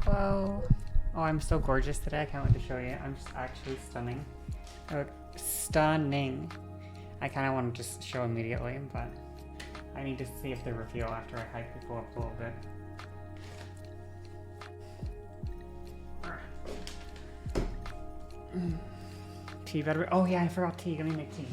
Hello. Oh, I'm so gorgeous today. I can't wait to show you. I'm just actually stunning. I look stunning. I kind of want to just show immediately, but I need to see if they reveal after I hype people up a little bit. Alright. Tea better. Oh yeah, I forgot tea. Let me make tea.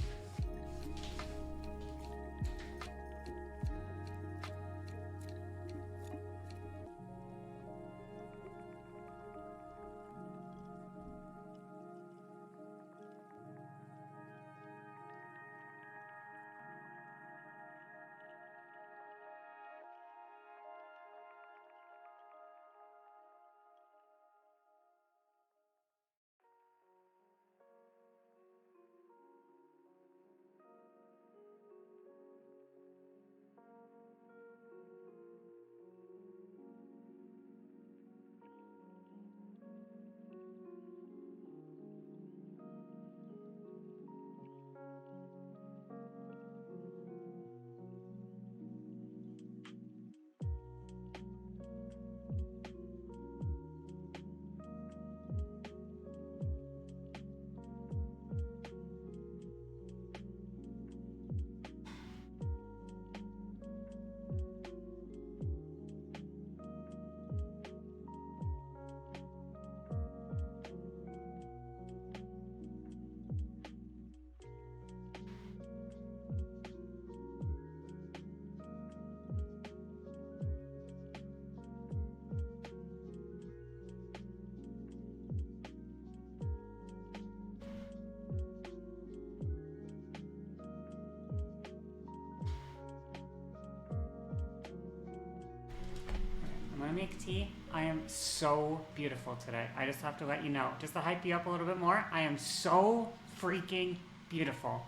I'm gonna make tea. I am so beautiful today. I just have to let you know. Just to hype you up a little bit more, I am so freaking beautiful.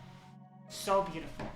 So beautiful.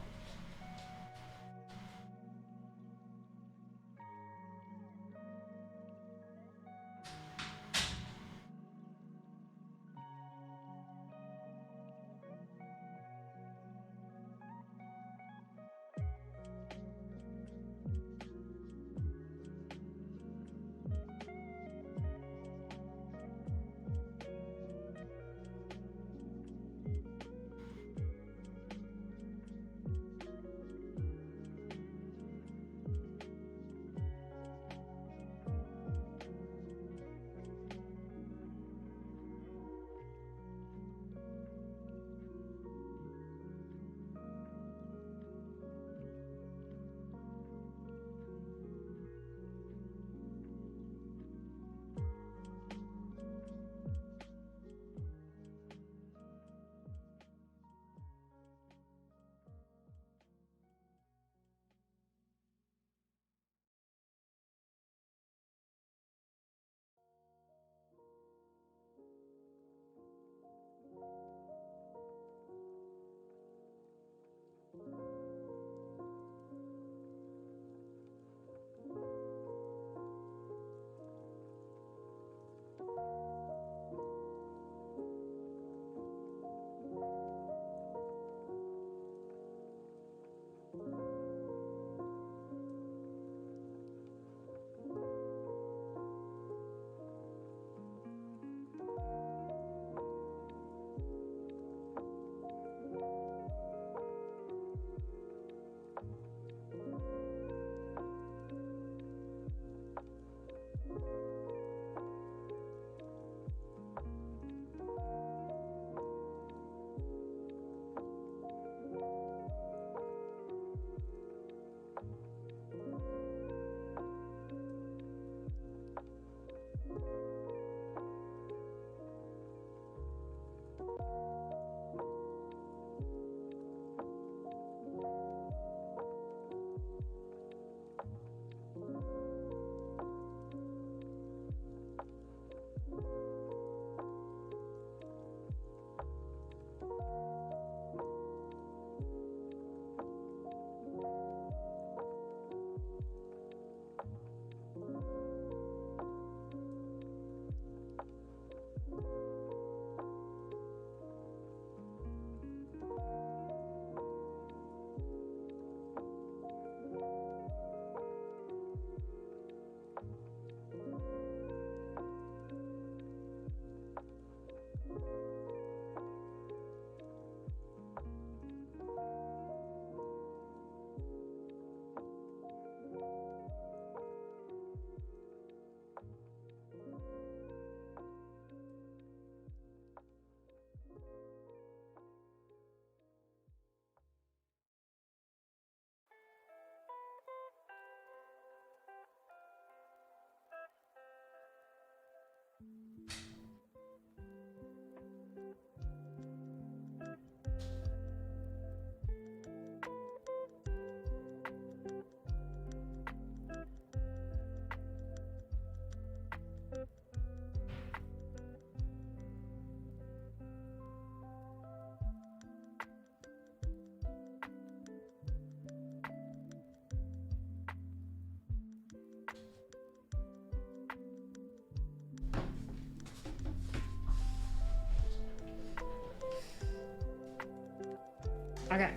Okay.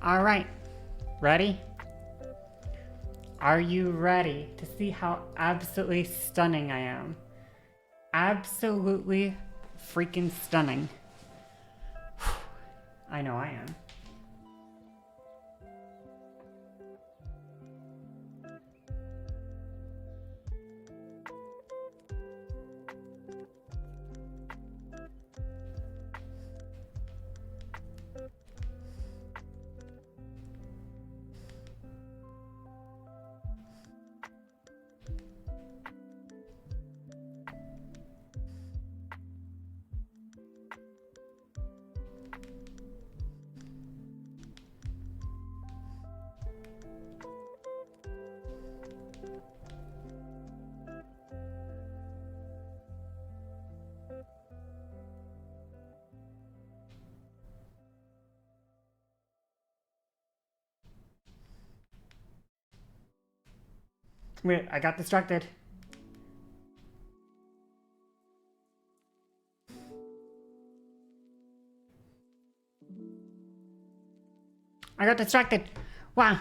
Alright. Ready? Are you ready to see how absolutely stunning I am? Absolutely freaking stunning. I know I am. Wait, I got distracted. I got distracted. Wow.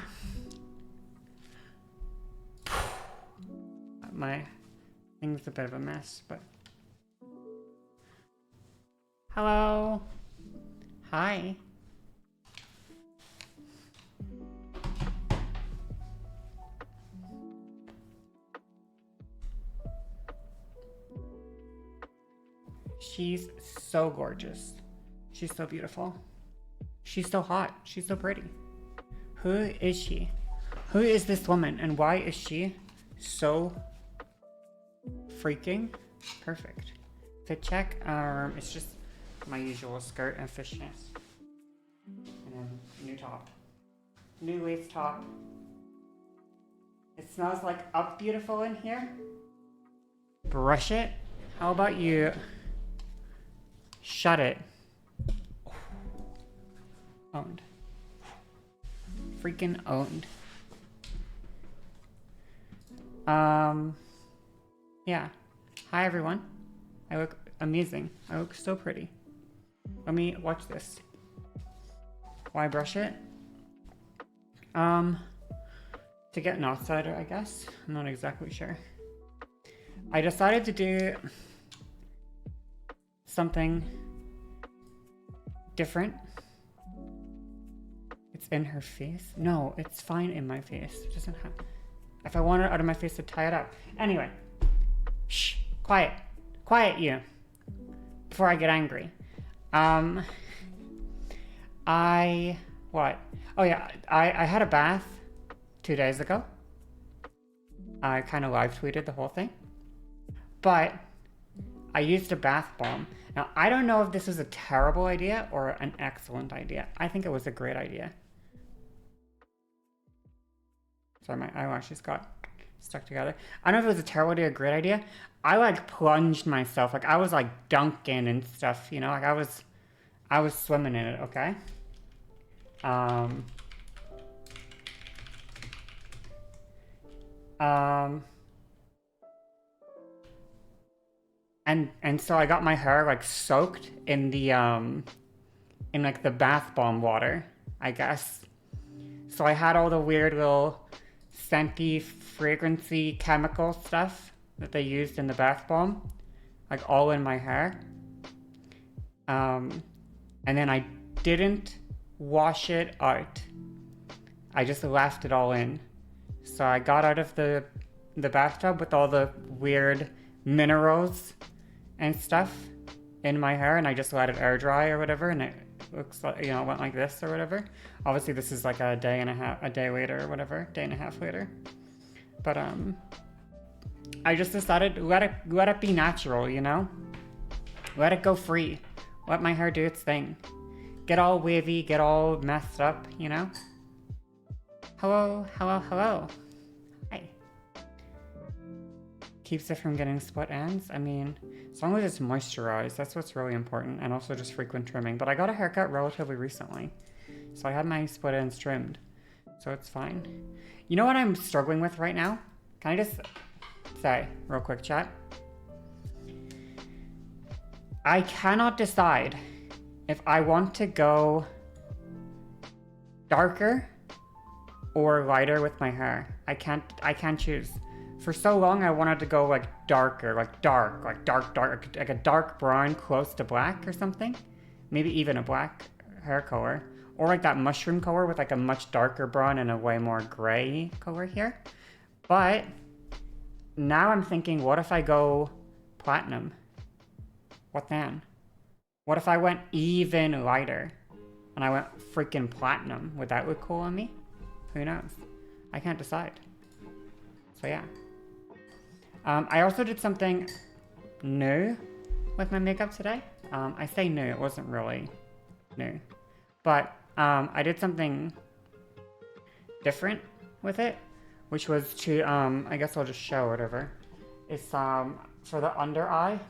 My thing's a bit of a mess, but... Hello. Hi. She's so gorgeous. She's so beautiful. She's so hot. She's so pretty. Who is she? Who is this woman and why is she so freaking perfect? Fit check. It's just my usual skirt and fishnets. And then new top. New lace top. It smells like up beautiful in here. Brush it. How about you shut it? Owned. Freaking owned. Yeah. Hi everyone. I look amazing. I look so pretty. Let me watch this. Why brush it? To get an outsider, I guess. I'm not exactly sure. I decided to do something different. It's in her face? No, it's fine in my face. It doesn't have... If I want it out of my face, to tie it up. Anyway. Shh. Quiet. Quiet, you. Before I get angry. What? Oh yeah, I had a bath 2 days ago. I kind of live tweeted the whole thing. But I used a bath bomb. Now, I don't know if this was a terrible idea or an excellent idea. I think it was a great idea. Sorry, my eyelashes got stuck together. I don't know if it was a terrible idea or a great idea. I like plunged myself. Like I was like dunking and stuff, you know, like I was swimming in it, okay? And so I got my hair like soaked in the in like the bath bomb water, I guess. So I had all the weird little scenty, fragrancy, chemical stuff that they used in the bath bomb, like all in my hair. And then I didn't wash it out. I just left it all in. So I got out of the bathtub with all the weird minerals and stuff in my hair, and I just let it air dry or whatever, and it looks like, you know, it went like this or whatever. Obviously this is like a day later or whatever, day and a half later. But I just decided let it be natural, you know? Let it go free. Let my hair do its thing. Get all wavy, get all messed up, you know? Hello, hello, hello. Hi. Keeps it from getting split ends. I mean, as long as it's moisturized, that's what's really important. And also just frequent trimming. But I got a haircut relatively recently. So I had my split ends trimmed. So it's fine. You know what I'm struggling with right now? Can I just say, real quick, chat? I cannot decide if I want to go darker or lighter with my hair. I can't choose. For so long I wanted to go like darker, like dark, like a dark brown close to black or something. Maybe even a black hair color. Or like that mushroom color with like a much darker brown and a way more gray color here. But now I'm thinking, what if I go platinum? What then? What if I went even lighter and I went freaking platinum? Would that look cool on me? Who knows? I can't decide. So yeah. I also did something new with my makeup today. I say new, it wasn't really new. But I did something different with it, which was to, I guess I'll just show whatever. It's for the under eye.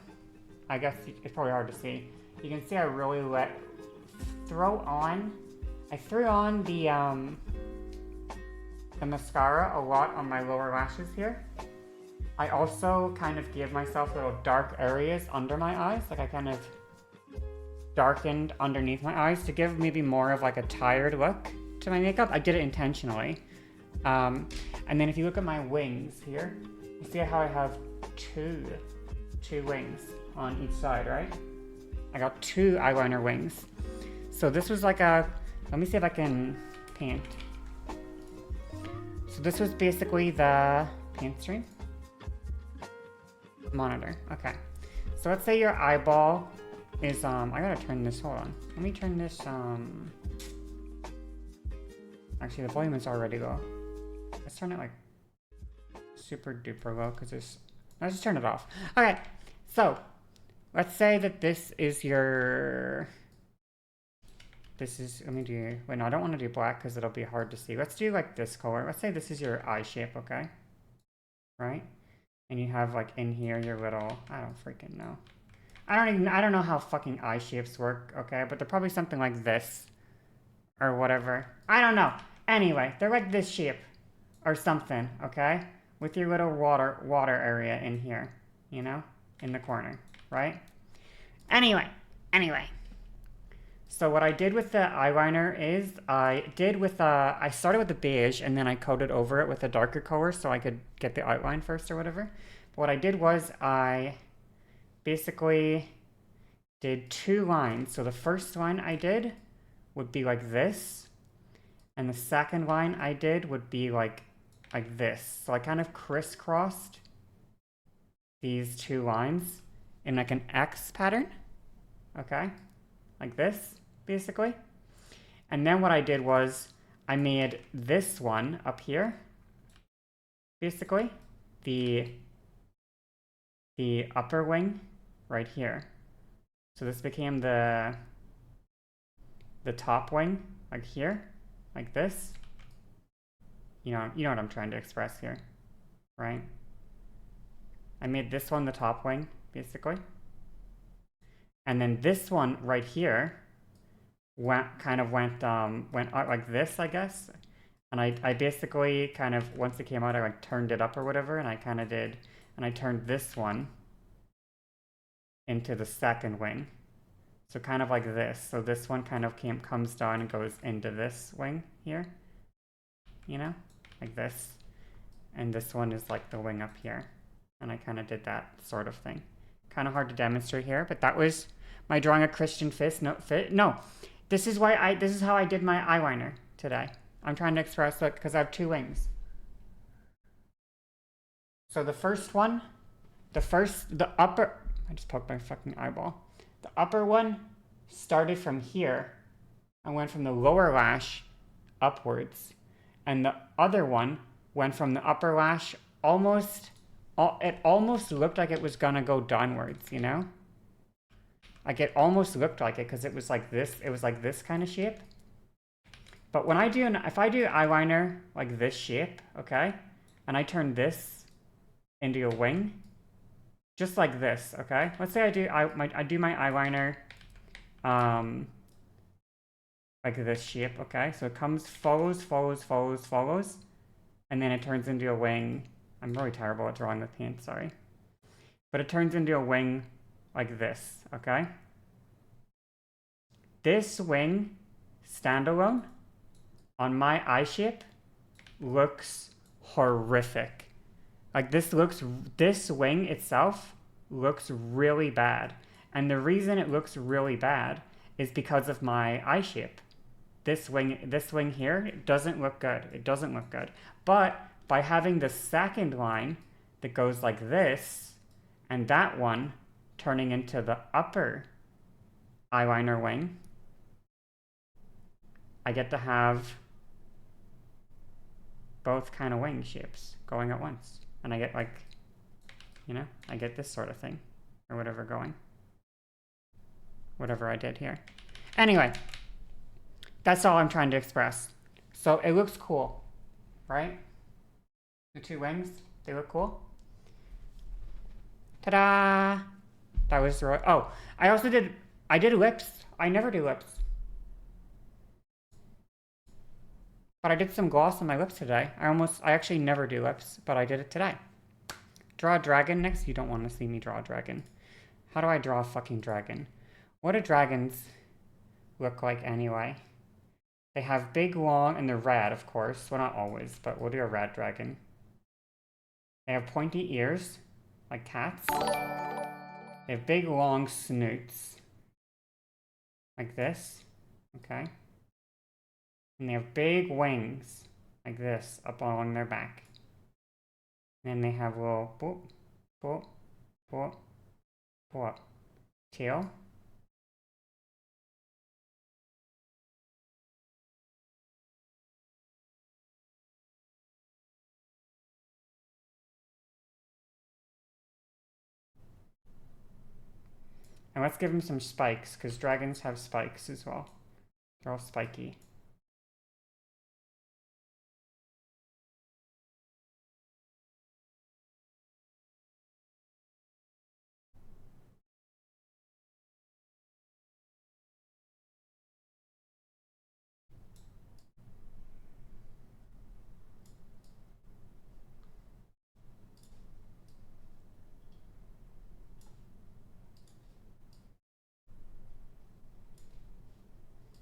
I guess it's probably hard to see. You can see I really I threw on the mascara a lot on my lower lashes here. I also kind of gave myself little dark areas under my eyes. Like I kind of darkened underneath my eyes to give maybe more of like a tired look to my makeup. I did it intentionally. And then if you look at my wings here, you see how I have two wings on each side, right? I got 2 eyeliner wings. So this was like let me see if I can paint. So this was basically the paint stream. Monitor, okay. So let's say your eyeball is, I gotta turn this, hold on. Let me turn this, actually the volume is already low. Let's turn it like super duper low, because let's just turn it off. Okay, so let's say that this is let me do, wait, no, I don't want to do black because it'll be hard to see. Let's do like this color. Let's say this is your eye shape, okay? Right? And you have like in here your little, I don't freaking know. I don't know how fucking eye shapes work, okay? But they're probably something like this or whatever. I don't know. Anyway, they're like this shape or something, okay? With your little water area in here, you know? In the corner, right? Anyway. So what I did with the eyeliner is I started with the beige and then I coated over it with a darker color so I could get the outline first or whatever. But what I did was I basically did 2 lines. So the first line I did would be like this. And the second line I did would be like this. So I kind of crisscrossed these 2 lines in like an X pattern. Okay? Like this, basically. And then what I did was I made this one up here, basically, the upper wing right here. So this became the top wing, like here, like this. You know what I'm trying to express here, right? I made this one the top wing, basically. And then this one right here went out like this, I guess. And I basically kind of, once it came out, I like turned it up or whatever, and I kind of did, and I turned this one into the second wing. So kind of like this. So this one kind of comes down and goes into this wing here, you know, like this. And this one is like the wing up here. And I kind of did that sort of thing. Kind of hard to demonstrate here, but that was my drawing a Christian fist. No, this is how I did my eyeliner today. I'm trying to express, look, because I have 2 wings. So the first one, the upper, I just poked my fucking eyeball. The upper one started from here and went from the lower lash upwards. And the other one went from the upper lash it almost looked like it was gonna go downwards, you know? Like it almost looked like it because it was like this. It was like this kind of shape. But when if I do eyeliner like this shape, okay, and I turn this into a wing, just like this, okay. Let's say I do my eyeliner, like this shape, okay. So it follows, and then it turns into a wing. I'm really terrible at drawing with paint, sorry. But it turns into a wing like this, okay? This wing, standalone, on my eye shape looks horrific. Like this wing itself looks really bad. And the reason it looks really bad is because of my eye shape. This wing here, it doesn't look good. It doesn't look good. But by having the second line that goes like this, and that one turning into the upper eyeliner wing, I get to have both kind of wing shapes going at once. And I get like, you know, I get this sort of thing or whatever going. Whatever I did here. Anyway, that's all I'm trying to express. So it looks cool, right? The two wings, they look cool. Ta-da! That was the oh, I did lips. I never do lips. But I did some gloss on my lips today. I actually never do lips, but I did it today. Draw a dragon next. You don't want to see me draw a dragon. How do I draw a fucking dragon? What do dragons look like anyway? They have big, long, and they're red, of course. Well, not always, but we'll do a red dragon. They have pointy ears, like cats. They have big, long snoots. Like this. Okay. And they have big wings, like this, up along their back. And then they have little boop, boop, boop, boop. Tail. And let's give him some spikes, because dragons have spikes as well. They're all spiky.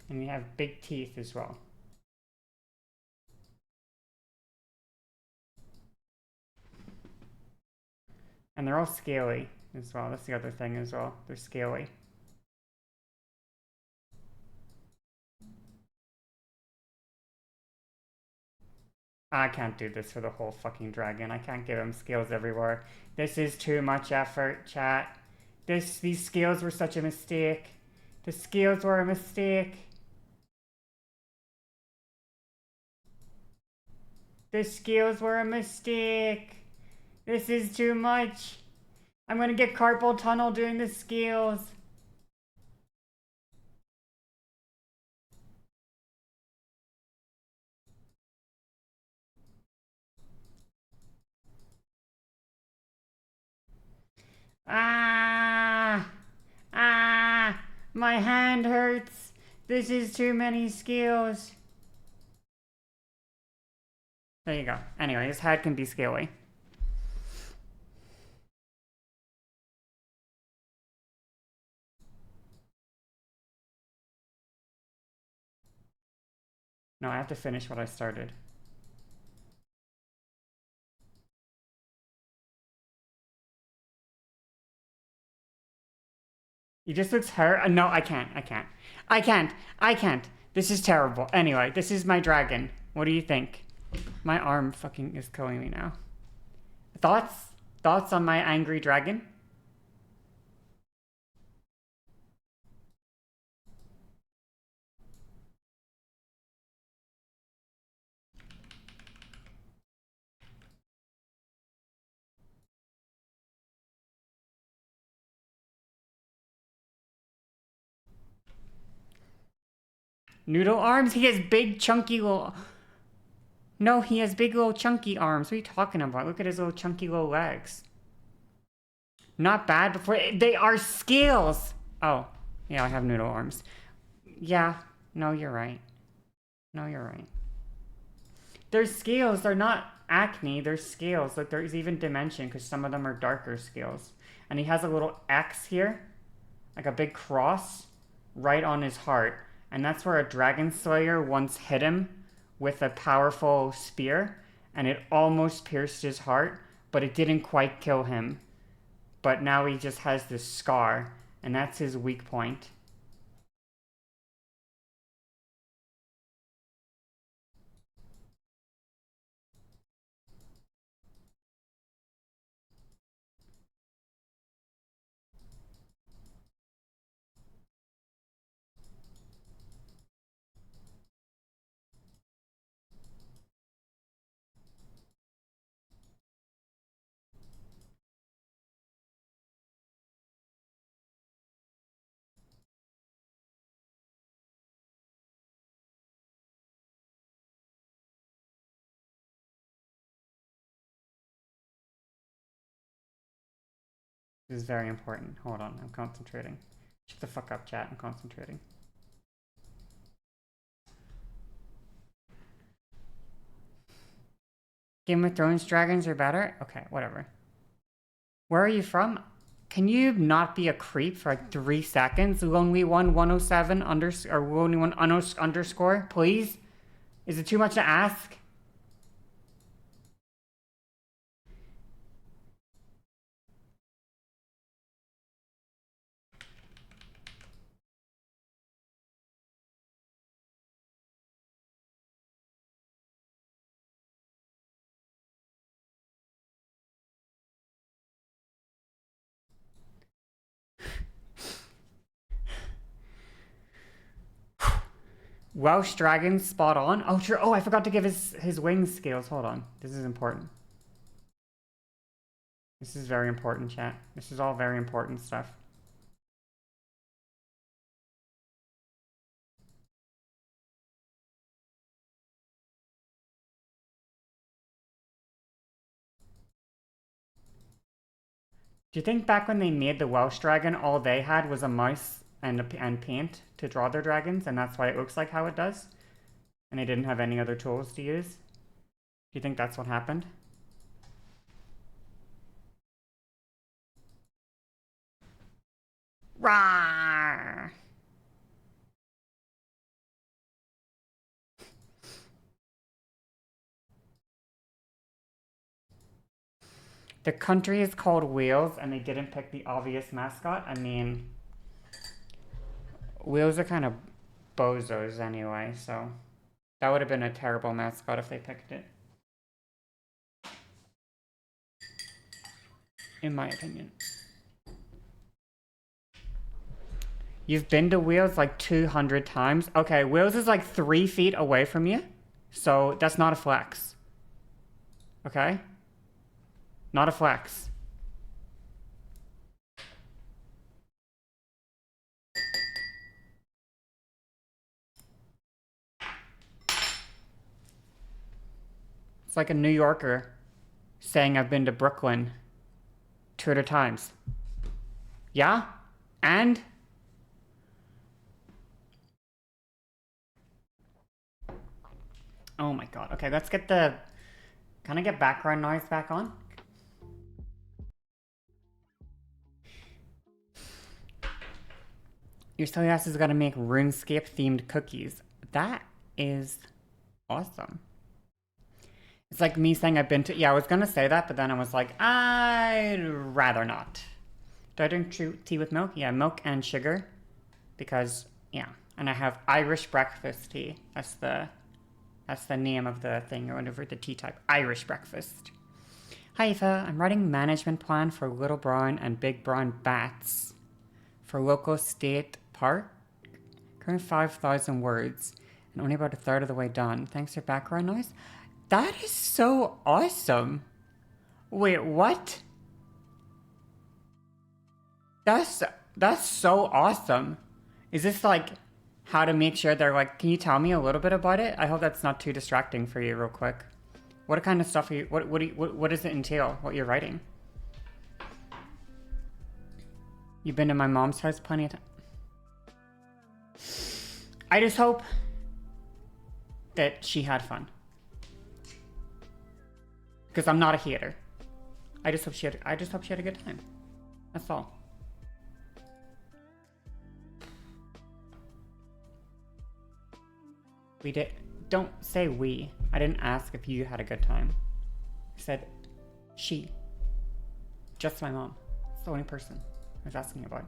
And they have big teeth as well. And they're all scaly as well. That's the other thing as well. They're scaly. I can't do this for the whole fucking dragon. I can't give him scales everywhere. This is too much effort, chat. These scales were such a mistake. The scales were a mistake. The scales were a mistake. This is too much. I'm gonna get carpal tunnel doing the scales. My hand hurts. This is too many scales. There you go. Anyway, his head can be scaly. No, I have to finish what I started. He just looks hurt. No, I can't. This is terrible. Anyway, this is my dragon. What do you think? My arm fucking is killing me now. Thoughts? Thoughts on my angry dragon? Noodle arms? He has big chunky little... No, he has big little chunky arms. What are you talking about? Look at his little chunky little legs. Not bad before... They are scales! Oh, yeah, I have noodle arms. Yeah, no, you're right. No, you're right. They're scales. They're not acne. They're scales. Like, there's even dimension because some of them are darker scales. And he has a little X here. Like a big cross right on his heart. And that's where a dragon slayer once hit him with a powerful spear, and it almost pierced his heart, but it didn't quite kill him. But now he just has this scar, and that's his weak point. This is very important. Hold on, I'm concentrating. Shut the fuck up, chat. I'm concentrating. Game of Thrones dragons are better? Okay, whatever. Where are you from? Can you not be a creep for like 3 seconds? Lonely one 107 or lonely one underscore, please? Is it too much to ask? Welsh dragon spot on. Oh, true. Oh, I forgot to give his wings scales. Hold on. This is important. This is very important, chat. This is all very important stuff. Do you think back when they made the Welsh dragon, all they had was a mouse and paint to draw their dragons, and that's why it looks like how it does? And they didn't have any other tools to use? Do you think that's what happened? Rawr! The country is called Wales, and they didn't pick the obvious mascot. I mean, Wales are kind of bozos anyway, so that would have been a terrible mascot if they picked it. In my opinion. You've been to Wales like 200 times? Okay, Wales is like 3 feet away from you, so that's not a flex. Okay? Not a flex. It's like a New Yorker saying I've been to Brooklyn 200 times. Yeah? And? Oh my god. Okay, let's get the... Can I get background noise back on? Your silly ass is gonna make RuneScape themed cookies. That is awesome. It's like me saying I've been to... Yeah, I was gonna say that, but then I was like, I'd rather not. Do I drink tea with milk? Yeah, milk and sugar. Because, yeah. And I have Irish breakfast tea. That's the name of the thing or whatever, the tea type. Irish breakfast. Hi, Aoife. I'm writing management plan for Little Brown and Big Brown bats for local state park. Current 5,000 words and only about a third of the way done. Thanks for background noise. That is so awesome. Wait, what? That's so awesome. Is this like how to make sure they're like, can you tell me a little bit about it? I hope that's not too distracting for you real quick. What kind of stuff are you, what does it entail, what you're writing? You've been to my mom's house plenty of times. I just hope that she had fun. Because I'm not a hater. I just hope she had a good time. That's all. We did. don't say we. I didn't ask if you had a good time. I said she. Just my mom. It's the only person I was asking about.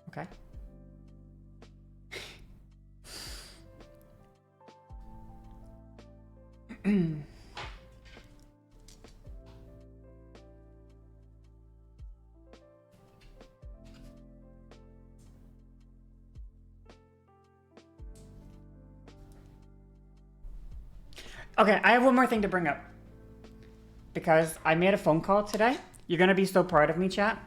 Okay. Okay, I have one more thing to bring up. Because I made a phone call today. You're gonna be so proud of me, chat.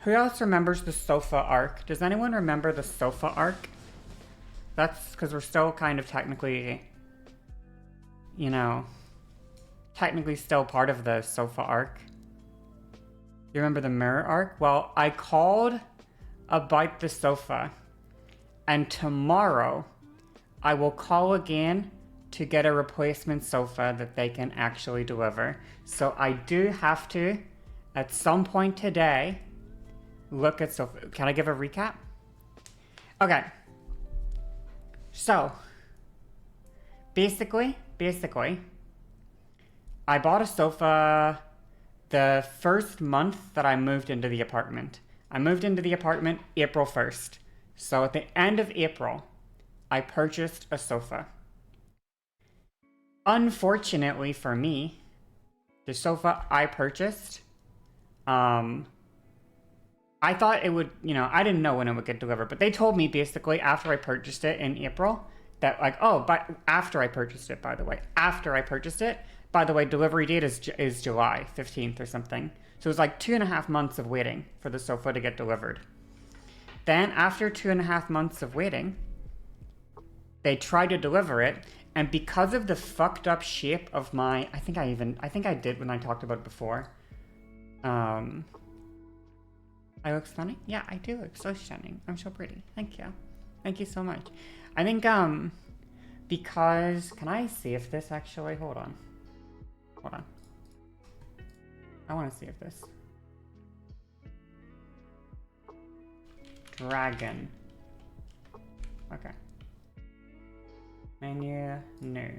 Who else remembers the sofa arc? Does anyone remember the sofa arc? That's because we're still kind of technically, you know, technically still part of the sofa arc. You remember the mirror arc? Well, I called about the sofa. And tomorrow, I will call again to get a replacement sofa that they can actually deliver. So I do have to, at some point today, look at sofa. Can I give a recap? Okay. So, basically, I bought a sofa the first month that I moved into the apartment. I moved into the apartment April 1st. So at the end of April, I purchased a sofa. Unfortunately for me, the sofa I purchased, I thought it would, you know, I didn't know when it would get delivered, but they told me basically after I purchased it in April that like, oh, but after I purchased it, by the way, delivery date is July 15th or something. So it was like 2.5 months of waiting for the sofa to get delivered. Then after 2.5 months of waiting, they tried to deliver it. And because of the fucked up shape of my, I think I did when I talked about it before. I look stunning? Yeah, I do look so stunning. I'm so pretty. Thank you. Thank you so much. I think, because, can I see if this actually, hold on. I want to see if this. Dragon. Okay. Menu, new.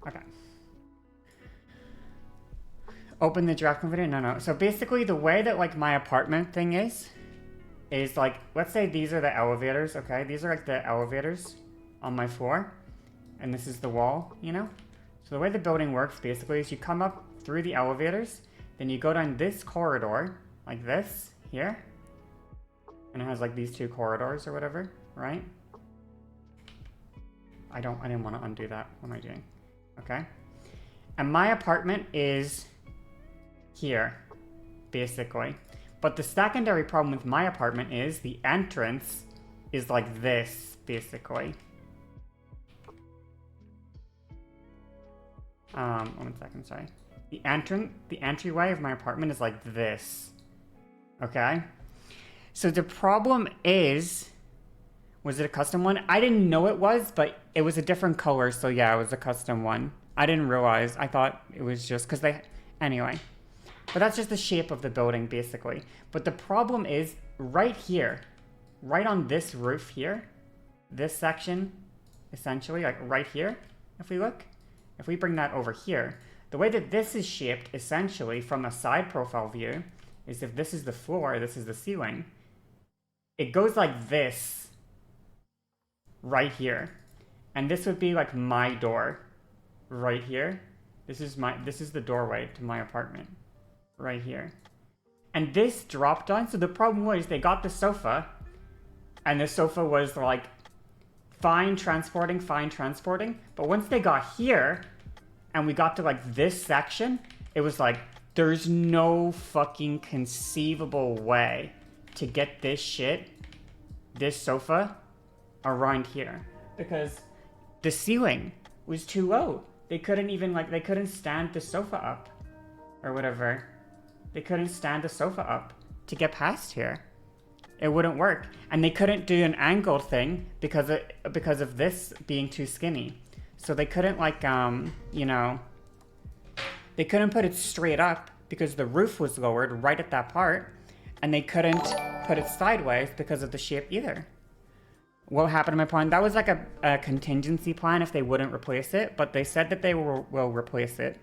Okay. Open the draft video? No. So basically the way that like my apartment thing is like, let's say these are the elevators, okay? These are like the elevators on my floor. And this is the wall, you know? So the way the building works basically is you come up through the elevators, then you go down this corridor, like this, here. And it has like these two corridors or whatever, right? I didn't want to undo that. What am I doing? Okay. And my apartment is here, basically. But the secondary problem with my apartment is the entrance is like this, basically. 1 second, sorry. The entryway of my apartment is like this. Okay? So the problem is, was it a custom one? I didn't know it was, but it was a different color, so yeah, it was a custom one. I didn't realize. I thought it was just because they... Anyway. But that's just the shape of the building, basically. But the problem is, right here, right on this roof here, this section, essentially, like right here, if we look, if we bring that over here, the way that this is shaped, essentially, from a side profile view, is if this is the floor, this is the ceiling, it goes like this, right here. And this would be like my door, right here. This is the doorway to my apartment, right here. And this dropped on, so the problem was they got the sofa, and the sofa was like, fine transporting, but once they got here, and we got to like this section, it was like, there's no fucking conceivable way to get this sofa around here. Because the ceiling was too low. They couldn't even they couldn't stand the sofa up. Or whatever. They couldn't stand the sofa up to get past here. It wouldn't work. And they couldn't do an angled thing because of this being too skinny. So they couldn't you know, they couldn't put it straight up because the roof was lowered right at that part. And they couldn't put it sideways because of the shape either. What happened to my plan? That was like a contingency plan if they wouldn't replace it, but they said that they will replace it.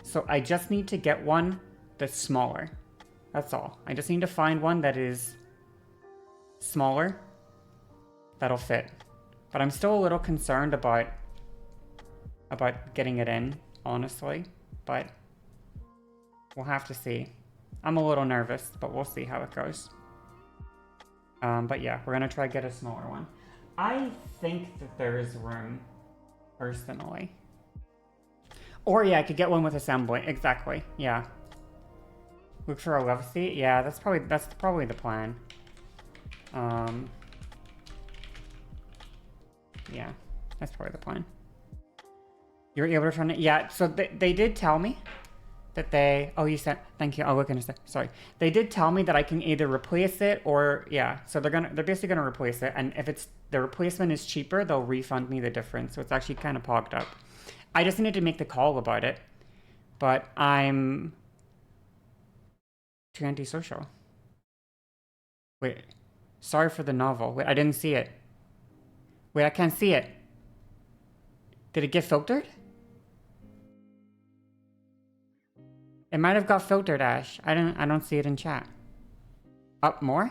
So I just need to get one that's smaller. That's all. I just need to find one that is smaller that'll fit. But I'm still a little concerned about getting it in, honestly. But we'll have to see. I'm a little nervous, but we'll see how it goes. But yeah, we're gonna try to get a smaller one. I think that there is room, personally. Or yeah, I could get one with assembly. Exactly. Yeah. Look for a love seat. Yeah, that's probably the plan. Yeah, that's probably the plan. You were able to turn it. Yeah. So they did tell me that they. Oh, you said thank you. I'll look in a sec. Sorry. They did tell me that I can either replace it or yeah. So they're basically gonna replace it, and if it's the replacement is cheaper, they'll refund me the difference. So it's actually kind of pogged up. I just needed to make the call about it, but I'm too antisocial. Wait, sorry for the novel. Wait, I didn't see it. Wait, I can't see it. Did it get filtered? It might have got filtered, Ash. I don't see it in chat. Up more?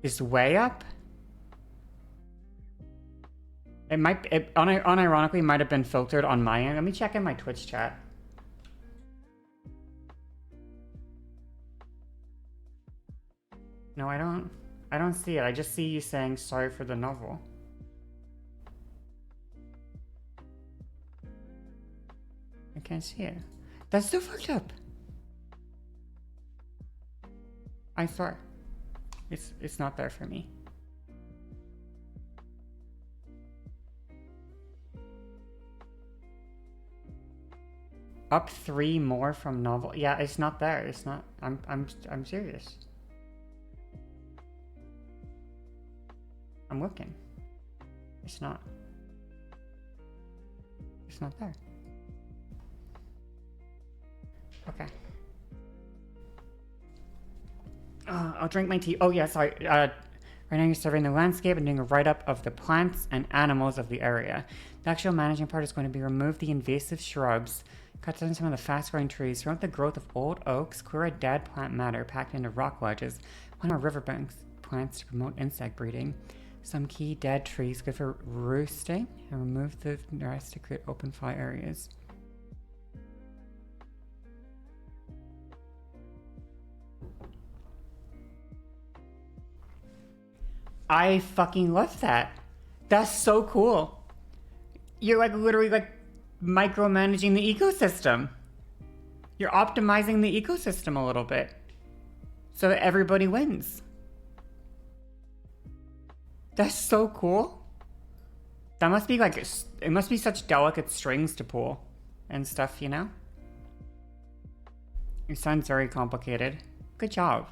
It's way up? It might, unironically might have been filtered on my end. Let me check in my Twitch chat. No, I don't see it. I just see you saying sorry for the novel. I can't see it. That's so fucked up. I swear. It's not there for me. Up 3 more from novel. Yeah, it's not there. It's not. I'm serious. I'm looking. It's not. It's not there. Okay. I'll drink my tea. Oh yeah, sorry. Right now you're surveying the landscape and doing a write-up of the plants and animals of the area. The actual managing part is going to be remove the invasive shrubs, cut down some of the fast-growing trees, promote the growth of old oaks, clear out dead plant matter packed into rock ledges, plant more riverbanks plants to promote insect breeding, some key dead trees good for roosting, and remove the rest to create open fly areas. I fucking love that. That's so cool. You're like literally like micromanaging the ecosystem. You're optimizing the ecosystem a little bit so that everybody wins. That's so cool. That must be like, it must be such delicate strings to pull and stuff, you know? It sounds very complicated. Good job.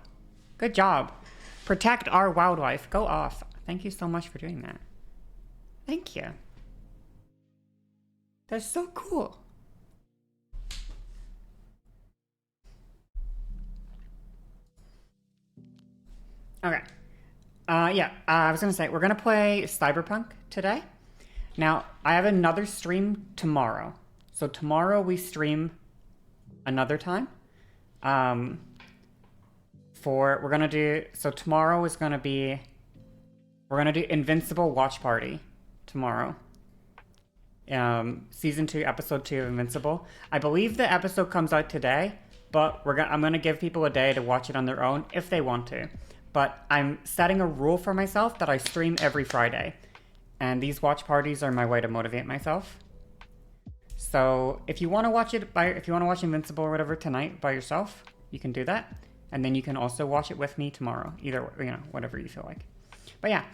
Good job. Protect our wildlife. Go off. Thank you so much for doing that. Thank you. That's so cool. Okay. Yeah, I was gonna say, we're gonna play Cyberpunk today. Now, I have another stream tomorrow. So tomorrow we stream another time. Tomorrow is gonna be, we're gonna do Invincible Watch Party tomorrow. Season 2, episode 2 of Invincible. I believe the episode comes out today, but I'm gonna give people a day to watch it on their own if they want to. But I'm setting a rule for myself that I stream every Friday. And these watch parties are my way to motivate myself. So if you want to watch Invincible or whatever tonight by yourself, you can do that. And then you can also watch it with me tomorrow. Either, whatever you feel like. But yeah,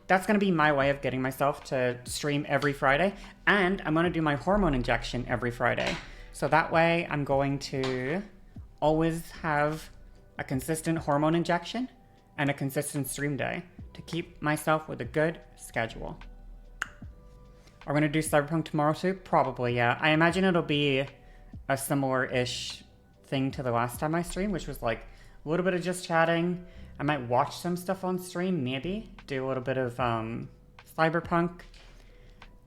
that's going to be my way of getting myself to stream every Friday. And I'm going to do my hormone injection every Friday. So that way I'm going to always have a consistent hormone injection and a consistent stream day to keep myself with a good schedule. Are we going to do Cyberpunk tomorrow too? Probably, yeah. I imagine it'll be a similar-ish thing to the last time I streamed, which was like a little bit of just chatting. I might watch some stuff on stream, maybe. Do a little bit of Cyberpunk.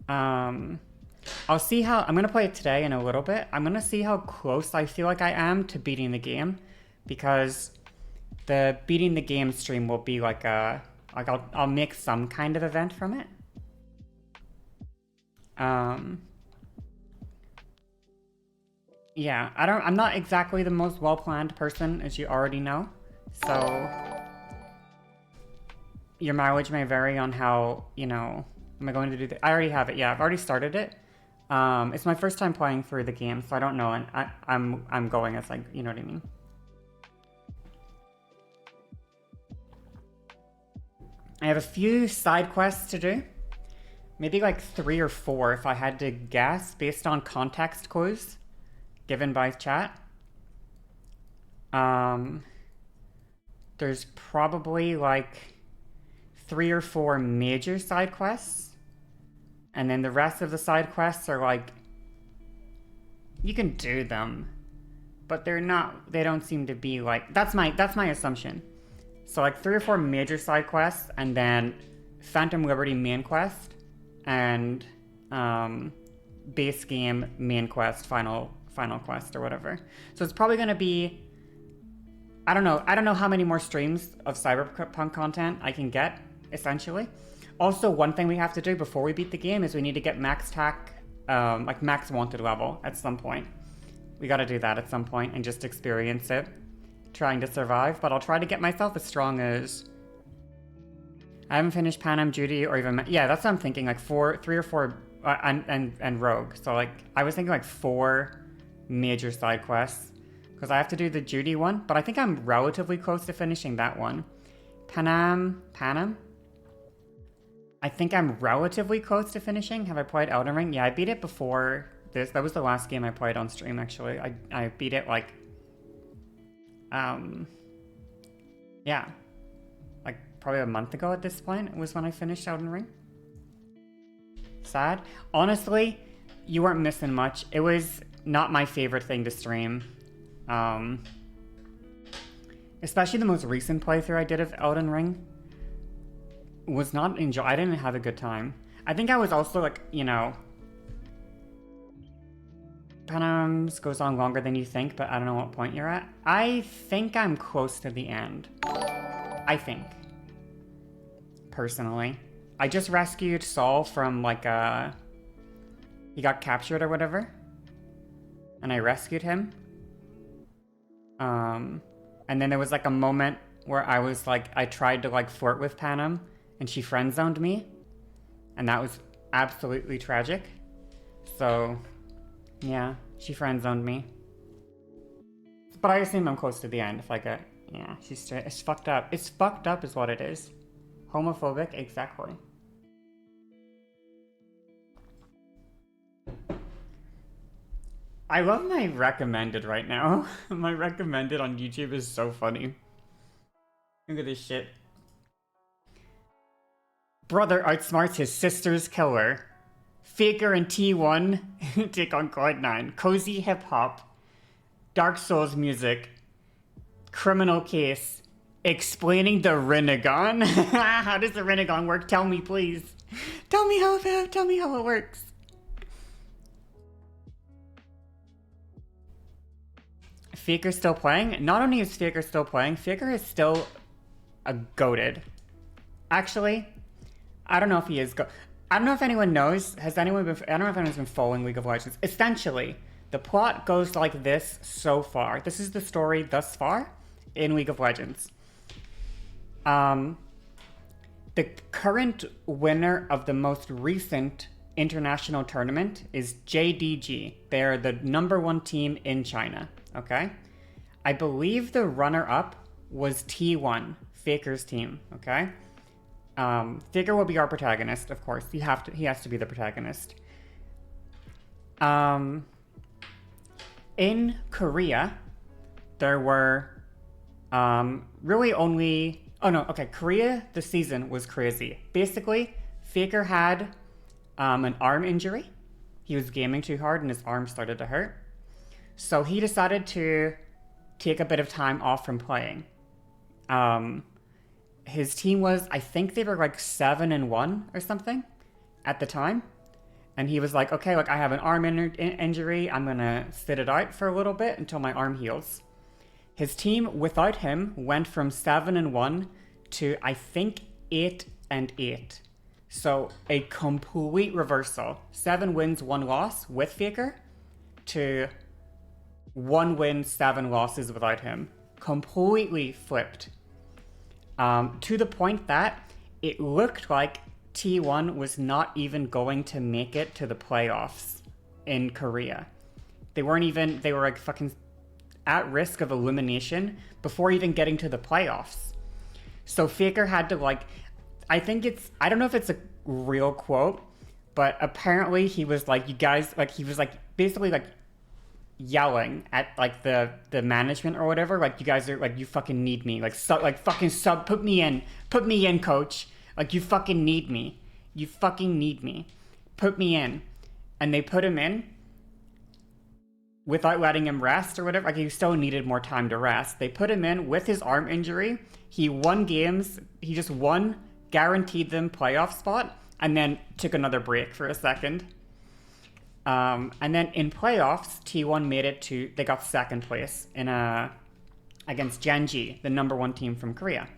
I'll see how... I'm going to play it today in a little bit. I'm going to see how close I feel like I am to beating the game. Because the beating the game stream will be like a... Like I'll make some kind of event from it. Yeah, I'm not exactly the most well-planned person, as you already know. So... Your mileage may vary on how, you know... Am I going to do I already have it. Yeah, I've already started it. It's my first time playing through the game, so I don't know, and I'm going as like, you know what I mean. I have a few side quests to do. Maybe like 3 or 4 if I had to guess based on context clues given by chat. There's probably like 3 or 4 major side quests. And then the rest of the side quests are like, you can do them, but they don't seem to be like, that's my assumption. So like 3 or 4 major side quests, and then Phantom Liberty main quest, and base game main quest, final quest or whatever. So it's probably gonna be, I don't know how many more streams of Cyberpunk content I can get, essentially. Also, one thing we have to do before we beat the game is we need to get max tac, like max wanted level at some point. We gotta do that at some point and just experience it, trying to survive. But I'll try to get myself as strong as... I haven't finished Pan Am Duty or even... Yeah, that's what I'm thinking, like 3 or 4, and Rogue. So like, I was thinking like 4 major side quests, because I have to do the Judy one, but I think I'm relatively close to finishing that one. Pan Am? I think I'm relatively close to finishing. Have I played Elden Ring? Yeah, I beat it before this. That was the last game I played on stream, actually. I beat it like... Yeah. Like, probably a month ago at this point was when I finished Elden Ring. Sad. Honestly, you weren't missing much. It was not my favorite thing to stream. Especially the most recent playthrough I did of Elden Ring. Was not I didn't have a good time. I think I was also like, you know, Panams goes on longer than you think, but I don't know what point you're at. I think I'm close to the end. I think. Personally. I just rescued Saul from like he got captured or whatever. And I rescued him. And then there was like a moment where I was like, I tried to like flirt with Panam, and she friend-zoned me, and that was absolutely tragic. So, yeah, she friend-zoned me. But I assume I'm close to the end if I get... Yeah, she's straight. It's fucked up. It's fucked up is what it is. Homophobic, exactly. I love my recommended right now. My recommended on YouTube is so funny. Look at this shit. Brother outsmarts his sister's killer. Faker and T1 take on Cloud9. Cozy hip hop. Dark Souls music. Criminal case. Explaining the Renegon. How does the Renegon work? Tell me, please. Tell me how it works. Faker still playing? Not only is Faker still playing, Faker is still a goated. Actually, I don't know if he is I don't know if anyone knows. I don't know if anyone's been following League of Legends. Essentially, the plot goes like this so far. This is the story thus far in League of Legends. The current winner of the most recent international tournament is JDG. They're the #1 team in China, okay? I believe the runner-up was T1, Faker's team, okay? Faker will be our protagonist, of course. He has to be the protagonist. In Korea, there were really only... Oh no, okay, Korea, the season was crazy. Basically, Faker had an arm injury. He was gaming too hard and his arm started to hurt. So he decided to take a bit of time off from playing. His team was, I think they were like 7-1 or something at the time. And he was like, okay, like I have an arm injury. I'm going to sit it out for a little bit until my arm heals. His team without him went from 7-1 to, I think, 8-8. So a complete reversal. 7 wins, 1 loss with Faker to 1 win, 7 losses without him. Completely flipped. To the point that it looked like T1 was not even going to make it to the playoffs in Korea. They were like fucking at risk of elimination before even getting to the playoffs. So Faker had to like, I don't know if it's a real quote, but apparently he was like, you guys, like he was like basically like yelling at like the management or whatever, like you guys are like, you fucking need me, like fucking put me in, coach, like you fucking need me, put me in. And they put him in without letting him rest or whatever. Like he still needed more time to rest. They put him in with his arm injury. He won games. He just won, guaranteed them playoff spot, and then took another break for a second. And then in playoffs, T1 made it to, they got second place against Genji, the number 1 team from Korea.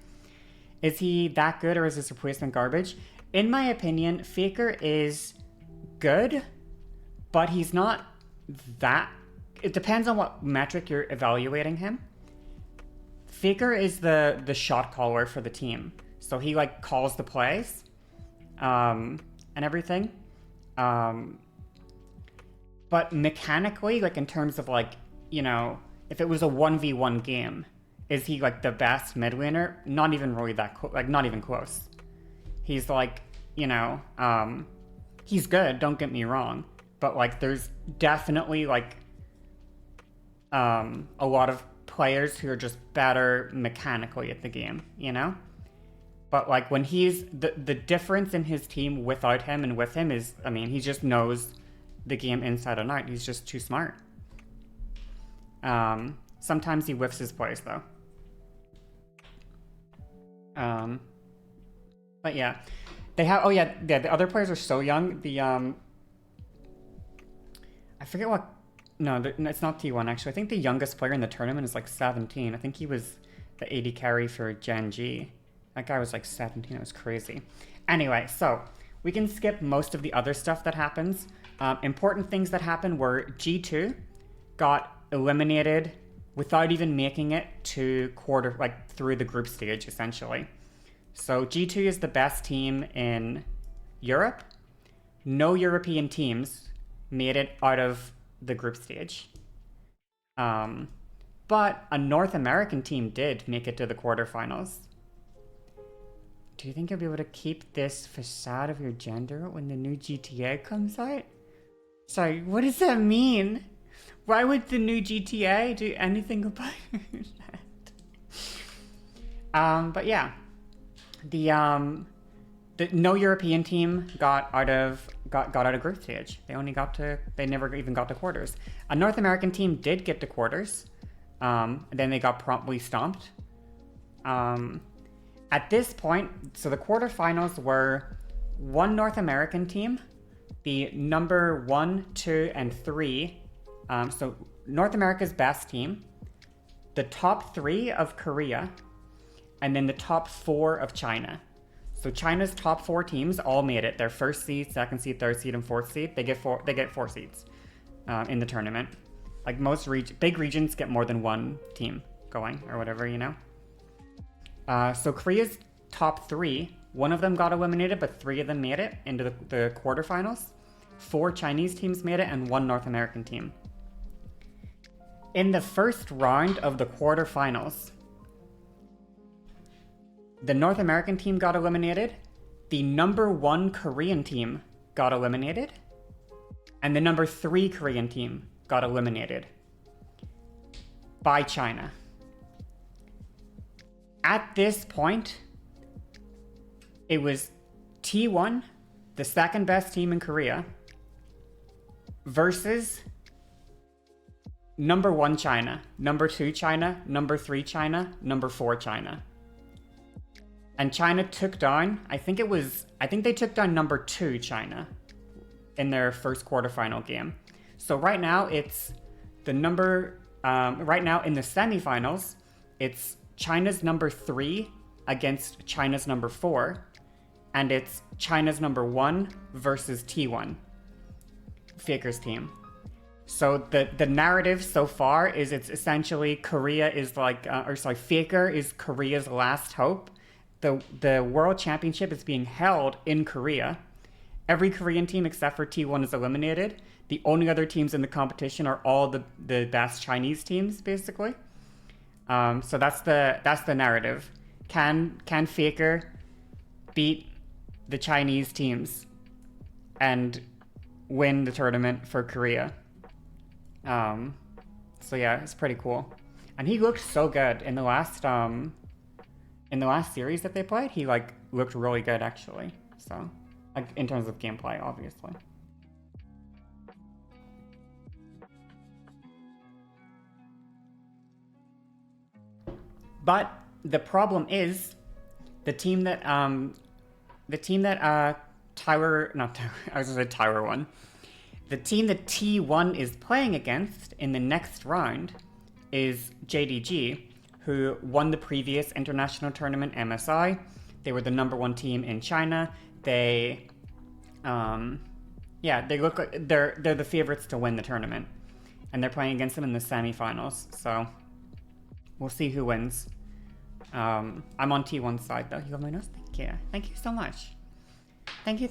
Is he that good or is his replacement garbage? In my opinion, Faker is good, but he's not that. It depends on what metric you're evaluating him. Faker is the shot caller for the team. So he like calls the plays and everything. But mechanically, like in terms of like, you know, if it was a 1v1 game, is he like the best mid laner? Not even really that not even close. He's like, you know, he's good, don't get me wrong. But like there's definitely like a lot of players who are just better mechanically at the game, you know? But like when he's, the difference in his team without him and with him is, I mean, he just knows the game inside and out. He's just too smart. Sometimes he whiffs his plays though. But yeah, they have, the other players are so young. I forget what, no, it's not T1 actually. I think the youngest player in the tournament is like 17. I think he was the AD carry for Genji. That guy was like 17, it was crazy. Anyway, so we can skip most of the other stuff that happens. Important things that happened were G2 got eliminated without even making it to through the group stage, essentially. So G2 is the best team in Europe. No European teams made it out of the group stage. But a North American team did make it to the quarterfinals. Do you think you'll be able to keep this facade of your gender when the new GTA comes out? Sorry, what does that mean? Why would the new GTA do anything about that? But yeah, the no European team got out of group stage. They never even got to quarters. A North American team did get to quarters. Then they got promptly stomped. At this point, so the quarterfinals were 1 North American team, the number 1, 2, and 3. So North America's best team, the top 3 of Korea, and then the top 4 of China. So China's top 4 teams all made it. Their first seed, second seed, third seed, and fourth seed. They get 4 seeds in the tournament. Like most big regions get more than 1 team going or whatever, you know. So Korea's top 3, 1 of them got eliminated, but 3 of them made it into the quarterfinals. 4 Chinese teams made it, and 1 North American team. In the first round of the quarterfinals, the North American team got eliminated, the number 1 Korean team got eliminated, and the number 3 Korean team got eliminated by China. At this point, it was T1, the second best team in Korea, versus number 1 China, number 2 China, number 3 China, number 4 China. And China took down, I think they took down number 2 China in their first quarterfinal game. So right now it's right now in the semifinals, it's China's number 3 against China's number 4, and it's China's number 1 versus T1, Faker's team. So the narrative so far is it's essentially Korea is like, Faker is Korea's last hope. The World Championship is being held in Korea. Every Korean team except for T1 is eliminated. The only other teams in the competition are all the best Chinese teams, basically. So that's the narrative. Can Faker beat the Chinese teams and win the tournament for Korea? So yeah, it's pretty cool. And he looked so good in the last series that they played. He like looked really good actually. So like in terms of gameplay, obviously. But the problem is the team that Tyler, not Tyler, I was gonna say Tyler won. The team that T1 is playing against in the next round is JDG, who won the previous international tournament, MSI. They were the number 1 team in China. They look like they're the favorites to win the tournament. And they're playing against them in the semifinals, so we'll see who wins. I'm on T1's side though. You got my nose? Thank you. Thank you so much. Thank you.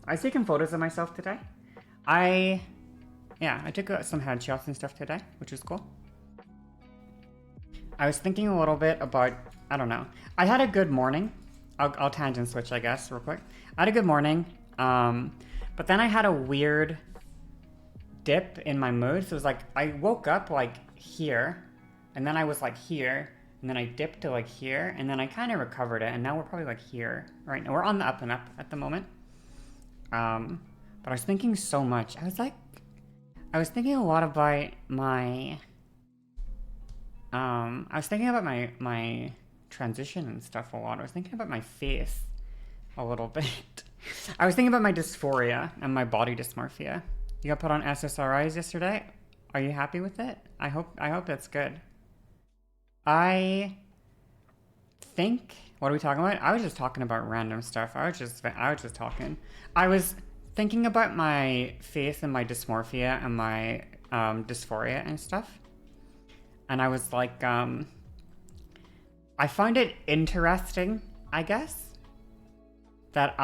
I was taking photos of myself today. I took some headshots and stuff today, which is cool. I was thinking a little bit about, I don't know. I had a good morning. I'll tangent switch, I guess, real quick. I had a good morning, but then I had a weird dip in my mood. So it was like, I woke up like here, and then I was like here, and then I dipped to like here, and then I kind of recovered it, and now we're probably like here right now. We're on the up and up at the moment. But I was thinking so much. I was thinking a lot about my my transition and stuff a lot. I was thinking about my face a little bit. I was thinking about my dysphoria and my body dysmorphia. You got put on SSRIs yesterday. Are you happy with it? I hope that's good. I think, what are we talking about? I was just talking about random stuff. I was just talking. I was thinking about my face and my dysmorphia and my dysphoria and stuff. And I was like, I find it interesting, I guess, that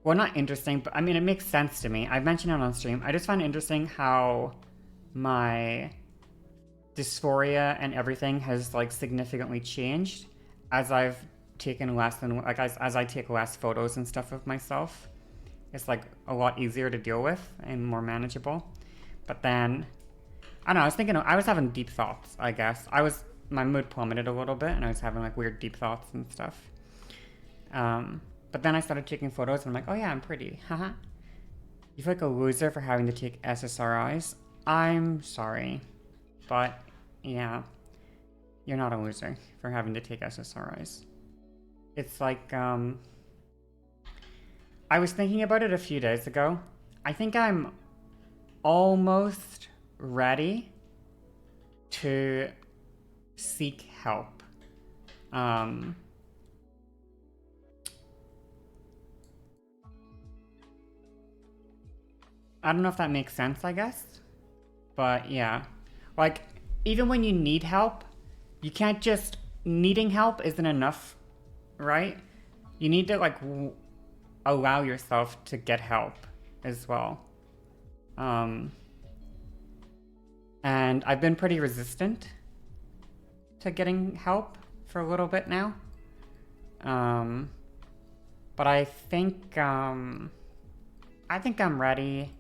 well, not interesting, but I mean, it makes sense to me. I've mentioned it on stream. I just find it interesting how my dysphoria and everything has like significantly changed as I've taken less than, like, as I take less photos and stuff of myself. It's like a lot easier to deal with and more manageable. But then, I don't know, I was having deep thoughts, I guess. My mood plummeted a little bit and I was having like weird deep thoughts and stuff. But then I started taking photos and I'm like, oh yeah, I'm pretty, haha. You feel like a loser for having to take SSRIs? I'm sorry, but yeah, you're not a loser for having to take SSRIs. It's like, I was thinking about it a few days ago. I think I'm almost ready to seek help. I don't know if that makes sense, I guess. But yeah, like, even when you need help, you can't just, needing help isn't enough, right? You need to like allow yourself to get help as well. And I've been pretty resistant to getting help for a little bit now. But I think I'm ready.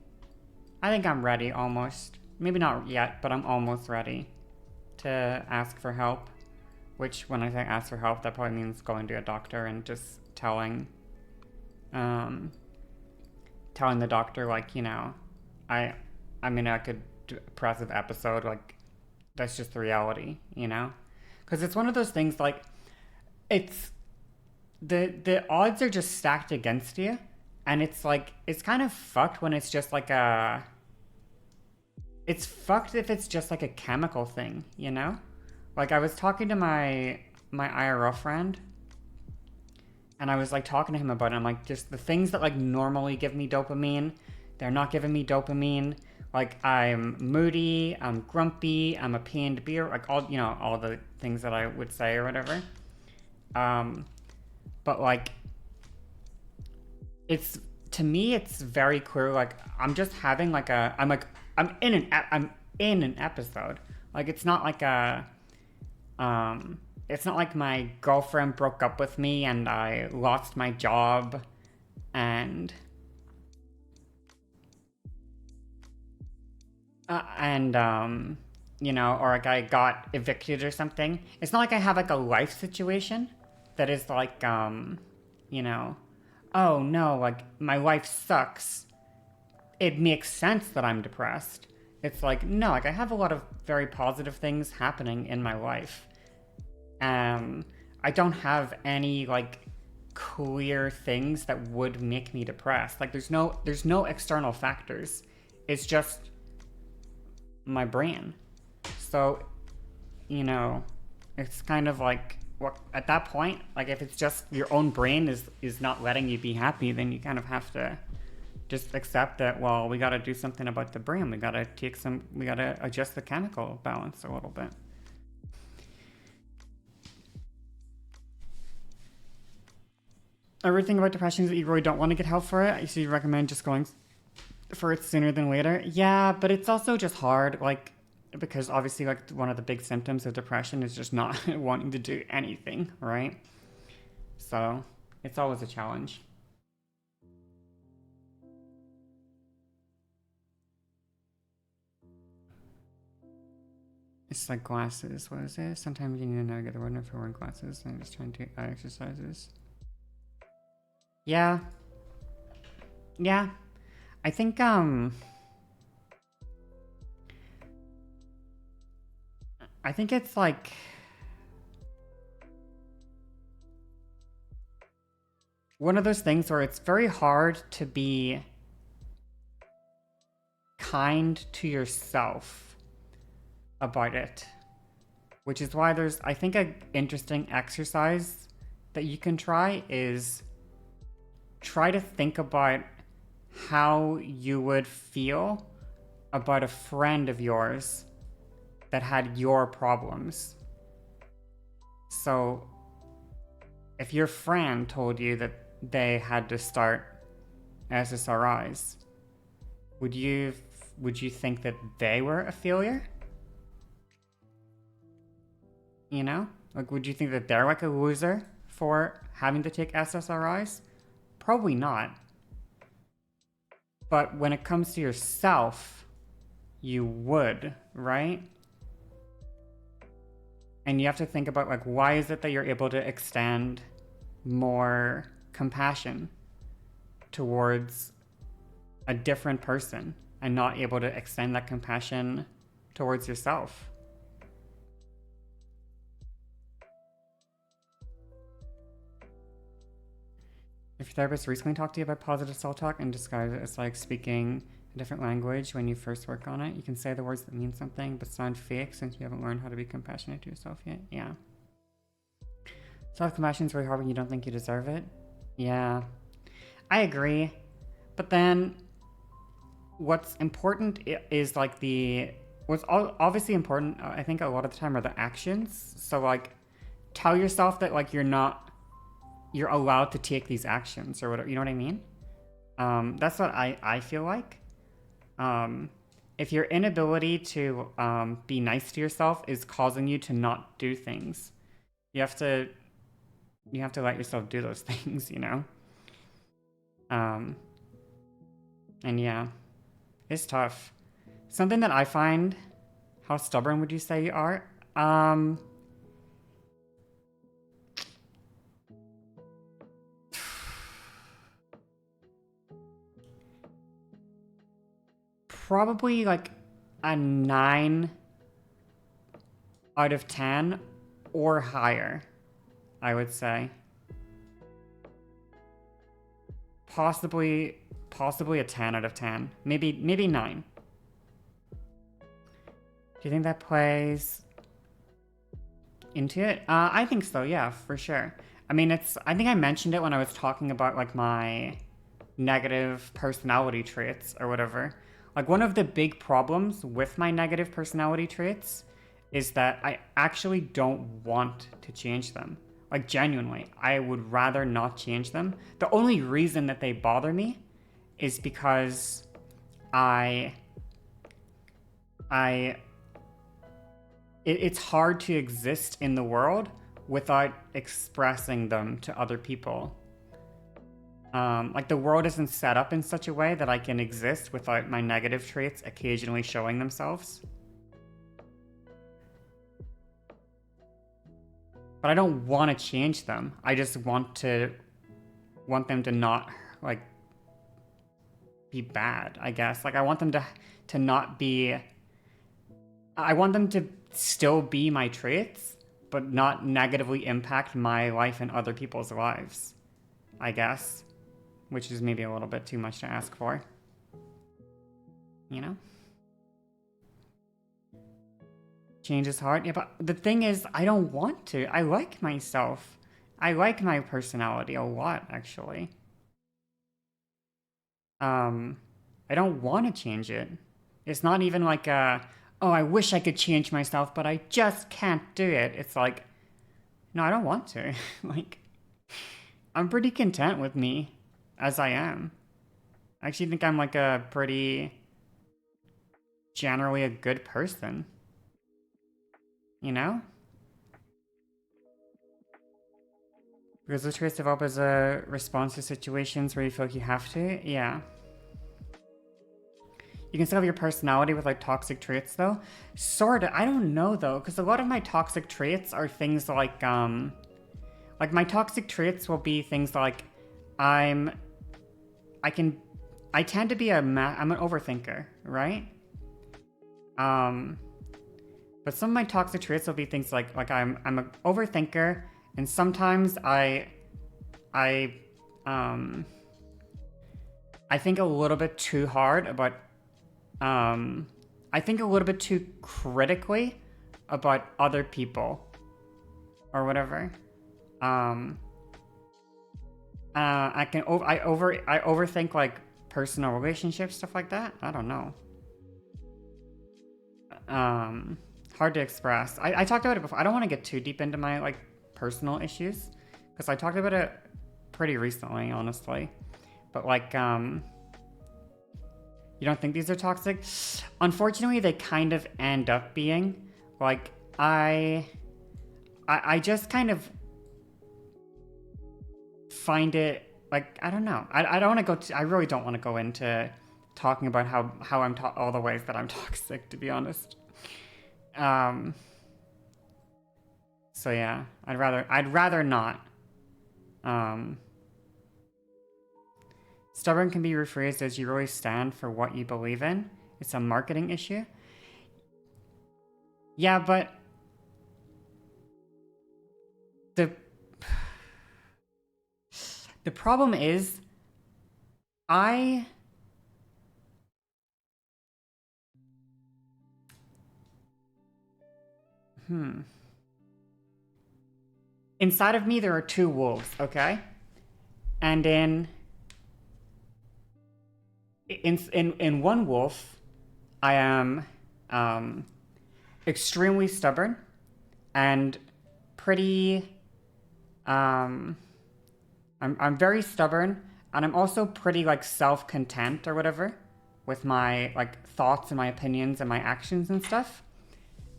I think I'm ready almost. Maybe not yet, but I'm almost ready to ask for help. Which, when I say ask for help, that probably means going to a doctor and just telling the doctor, like, you know, I mean, I could depressive episode, like that's just the reality, you know? Because it's one of those things like it's the odds are just stacked against you, and it's like it's kind of fucked when it's just like a it's fucked if it's just like a chemical thing, you know? Like I was talking to my IRL friend, and I was like talking to him about it. I'm like, just the things that like normally give me dopamine, they're not giving me dopamine. Like I'm moody, I'm grumpy, I'm a pain to be, like all all the things that I would say or whatever. Um, but like it's to me it's very clear. Like I'm just having like I'm in an episode. Like it's not like my girlfriend broke up with me and I lost my job and or like I got evicted or something. It's not like I have like a life situation that is like you know, oh no, like my life sucks. It makes sense that I'm depressed. It's like no, like I have a lot of very positive things happening in my life. I don't have any like clear things that would make me depressed. Like there's no external factors. It's just my brain. So, it's kind of like what at that point, like if it's just your own brain is not letting you be happy, then you kind of have to just accept that, well, we got to do something about the brain. We got to adjust the chemical balance a little bit. Everything about depression is that you really don't want to get help for it, so you recommend just going for it sooner than later. Yeah, but it's also just hard, like, because obviously, like, one of the big symptoms of depression is just not wanting to do anything, right? So, it's always a challenge. It's like glasses. What is it? Sometimes you need to navigate the world for wearing glasses and just trying to take eye exercises. Yeah. Yeah. I think, I think it's like one of those things where it's very hard to be kind to yourself about it, which is why there's, I think, an interesting exercise that you can try is try to think about how you would feel about a friend of yours that had your problems. So if your friend told you that they had to start SSRIs, would you think that they were a failure? You know? Like, would you think that they're like a loser for having to take SSRIs? Probably not. But when it comes to yourself, you would, right? And you have to think about, like, why is it that you're able to extend more compassion towards a different person and not able to extend that compassion towards yourself? If your therapist recently talked to you about positive self-talk and describes it as like speaking a different language when you first work on it, you can say the words that mean something but sound fake since you haven't learned how to be compassionate to yourself yet. Yeah. Self-compassion is really hard when you don't think you deserve it. Yeah. I agree. But then what's important is like what's obviously important, I think a lot of the time, are the actions. So like tell yourself that like you're allowed to take these actions or whatever, you know what I mean? That's what I feel like. If your inability to be nice to yourself is causing you to not do things, you have to let yourself do those things, you know? And yeah, it's tough. Something that I find, how stubborn would you say you are? Probably like a 9 out of 10 or higher, I would say. Possibly a 10 out of 10. Maybe 9. Do you think that plays into it? I think so, yeah, for sure. I mean, I think I mentioned it when I was talking about, like, my negative personality traits or whatever. Like, one of the big problems with my negative personality traits is that I actually don't want to change them. Like, genuinely, I would rather not change them. The only reason that they bother me is because it's hard to exist in the world without expressing them to other people. Like, the world isn't set up in such a way that I can exist without my negative traits occasionally showing themselves. But I don't want to change them. I just want them to not, like, be bad, I guess. Like, I want them to not be... I want them to still be my traits, but not negatively impact my life and other people's lives, I guess. Which is maybe a little bit too much to ask for. You know? Change is hard. Yeah, but the thing is, I don't want to. I like myself. I like my personality a lot, actually. I don't want to change it. It's not even like oh, I wish I could change myself, but I just can't do it. It's like, no, I don't want to. Like, I'm pretty content with me as I am. I actually think I'm, like, a pretty... generally a good person. You know? Because those traits develop as a response to situations where you feel like you have to? Yeah. You can still have your personality with, like, toxic traits, though. Sorta. I don't know, though, because a lot of my toxic traits are things like, my toxic traits will be things like, I tend to be I'm an overthinker, right? But some of my toxic traits will be things like I'm an overthinker, and sometimes I think a little bit too hard about, I think a little bit too critically about other people or whatever. I overthink, like, personal relationships, stuff like that. I don't know. Hard to express. I talked about it before. I don't want to get too deep into my, like, personal issues, because I talked about it pretty recently, honestly. But, like, you don't think these are toxic? Unfortunately, they kind of end up being. Like, I just kind of find it, like, I don't know. I don't want to go I really don't want to go into talking about how I'm all the ways that I'm toxic, to be honest. So yeah, I'd rather not. Stubborn can be rephrased as you really stand for what you believe in. It's a marketing issue. Yeah, but the problem is, inside of me there are two wolves, okay? And in one wolf, I am extremely stubborn and pretty I'm very stubborn, and I'm also pretty, like, self-content or whatever with my, like, thoughts and my opinions and my actions and stuff.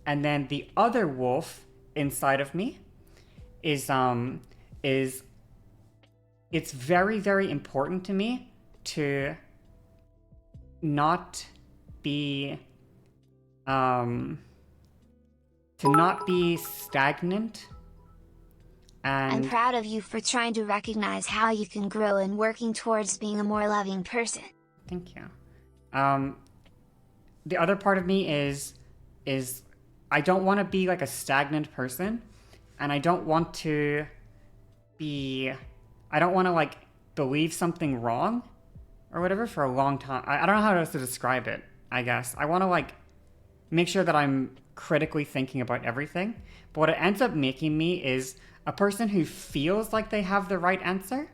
And then the other wolf inside of me is it's very, very important to me to not be stagnant. And I'm proud of you for trying to recognize how you can grow and working towards being a more loving person. Thank you. the other part of me is I don't want to be like a stagnant person, and I don't want to like believe something wrong or whatever for a long time. I don't know how else to describe it, I guess. I want to like make sure that I'm critically thinking about everything. But what it ends up making me is a person who feels like they have the right answer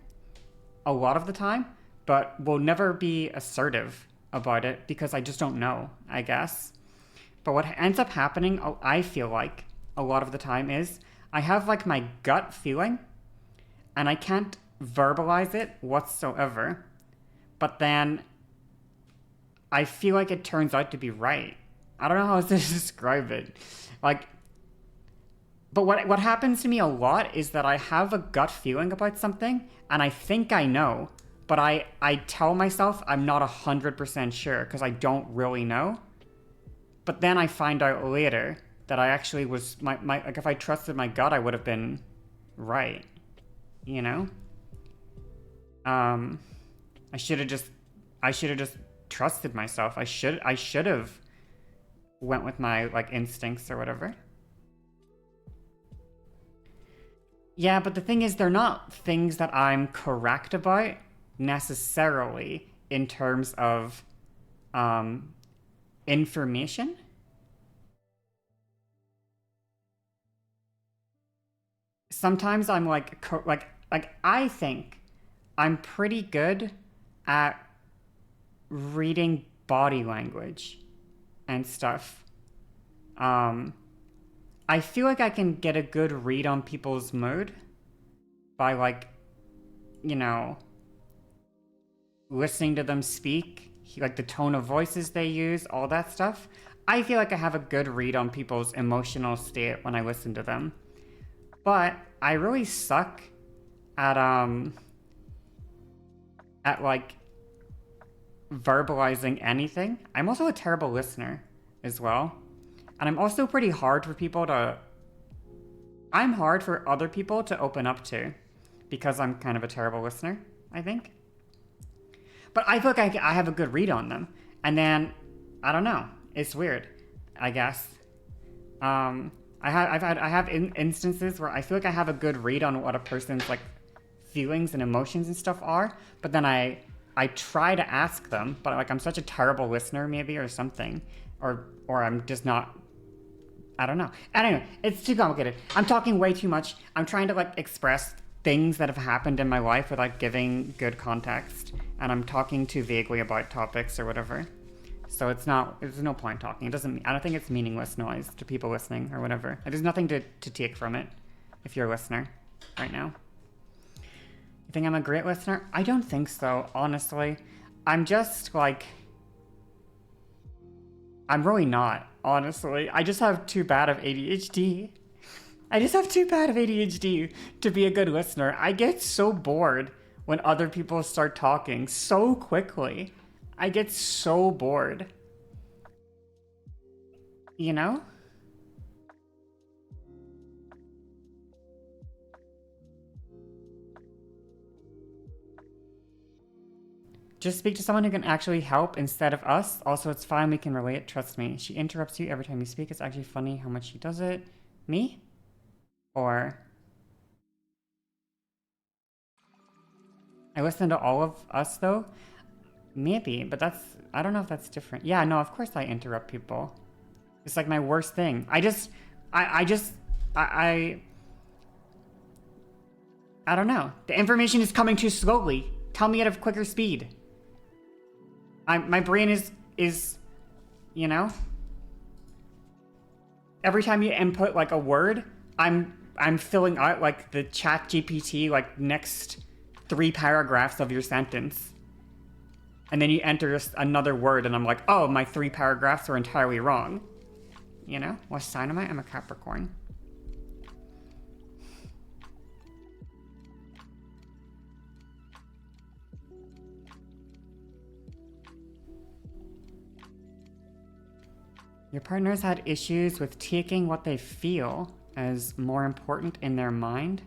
a lot of the time, but will never be assertive about it because I just don't know, I guess. But what ends up happening, I feel like, a lot of the time is I have like my gut feeling and I can't verbalize it whatsoever. But then I feel like it turns out to be right. I don't know how else to describe it. Like, but what happens to me a lot is that I have a gut feeling about something and I think I know, but I tell myself I'm not 100% sure because I don't really know. But then I find out later that I actually was my like if I trusted my gut I would have been right. You know? I should have just trusted myself. I should have went with my like instincts or whatever. Yeah, but the thing is they're not things that I'm correct about necessarily in terms of information. Sometimes I'm like I think I'm pretty good at reading body language and stuff. I feel like I can get a good read on people's mood by like, you know, listening to them speak, like the tone of voices they use, all that stuff. I feel like I have a good read on people's emotional state when I listen to them. But I really suck at like verbalizing anything. I'm also a terrible listener as well. And I'm also pretty hard for people to I'm hard for other people to open up to because I'm kind of a terrible listener, I think. But I feel like I have a good read on them. And then I don't know. It's weird, I guess. I have instances where I feel like I have a good read on what a person's like feelings and emotions and stuff are, but then I try to ask them, but like I'm such a terrible listener maybe or something, or I'm just not. I don't know. Anyway, it's too complicated. I'm talking way too much. I'm trying to like express things that have happened in my life without giving good context, and I'm talking too vaguely about topics or whatever. So there's no point talking. I don't think it's meaningless noise to people listening or whatever. There's nothing to take from it if you're a listener right now. You think I'm a great listener? I don't think so, honestly. I'm just like, I'm really not, honestly. I just have too bad of ADHD. I just have too bad of ADHD to be a good listener. I get so bored when other people start talking so quickly. I get so bored. You know? Just speak to someone who can actually help instead of us. Also, it's fine. We can relate. Trust me. She interrupts you every time you speak. It's actually funny how much she does it. Me? Or... I listen to all of us, though. Maybe, but I don't know if that's different. Yeah, no, of course I interrupt people. It's like my worst thing. I don't know. The information is coming too slowly. Tell me at a quicker speed. My brain is, you know? Every time you input like a word, I'm filling out like the chat GPT like next 3 paragraphs of your sentence. And then you enter just another word and I'm like, oh, my 3 paragraphs are entirely wrong. You know? What sign am I? I'm a Capricorn. Your partner's had issues with taking what they feel as more important in their mind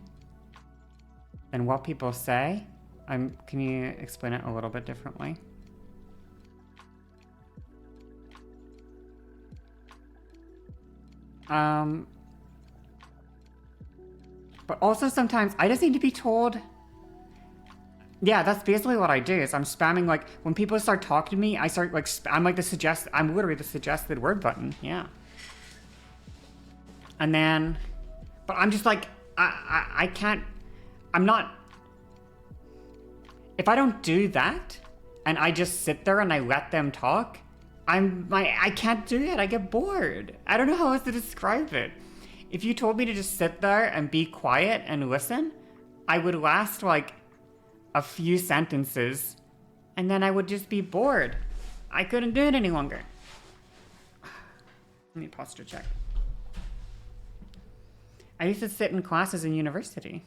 than what people say. Can you explain it a little bit differently? Um, but also sometimes I just need to be told. Yeah, that's basically what I do. Is I'm spamming, like, when people start talking to me, I start like I'm like I'm literally the suggested word button. Yeah. And then, but I'm just like I can't. I'm not. If I don't do that, and I just sit there and I let them talk, I can't do it. I get bored. I don't know how else to describe it. If you told me to just sit there and be quiet and listen, I would last like a few sentences, and then I would just be bored. I couldn't do it any longer. Let me posture check. I used to sit in classes in university.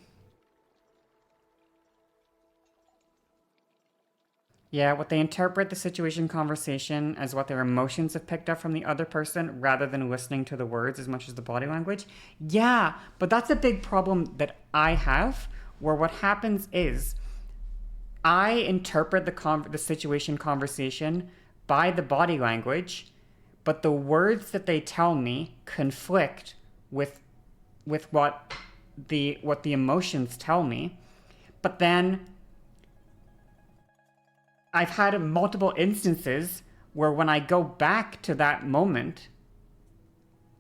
Yeah, what they interpret the situation conversation as what their emotions have picked up from the other person rather than listening to the words as much as the body language. Yeah, but that's a big problem that I have, where what happens is I interpret the situation conversation by the body language, but the words that they tell me conflict with what the emotions tell me. But then I've had multiple instances where when I go back to that moment,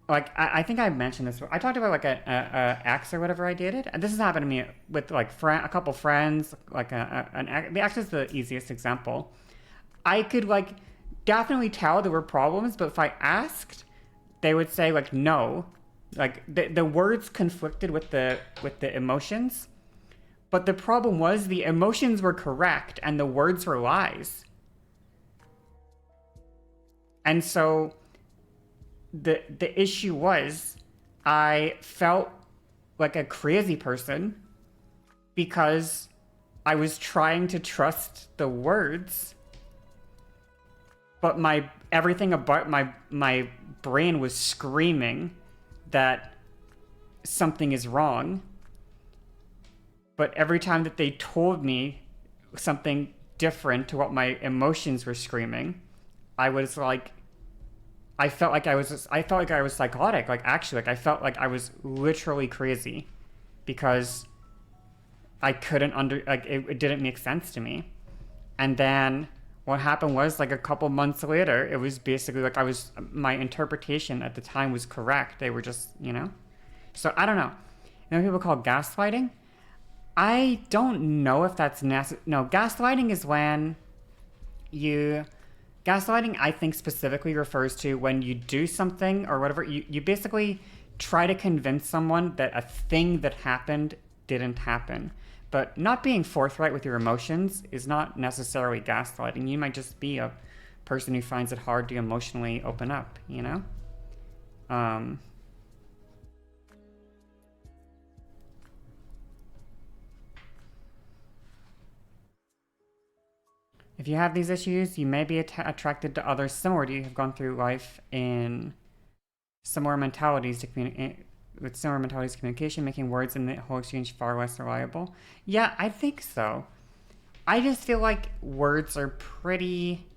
like I think I mentioned this. I talked about like a ex or whatever I dated, and this has happened to me with like a couple friends. Like the ex is the easiest example. I could like definitely tell there were problems, but if I asked, they would say like no, like the words conflicted with the emotions. But the problem was the emotions were correct and the words were lies. And so the issue was I felt like a crazy person because I was trying to trust the words, but everything about my brain was screaming that something is wrong. But every time that they told me something different to what my emotions were screaming, I was like, I felt like I was psychotic. Like actually, like I felt like I was literally crazy because I couldn't it didn't make sense to me. And then what happened was like a couple months later, it was basically like my interpretation at the time was correct. They were just, So I don't know. You know what people call gaslighting? I don't know if that's necessary. No, gaslighting is when gaslighting, I think, specifically refers to when you do something or whatever. You basically try to convince someone that a thing that happened didn't happen. But not being forthright with your emotions is not necessarily gaslighting. You might just be a person who finds it hard to emotionally open up, If you have these issues, you may be attracted to others similar to you who have gone through life in similar mentalities to communicate with similar mentalities of communication, making words in the whole exchange far less reliable. Yeah, I think so. I just feel like words are pretty.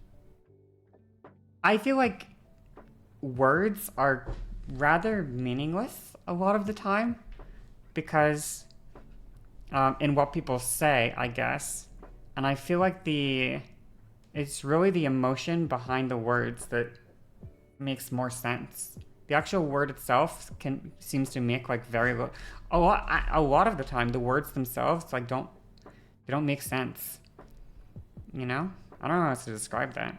I feel like words are rather meaningless a lot of the time because in what people say, I guess. And I feel like it's really the emotion behind the words that makes more sense. The actual word itself seems to make like a lot of the time the words themselves like don't make sense. I don't know how else to describe that.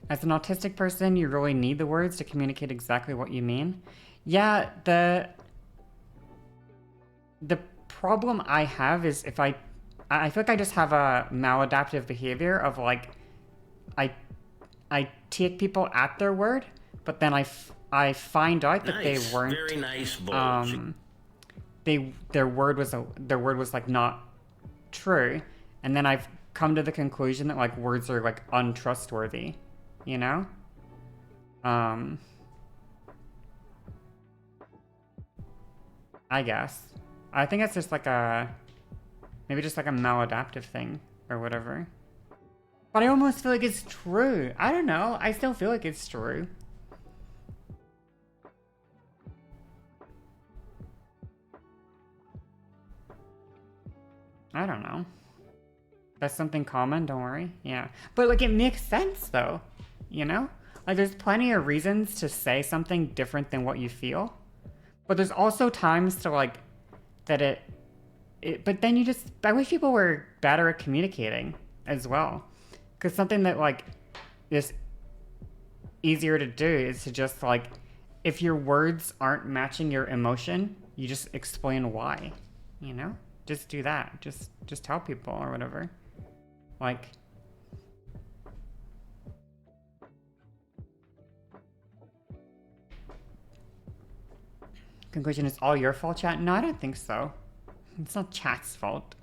As an autistic person, you really need the words to communicate exactly what you mean. Yeah, the problem I have is if I feel like I just have a maladaptive behavior of like I take people at their word, but then I find out that they weren't very nice their word was like not true, and then I've come to the conclusion that like words are like untrustworthy, I guess. I think it's just like a, maybe just like a maladaptive thing or whatever. But I almost feel like it's true. I don't know. I still feel like it's true. I don't know. That's something common, don't worry. Yeah. But like it makes sense though, you know? Like there's plenty of reasons to say something different than what you feel. But there's also times to like that but then I wish people were better at communicating as well. Cuz something that like is easier to do is to just like if your words aren't matching your emotion, you just explain why, you know? Just do that. Just tell people or whatever. Like conclusion is all your fault, chat? No, I don't think so. It's not chat's fault.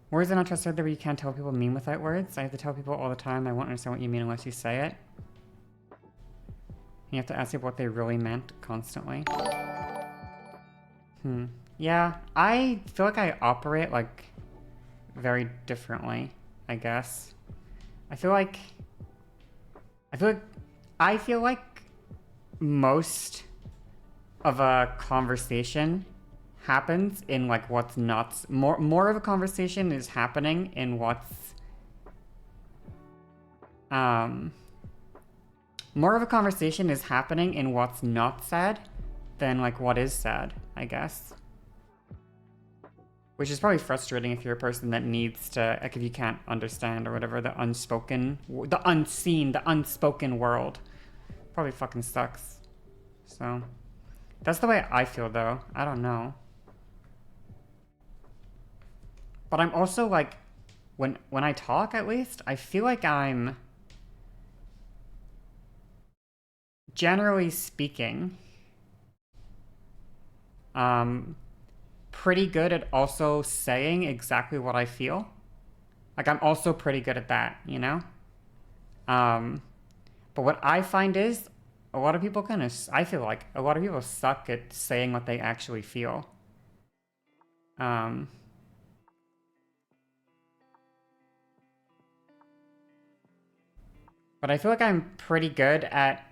Words are not trustworthy where you can't tell what people mean without words. I have to tell people all the time I won't understand what you mean unless you say it. You have to ask people what they really meant constantly. Yeah, I feel like I operate like very differently, I guess. I feel like most of a conversation happens in like what's not more of a conversation is happening in what's more of a conversation is happening in what's not said than like what is said, I guess. Which is probably frustrating if you're a person that needs to, like if you can't understand or whatever, the unspoken, the unseen, the unspoken world. Probably fucking sucks. So, that's the way I feel though. I don't know. But I'm also like, when I talk at least, I feel like I'm, generally speaking, pretty good at also saying exactly what I feel. Like I'm also pretty good at that, you know? But what I find is a lot of people I feel like a lot of people suck at saying what they actually feel. But I feel like I'm pretty good at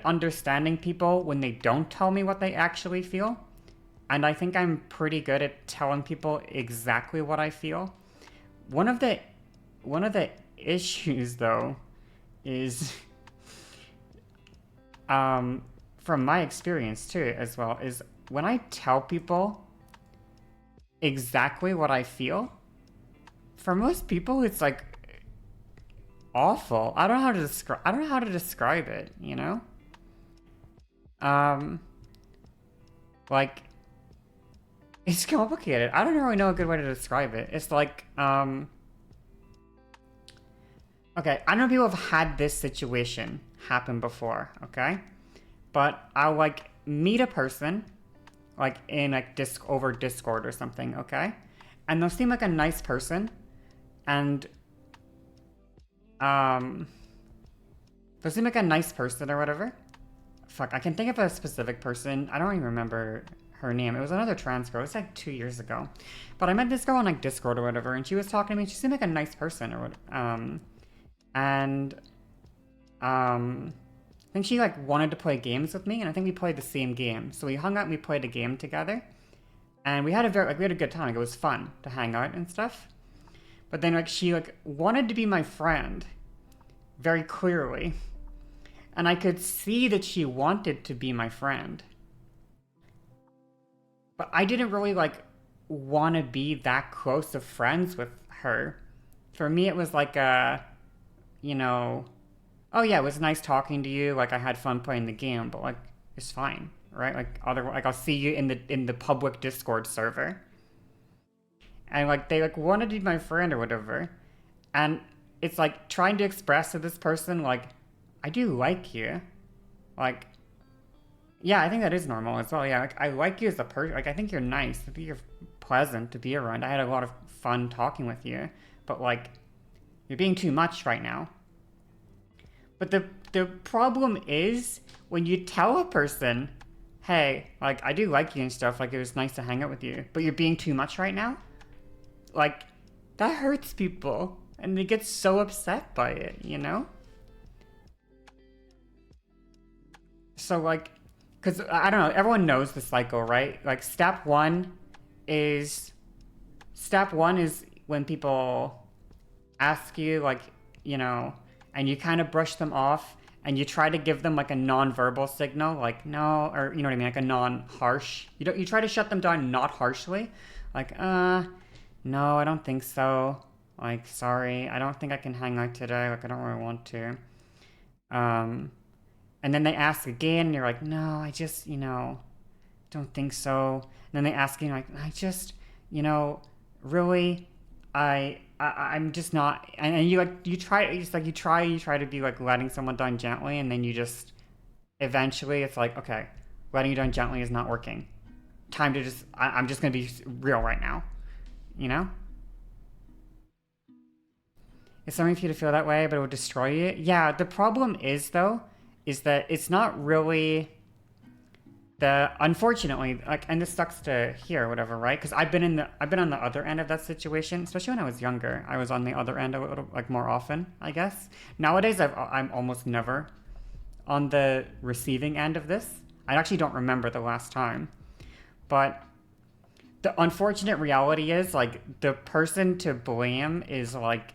understanding people when they don't tell me what they actually feel. And I think I'm pretty good at telling people exactly what I feel. One of the issues though is from my experience too as well is when I tell people exactly what I feel, for most people it's like awful. I don't know how to describe it, you know? Like it's complicated. I don't really know a good way to describe it. It's like, okay, I know people have had this situation happen before, okay? But I'll like meet a person, like in like over Discord or something, okay? And they'll seem like a nice person, and they'll seem like a nice person or whatever. Fuck, I can think of a specific person. I don't even remember her name. It was another trans girl. It was like 2 years ago. But I met this girl on like Discord or whatever, and she was talking to me. She seemed like a nice person or what. I think she like wanted to play games with me, and I think we played the same game. So we hung out and we played a game together, and we had a good time. Like, it was fun to hang out and stuff. But then like she like wanted to be my friend, very clearly, and I could see that she wanted to be my friend. But I didn't really like want to be that close of friends with her. For me, it was like you know, oh yeah, it was nice talking to you. Like I had fun playing the game, but like it's fine, right? Like I'll see you in the public Discord server, and like they like wanted to be my friend or whatever, and it's like trying to express to this person like I do like you, like. Yeah, I think that is normal as well. Yeah, like I like you as a person. Like I think you're nice. I think you're pleasant to be around. I had a lot of fun talking with you, but like you're being too much right now. But the problem is when you tell a person, hey, like, I do like you and stuff, like, it was nice to hang out with you, but you're being too much right now? Like, that hurts people, and they get so upset by it, you know? So, like, because, I don't know, everyone knows the cycle, right? Like, is, step one is when people ask you, like, you know, and you kind of brush them off, and you try to give them like a non-verbal signal, like no, or you know what I mean, like a non-harsh. You try to shut them down not harshly, like no, I don't think so. Like sorry, I don't think I can hang out today. Like I don't really want to. Um, and then they ask again, and you're like, no, I just don't think so. And then they ask you like, I just really I'm just not, and you try, it's like you try to be like letting someone down gently, and then you just eventually it's like, okay, letting you down gently is not working. Time to just I'm just gonna be real right now, you know. It's something for you to feel that way, but it will destroy you. Yeah, the problem is though, is that it's not really unfortunately, like, and this sucks to hear, whatever, right? Because I've been on the other end of that situation, especially when I was younger. I was on the other end a little, like, more often, I guess. Nowadays, I'm almost never on the receiving end of this. I actually don't remember the last time, but the unfortunate reality is, like, the person to blame is like,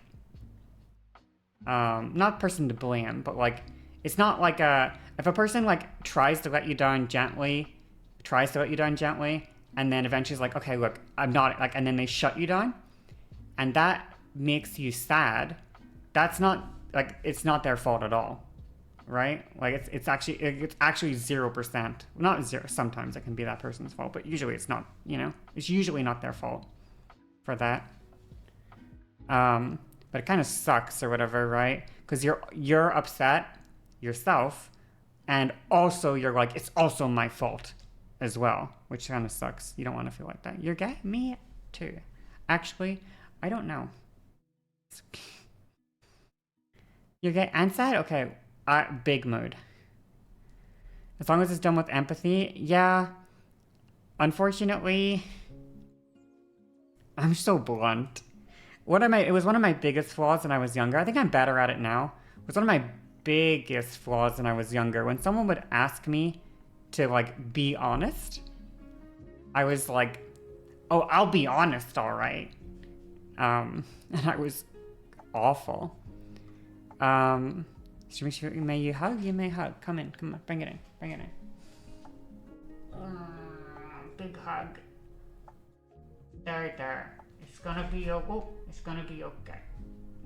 not person to blame, but like, it's not like if a person like tries to let you down gently, and then eventually is like, okay, look, I'm not, like, and then they shut you down, and that makes you sad. That's not, like, it's not their fault at all, right? Like it's actually 0%. Not zero. Sometimes it can be that person's fault, but usually it's not. It's usually not their fault for that. But it kind of sucks or whatever, right? Because you're upset yourself, and also you're like, it's also my fault as well, which kind of sucks. You don't want to feel like that. You're gay? Me too. Actually, I don't know. You're gay and sad? Okay, big mood. As long as it's done with empathy, yeah. Unfortunately, I'm so blunt. It was one of my biggest flaws when I was younger. I think I'm better at it now. It was one of my biggest flaws when I was younger. When someone would ask me to, like, be honest, I was like, oh, I'll be honest, all right. And I was awful. May you hug? You may hug. Come on, bring it in. Big hug. There. It's gonna be okay.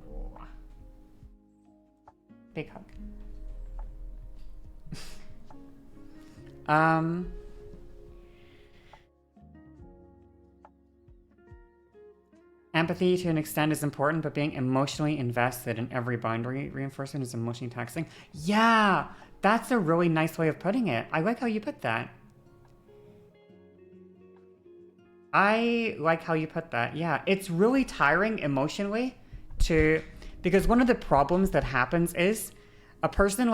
Oh. Big hug. Empathy to an extent is important, but being emotionally invested in every boundary reinforcement is emotionally taxing. Yeah, that's a really nice way of putting it. I like how you put that. Yeah, it's really tiring emotionally because one of the problems that happens is a person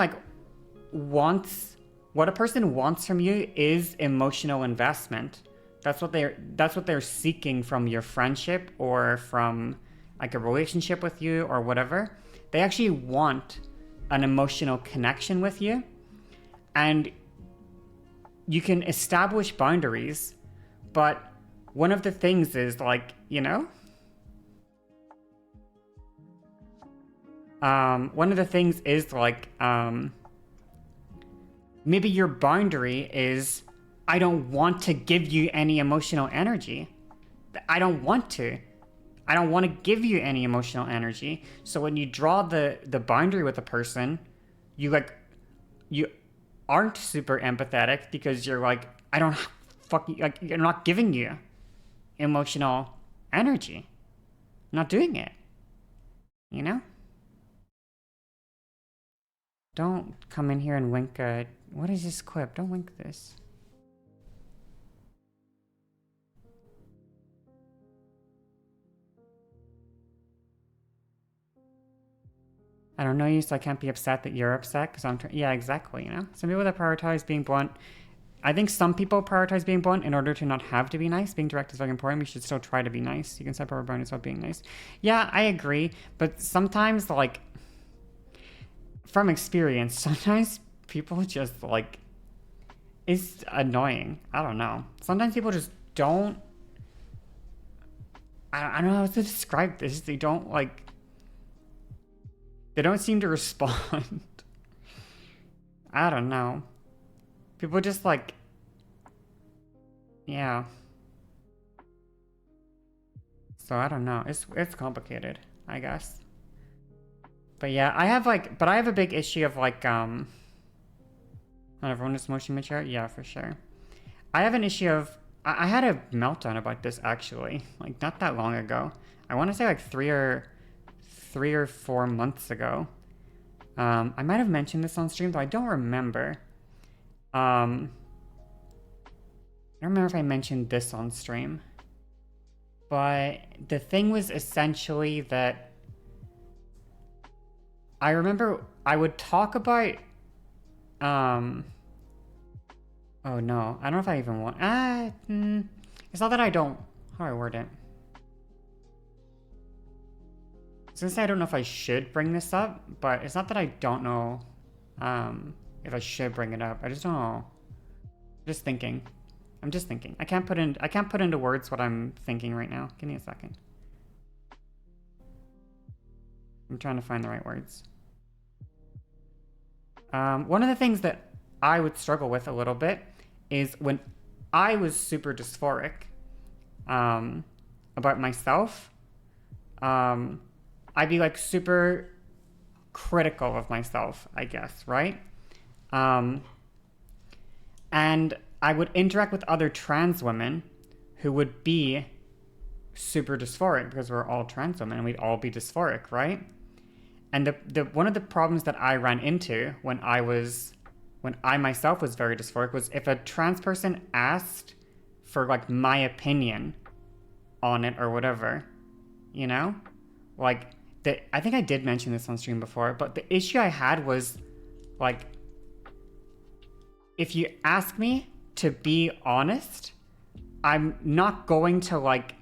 what a person wants from you is emotional investment. That's what they're seeking from your friendship or from like a relationship with you or whatever. They actually want an emotional connection with you, and you can establish boundaries, but one of the things is like, one of the things is like, maybe your boundary is, I don't want to give you any emotional energy. I don't want to give you any emotional energy. So when you draw the boundary with a person, you aren't super empathetic because you're like, I don't fucking, like, you're not giving you emotional energy. I'm not doing it. Don't come in here and wink at, what is this quip? Don't wink this. I don't know you, so I can't be upset that you're upset because yeah, exactly, Some people that prioritize being blunt, I think some people prioritize being blunt in order to not have to be nice. Being direct is very important. We should still try to be nice. You can separate boundaries without being nice. Yeah, I agree. But sometimes, like, from experience, sometimes people just, like, it's annoying. I don't know. Sometimes people just don't. I don't know how to describe this. They don't, like. They don't seem to respond. I don't know. People just like, yeah. So I don't know. It's complicated, I guess. But yeah, I have a big issue of like, not everyone is emotionally mature. Yeah, for sure. I have an issue of, I had a meltdown about this actually, like not that long ago. I want to say like 3 or 4 months ago. I might have mentioned this on stream, though I don't remember. I don't remember if I mentioned this on stream. But the thing was essentially that I remember I would talk about oh no, I don't know if I even want it's not that I don't, how do I word it? I was gonna say I don't know if I should bring this up, but it's not that I don't know if I should bring it up. I just don't know. I'm just thinking. I can't put into words what I'm thinking right now. Give me a second. I'm trying to find the right words. One of the things that I would struggle with a little bit is when I was super dysphoric about myself. I'd be like super critical of myself, I guess, right? And I would interact with other trans women who would be super dysphoric because we're all trans women and we'd all be dysphoric, right? And the one of the problems that I ran into when I myself was very dysphoric was if a trans person asked for like my opinion on it or whatever, you know? Like, I think I did mention this on stream before, but the issue I had was, like, if you ask me to be honest, I'm not going to, like,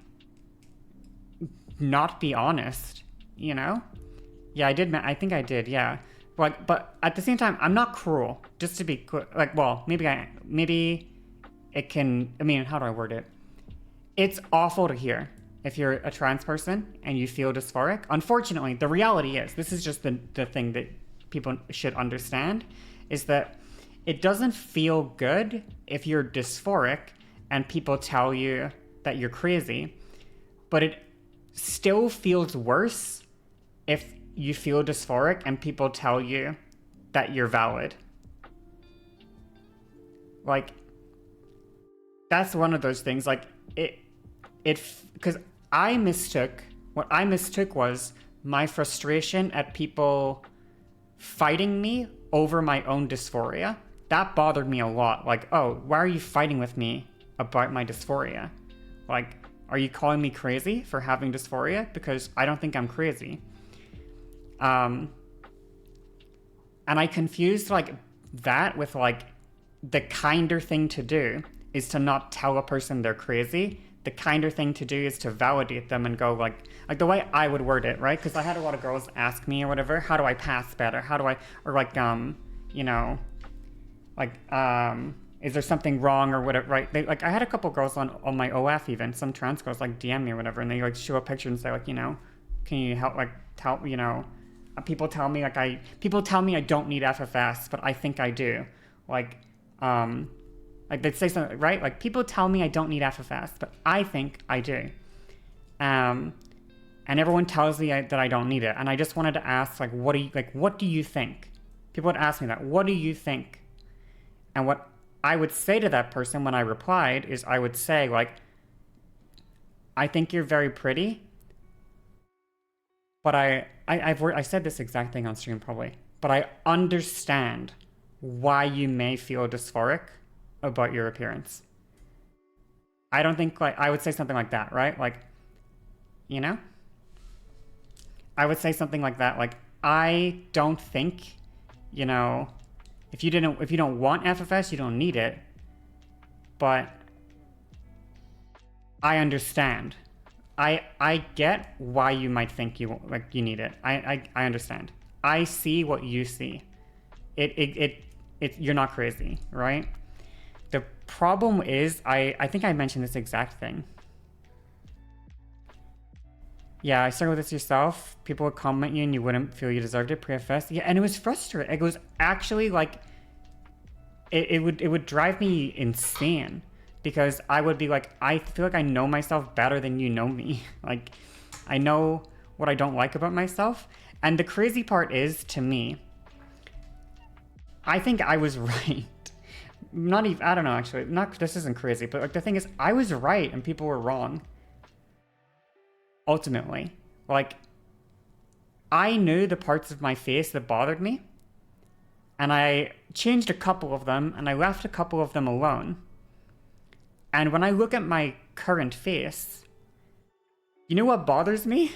not be honest, you know? Yeah, I think I did, yeah. Like, but at the same time, I'm not cruel, just to be clear. Like, well, maybe it can, I mean, how do I word it? It's awful to hear. If you're a trans person and you feel dysphoric, unfortunately, the reality is, this is just the thing that people should understand, is that it doesn't feel good if you're dysphoric and people tell you that you're crazy, but it still feels worse if you feel dysphoric and people tell you that you're valid. Like, that's one of those things, like, because what I mistook was my frustration at people fighting me over my own dysphoria. That bothered me a lot. Like, oh, why are you fighting with me about my dysphoria? Like, are you calling me crazy for having dysphoria? Because I don't think I'm crazy. And I confused, like, that with, like, the kinder thing to do is to not tell a person they're crazy. The kinder thing to do is to validate them and go like the way I would word it, right? Because I had a lot of girls ask me or whatever, how do I pass better? How do I, or like, you know, like, is there something wrong or whatever, right? I had a couple girls on my OF even, some trans girls like DM me or whatever, and they like show a picture and say like, you know, can you help, like, tell, you know, people tell me I don't need FFS, but I think I do. Like they'd say something, right? Like, people tell me I don't need FFS, but I think I do. And everyone tells me that I don't need it. And I just wanted to ask, like, what do you think? People would ask me that, what do you think? And what I would say to that person when I replied is I would say, like, I think you're very pretty, but I said this exact thing on stream probably, but I understand why you may feel dysphoric about your appearance. I don't think, like, I would say something like that, right? Like, you know? I would say something like that, like, I don't think, you know, if you don't want FFS, you don't need it. but I understand. I get why you might think you need it. I understand. I see what you see. You're not crazy, right? The problem is, I think I mentioned this exact thing. Yeah, I struggled with this yourself. People would compliment you and you wouldn't feel you deserved it pre-FS. Yeah, and it was frustrating. It was actually like, it would drive me insane because I would be like, I feel like I know myself better than you know me. Like, I know what I don't like about myself. And the crazy part is, to me, I think I was right. Not even, I don't know, actually. This isn't crazy, but like the thing is, I was right and people were wrong. Ultimately, like, I knew the parts of my face that bothered me, and I changed a couple of them, and I left a couple of them alone. And when I look at my current face, you know what bothers me?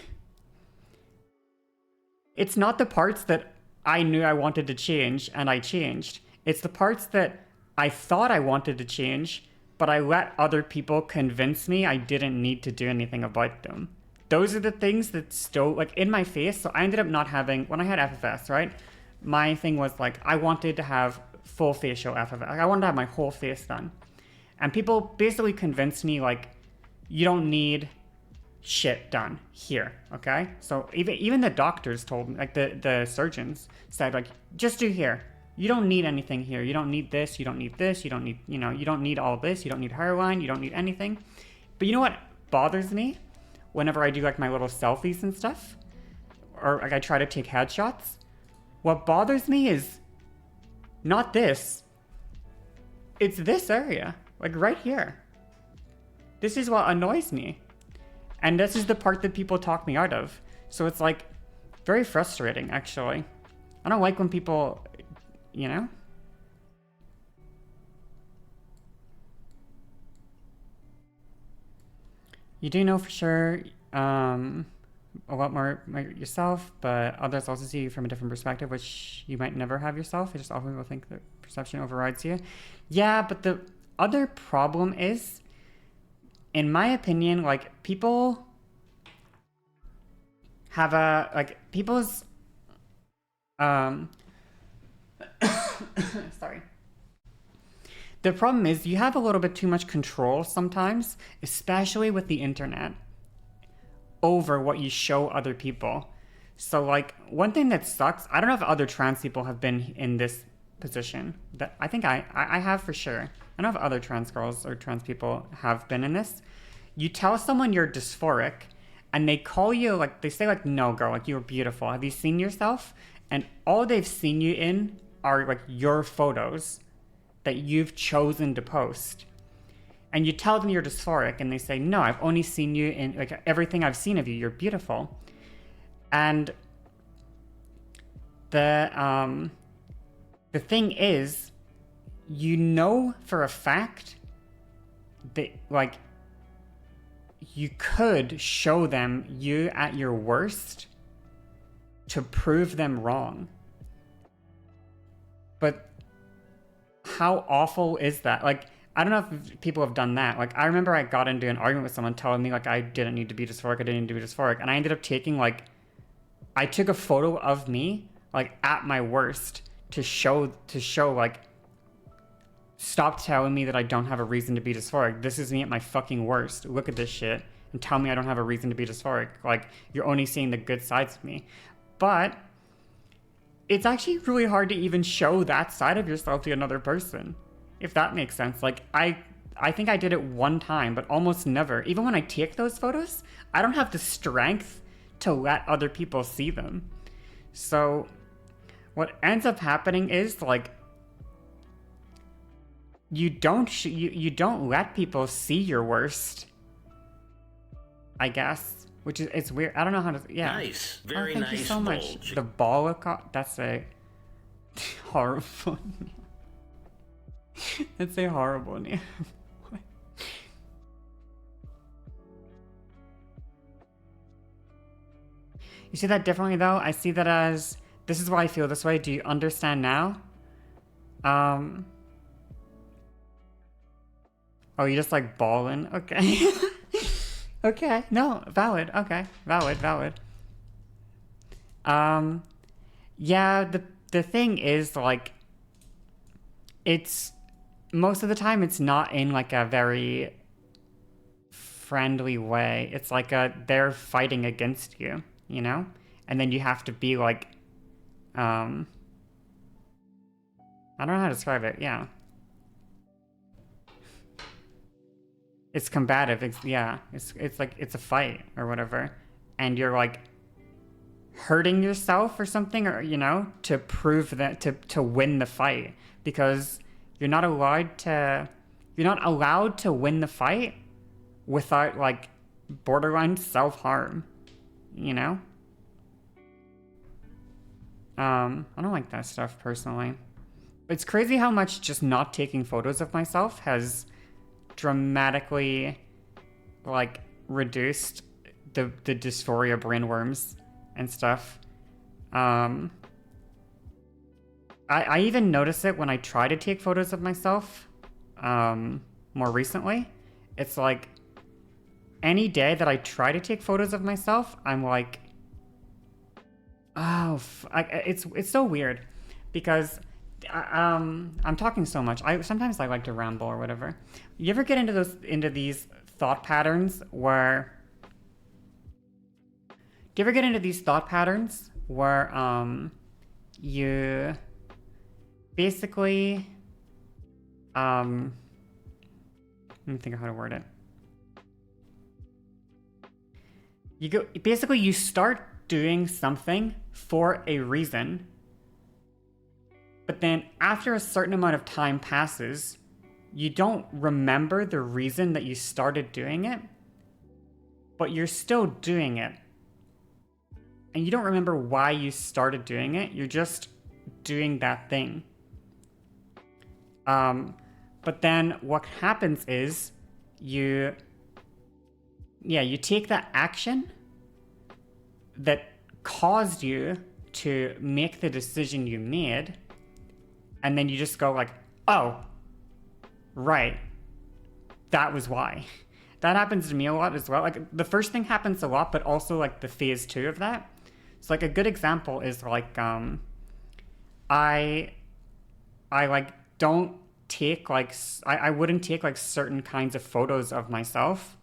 It's not the parts that I knew I wanted to change, and I changed. It's the parts that I thought I wanted to change, but I let other people convince me I didn't need to do anything about them. Those are the things that still, like, in my face. So I ended up not having, when I had FFS, right? My thing was, like, I wanted to have full facial FFS. Like, I wanted to have my whole face done. And people basically convinced me, like, you don't need shit done here, okay? So even the doctors told me, like, the surgeons said, like, just do here. You don't need anything here. You don't need this. You don't need this. You don't need, you know, you don't need all this. You don't need hairline. You don't need anything. But you know what bothers me? Whenever I do like my little selfies and stuff, or like I try to take headshots, what bothers me is not this. It's this area, like right here. This is what annoys me. And this is the part that people talk me out of. So it's like very frustrating, actually. I don't like when people, you know? You do know for sure a lot more yourself, but others also see you from a different perspective, which you might never have yourself. It's just often people think that perception overrides you. Yeah, but the other problem is, in my opinion, like, people have a, like, people's, sorry. The problem is you have a little bit too much control sometimes, especially with the internet, over what you show other people. So, like, one thing that sucks, I don't know if other trans people have been in this position. That I think I have for sure. I don't know if other trans girls or trans people have been in this. You tell someone you're dysphoric, and they call you, like, they say, like, no, girl, like, you're beautiful. Have you seen yourself? And all they've seen you in are, like, your photos that you've chosen to post. And you tell them you're dysphoric, and they say, no, I've only seen you in, like, everything I've seen of you, you're beautiful. And the thing is, you know for a fact that, like, you could show them you at your worst to prove them wrong. But how awful is that? Like, I don't know if people have done that. Like, I remember I got into an argument with someone telling me, like, I didn't need to be dysphoric, I didn't need to be dysphoric. And I ended up taking, like, I took a photo of me, like, at my worst to show, like, stop telling me that I don't have a reason to be dysphoric. This is me at my fucking worst. Look at this shit and tell me I don't have a reason to be dysphoric. Like, you're only seeing the good sides of me. But it's actually really hard to even show that side of yourself to another person, if that makes sense. Like, I think I did it one time, but almost never. Even when I take those photos, I don't have the strength to let other people see them. So what ends up happening is, like, you don't let people see your worst, I guess. Which is, it's weird. I don't know how to, yeah. Nice. Very thank nice. you so much. The ball, that's a horrible name. That's a horrible name. You see that differently, though? I see that as, this is why I feel this way. Do you understand now? Oh, you just like ballin'? Okay. Okay. No, valid. Okay. Valid. Yeah, the thing is like it's most of the time it's not in like a very friendly way. It's like they're fighting against you, you know? And then you have to be like I don't know how to describe it. Yeah. It's combative. It's like it's a fight or whatever. And you're like hurting yourself or something, or to prove that to win the fight, because you're not allowed to win the fight without like borderline self-harm, you know? I don't like that stuff personally. It's crazy how much just not taking photos of myself has dramatically like reduced the dysphoria brainworms and stuff. I even notice it when I try to take photos of myself more recently. It's like any day that I try to take photos of myself, I'm like, oh, it's so weird because I'm talking so much. Sometimes I like to ramble or whatever. You ever get into these thought patterns where? Do you ever get into these thought patterns where you basically let me think of how to word it. You start doing something for a reason, but then after a certain amount of time passes, you don't remember the reason that you started doing it, but you're still doing it. And you don't remember why you started doing it, you're just doing that thing. But then what happens is you take that action that caused you to make the decision you made, and then you just go like, oh, right, that was why. That happens to me a lot as well. Like the first thing happens a lot, but also like the phase 2 of that. So like a good example is like I like don't take like I wouldn't take like certain kinds of photos of myself.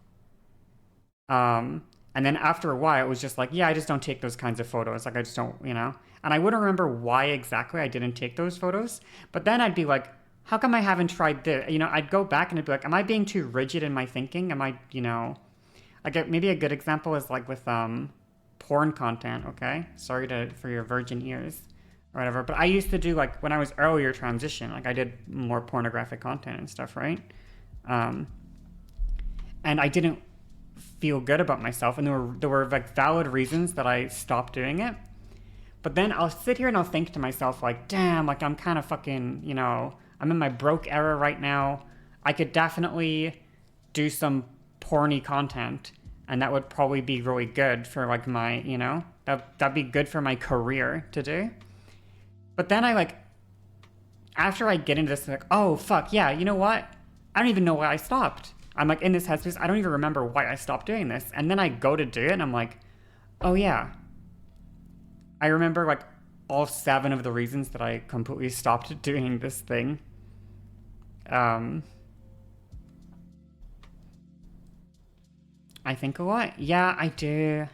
And then after a while, it was just like, yeah, I just don't take those kinds of photos. Like I just don't, And I wouldn't remember why exactly I didn't take those photos. But then I'd be like, how come I haven't tried this? I'd go back and I'd be like, am I being too rigid in my thinking? Am I, like maybe a good example is like with porn content. Okay, sorry for your virgin ears or whatever. But I used to do like when I was earlier transition, like I did more pornographic content and stuff, right? And I didn't feel good about myself, and there were like valid reasons that I stopped doing it. But then I'll sit here and I'll think to myself like, damn, like I'm kind of fucking, I'm in my broke era right now. I could definitely do some porny content, and that would probably be really good for like my, that'd be good for my career to do. But then I like, after I get into this, like, oh fuck yeah, you know what? I don't even know why I stopped. I'm like in this headspace, I don't even remember why I stopped doing this. And then I go to do it and I'm like, oh yeah. I remember like all 7 of the reasons that I completely stopped doing this thing. I think a lot. Yeah, I do.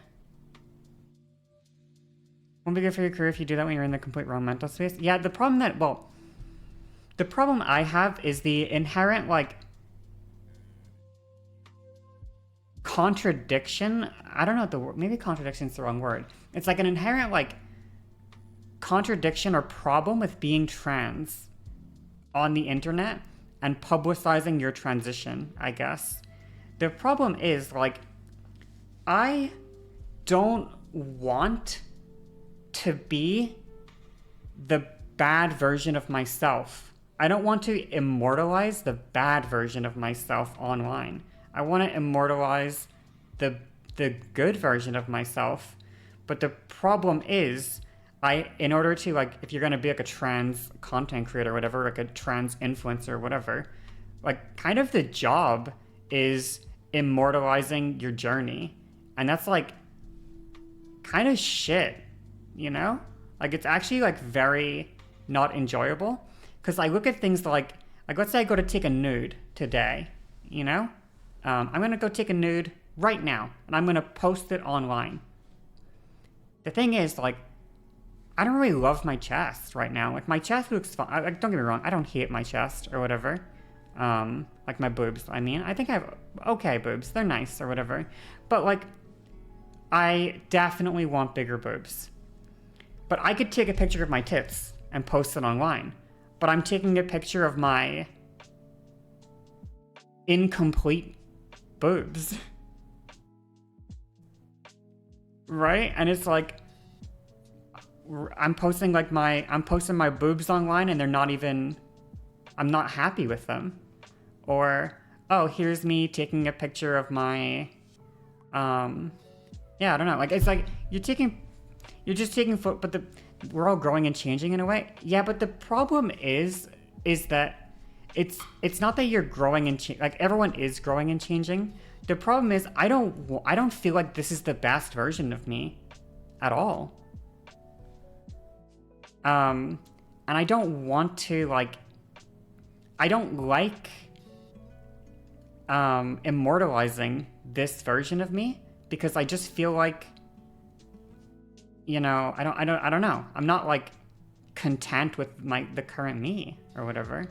Won't be good for your career if you do that when you're in the complete wrong mental space. Yeah, the problem I have is the inherent like contradiction. I don't know what the word, maybe contradiction is the wrong word. It's like an inherent like contradiction or problem with being trans on the internet and publicizing your transition, I guess. The problem is like I don't want to be the bad version of myself. I don't want to immortalize the bad version of myself online. I want to immortalize the good version of myself. But the problem is, in order to like, if you're going to be like a trans content creator or whatever, like a trans influencer or whatever, like, kind of the job is immortalizing your journey. And that's, like, kind of shit, you know? Like, it's actually, like, very not enjoyable. Because I look at things like, let's say I go to take a nude today, you know? I'm going to go take a nude right now, and I'm going to post it online. The thing is, like, I don't really love my chest right now. Like, my chest looks fine. Like, don't get me wrong, I don't hate my chest or whatever. Like, my boobs, I mean. I think I have okay boobs. They're nice or whatever. But, like, I definitely want bigger boobs. But I could take a picture of my tits and post it online. But I'm taking a picture of my incomplete boobs. Right? And it's like, I'm posting my boobs online and they're not even, I'm not happy with them. Or, oh, here's me taking a picture of my, yeah, I don't know. Like, it's like, you're just taking but we're all growing and changing in a way. Yeah, but the problem is that it's not that you're growing and like, everyone is growing and changing. The problem is I don't feel like this is the best version of me at all. And I don't want to, like, I don't like immortalizing this version of me, because I just feel like, you know, I don't know. I'm not, like, content with the current me or whatever.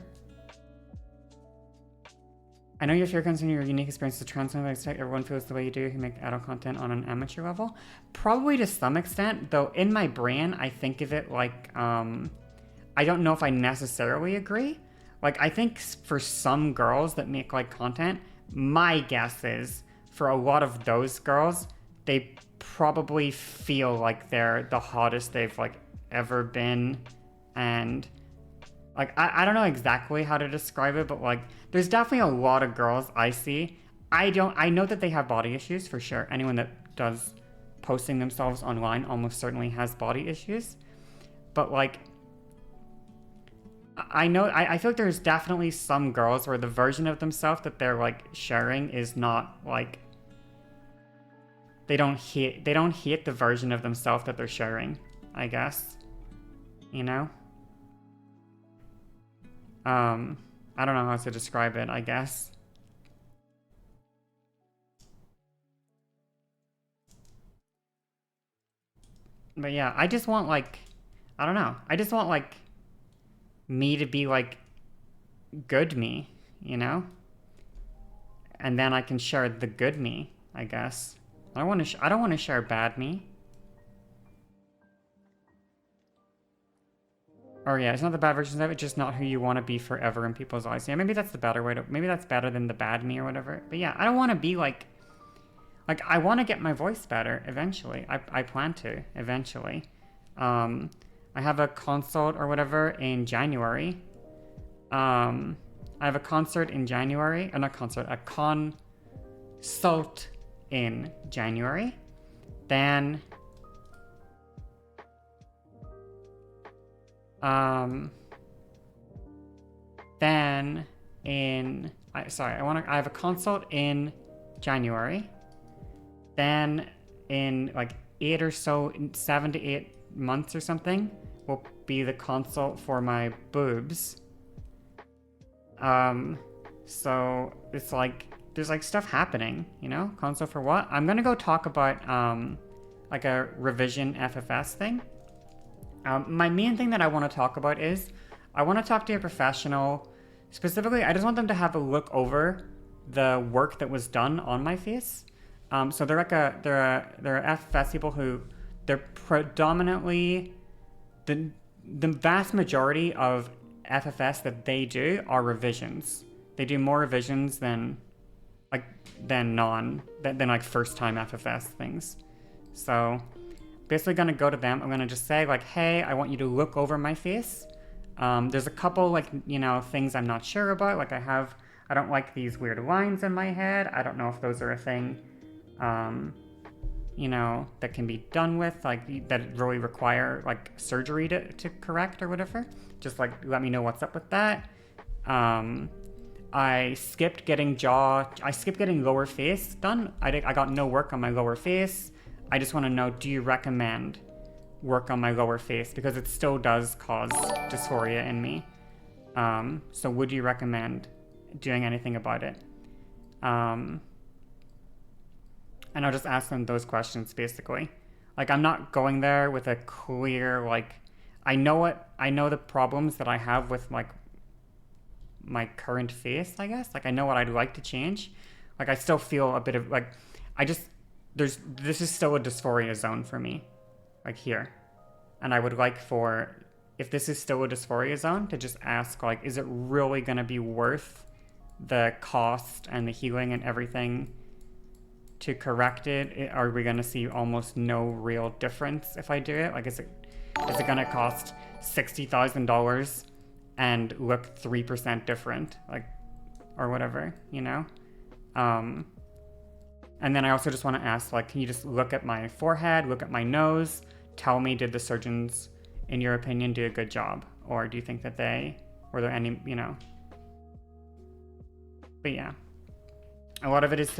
I know your fear comes from your unique experience as a trans woman, but I expect everyone feels the way you do who make adult content on an amateur level. Probably to some extent, though in my brain, I think of it like, I don't know if I necessarily agree. Like, I think for some girls that make, like, content, my guess is, for a lot of those girls, they probably feel like they're the hottest they've, like, ever been. And, like, I don't know exactly how to describe it, but, like, there's definitely a lot of girls I see. I know that they have body issues, for sure. Anyone that does posting themselves online almost certainly has body issues. But, like, I feel like there's definitely some girls where the version of themselves that they're, like, sharing is not, like, they don't hate the version of themselves that they're sharing, I guess. You know? I don't know how to describe it, I guess. But yeah, I just want, like, I don't know. I just want, like, me to be, like, good me, you know? And then I can share the good me, I guess. I don't want to share bad me. Or yeah, it's not the bad version of it, just not who you want to be forever in people's eyes. Yeah, maybe that's the better way to, maybe that's better than the bad me or whatever. But yeah, I don't want to be like, I want to get my voice better eventually. I plan to, eventually. I have a consult or whatever in January. I have a concert in January, or not concert, a consult in January. Then I have a consult in January. Then in, like, 7 to 8 months or something will be the consult for my boobs. So it's like, there's, like, stuff happening, you know? Consult for what? I'm gonna go talk about, like, a revision FFS thing. My main thing that I want to talk about is, I want to talk to a professional. Specifically, I just want them to have a look over the work that was done on my face. So they're FFS people who, they're predominantly, the vast majority of FFS that they do are revisions. They do more revisions than first time FFS things. So basically gonna go to them. I'm gonna just say, like, hey, I want you to look over my face. There's a couple, like, you know, things I'm not sure about. Like, I don't like these weird lines in my head. I don't know if those are a thing, you know, that can be done with, like, that really require, like, surgery to correct or whatever. Just, like, let me know what's up with that. I skipped getting lower face done. I got no work on my lower face. I just want to know, do you recommend work on my lower face? Because it still does cause dysphoria in me. So would you recommend doing anything about it? And I'll just ask them those questions basically. Like, I'm not going there with a clear, like, I know the problems that I have with like my current face, I guess. Like, I know what I'd like to change. Like, I still feel a bit of like, this is still a dysphoria zone for me, like here. And I would like for, if this is still a dysphoria zone, to just ask, like, is it really going to be worth the cost and the healing and everything to correct it? Are we going to see almost no real difference if I do it? Like, is it going to cost $60,000 and look 3% different, like, or whatever, you know? And then I also just want to ask, like, can you just look at my forehead, look at my nose, tell me, did the surgeons, in your opinion, do a good job? Or do you think that were there any, you know? But yeah, a lot of it is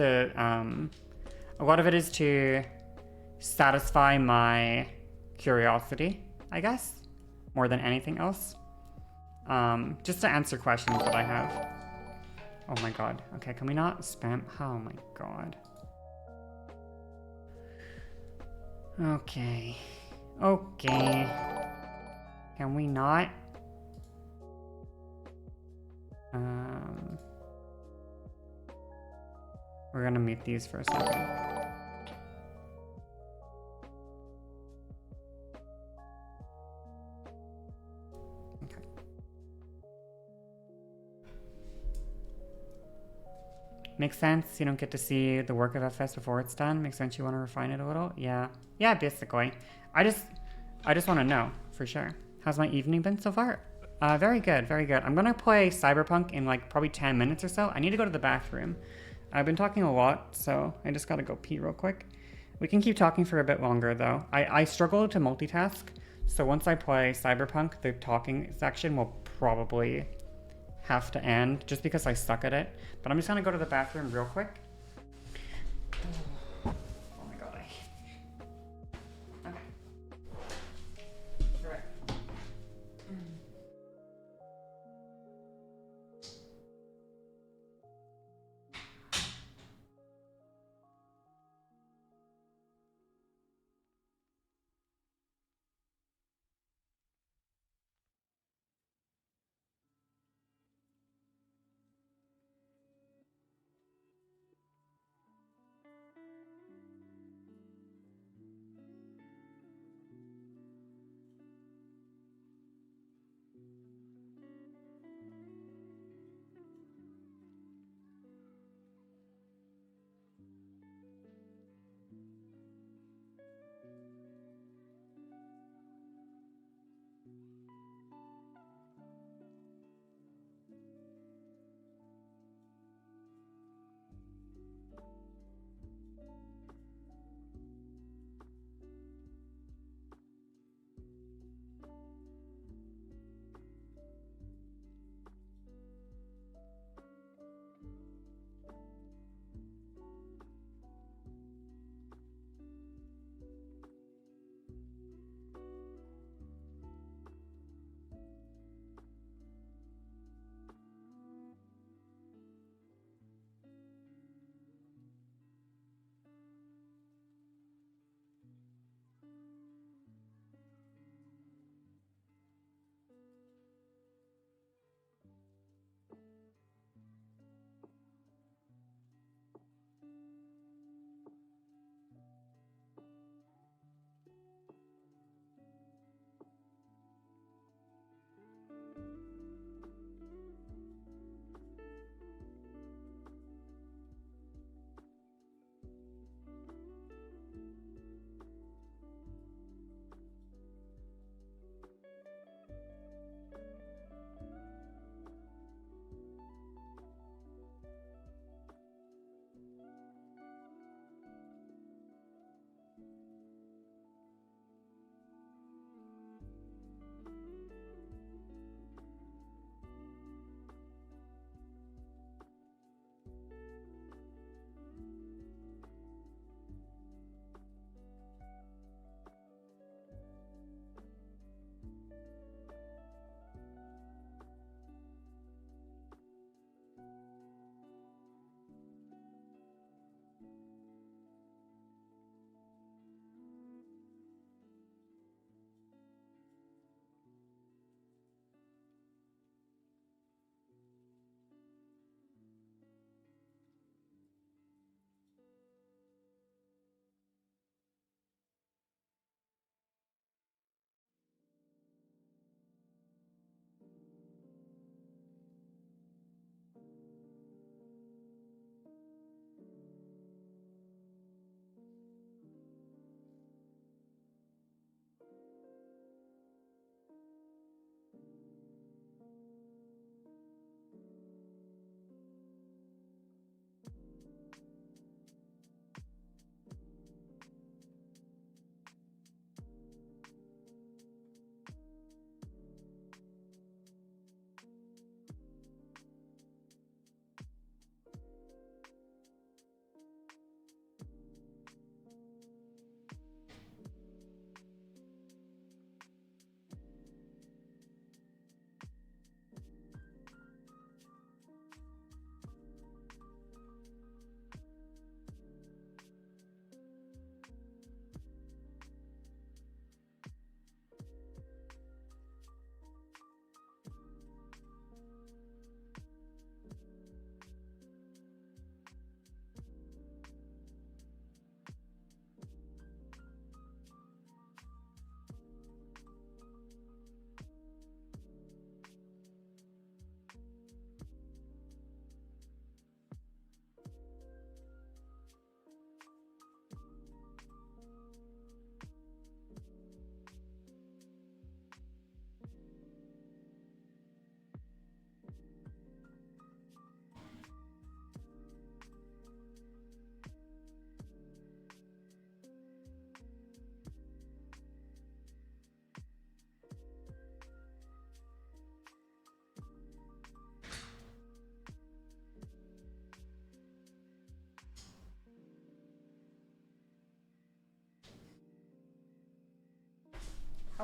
to satisfy my curiosity, I guess, more than anything else. Just to answer questions that I have. Oh my god. Okay, can we not spam? Oh my god. Okay. Okay. Can we not? We're gonna mute these for a second. Okay. Makes sense. You don't get to see the work of FS before it's done. Makes sense. You want to refine it a little. Yeah. Yeah, basically. I just want to know for sure. How's my evening been so far? Very good. Very good. I'm gonna play Cyberpunk in like probably 10 minutes or so. I need to go to the bathroom. I've been talking a lot, so I just gotta go pee real quick. We can keep talking for a bit longer though. I struggle to multitask, so once I play Cyberpunk, the talking section will probably have to end just because I suck at it. But I'm just gonna go to the bathroom real quick. Oh my god. Okay. You're right.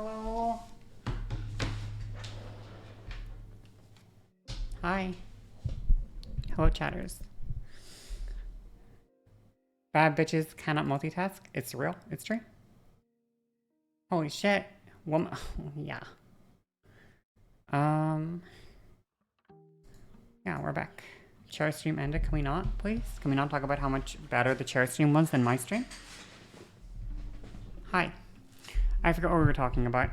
Hello. Hi. Hello, chatters. Bad bitches cannot multitask. It's real. It's true. Holy shit. Woman. Yeah. Yeah, we're back. Chair stream ended. Can we not, please? Can we not talk about how much better the chair stream was than my stream? Hi. I forgot what we were talking about.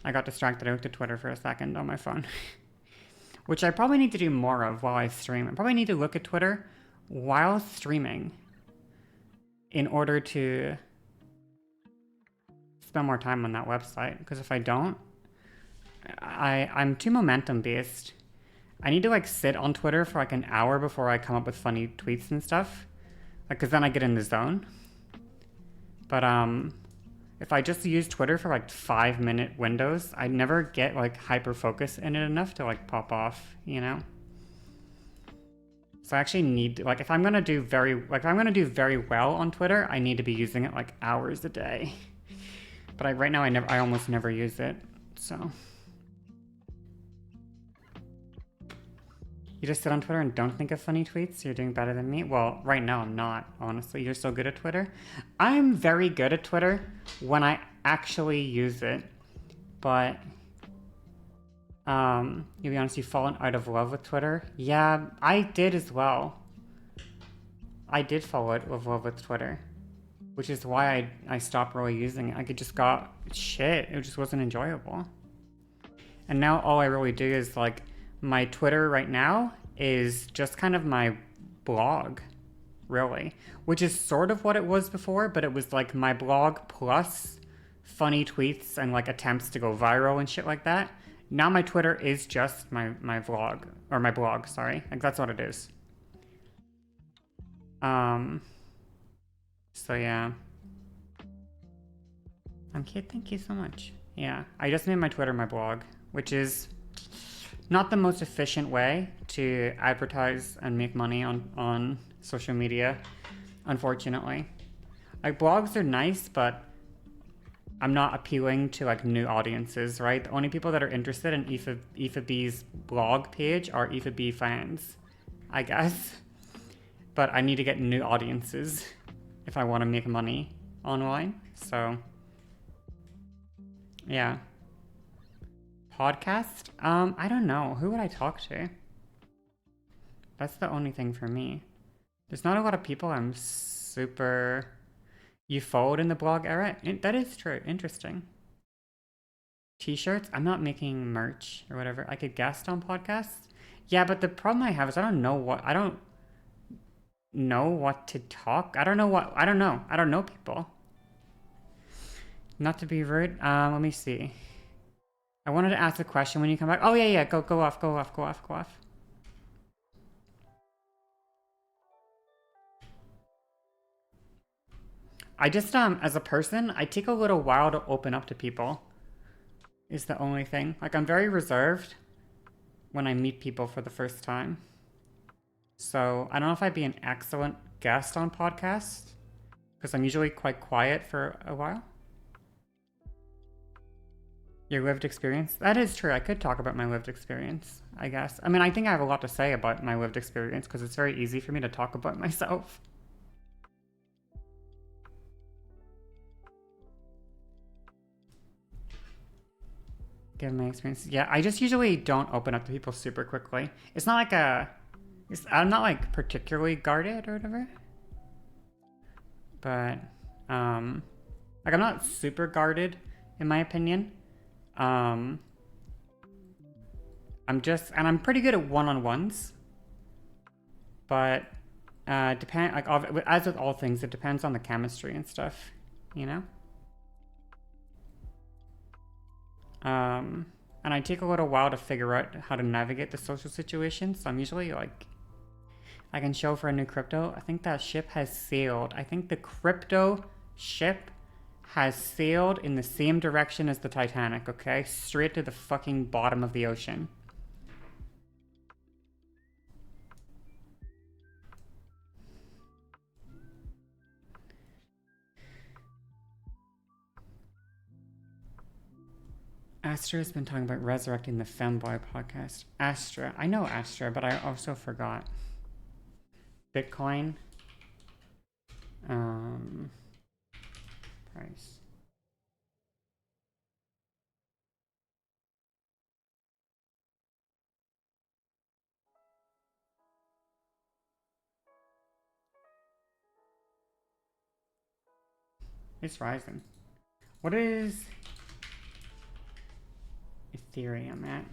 I got distracted. I looked at Twitter for a second on my phone. Which I probably need to do more of while I stream. I probably need to look at Twitter while streaming in order to spend more time on that website. Because if I don't, I'm too momentum based. I need to like sit on Twitter for like an hour before I come up with funny tweets and stuff. Like, cause then I get in the zone. But if I just use Twitter for like 5-minute windows, I never get like hyper focus in it enough to like pop off, you know? So I actually need, like, if I'm gonna do very well on Twitter, I need to be using it like hours a day. But right now I almost never use it, so. You just sit on Twitter and don't think of funny tweets? You're doing better than me? Well, right now I'm not, honestly. You're so good at Twitter. I'm very good at Twitter when I actually use it. But, to be honest, you've fallen out of love with Twitter? Yeah, I did as well. I did fall out of love with Twitter. Which is why I stopped really using it. I just got shit. It just wasn't enjoyable. And now all I really do is like, my Twitter right now is just kind of my blog, really. Which is sort of what it was before, but it was like my blog plus funny tweets and like attempts to go viral and shit like that. Now my Twitter is just my vlog, or my blog, sorry. Like that's what it is. So yeah. I'm cute, thank you so much. Yeah, I just made my Twitter my blog, which is not the most efficient way to advertise and make money on social media, unfortunately. Like, blogs are nice, but I'm not appealing to, like, new audiences, right? The only people that are interested in Aoife Bee's blog page are Aoife Bee fans, I guess. But I need to get new audiences if I want to make money online, so yeah. Podcast? I don't know. Who would I talk to? That's the only thing for me. There's not a lot of people I'm super... You followed in the blog era? That is true. Interesting. T-shirts? I'm not making merch or whatever. I could guest on podcasts? Yeah, but the problem I have is I don't know what to talk. I don't know people. Not to be rude. Let me see. I wanted to ask a question when you come back. Oh, yeah, go off. I just, as a person, I take a little while to open up to people, is the only thing. Like, I'm very reserved when I meet people for the first time. So, I don't know if I'd be an excellent guest on podcasts, because I'm usually quite quiet for a while. Your lived experience? That is true. I could talk about my lived experience, I guess. I mean, I think I have a lot to say about my lived experience because it's very easy for me to talk about myself. Given my experience. Yeah, I just usually don't open up to people super quickly. It's not like I'm not like particularly guarded or whatever. But, like I'm not super guarded in my opinion. I'm pretty good at one-on-ones, but as with all things, it depends on the chemistry and stuff, you know. And I take a little while to figure out how to navigate the social situation. So I'm usually like, I can show for a new crypto. I think that ship has sailed. I think the crypto ship has sailed in the same direction as the Titanic, okay? Straight to the fucking bottom of the ocean. Astra's been talking about resurrecting the Femboy podcast. Astra. I know Astra, but I also forgot. Bitcoin. Price. It's rising. What is Ethereum at?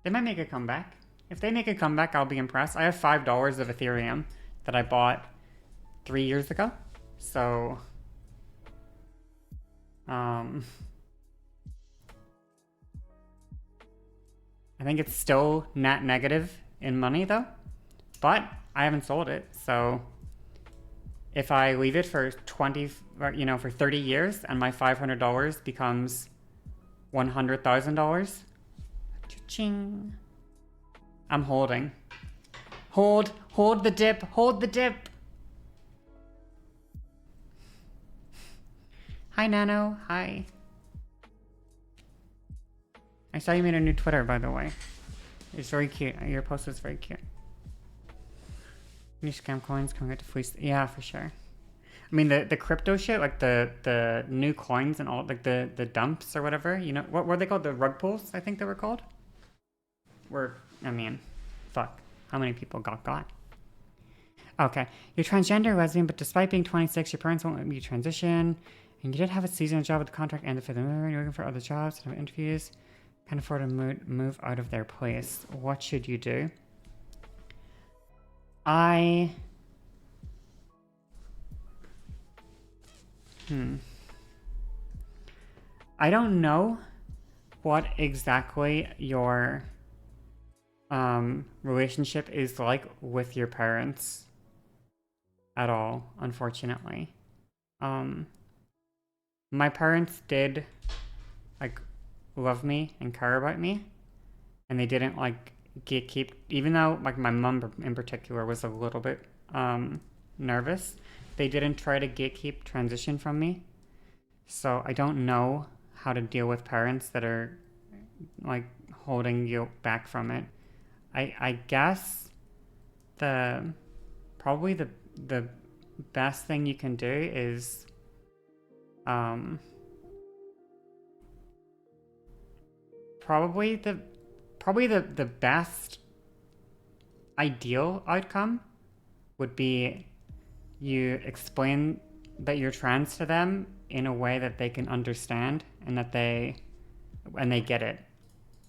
They might make a comeback. If they make a comeback, I'll be impressed. I have $5 of Ethereum that I bought 3 years ago. So, I think it's still net negative in money though, but I haven't sold it. So if I leave it for 20, for 30 years and my $500 becomes $100,000, cha-ching. I'm holding. Hold the dip, hold the dip. Hi, Nano, hi. I saw you made a new Twitter, by the way. It's very cute. Your post was very cute. New scam coins coming out to fleece. Yeah, for sure. I mean, the crypto shit, like the new coins and all, like the dumps or whatever, you know, what were they called? The rug pulls, I think they were called? Fuck. How many people got? Okay. You're transgender, lesbian, but despite being 26, your parents won't let you transition. And you did have a seasonal job with the contract ended for the movie. You're looking for other jobs and have interviews. Can't afford to move out of their place. What should you do? I don't know what exactly your relationship is like with your parents at all, unfortunately. My parents did like love me and care about me, and they didn't like gatekeep, even though like my mom in particular was a little bit nervous. They didn't try to gatekeep transition from me. So I don't know how to deal with parents that are like holding you back from it. I guess probably the best thing you can do is probably the best ideal outcome would be you explain that you're trans to them in a way that they can understand and that they get it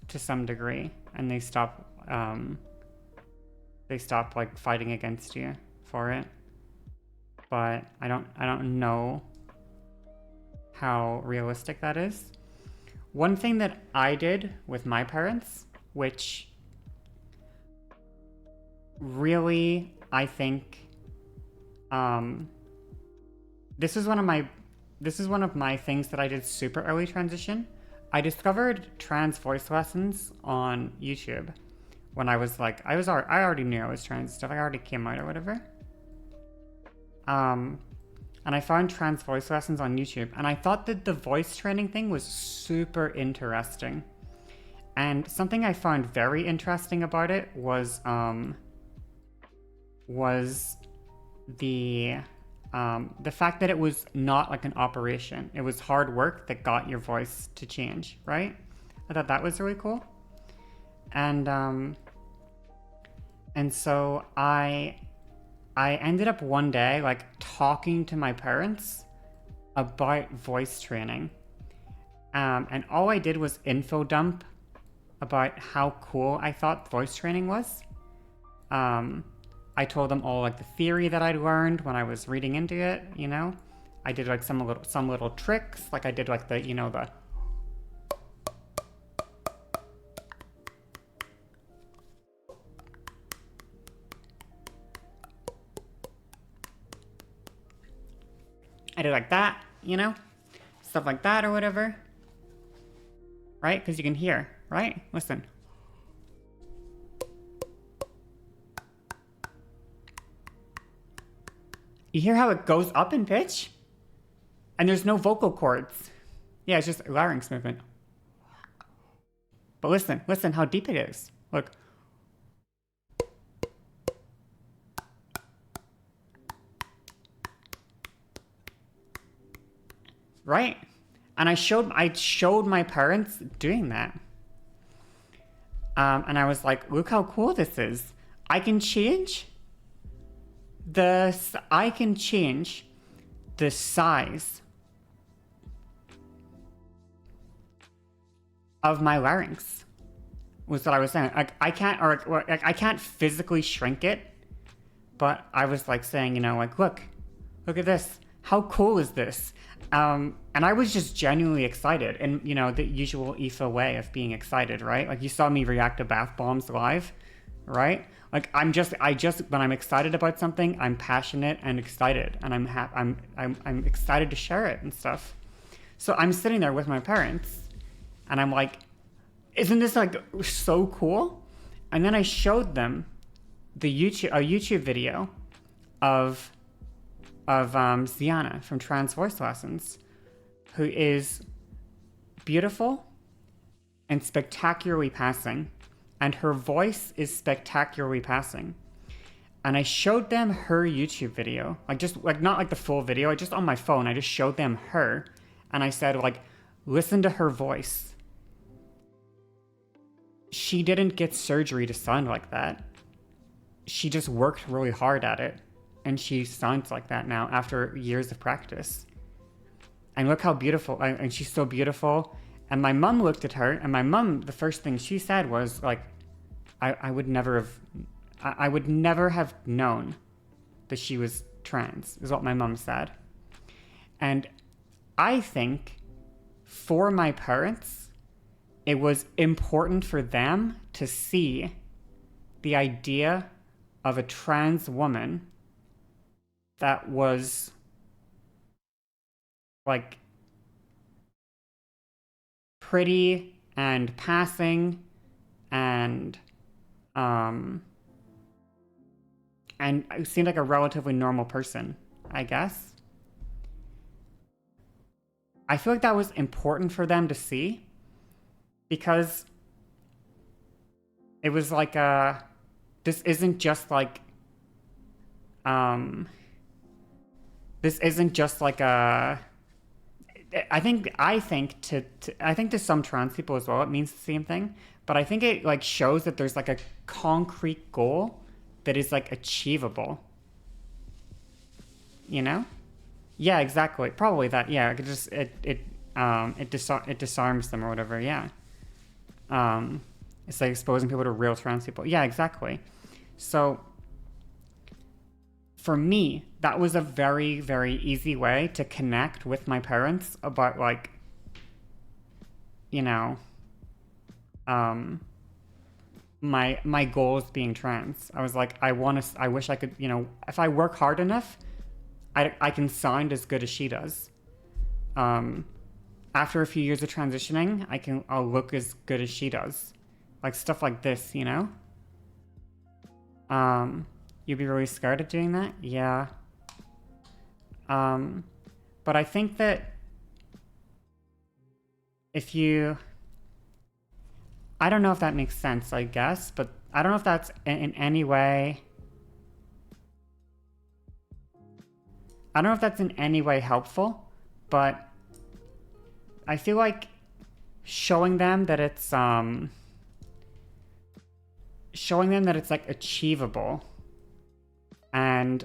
to some degree, and they stop like fighting against you for it. But I don't know how realistic that is. One thing that I did with my parents, which really, I think, this is one of my things that I did super early transition. I discovered trans voice lessons on YouTube when I was like, I already knew I was trans stuff. I already came out or whatever. And I found trans voice lessons on YouTube, and I thought that the voice training thing was super interesting. And something I found very interesting about it was the fact that it was not like an operation. It was hard work that got your voice to change, right? I thought that was really cool. And so I ended up one day like talking to my parents about voice training. And all I did was info dump about how cool I thought voice training was. I told them all like the theory that I'd learned when I was reading into it, you know? I did like some little tricks, like I did like the, you know, the I did like that, you know? Stuff like that or whatever. Right? Because you can hear, right? Listen. You hear how it goes up in pitch? And there's no vocal cords. Yeah, it's just larynx movement. But listen how deep it is. Look. Right? And I showed my parents doing that. And I was like, look how cool this is. I can change the size of my larynx. Was what I was saying. I can't physically shrink it, but I was like saying, like, look at this. How cool is this? And I was just genuinely excited, and the usual Aoife way of being excited, right? Like, you saw me react to bath bombs live, right? Like, I just when I'm excited about something, I'm passionate and excited, and I'm excited to share it and stuff. So I'm sitting there with my parents, and I'm like, isn't this like so cool? And then I showed them a YouTube video of Ziana from Trans Voice Lessons, who is beautiful and spectacularly passing, and her voice is spectacularly passing. And I showed them her YouTube video, not like the full video, just on my phone. I just showed them her, and I said, like, listen to her voice. She didn't get surgery to sound like that. She just worked really hard at it. And she sounds like that now after years of practice. And look how beautiful, and she's so beautiful. And my mom looked at her, and my mom, the first thing she said was like, I would never have known that she was trans, is what my mom said. And I think for my parents, it was important for them to see the idea of a trans woman that was like pretty and passing and it seemed like a relatively normal person, I guess. I feel like that was important for them to see, because it was like this isn't just like I think to some trans people as well, it means the same thing. But I think it like shows that there's like a concrete goal that is like achievable. Yeah, exactly. Probably that. Yeah, it disarms them or whatever. Yeah. It's like exposing people to real trans people. Yeah, exactly. So for me, that was a very, very easy way to connect with my parents about like, my goals being trans. I was like, I wish I could, if I work hard enough, I can sound as good as she does. After a few years of transitioning, I'll look as good as she does. Like stuff like this, You'd be really scared of doing that? Yeah. But I think that if you... I don't know if that makes sense, I guess, but I don't know if that's in any way... I don't know if that's in any way helpful, but I feel like showing them that it's like achievable, and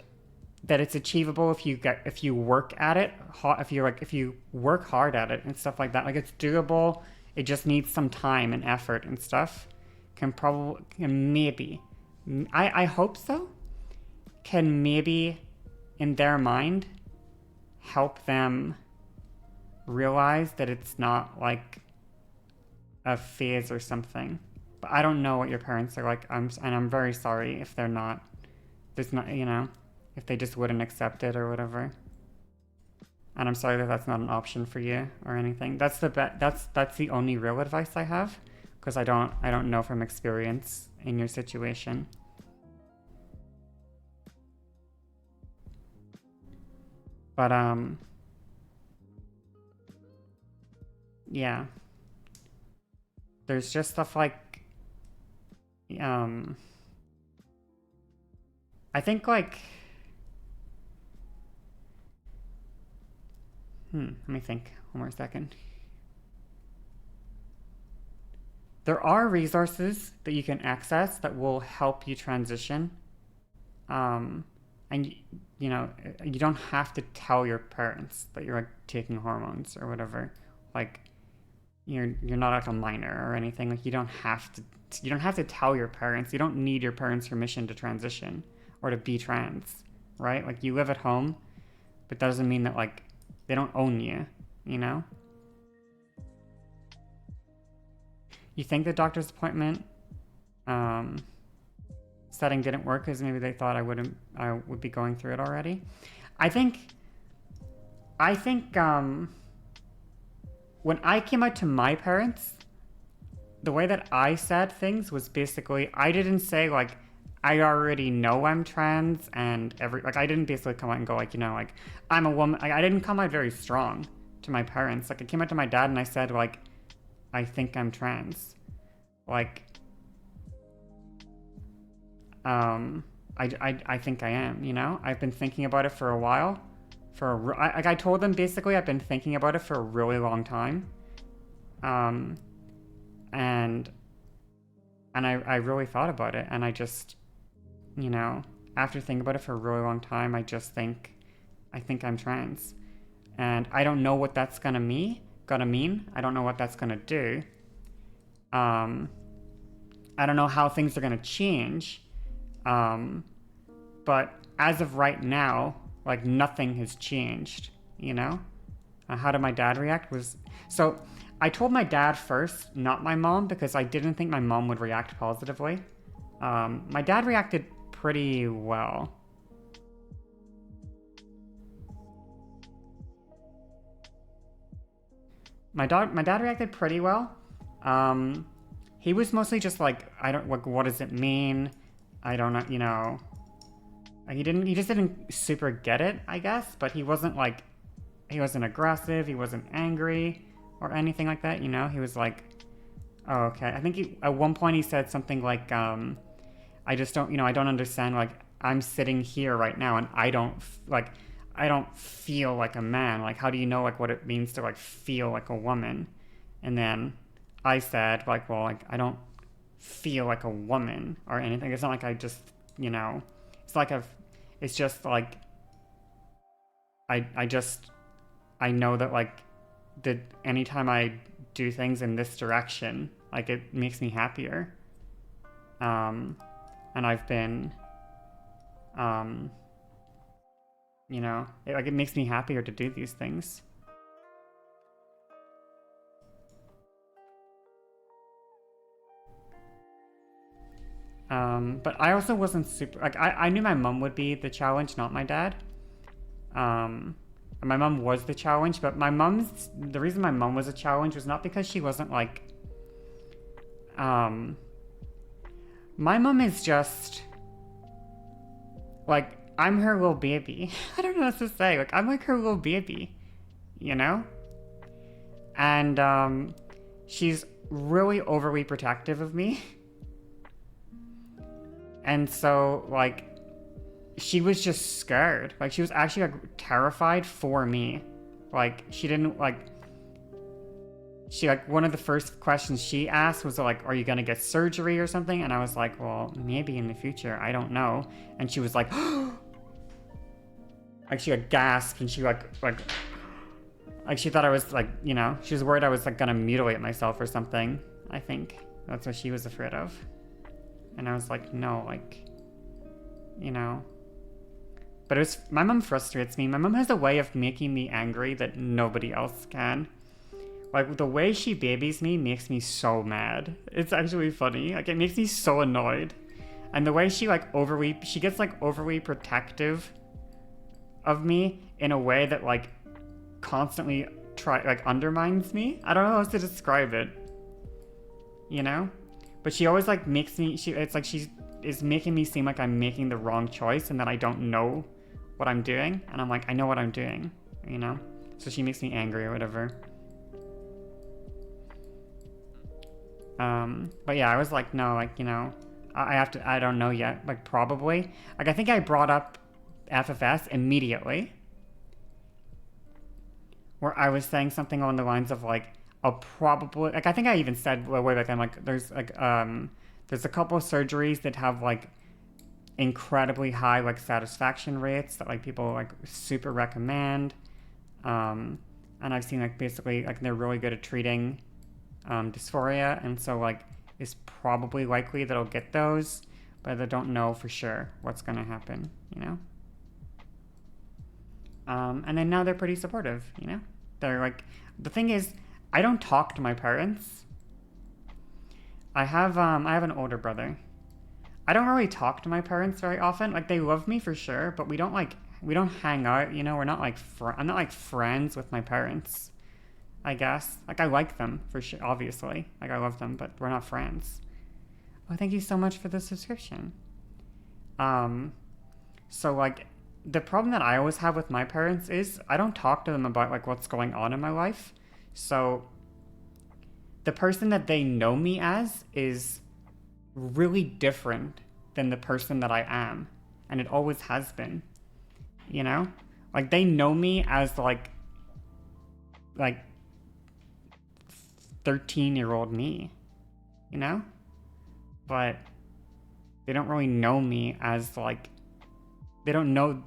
that it's achievable if you work at it, if you work hard at it and stuff like that. Like, it's doable. It just needs some time and effort and stuff. Can maybe, I hope so, can maybe in their mind help them realize that it's not like a phase or something. But I don't know what your parents are like. I'm very sorry if they're not. There's not, if they just wouldn't accept it or whatever. And I'm sorry that that's not an option for you or anything. That's the only real advice I have, because I don't know from experience in your situation. But yeah. There's just stuff like, I think like, let me think one more second. There are resources that you can access that will help you transition. And you know, you don't have to tell your parents that you're like taking hormones or whatever. Like you're not like a minor or anything. Like you don't have to tell your parents. You don't need your parents' permission to transition or to be trans, right? Like you live at home, but that doesn't mean that like they don't own you, you know? You think the doctor's appointment setting didn't work because maybe they thought I would be going through it already. I think when I came out to my parents, the way that I said things was basically, I didn't say like, I already know I'm trans and I didn't basically come out and go like, you know, like I'm a woman. I didn't come out very strong to my parents. Like I came out to my dad and I said like, I think I'm trans. Like, I think I am, you know? I've been thinking about it for a while. I told them basically I've been thinking about it for a really long time. And I really thought about it, and I just, you know, after thinking about it for a really long time, I think I'm trans. And I don't know what that's gonna mean. I don't know what that's gonna do. I don't know how things are gonna change. But as of right now, like nothing has changed, you know? How did my dad react so I told my dad first, not my mom, because I didn't think my mom would react positively. My dad reacted pretty well. My dad reacted pretty well. He was mostly just like, what does it mean? I don't know, you know. He just didn't super get it, I guess, but he wasn't aggressive, he wasn't angry or anything like that, you know. He was like, oh, okay. I think at one point he said something like, I just don't, you know, I don't understand, like, I'm sitting here right now and I don't feel like a man. Like, how do you know, like, what it means to, like, feel like a woman? And then I said, like, well, like, I don't feel like a woman or anything. It's not like I just, you know, it's just like, I know that, like, that anytime I do things in this direction, like, it makes me happier. And I've been, you know, it makes me happier to do these things. But I also wasn't super, like, I knew my mom would be the challenge, not my dad. My mom was the challenge, but the reason my mom was a challenge was not because she wasn't like, my mom is just, like, I'm her little baby. I don't know what to say. Like, I'm like her little baby, you know? And, she's really overly protective of me. And so, like, she was just scared. Like, she was actually, like, terrified for me. Like, she didn't, like, one of the first questions she asked was, like, are you gonna get surgery or something? And I was like, well, maybe in the future, I don't know. And she was like, like, she, like, gasped, and she, like, she thought I was, like, you know, she was worried I was, like, gonna mutilate myself or something, I think. That's what she was afraid of. And I was like, no, like, you know. But my mom frustrates me. My mom has a way of making me angry that nobody else can. Like, the way she babies me makes me so mad. It's actually funny. Like, it makes me so annoyed. And the way she, like, she gets, like, overly protective of me in a way that, like, constantly undermines me. I don't know how else to describe it. You know? But she always, like, makes me, it's like she is making me seem like I'm making the wrong choice and that I don't know what I'm doing. And I'm like, I know what I'm doing, you know? So she makes me angry or whatever. But yeah, I was like, no, like, you know, I don't know yet. Like, probably. Like, I think I brought up FFS immediately. Where I was saying something along the lines of, like, I'll probably, like, I think I even said way back then, like, there's a couple of surgeries that have, like, incredibly high, like, satisfaction rates that, like, people, like, super recommend. And I've seen, like, basically, like, they're really good at treating dysphoria, and so, like, it's probably likely that I'll get those, but I don't know for sure what's gonna happen, you know? And then now they're pretty supportive, you know? They're like, the thing is, I don't talk to my parents. I have an older brother. I don't really talk to my parents very often. Like, they love me for sure, but we don't hang out, you know? We're not like, I'm not like friends with my parents, I guess. Like, I like them for sure, obviously. Like, I love them, but we're not friends. Oh, thank you so much for the subscription. So, like, the problem that I always have with my parents is I don't talk to them about, like, what's going on in my life. So, the person that they know me as is really different than the person that I am. And it always has been. You know? Like, they know me as, like 13-year-old me. You know? But they don't really know me as, like, they don't know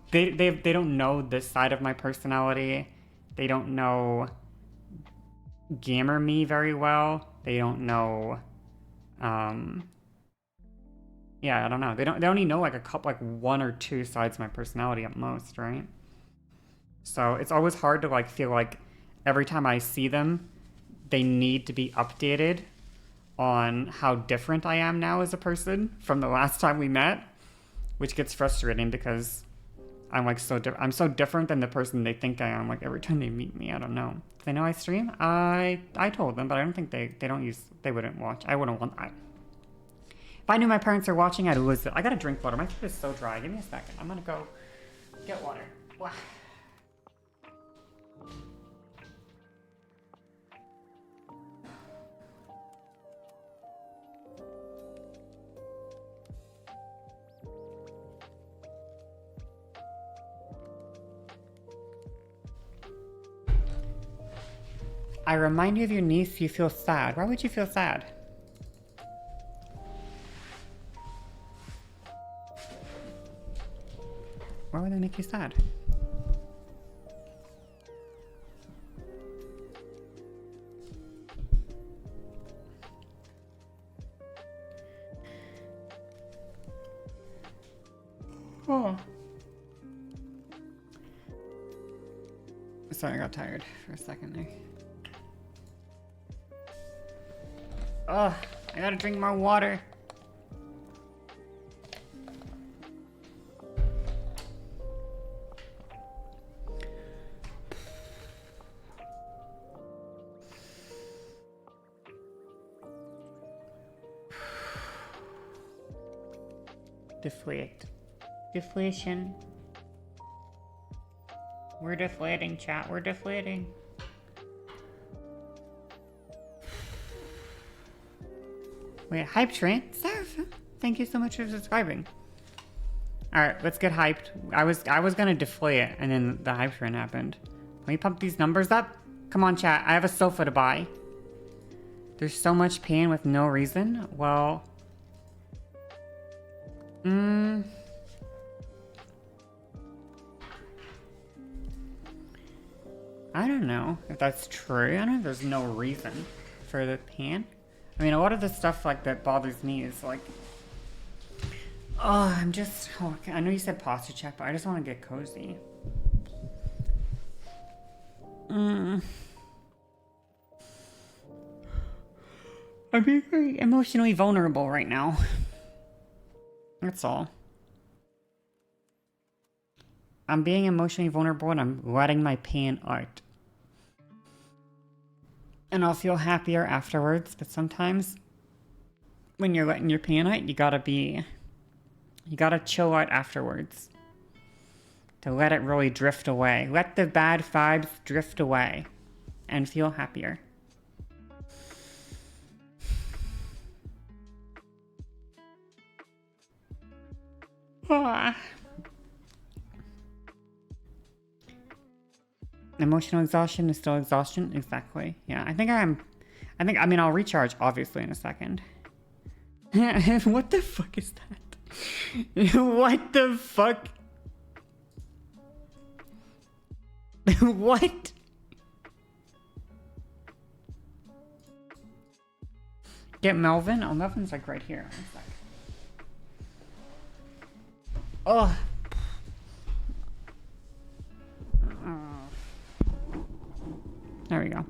this side of my personality. They don't know gamer me very well. They don't know yeah, I don't know. They only know like a couple, like one or two sides of my personality at most, right? So it's always hard to like feel like every time I see them, they need to be updated on how different I am now as a person from the last time we met, which gets frustrating because I'm like I'm so different than the person they think I am. Like every time they meet me, I don't know. Do they know I stream? I told them, but I don't think they wouldn't watch. I wouldn't want that. If I knew my parents are watching, I'd lose it. I gotta drink water. My throat is so dry. Give me a second. I'm gonna go get water. Wow. I remind you of your niece, you feel sad. Why would you feel sad? Why would that make you sad? Oh. Sorry, I got tired for a second there. Ugh, I gotta drink more water. Deflate. Deflation. We're deflating, chat. We're deflating. Wait, hype train? Serve. Thank you so much for subscribing. Alright, let's get hyped. I was gonna deflate it, and then the hype train happened. Let me pump these numbers up. Come on, chat. I have a sofa to buy. There's so much pain with no reason. Well... I don't know if that's true. I don't know if there's no reason for the pain. I mean, a lot of the stuff like that bothers me is like, oh, I know you said posture check, but I just want to get cozy. I'm being very emotionally vulnerable right now. That's all. I'm being emotionally vulnerable and I'm letting my pain out. And I'll feel happier afterwards, but sometimes when you're letting your pain out, you gotta chill out afterwards. To let it really drift away. Let the bad vibes drift away and feel happier. Emotional exhaustion is still exhaustion? Exactly. Yeah, I mean, I'll recharge, obviously, in a second. What the fuck is that? What the fuck? What? Get Melvin? Oh, Melvin's like right here. One sec. Oh. There we go.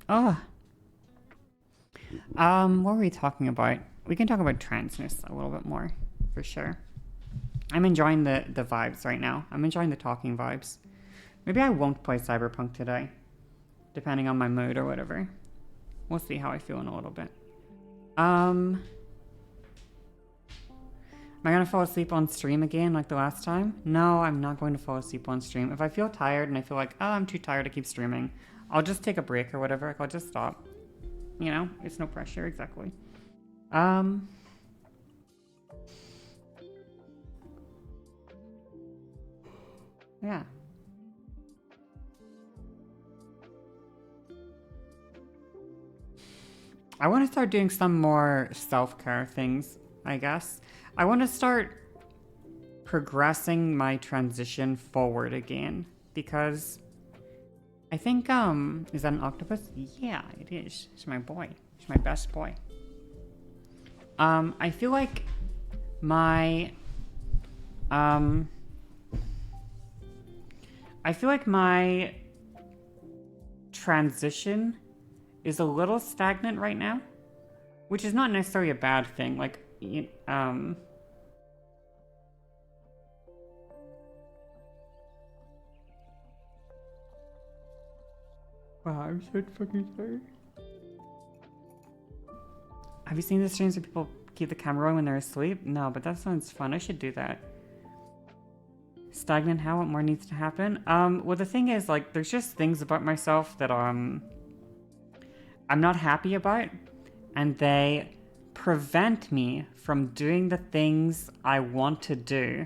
Oh. What were we talking about? We can talk about transness a little bit more, for sure. I'm enjoying the vibes right now. I'm enjoying the talking vibes. Maybe I won't play Cyberpunk today, depending on my mood or whatever. We'll see how I feel in a little bit. Am I gonna fall asleep on stream again like the last time? No, I'm not going to fall asleep on stream. If I feel tired and I feel like, oh, I'm too tired to keep streaming, I'll just take a break or whatever. I'll just stop. You know, it's no pressure, exactly. Yeah. I want to start doing some more self-care things, I guess. I want to start progressing my transition forward again, because I think, is that an octopus? Yeah, it is. It's my boy. It's my best boy. I feel like my, transition is a little stagnant right now, which is not necessarily a bad thing. Like, wow, I'm so fucking sorry. Have you seen the streams where people keep the camera on when they're asleep? No, but that sounds fun. I should do that. Stagnant how? What more needs to happen? Well, the thing is, like, there's just things about myself that, I'm not happy about, and they prevent me from doing the things I want to do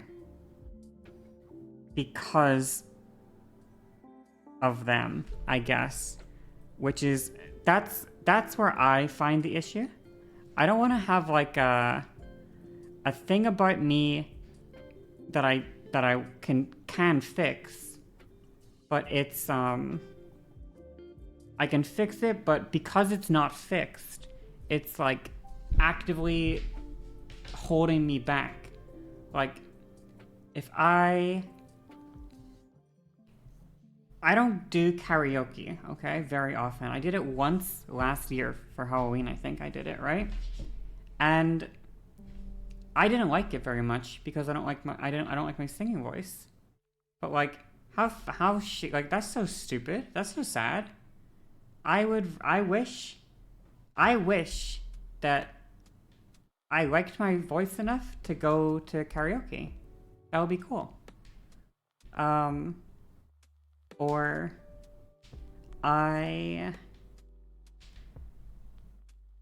because of them, I guess. Which is, that's where I find the issue. I don't want to have like a thing about me that I can fix, but it's I can fix it, but because it's not fixed, it's like actively holding me back. Like, if I don't do karaoke, okay, very often. I did it once last year for Halloween, I think I did it, right? And I didn't like it very much because I don't like my singing voice. But like, like, that's so stupid. That's so sad. I wish that I liked my voice enough to go to karaoke. That would be cool. Or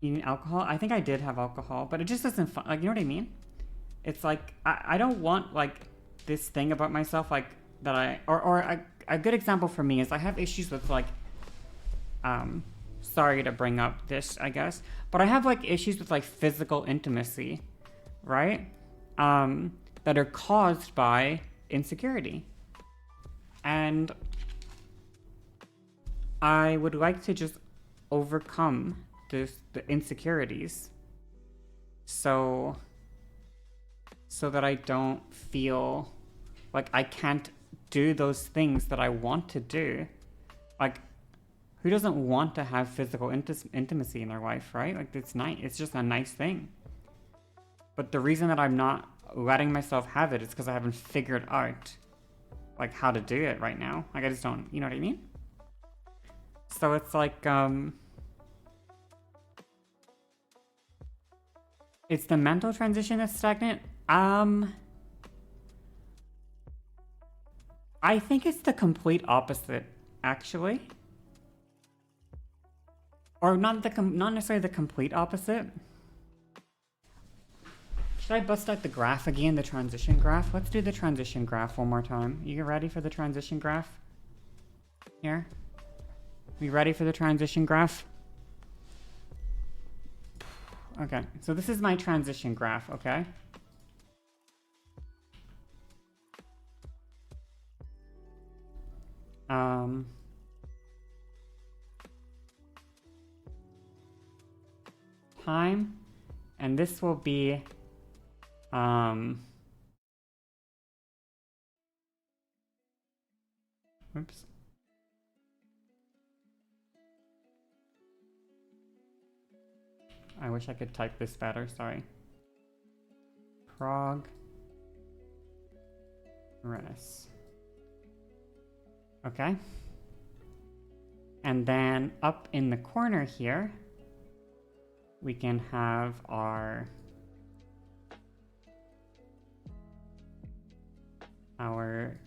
you need alcohol? I think I did have alcohol, but it just doesn't fun. Like, you know what I mean? It's like, I don't want like this thing about myself, like, that a good example for me is I have issues with like, sorry to bring up this, I guess, but I have like issues with like physical intimacy, right? That are caused by insecurity. And I would like to just overcome the insecurities so that I don't feel like I can't do those things that I want to do. Like, who doesn't want to have physical intimacy in their life, right? Like, it's nice. It's just a nice thing. But the reason that I'm not letting myself have it is because I haven't figured out like how to do it right now. Like, I just don't, you know what I mean? So it's like, it's the mental transition that's stagnant. I think it's the complete opposite, actually. Or not necessarily the complete opposite. Should I bust out the graph again, the transition graph? Let's do the transition graph one more time. You ready for the transition graph? Here? We ready for the transition graph? Okay, so this is my transition graph, okay? Time, and this will be, oops. I wish I could type this better, sorry. Progress. Okay. And then up in the corner here, we can have our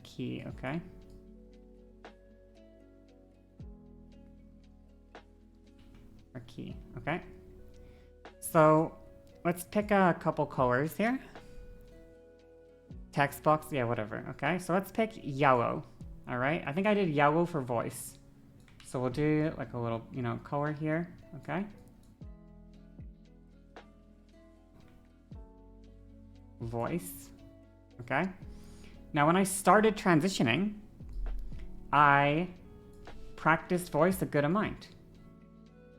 key, okay? Our key, okay? So let's pick a couple colors here. Text box, yeah, whatever, okay? So let's pick yellow, all right? I think I did yellow for voice. So we'll do like a little, you know, color here, okay? Voice, okay? Now when I started transitioning, I practiced voice a good amount.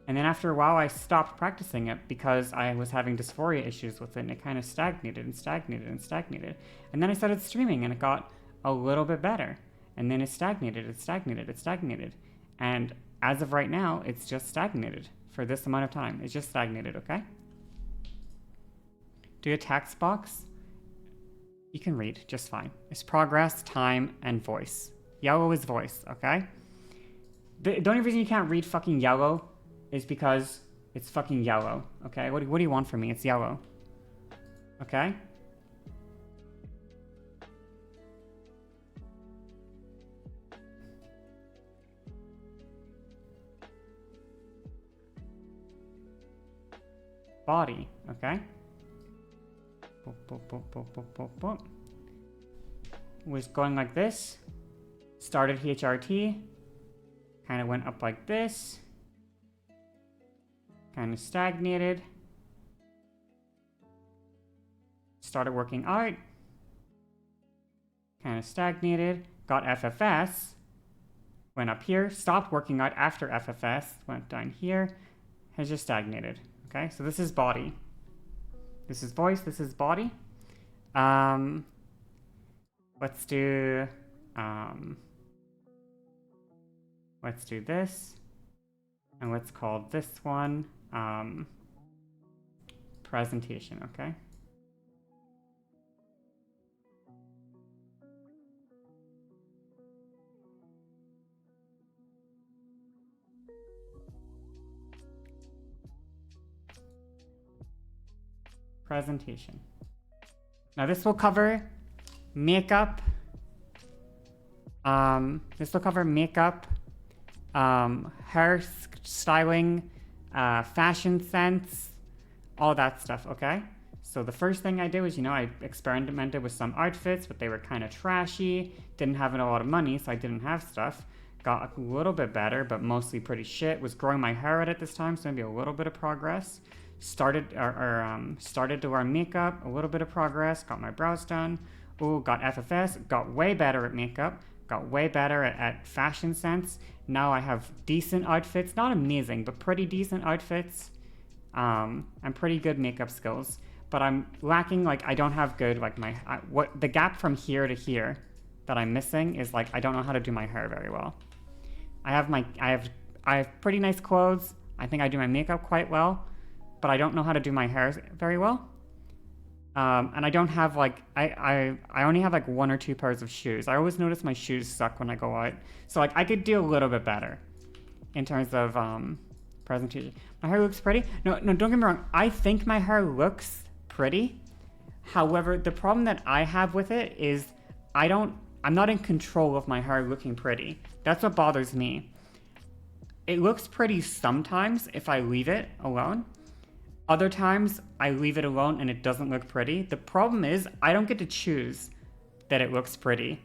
And then after a while, I stopped practicing it because I was having dysphoria issues with it, and it kind of stagnated and stagnated and stagnated. And then I started streaming, and it got a little bit better. And then it stagnated, it stagnated, it stagnated. And as of right now, it's just stagnated for this amount of time. It's just stagnated, okay? Do a text box. You can read just fine. It's progress, time, and voice. Yellow is voice, okay? The only reason you can't read fucking yellow is because it's fucking yellow, okay? What do you want from me? It's yellow, okay? Body, okay? Was going like this. Started HRT. Kind of went up like this. Kind of stagnated. Started working out. Kind of stagnated. Got FFS. Went up here. Stopped working out after FFS. Went down here. Has just stagnated. Okay, so this is body. This is voice. This is body. Let's do this. And let's call this one presentation, okay? Presentation. Now this will cover makeup. This will cover makeup, hair styling, fashion sense, all that stuff, okay? So the first thing I did was, you know, I experimented with some outfits, but they were kind of trashy, didn't have a lot of money, so I didn't have stuff. Got a little bit better, but mostly pretty shit. Was growing my hair out at this time, so maybe a little bit of progress. Started to wear makeup, a little bit of progress, got my brows done. Ooh, got FFS, got way better at makeup, got way better at fashion sense. Now I have decent outfits, not amazing, but pretty decent outfits, and pretty good makeup skills. But I'm lacking, like, I don't have good, like, what the gap from here to here that I'm missing is, like, I don't know how to do my hair very well. I have pretty nice clothes. I think I do my makeup quite well, but I don't know how to do my hair very well. And I don't have, like, I only have, like, 1 or 2 pairs of shoes. I always notice my shoes suck when I go out. So, like, I could do a little bit better in terms of presentation. My hair looks pretty. No, don't get me wrong. I think my hair looks pretty. However, the problem that I have with it is I I'm not in control of my hair looking pretty. That's what bothers me. It looks pretty sometimes if I leave it alone. Other times I leave it alone and it doesn't look pretty. The problem is I don't get to choose that it looks pretty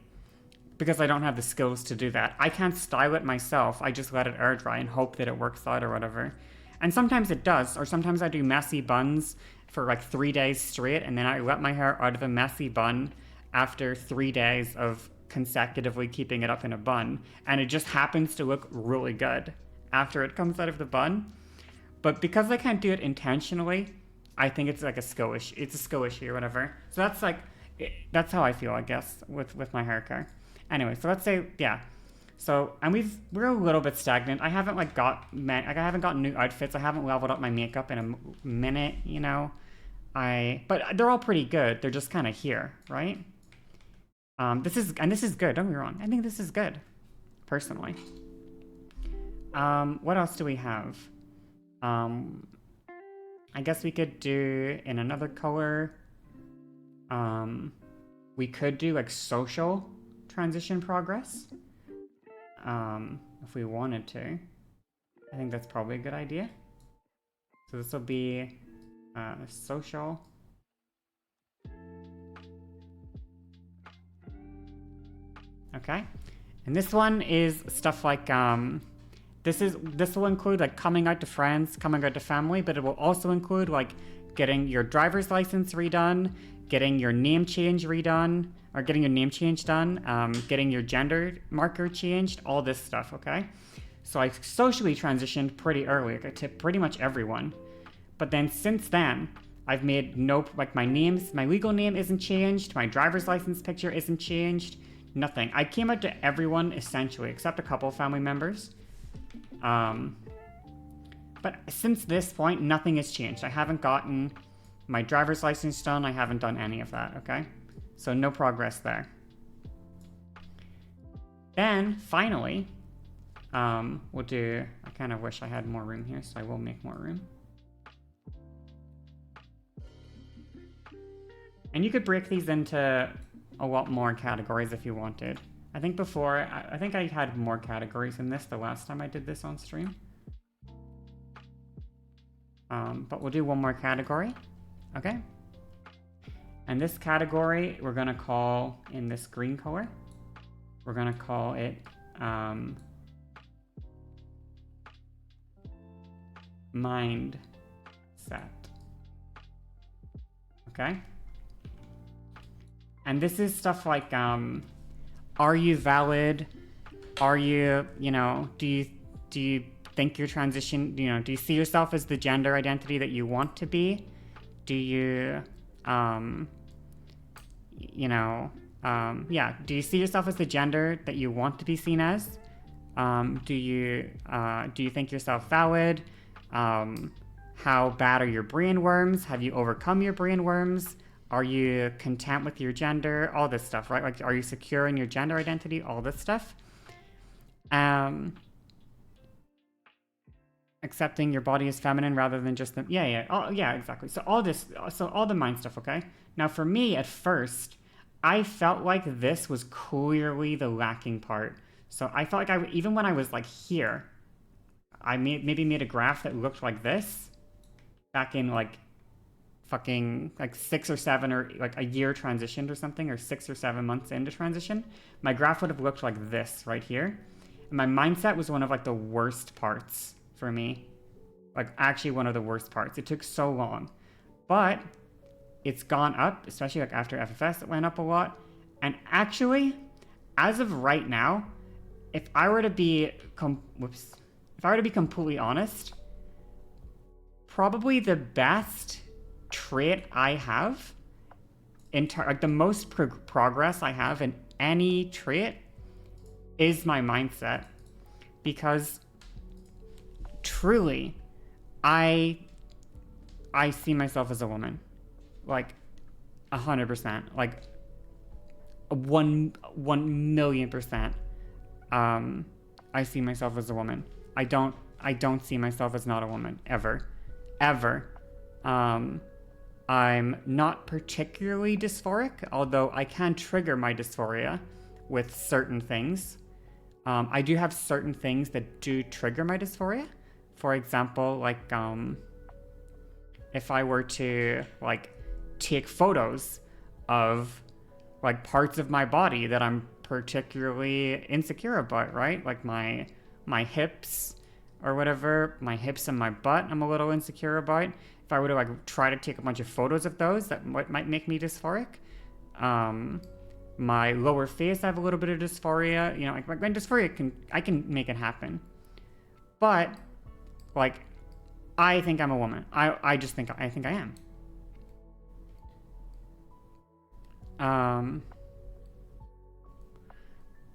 because I don't have the skills to do that. I can't style it myself. I just let it air dry and hope that it works out or whatever. And sometimes it does, or sometimes I do messy buns for like 3 days straight, and then I let my hair out of a messy bun after 3 days of consecutively keeping it up in a bun, and it just happens to look really good after it comes out of the bun. But because I can't do it intentionally, I think it's like a skill issue. It's a skill issue or whatever. So that's like, that's how I feel, I guess, with my hair care. Anyway, so let's say, yeah. So, and we're a little bit stagnant. I haven't like I haven't gotten new outfits. I haven't leveled up my makeup in a minute, you know. But they're all pretty good. They're just kind of here, right? This is good. Don't be wrong. I think this is good, personally. What else do we have? I guess we could do in another color. We could do like social transition progress. If we wanted to. I think that's probably a good idea. So this will be social. Okay. And this one is stuff like this will include like coming out to friends, coming out to family, but it will also include like getting your driver's license redone, getting your name change redone, or getting your name change done, getting your gender marker changed, all this stuff, okay? So I socially transitioned pretty early, like, to pretty much everyone. But then since then, I've made my legal name isn't changed, my driver's license picture isn't changed, nothing. I came out to everyone essentially, except a couple family members. But since this point, nothing has changed. I haven't gotten my driver's license done, I haven't done any of that, okay? So no progress there. Then, finally, we'll do... I kind of wish I had more room here, so I will make more room. And you could break these into a lot more categories if you wanted. I think before, I think I had more categories in this the last time I did this on stream. But we'll do one more category, okay? And this category, we're gonna call, in this green color, we're gonna call it, mindset, okay? And this is stuff like, are you valid? Are you, do you think your transition, do you see yourself as the gender identity that you want to be? Do you, do you see yourself as the gender that you want to be seen as? Do you think yourself valid? How bad are your brain worms? Have you overcome your brain worms? Are you content with your gender? All this stuff, right? Like, are you secure in your gender identity? All this stuff. Accepting your body as feminine rather than just the... Yeah, exactly. So all the mind stuff, okay? Now, for me, at first, I felt like this was clearly the lacking part. So I felt like even when I was, like, here, I maybe made a graph that looked like this back in, like, fucking like 6 or 7 or like a year transitioned or something, or 6 or 7 months into transition, my graph would have looked like this right here. And my mindset was one of like the worst parts for me. Like actually one of the worst parts. It took so long. But it's gone up, especially like after FFS, it went up a lot. And actually, as of right now, if I were to be completely honest, probably the best trait I have, like the most progress I have in any trait, is my mindset. Because truly, I see myself as a woman, like 100%, like 1,000,000%. I see myself as a woman. I don't see myself as not a woman ever. I'm not particularly dysphoric, although I can trigger my dysphoria. with certain things. I do have certain things that do trigger my dysphoria. For example, like if I were to like take photos of like parts of my body that I'm particularly insecure about, right? Like my hips or whatever, my hips and my butt I'm a little insecure about. If I were to like try to take a bunch of photos of those, that might make me dysphoric. My lower face, I have a little bit of dysphoria. You know, like my dysphoria I can make it happen. But like I think I'm a woman. I think I am.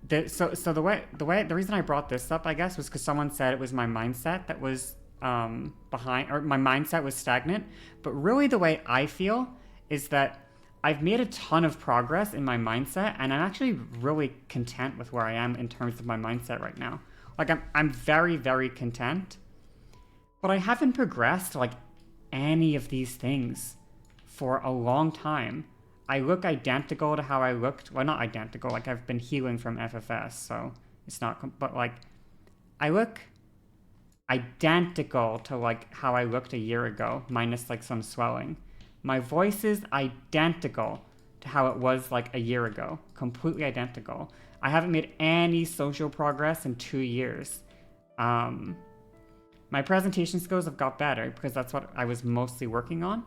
The reason I brought this up, I guess, was because someone said it was my mindset that was behind, or my mindset was stagnant. But really, the way I feel is that I've made a ton of progress in my mindset, and I'm actually really content with where I am in terms of my mindset right now. Like I'm very, very content. But I haven't progressed like any of these things for a long time. I look identical to how I looked. Well, not identical. Like I've been healing from FFS, so it's not. But like, I look identical to like how I looked a year ago, minus like some swelling. My voice is identical to how it was like a year ago. Completely identical. I haven't made any social progress in 2 years. My presentation skills have got better because that's what I was mostly working on.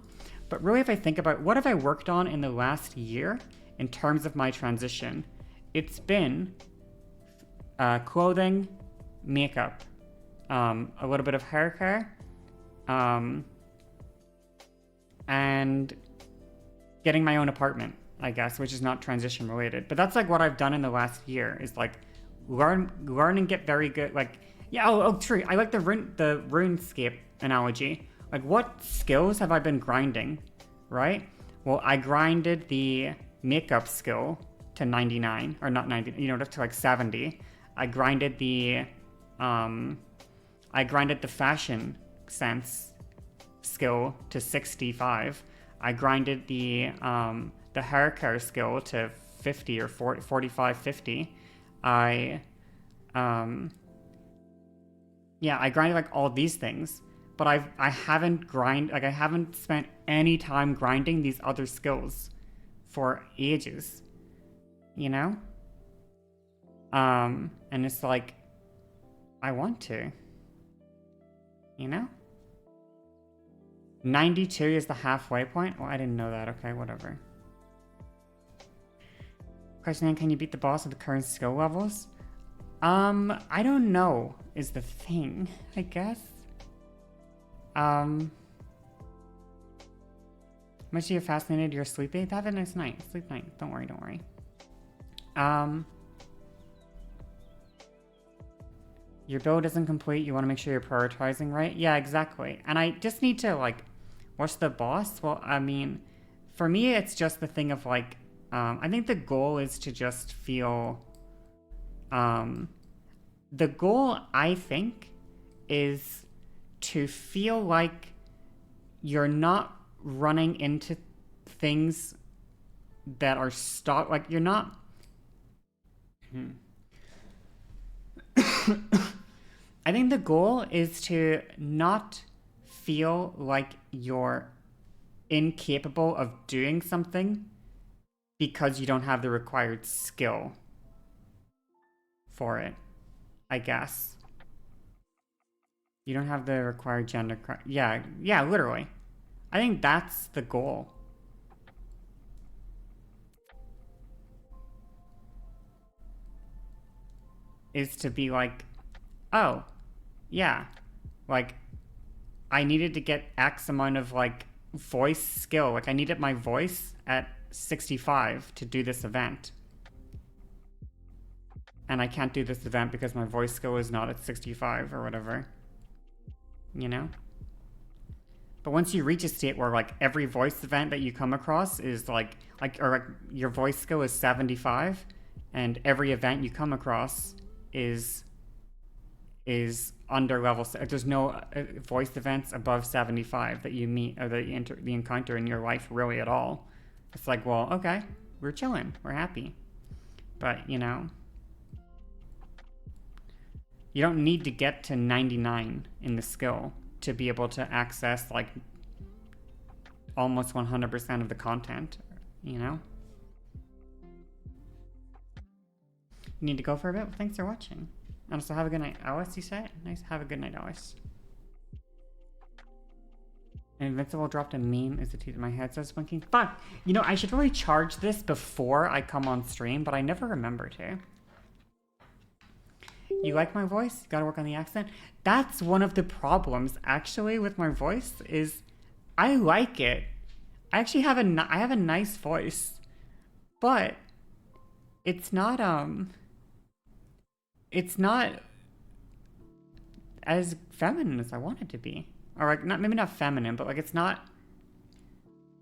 But really, if I think about what have I worked on in the last year in terms of my transition, it's been clothing, makeup, a little bit of hair care, and getting my own apartment, I guess, which is not transition related. But that's like what I've done in the last year is like learn and get very good. Like, yeah, true. I like the RuneScape analogy. Like, what skills have I been grinding, right? Well, I grinded the makeup skill to 99, or not 90, to like 70. I grinded the fashion sense skill to 65. I grinded the hair care skill to 50 or 40, 45, 50. I grinded like all these things. But I haven't spent any time grinding these other skills for ages, you know? And it's like, I want to, you know? 92 is the halfway point? Oh, I didn't know that. Okay, whatever. Question: can you beat the boss at the current skill levels? I don't know is the thing, I guess. Much you fascinated your sleepy? Have a nice night. Sleep night. Don't worry. Your build isn't complete. You want to make sure you're prioritizing right. Yeah, exactly. And I just need to like, what's the boss? Well, I mean, for me, it's just the thing of like, I think the goal is to just feel, the goal I think is to feel like you're not running into things that are stuck, like you're not I think the goal is to not feel like you're incapable of doing something because you don't have the required skill for it, I guess. You don't have the required gender. Yeah, literally. I think that's the goal. Is to be like, oh, yeah, like, I needed to get X amount of, like, voice skill. Like, I needed my voice at 65 to do this event. And I can't do this event because my voice skill is not at 65 or whatever. You know? But once you reach a state where like every voice event that you come across is like your voice skill is 75 and every event you come across is under level, there's no voice events above 75 that you meet or that you encounter in your life really at all. It's like, well, okay, we're chilling, we're happy. But, you know, you don't need to get to 99 in the skill to be able to access, like, almost 100% of the content, you know? You need to go for a bit? Well, thanks for watching. And so have a good night. Alice, you say it? Nice. Have a good night, Alice. Invincible dropped a meme. Is the teeth in my head starts blinking? Fuck! You know, I should really charge this before I come on stream, but I never remember to. You like my voice? Gotta work on the accent? That's one of the problems, actually, with my voice, is I like it. I actually have I have a nice voice. But it's not as feminine as I want it to be. Or like, maybe not feminine, but like it's not...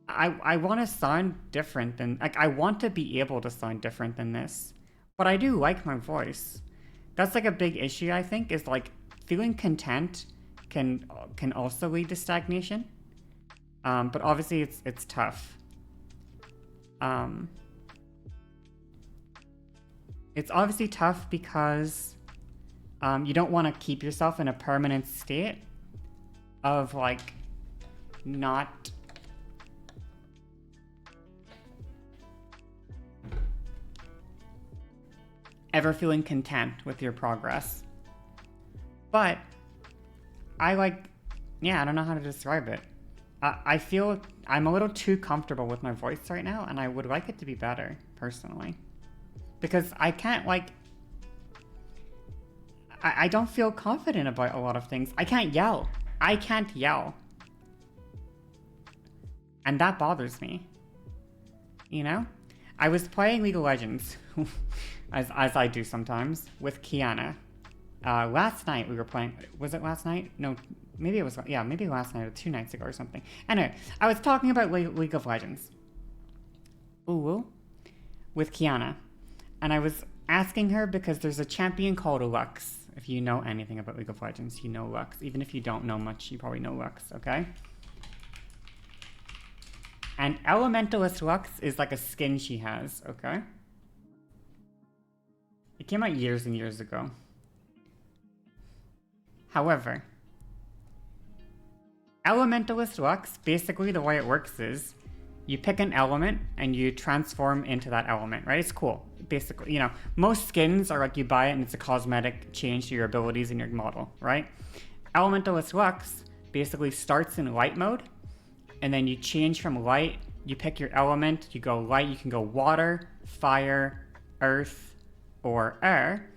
I want to sound different than... Like, I want to be able to sound different than this. But I do like my voice. That's like a big issue, I think, is like feeling content can also lead to stagnation. But obviously it's tough. It's obviously tough because you don't want to keep yourself in a permanent state of like not ever feeling content with your progress. But I don't know how to describe it. I feel I'm a little too comfortable with my voice right now, and I would like it to be better, personally. Because I can't, like... I don't feel confident about a lot of things. I can't yell. I can't yell. And that bothers me. You know? I was playing League of Legends, as I do sometimes, with Kiana. Last night we were playing... Was it last night? No, maybe it was... Yeah, maybe last night or 2 nights ago or something. Anyway, I was talking about League of Legends. Ooh. With Kiana. And I was asking her because there's a champion called Lux. If you know anything about League of Legends, you know Lux. Even if you don't know much, you probably know Lux, okay? And Elementalist Lux is like a skin she has, okay? It came out years and years ago. However, Elementalist Lux, basically the way it works is you pick an element and you transform into that element, right? It's cool. Basically, you know, most skins are like you buy it and it's a cosmetic change to your abilities in your model, right? Elementalist Lux basically starts in light mode, and then you change from light, you pick your element, you go light, you can go water, fire, earth, or air,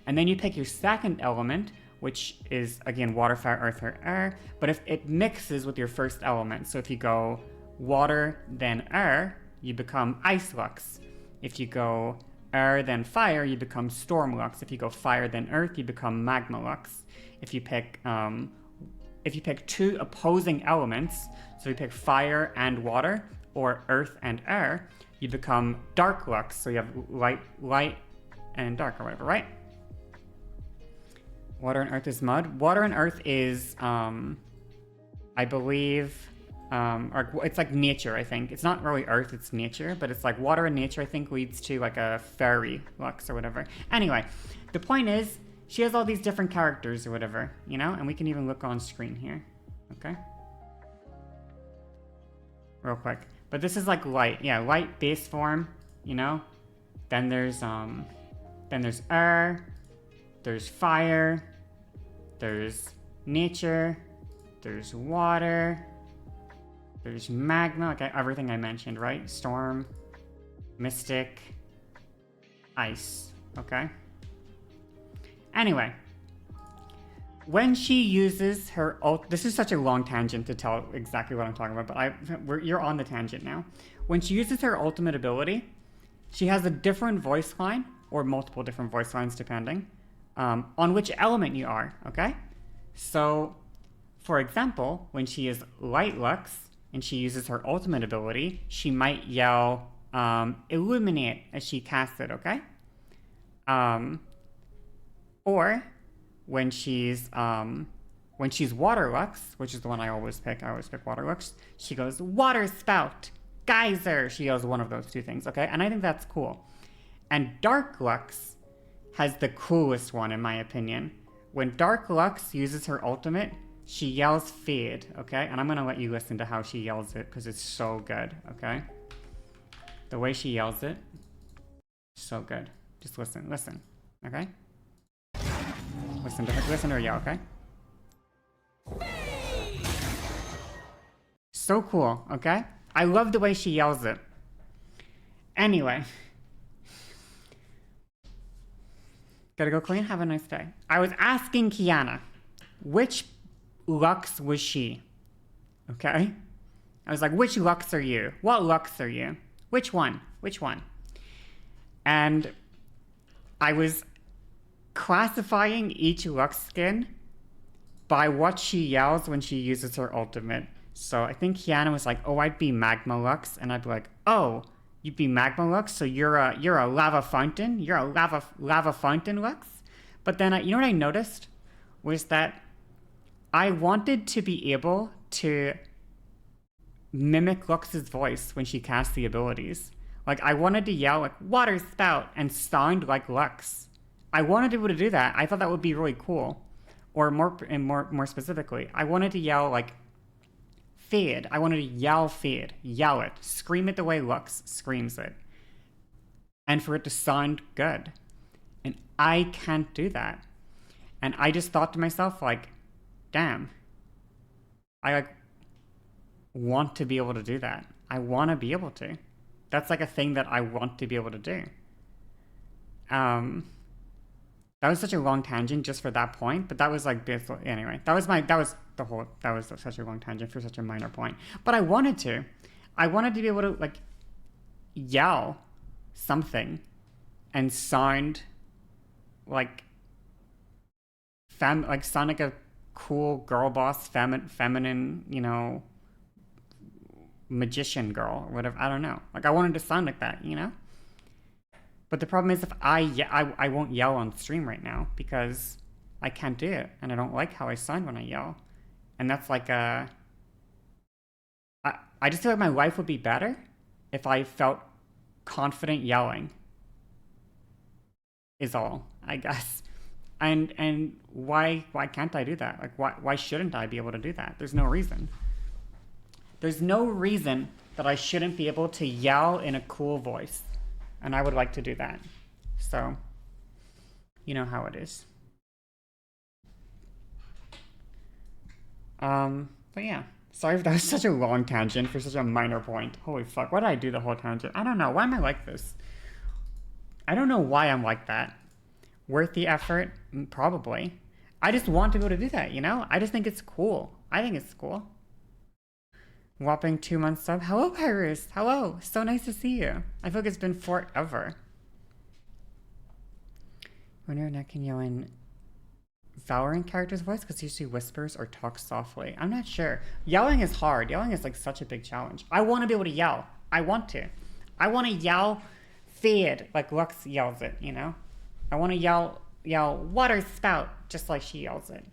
and then you pick your second element, which is, again, water, fire, earth, or air, but if it mixes with your first element. So if you go water, then air, you become Ice Lux. If you go air, then fire, you become Storm Lux. If you go fire, then earth, you become Magma Lux. If you pick 2 opposing elements, so you pick fire and water, or earth and air, you become Dark Lux. So you have light and dark, or whatever, right? Water and earth is mud. Water and earth is, I believe, or it's like nature, I think. It's not really earth, it's nature, but it's like water and nature, I think, leads to like a fairy lux or whatever. Anyway, the point is, she has all these different characters or whatever, you know? And we can even look on screen here, okay? Real quick. But this is like light, yeah, light base form, you know? Then there's air, there's fire, there's nature, there's water, there's magma, like everything I mentioned, right? Storm, mystic, ice, okay? Anyway, when she uses her this is such a long tangent to tell exactly what I'm talking about, but you're on the tangent now. When she uses her ultimate ability, she has a different voice line, or multiple different voice lines depending, on which element you are, okay? So, for example, when she is Light Lux, and she uses her ultimate ability, she might yell, Illuminate, as she casts it, okay? Or, when she's Water Lux, which is the one I always pick Water Lux, she goes, Water Spout, Geyser, she yells one of those 2 things, okay? And I think that's cool. And Dark Lux has the coolest one, in my opinion. When Dark Lux uses her ultimate, she yells Fade, okay? And I'm gonna let you listen to how she yells it, because it's so good, okay? The way she yells it, so good. Just listen, okay? Listen to her yell, okay? So cool, okay? I love the way she yells it. Anyway. Gotta go clean, have a nice day. I was asking Kiana, which Lux was she? Okay? I was like, which Lux are you? What Lux are you? Which one? Which one? And I was classifying each Lux skin by what she yells when she uses her ultimate. So I think Kiana was like, oh, I'd be Magma Lux. And I'd be like, oh, you'd be Magma Lux? So you're a lava fountain? You're a lava fountain Lux? But then, you know what I noticed? Was that I wanted to be able to mimic Lux's voice when she casts the abilities. Like, I wanted to yell, like, water spout, and sound like Lux. I wanted to be able to do that. I thought that would be really cool. Or more specifically, I wanted to yell, like, Fade. I wanted to yell Fade. Yell it. Scream it the way Lux screams it. And for it to sound good. And I can't do that. And I just thought to myself, like, damn. I, like, want to be able to do that. I want to be able to. That's, like, a thing that I want to be able to do. That was such a long tangent just for that point, but that was like basically, anyway, that was such a long tangent for such a minor point. But I wanted to be able to like yell something and sound like sound like a cool girl boss, feminine, you know, magician girl or whatever. I don't know. Like I wanted to sound like that, you know? But the problem is if I won't yell on stream right now because I can't do it. And I don't like how I sound when I yell. And that's like I just feel like my life would be better if I felt confident yelling. Is all, I guess. And why can't I do that? Like why shouldn't I be able to do that? There's no reason. There's no reason that I shouldn't be able to yell in a cool voice. And I would like to do that. So, you know how it is. But yeah. Sorry if that was such a long tangent for such a minor point. Holy fuck, why did I do the whole tangent? I don't know. Why am I like this? I don't know why I'm like that. Worth the effort? Probably. I just want to be able to do that, you know? I just think it's cool. I think it's cool. Whopping 2 months sub. Hello, Paris. Hello. So nice to see you. I feel like it's been forever. When you're not can yell in Valorant character's voice because he usually whispers or talks softly. I'm not sure. Yelling is hard. Yelling is like such a big challenge. I want to be able to yell. I want to. I want to yell Fade like Lux yells it, you know? I want to yell water spout just like she yells it.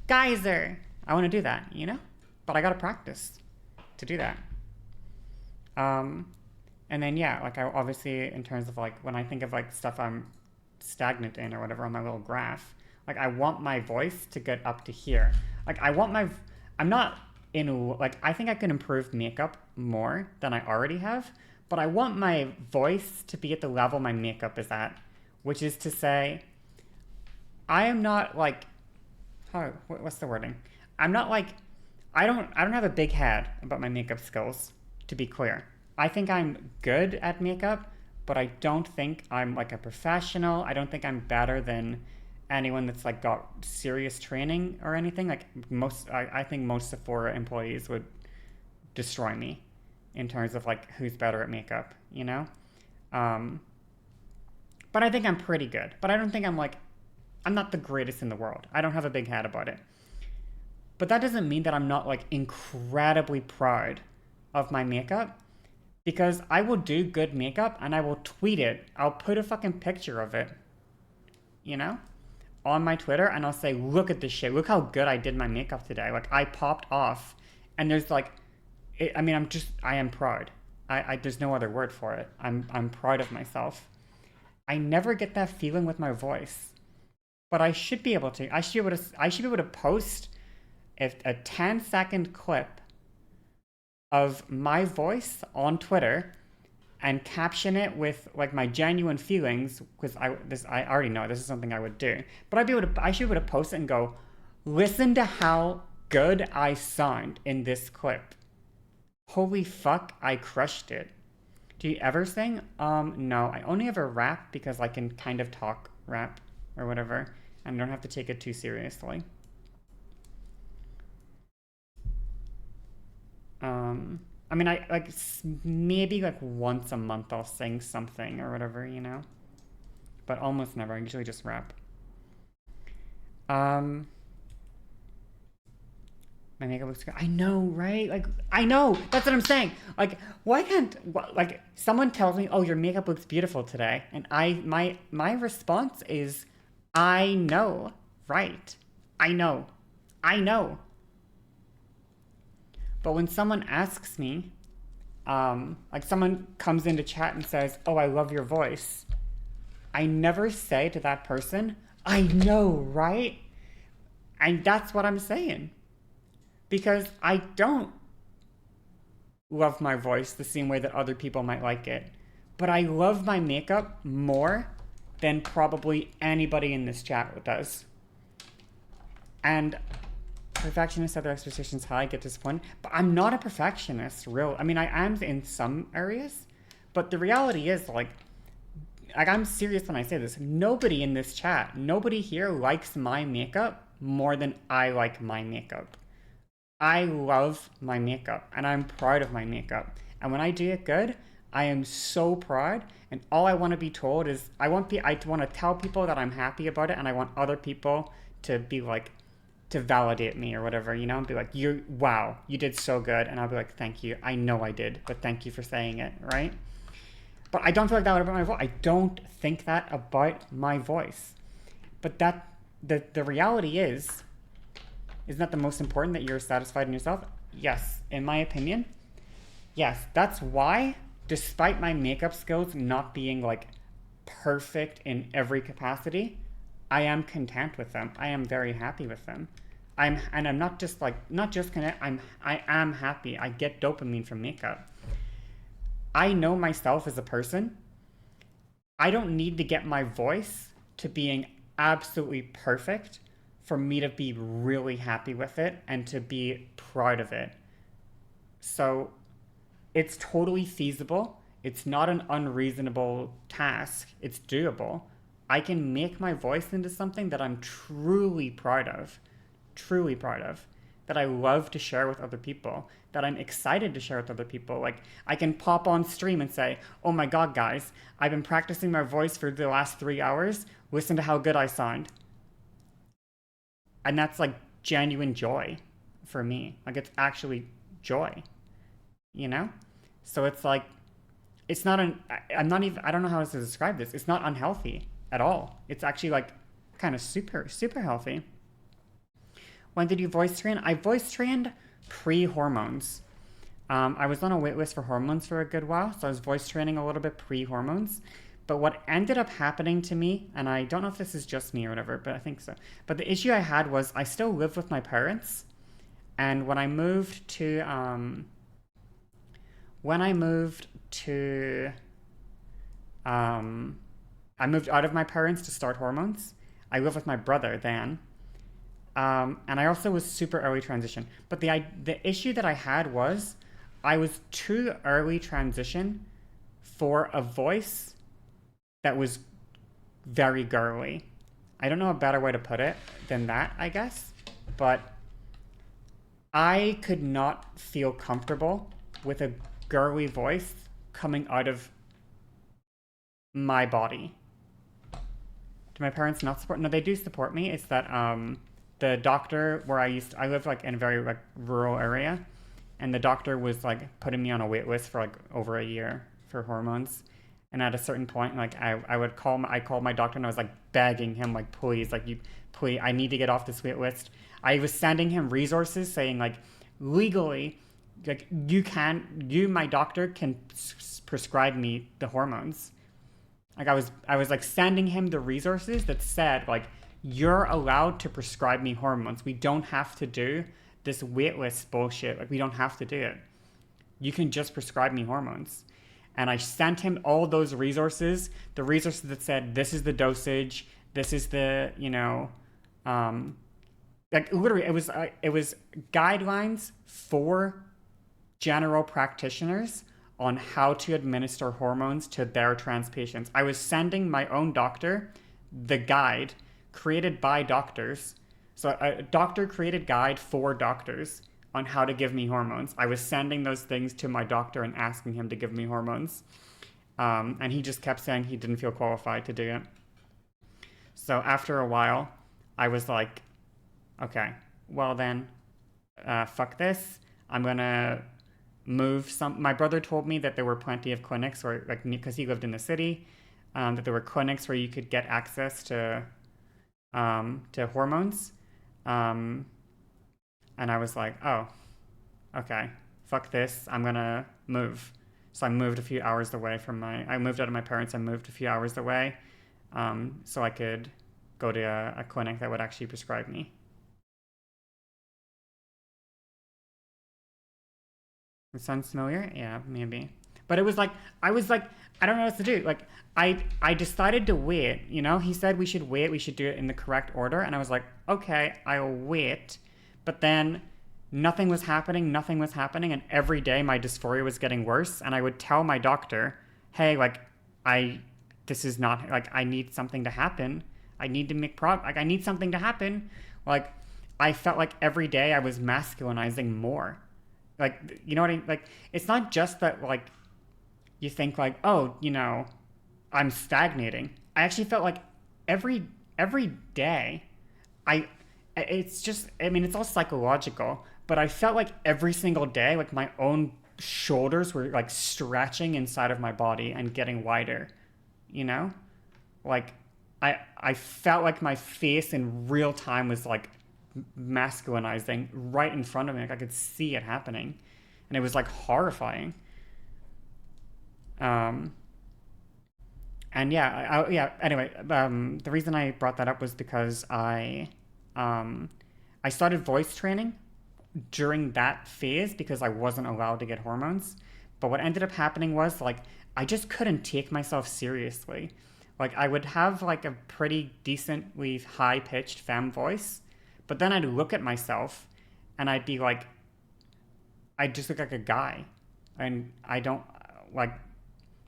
Geyser. I want to do that, you know? But I gotta practice to do that. And then yeah, like I obviously in terms of like when I think of like stuff I'm stagnant in or whatever on my little graph, like I want my voice to get up to here. Like I'm not in like I think I can improve makeup more than I already have, but I want my voice to be at the level my makeup is at, which is to say, I am not like, what's the wording? I'm not like. I don't have a big head about my makeup skills, to be clear. I think I'm good at makeup, but I don't think I'm like a professional. I don't think I'm better than anyone that's like got serious training or anything. Like I think most Sephora employees would destroy me in terms of like who's better at makeup, you know? But I think I'm pretty good. But I don't think I'm not the greatest in the world. I don't have a big head about it. But that doesn't mean that I'm not like incredibly proud of my makeup, because I will do good makeup and I will tweet it. I'll put a fucking picture of it, you know, on my Twitter, and I'll say, look at this shit. Look how good I did my makeup today. Like I popped off, and there's like, I am proud. there's no other word for it. I'm proud of myself. I never get that feeling with my voice, but I should be able to. I should be able to post a 10-second clip of my voice on Twitter and caption it with like my genuine feelings, because I already know this is something I would do. But I should be able to post it and go, listen to how good I sound in this clip. Holy fuck, I crushed it. Do you ever sing? No, I only ever rap because I can kind of talk rap or whatever, and I don't have to take it too seriously. I mean, I like maybe like once a month I'll sing something or whatever, you know, but almost never. I usually just rap. My makeup looks good. I know, right? Like, I know. That's what I'm saying. Like, why can't like someone tells me, "Oh, your makeup looks beautiful today," and my response is, "I know, right? I know, I know." But when someone asks me, like someone comes into chat and says, "Oh, I love your voice," I never say to that person, "I know, right?" And that's what I'm saying. Because I don't love my voice the same way that other people might like it. But I love my makeup more than probably anybody in this chat does. And perfectionists have their expectations high, get disappointed. But I'm not a perfectionist, real. I mean, I am in some areas. But the reality is, like I'm serious when I say this. Nobody in this chat, nobody here likes my makeup more than I like my makeup. I love my makeup, and I'm proud of my makeup. And when I do it good, I am so proud. And all I want to be told is, I want to tell people that I'm happy about it, and I want other people to be like, to validate me or whatever, you know, and be like, wow, you did so good. And I'll be like, thank you. I know I did, but thank you for saying it, right? But I don't feel like that about my voice. I don't think that about my voice. But the reality is, isn't that the most important, that you're satisfied in yourself? Yes, in my opinion. Yes, that's why, despite my makeup skills not being like perfect in every capacity, I am content with them. I am very happy with them. I'm not just content, I am happy. I get dopamine from makeup. I know myself as a person. I don't need to get my voice to being absolutely perfect for me to be really happy with it and to be proud of it. So it's totally feasible. It's not an unreasonable task. It's doable. I can make my voice into something that I'm truly proud of, that I love to share with other people, that I'm excited to share with other people. Like, I can pop on stream and say, "Oh my God, guys, I've been practicing my voice for the last 3 hours. Listen to how good I sound." And that's like genuine joy for me. Like, it's actually joy, you know? So it's like, it's not I don't know how to describe this. It's not unhealthy at all. It's actually like kind of super, super healthy. When did you voice train? I voice trained pre-hormones. I was on a wait list for hormones for a good while, so I was voice training a little bit pre-hormones. But what ended up happening to me, and I don't know if this is just me or whatever, but I think so. But the issue I had was I still lived with my parents. And when I moved to, I moved out of my parents to start hormones. I lived with my brother then. And I also was super early transition. But the issue that I had was I was too early transition for a voice that was very girly. I don't know a better way to put it than that, I guess. But I could not feel comfortable with a girly voice coming out of my body. Do my parents not support? No, they do support me. It's that the doctor where I live like in a very like rural area, and the doctor was like putting me on a wait list for like over a year for hormones. And at a certain point, like I called my doctor and I was like begging him, like, please, I need to get off this wait list. I was sending him resources saying like, legally, like you, my doctor, can prescribe me the hormones. Like I was like sending him the resources that said like, you're allowed to prescribe me hormones. We don't have to do this waitlist bullshit. Like we don't have to do it. You can just prescribe me hormones. And I sent him all those resources, the resources that said, this is the dosage, this is the, like literally it was guidelines for general practitioners on how to administer hormones to their trans patients. I was sending my own doctor the guide created by doctors. So a doctor created guide for doctors on how to give me hormones. I was sending those things to my doctor and asking him to give me hormones. And he just kept saying he didn't feel qualified to do it. So after a while, I was like, okay, well then, fuck this. I'm gonna move some. My brother told me that there were plenty of clinics where, like, because he lived in the city, that there were clinics where you could get access to hormones. And I was like, oh, okay, fuck this. I'm gonna move. So I moved a few hours away I moved out of my parents and moved a few hours away, so I could go to a clinic that would actually prescribe me. It sounds familiar? Yeah, maybe. But it was like, I was like, I don't know what to do. Like, I decided to wait, He said we should wait, we should do it in the correct order. And I was like, okay, I'll wait. But then nothing was happening. And every day my dysphoria was getting worse. And I would tell my doctor, hey, like, this is not, like, I need something to happen. I need to make I need something to happen. Like, I felt like every day I was masculinizing more. Like, you know what I mean? Like, it's not just that, like, you think, like, oh, I'm stagnating. I actually felt like every day, it's all psychological, but I felt like every single day, like, my own shoulders were, like, stretching inside of my body and getting wider, Like, I felt like my face in real time was, like, masculinizing right in front of me. Like, I could see it happening. And it was, like, horrifying. And yeah, anyway, the reason I brought that up was because I started voice training during that phase because I wasn't allowed to get hormones. But what ended up happening was, like, I just couldn't take myself seriously. Like, I would have, like, a pretty decently high-pitched femme voice, but then I'd look at myself and I'd be like, I just look like a guy. And I don't, like,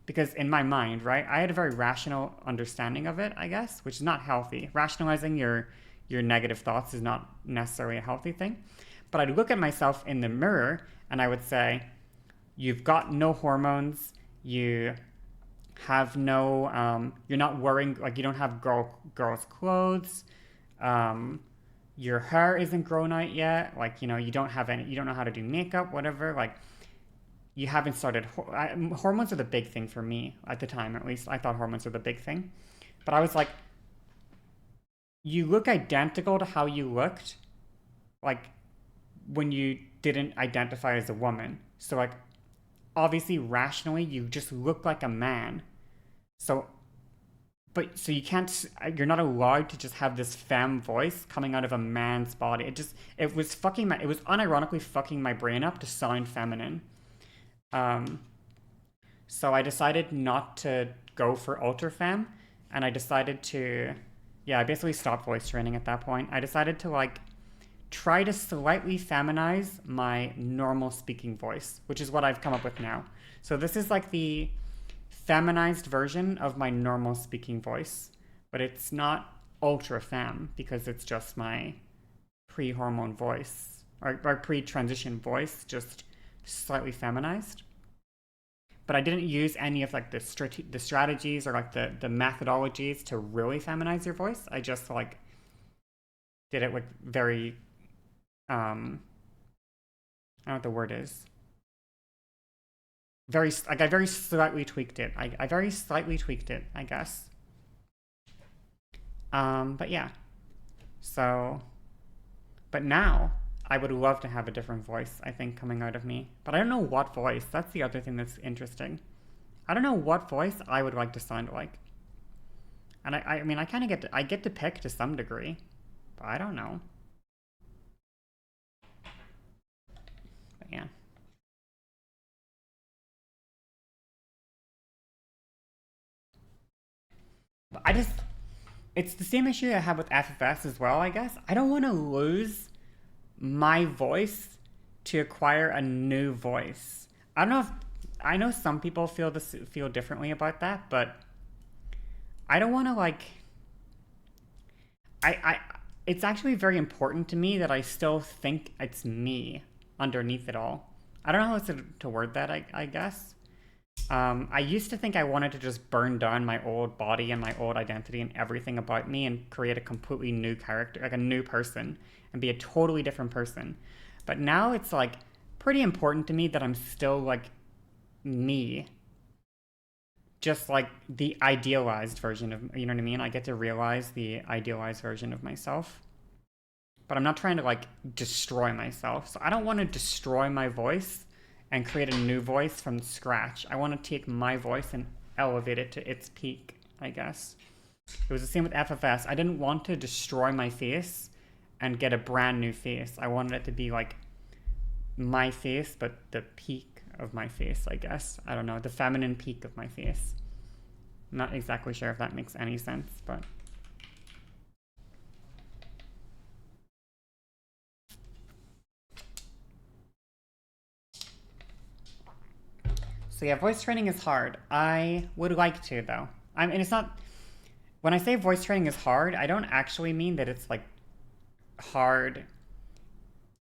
because in my mind, right, I had a very rational understanding of it, I guess, which is not healthy. Rationalizing your negative thoughts is not necessarily a healthy thing. But I'd look at myself in the mirror and I would say, you've got no hormones, you have no, you're not wearing, like, you don't have girl's clothes, your hair isn't grown out yet, like, you don't know how to do makeup, whatever, like, you haven't started, hormones are the big thing for me, at the time at least. I thought hormones were the big thing. But I was like, you look identical to how you looked, like, when you didn't identify as a woman. So, like, obviously, rationally, you just look like a man. So you can't, you're not allowed to just have this femme voice coming out of a man's body. It was unironically fucking my brain up to sound feminine. So I decided not to go for ultra femme, and I decided to, I basically stopped voice training at that point. I decided to, like, try to slightly feminize my normal speaking voice, which is what I've come up with now. So this is like the feminized version of my normal speaking voice, but it's not ultra femme because it's just my pre-hormone voice or pre-transition voice, just slightly feminized. But I didn't use any of, like, the strategies or, like, the methodologies to really feminize your voice. I just, like, did it, like, very I don't know what the word is. I very slightly tweaked it. I very slightly tweaked it, I guess. But yeah. So, but now I would love to have a different voice, I think, coming out of me. But I don't know what voice. That's the other thing that's interesting. I don't know what voice I would like to sound like. And I mean, I kind of get to pick to some degree. But I don't know. But yeah. But it's the same issue I have with FFS as well, I guess. I don't want to lose my voice to acquire a new voice. I don't know if I know some people feel differently about that, but I don't want to like I it's actually very important to me that I still think it's me underneath it all. I don't know how else to word that, I guess. I used to think I wanted to just burn down my old body and my old identity and everything about me and create a completely new character, like a new person, and be a totally different person. But now it's like pretty important to me that I'm still like me, just like the idealized version of, you know what I mean? I get to realize the idealized version of myself. But I'm not trying to like destroy myself. So I don't want to destroy my voice and create a new voice from scratch. I want to take my voice and elevate it to its peak, I guess. It was the same with FFS. I didn't want to destroy my face and get a brand new face. I wanted it to be like my face, but the peak of my face, I guess. I don't know, the feminine peak of my face. I'm not exactly sure if that makes any sense, but... So yeah, voice training is hard. I would like to, though. I mean, it's not... When I say voice training is hard, I don't actually mean that it's, like, hard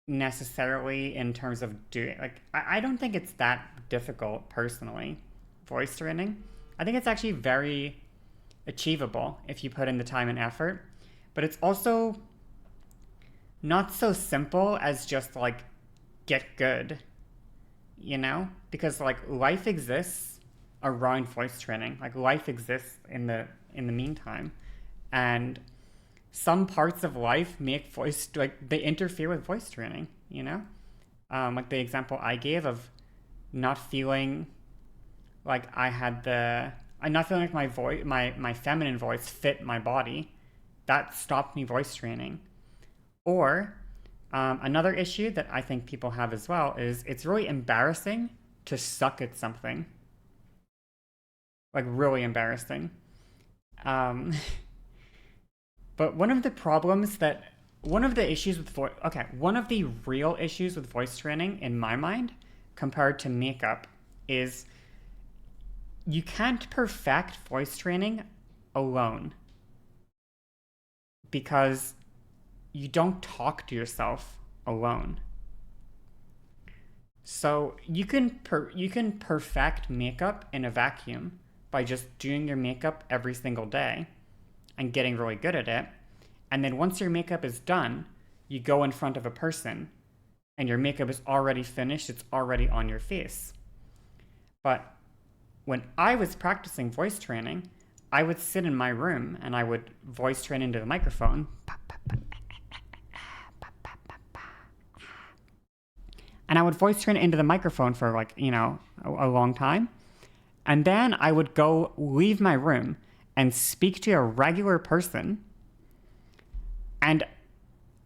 necessarily in terms of doing... Like, I don't think it's that difficult, personally, voice training. I think it's actually very achievable if you put in the time and effort. But it's also not so simple as just, like, get good. You know, because like life exists around voice training. Like life exists in the meantime, and some parts of life make voice, like they interfere with voice training. You know, like the example I gave of not feeling like I'm not feeling like my voice, my feminine voice fit my body. That stopped me voice training. Or another issue that I think people have as well is it's really embarrassing to suck at something. Like, really embarrassing. But one of the real issues with voice training in my mind, compared to makeup, is you can't perfect voice training alone. Because you don't talk to yourself alone. So you can perfect makeup in a vacuum by just doing your makeup every single day and getting really good at it. And then once your makeup is done, you go in front of a person and your makeup is already finished, it's already on your face. But when I was practicing voice training, I would sit in my room and I would voice train into the microphone. And I would voice train into the microphone for like, you know, a long time. And then I would go leave my room and speak to a regular person. And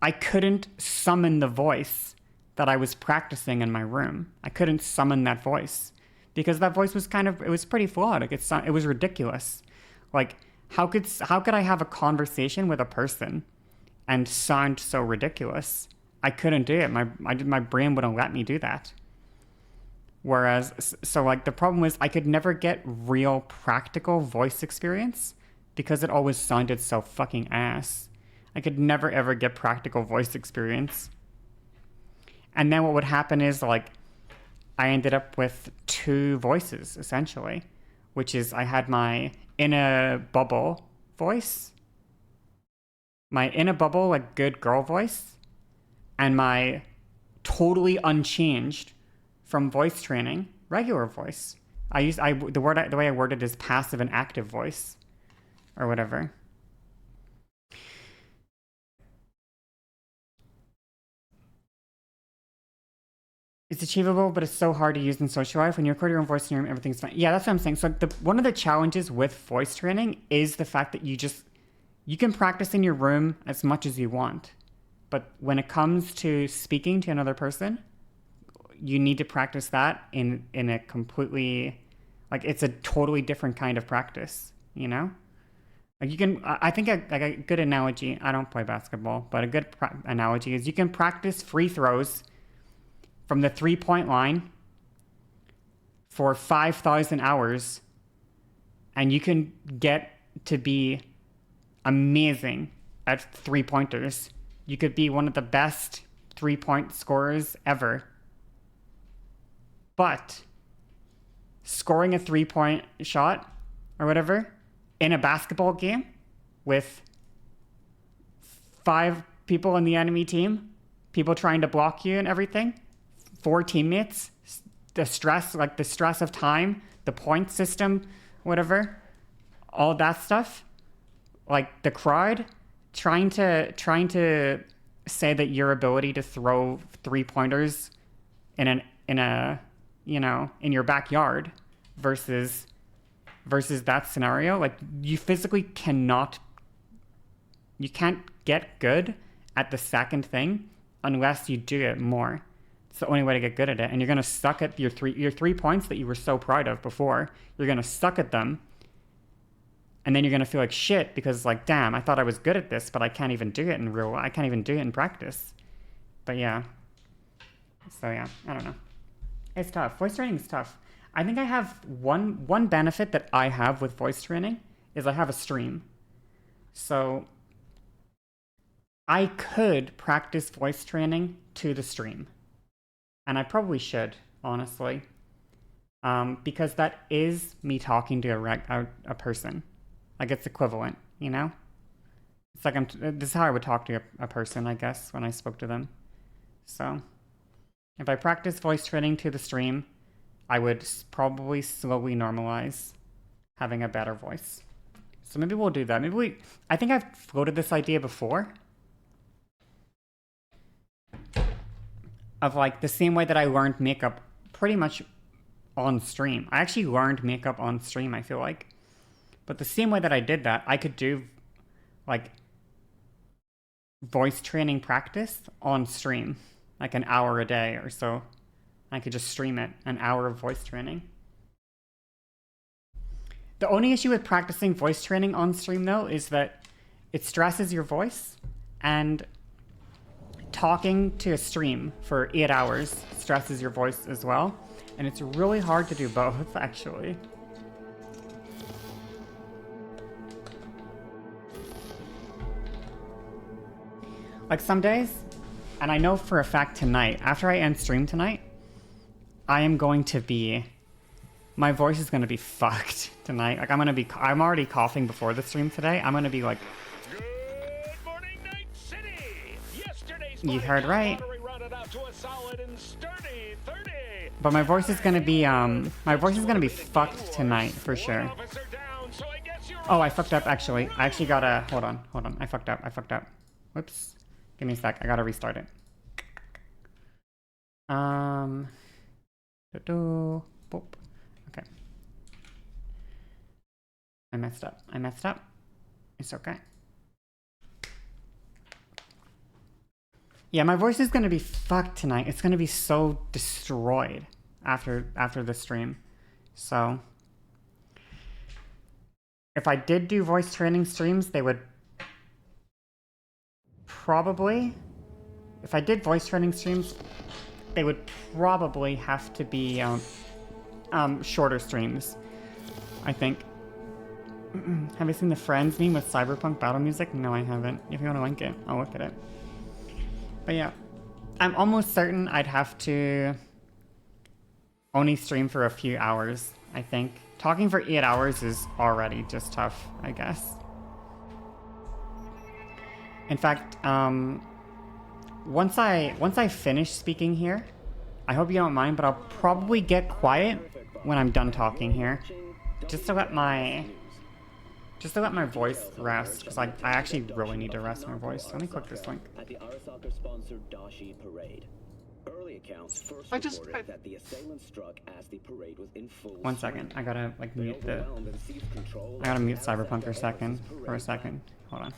I couldn't summon the voice that I was practicing in my room. I couldn't summon that voice because that voice was it was pretty flawed. Like it was ridiculous. Like how could I have a conversation with a person and sound so ridiculous? I couldn't do it. My brain wouldn't let me do that. Whereas, so like the problem was I could never get real practical voice experience because it always sounded so fucking ass. I could never ever get practical voice experience. And then what would happen is like I ended up with two voices essentially, which is I had my in a bubble voice, my in a bubble like good girl voice, and my totally unchanged from voice training regular voice. The way I word it is passive and active voice or whatever. It's achievable, but it's so hard to use in social life. When you record your own voice in your room, everything's fine. Yeah, that's what I'm saying. So one of the challenges with voice training is the fact that you can practice in your room as much as you want. But when it comes to speaking to another person, you need to practice that in a completely, like, it's a totally different kind of practice, you know? Like you can, I think a good analogy, I don't play basketball, but a good analogy is you can practice free throws from the 3-point line for 5,000 hours, and you can get to be amazing at 3-pointers. You could be one of the best 3-point scorers ever. But scoring a 3-point shot or whatever in a basketball game with 5 people on the enemy team, people trying to block you and everything, 4 teammates, the stress of time, the point system, whatever, all that stuff, like the crowd trying to say that your ability to throw 3-pointers in your backyard versus that scenario, like you physically can't get good at the second thing unless you do it more. It's the only way to get good at it. And you're gonna suck at your 3 points that you were so proud of before. You're gonna suck at them, and then you're gonna feel like shit because, like, damn, I thought I was good at this, but I can't even do it in real life. I can't even do it in practice. But yeah. So yeah, I don't know. It's tough. Voice training is tough. I think I have one benefit that I have with voice training is I have a stream. So I could practice voice training to the stream. And I probably should, honestly. Because that is me talking to a person. Like, it's equivalent, you know? It's like this is how I would talk to a person, I guess, when I spoke to them. So if I practice voice training to the stream, I would probably slowly normalize having a better voice. So maybe we'll do that. I think I've floated this idea before. Of, like, the same way that I learned makeup pretty much on stream. I actually learned makeup on stream, I feel like. But the same way that I did that, I could do, like, voice training practice on stream. Like an hour a day or so. I could just stream it, an hour of voice training. The only issue with practicing voice training on stream, though, is that it stresses your voice, and talking to a stream for 8 hours stresses your voice as well. And it's really hard to do both, actually. Like, some days, and I know for a fact tonight, after I end stream tonight, I am going to be, my voice is going to be fucked tonight. Like, I'm already coughing before the stream today. I'm going to be like, Good morning, Night City. Yesterday's you heard right. rounded out to a solid and sturdy 30. But my voice is going to be fucked tonight for sure. Oh, I fucked up, actually. I actually gotta, hold on. I fucked up. Whoops. Give me a sec. I gotta restart it. Boop. Okay. I messed up. It's okay. Yeah, my voice is gonna be fucked tonight. It's gonna be so destroyed after the stream. So if I did do voice training streams, they would probably, if I did voice training streams, they would probably have to be shorter streams, I think. Have you seen the Friends meme with Cyberpunk battle music? No, I haven't. If you want to link it, I'll look at it. But yeah, I'm almost certain I'd have to only stream for a few hours, I think. Talking for 8 hours is already just tough, I guess. In fact, once I finish speaking here, I hope you don't mind, but I'll probably get quiet when I'm done talking here, just to let my voice rest, because I actually really need to rest my voice. Let me click this link. At the Arasaka-sponsored Dashi Parade. Early accounts first reported that the assailant struck as the parade was in full 1 second. I gotta like mute the. overwhelmed and seized control I gotta of mute the Cyberpunk for a Alexander second. For a second. Hold on.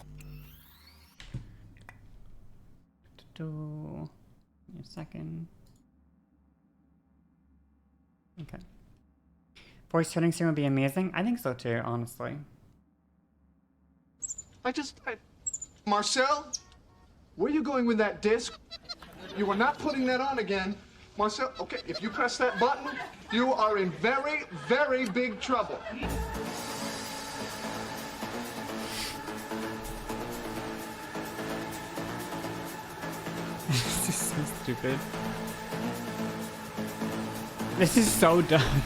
Give me a second. Okay. Voice chatting soon would be amazing. I think so too, honestly. Marcel, where are you going with that disc? You are not putting that on again. Marcel, okay, if you press that button, you are in very, very big trouble. This is so stupid. This is so dumb.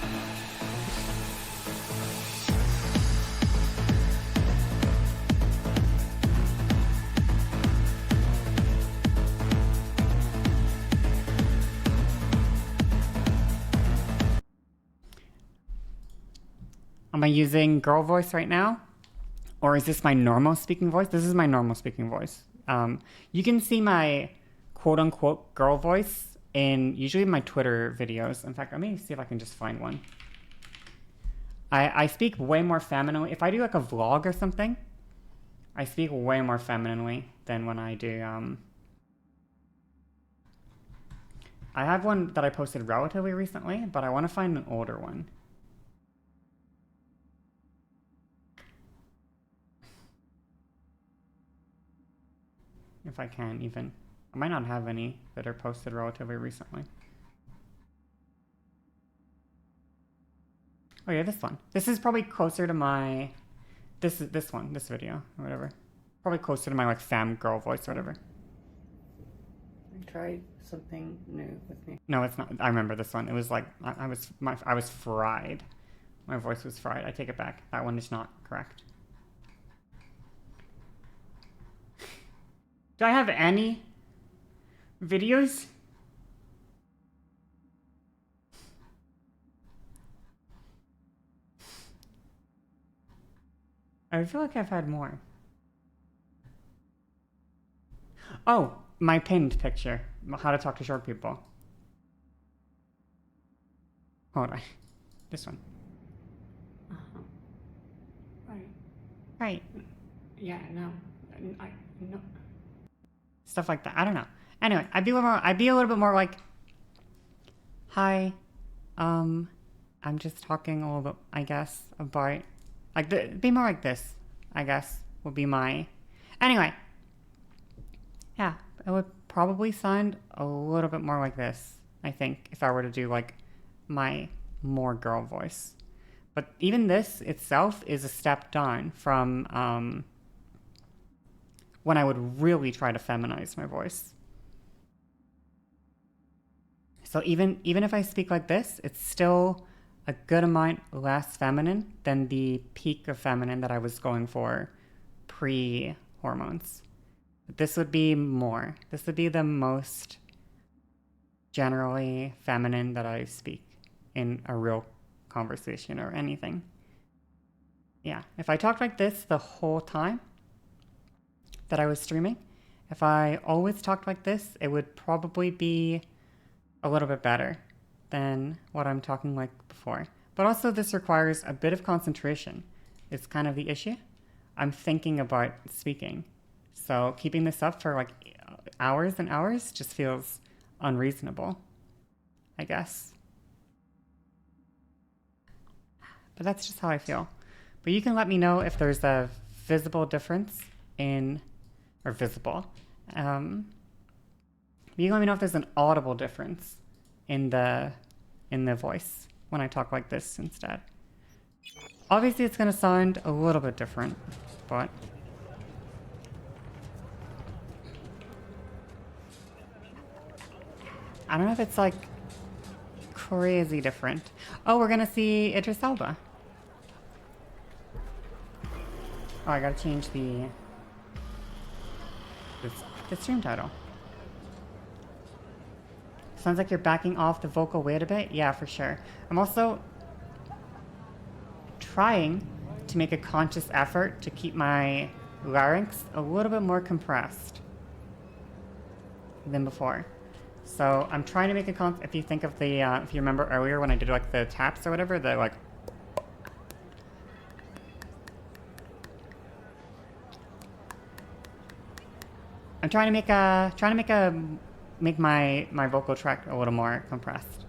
Am I using girl voice right now? Or is this my normal speaking voice? This is my normal speaking voice. You can see my quote-unquote girl voice in usually my Twitter videos. In fact, let me see if I can just find one. I speak way more femininely. If I do like a vlog or something, I speak way more femininely than when I do... I have one that I posted relatively recently, but I want to find an older one. If I can, even. I might not have any that are posted relatively recently. Oh yeah, this one. This is probably closer to my... This video, or whatever. Probably closer to my like fam girl voice or whatever. Try something new with me. No, it's not. I remember this one. It was like, I was fried. My voice was fried. I take it back. That one is not correct. Do I have any videos? I feel like I've had more. Oh, my pinned picture. How to talk to short people. Hold on. This one. Uh-huh. Right. Right. Yeah, no. No. Stuff like that. I don't know. Anyway, I'd be a little bit more like, hi, I'm just talking a little bit, I guess, about, like, be more like this, I guess, would be my, anyway, yeah, it would probably sound a little bit more like this, I think, if I were to do, like, my more girl voice. But even this itself is a step down from, when I would really try to feminize my voice. So even if I speak like this, it's still a good amount less feminine than the peak of feminine that I was going for pre-hormones. This would be more. This would be the most generally feminine that I speak in a real conversation or anything. Yeah, if I talked like this the whole time that I was streaming, if I always talked like this, it would probably be a little bit better than what I'm talking like before. But also this requires a bit of concentration. It's kind of the issue. I'm thinking about speaking. So keeping this up for like hours and hours just feels unreasonable, I guess. But that's just how I feel. But you can let me know if there's a visible difference in, or visible. You can let me know if there's an audible difference in the voice when I talk like this instead. Obviously it's gonna sound a little bit different, but I don't know if it's like crazy different. Oh, we're gonna see Idris Elba. Oh, I gotta change the stream title. Sounds like you're backing off the vocal weight a bit. Yeah, for sure. I'm also trying to make a conscious effort to keep my larynx a little bit more compressed than before. So I'm trying to make a if you think of the, if you remember earlier when I did like the taps or whatever, the like... I'm trying to make my vocal track a little more compressed,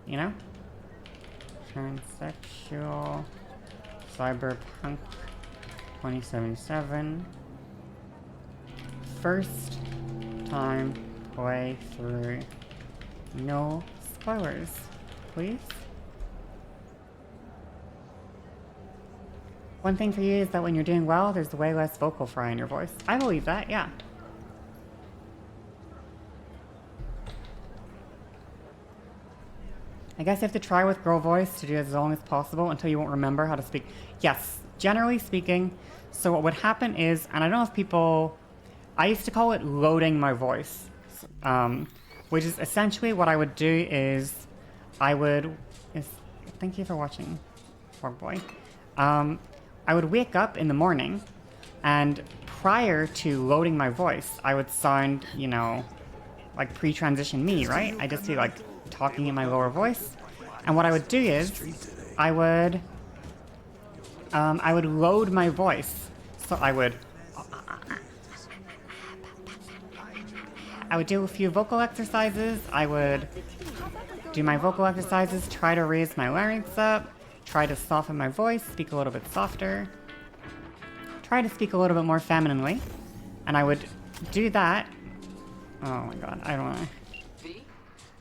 you know? Transsexual, Cyberpunk 2077. First time play through. No spoilers, please. One thing for you is that when you're doing well, there's way less vocal fry in your voice. I believe that, yeah. I guess you have to try with girl voice to do as long as possible until you won't remember how to speak. Yes, generally speaking. So what would happen is, and I don't know if people... I used to call it loading my voice. Which is essentially what I would do is... Thank you for watching, poor boy. I would wake up in the morning, and prior to loading my voice, I would sound, you know, like pre-transition me, right? I just be like talking in my lower voice, and what I would do is I would load my voice. So I would do a few vocal exercises. I would do my vocal exercises, try to raise my larynx up, try to soften my voice, speak a little bit softer, try to speak a little bit more femininely, and I would do that. Oh my god, I don't wanna...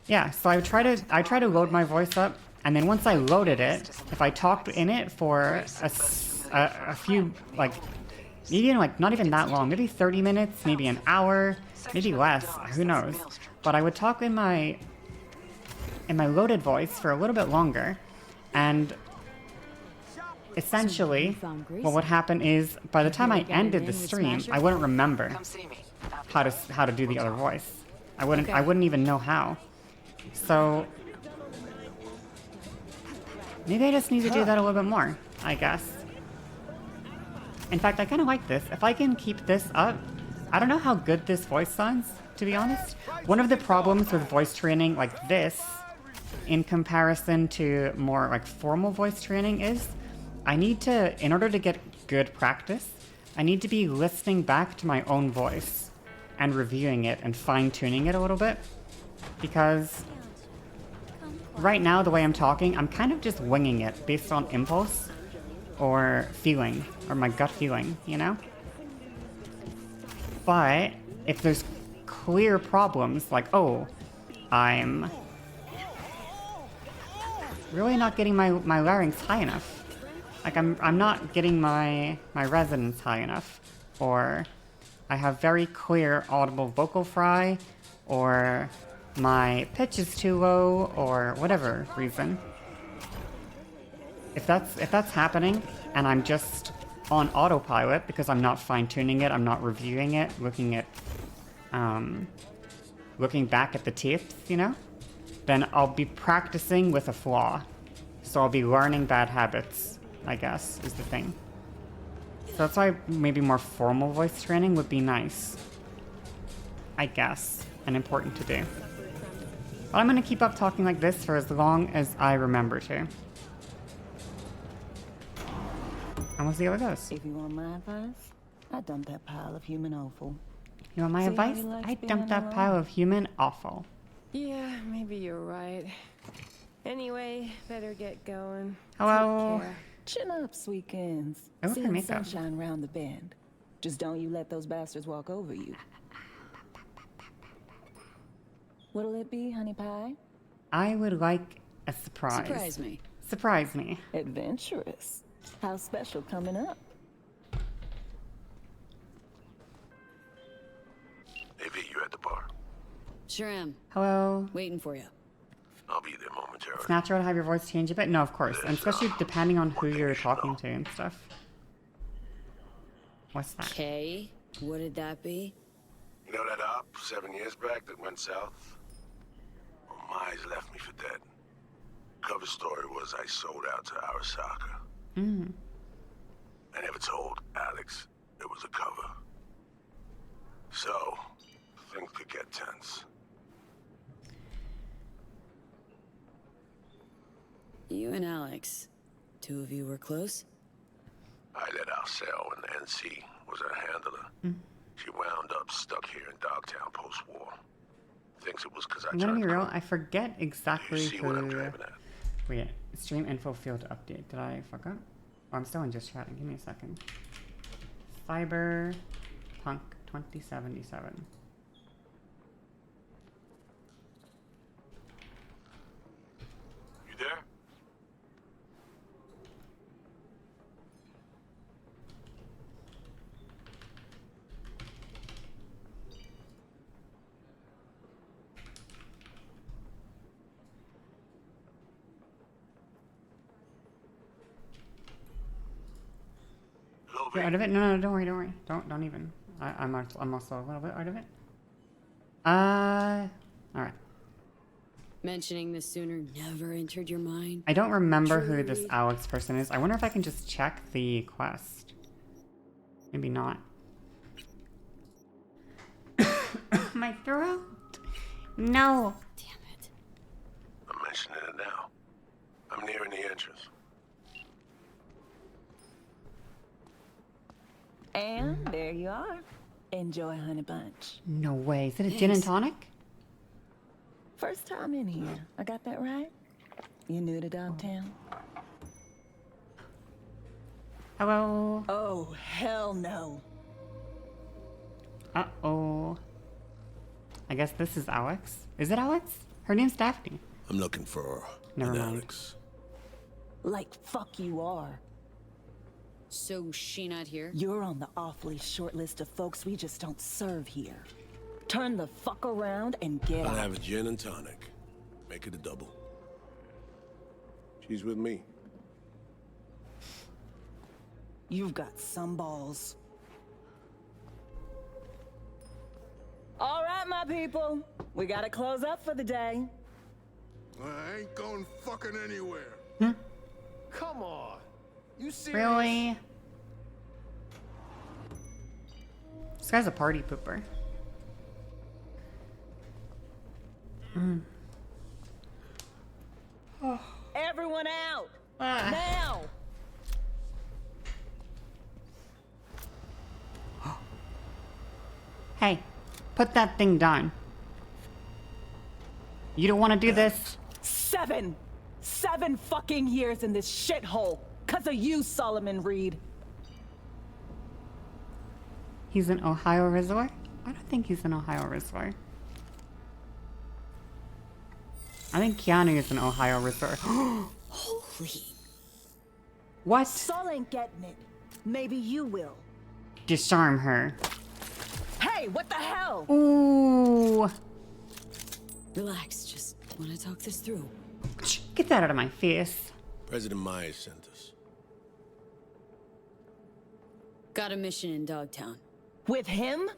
Yeah, so I try to load my voice up, and then once I loaded it, if I talked in it for a few, like, maybe like not even that long, maybe 30 minutes, maybe an hour, maybe less, who knows. But I would talk in my loaded voice for a little bit longer, and essentially what would happen is by the time I ended the stream, I wouldn't remember how to do the other voice. I wouldn't even know how. So maybe I just need to do that a little bit more, I guess. In fact, I kind of like this. If I can keep this up, I don't know how good this voice sounds, to be honest. One of the problems with voice training like this, in comparison to more like formal voice training, is I need to, in order to get good practice, I need to be listening back to my own voice and reviewing it and fine-tuning it a little bit. Because right now, the way I'm talking, I'm kind of just winging it based on impulse or feeling, or my gut feeling, you know? But if there's clear problems, like, oh, I'm really not getting my larynx high enough. Like, I'm not getting my resonance high enough. Or I have very clear audible vocal fry, or my pitch is too low, or whatever reason. If that's happening, and I'm just on autopilot because I'm not fine-tuning it, I'm not reviewing it, looking back at the tapes, you know, then I'll be practicing with a flaw. So I'll be learning bad habits, I guess, is the thing. So that's why maybe more formal voice training would be nice, I guess, and important to do. But I'm gonna keep up talking like this for as long as I remember to. And we'll see how it goes. If you want my advice, I dumped that pile of human offal. You want my See how advice? he likes I being dumped that alone? pile of human offal. Yeah, maybe you're right. Anyway, better get going. Hello. Take care. Chin up, sweetskins. Oh, her Seeing makeup. sunshine round the bend. Just don't you let those bastards walk over you. What'll it be, honey pie? I would like a surprise. Surprise me. Surprise me. Adventurous. How special coming up? Hey, V, you at the bar? Sure am. Hello. Waiting for you. I'll be there momentarily. It's natural to have your voice change a bit. No, of course. And especially depending on who you're talking to and stuff. What's that? Okay. What did that be? You know that op 7 years back that went south? Well, Mize left me for dead. Cover story was I sold out to Arasaka. I never told Alex it was a cover. So, things could get tense. you and Alex, two of you were close? I let our cell when the NC was her handler. She wound up stuck here in Dogtown post-war. Thinks it was because I I'm gonna turned be real, criminal. I forget exactly You see who... what I'm driving at? Wait, stream info field update. Did I fuck up? Oh, I'm still in just chatting. Give me a second. Cyberpunk 2077. You there? You're out of it? No, don't worry. Don't even. I'm also a little bit out of it. Alright. Mentioning this sooner never entered your mind? I don't remember who this Alex person is. I wonder if I can just check the quest. Maybe not. My throat. No. Damn it. I'm mentioning it now. I'm nearing the entrance. And there you are. Enjoy, honey bunch. No way. Is it a gin and tonic? First time in here. I got that right? You new to Dogtown? Hello. Oh, hell no. Uh-oh. I guess this is Alex. Is it Alex? Her name's Daphne. I'm looking for Never an mind. Alex. Like fuck you are. So she not here? You're on the awfully short list of folks we just don't serve here. Turn the fuck around and get I'll out. have a gin and tonic. Make it a double. She's with me. You've got some balls. All right, my people. We gotta close up for the day. I ain't going fucking anywhere. Come on. You serious? Really? This guy's a party pooper. Everyone out! Ah. Now! Hey, put that thing down. You don't want to do this? 7 fucking years in this shithole. 'Cause of you, Solomon Reed. He's an Ohio Reservoir? I don't think he's an Ohio Reservoir. I think Keanu is an Ohio Reservoir. Holy. What? Sol ain't getting it. Maybe you will. Disarm her. Hey, what the hell? Ooh. Relax, just want to talk this through. Get that out of my face. President Myers sent us. Got a mission in Dogtown. With him?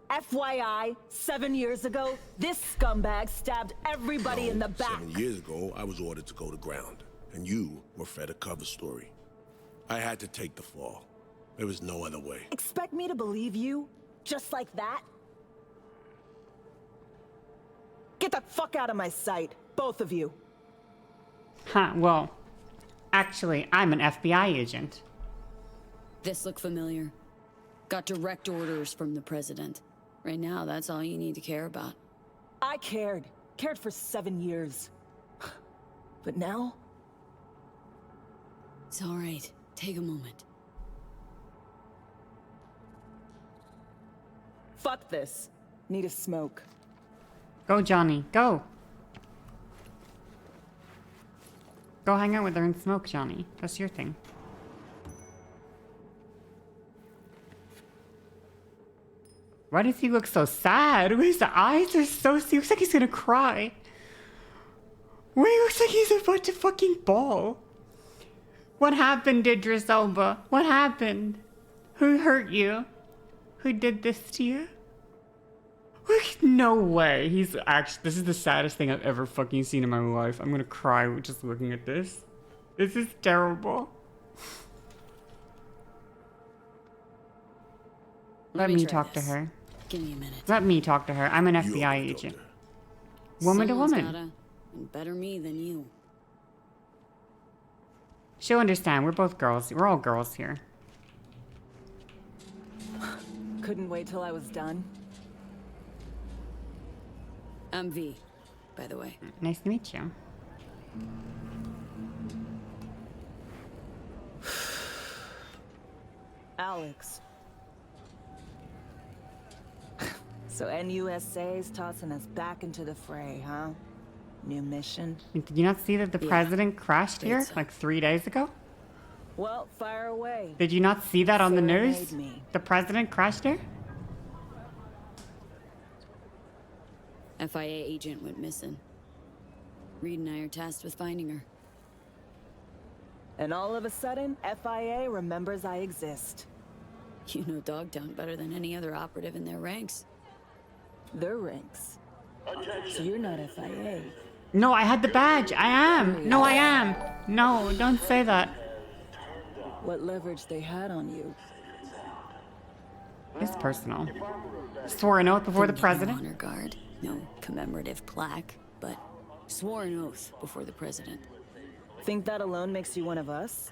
FYI, 7 years ago, this scumbag stabbed everybody in the back. 7 years ago, I was ordered to go to ground, and you were fed a cover story. I had to take the fall. There was no other way. Expect me to believe you? Just like that? Get the fuck out of my sight, both of you. Huh, well, actually, I'm an FBI agent. This look familiar? Got direct orders from the president. Right now, that's all you need to care about. I cared. Cared for 7 years. But now? It's all right. Take a moment. Fuck this. Need a smoke. Go, Johnny, go. Go hang out with her and smoke, Johnny. That's your thing. Why does he look so sad? His eyes are so... He looks like he's gonna cry. Why he looks like he's about to fucking bawl. What happened, Idris Elba? What happened? Who hurt you? Who did this to you? No way. He's actually... This is the saddest thing I've ever fucking seen in my life. I'm gonna cry just looking at this. This is terrible. Let me try talk this. to her. Give me a minute. Let me talk to her. I'm an You FBI opened the agent. door. Woman to Someone's woman. gotta, and better me than you. She'll understand. We're both girls. We're all girls here. Couldn't wait till I was done. I'm V, by the way. Nice to meet you. Alex. So NUSA's tossing us back into the fray, huh? New mission? Did you not see that the president crashed here so. like 3 days ago? Well, fire away. Did you not see that on the Serenade news? me. The president crashed here? FIA agent went missing. Reed and I are tasked with finding her. And all of a sudden, FIA remembers I exist. You know Dogtown better than any other operative in their ranks. Their ranks. So you're not FIA. No, I had the badge. I am. No, I am. No, don't say that. What leverage they had on you? It's personal. Swore an oath before the Didn't get no president. honor guard, no commemorative plaque, but swore an oath before the president. Think that alone makes you one of us?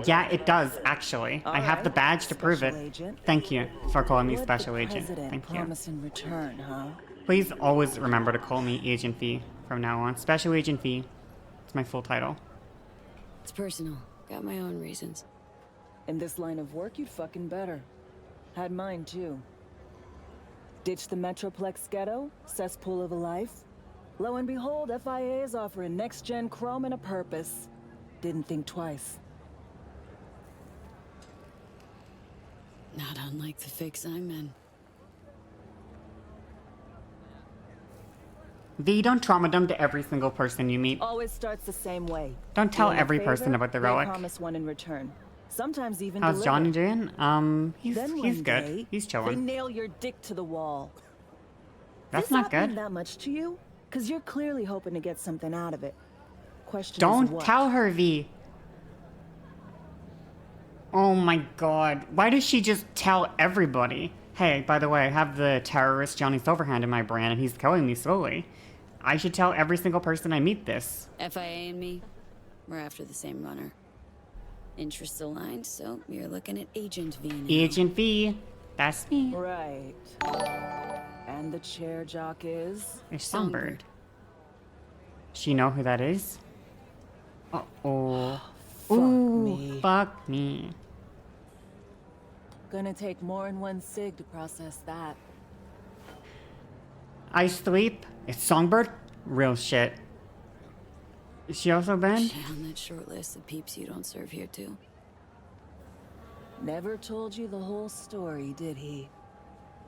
Yeah, it does, actually. I have the badge to prove it. Special agent. Thank you for calling me What'd Special the Agent. president Thank you. promise in return, huh? Please always remember to call me Agent V from now on. Special Agent V. It's my full title. It's personal. Got my own reasons. In this line of work, you'd fucking better. Had mine, too. Ditch the Metroplex ghetto, cesspool of a life. Lo and behold, FIA is offering next-gen chrome and a purpose. Didn't think twice. Not unlike the fix I'm in. V, don't trauma dump to every single person you meet. Always starts the same way. Don't tell Doing a every person favor, about the they relic. promise one in return. Sometimes even How's deliver. Johnny doing? He's Then good. one day, He's They chilling. nail your dick to the wall. That's This not not mean good. that much to you? Because you're clearly hoping to get something out of it. Question is Don't what? tell her, V. Oh my god. Why does she just tell everybody? Hey, by the way, I have the terrorist Johnny Silverhand in my brand and he's killing me slowly. I should tell every single person I meet this. FIA and me, we're after the same runner. Interests aligned, so we're looking at Agent V now. Agent V. That's me. Right. And the chair jock is? A songbird. She know who that is? Uh-oh. Fuck Ooh, me. fuck me. Gonna take more than one cig to process that. I sleep. It's songbird? Real shit. Is she also banned? Yeah, on that short list of peeps you don't serve here too. Never told you the whole story, did he?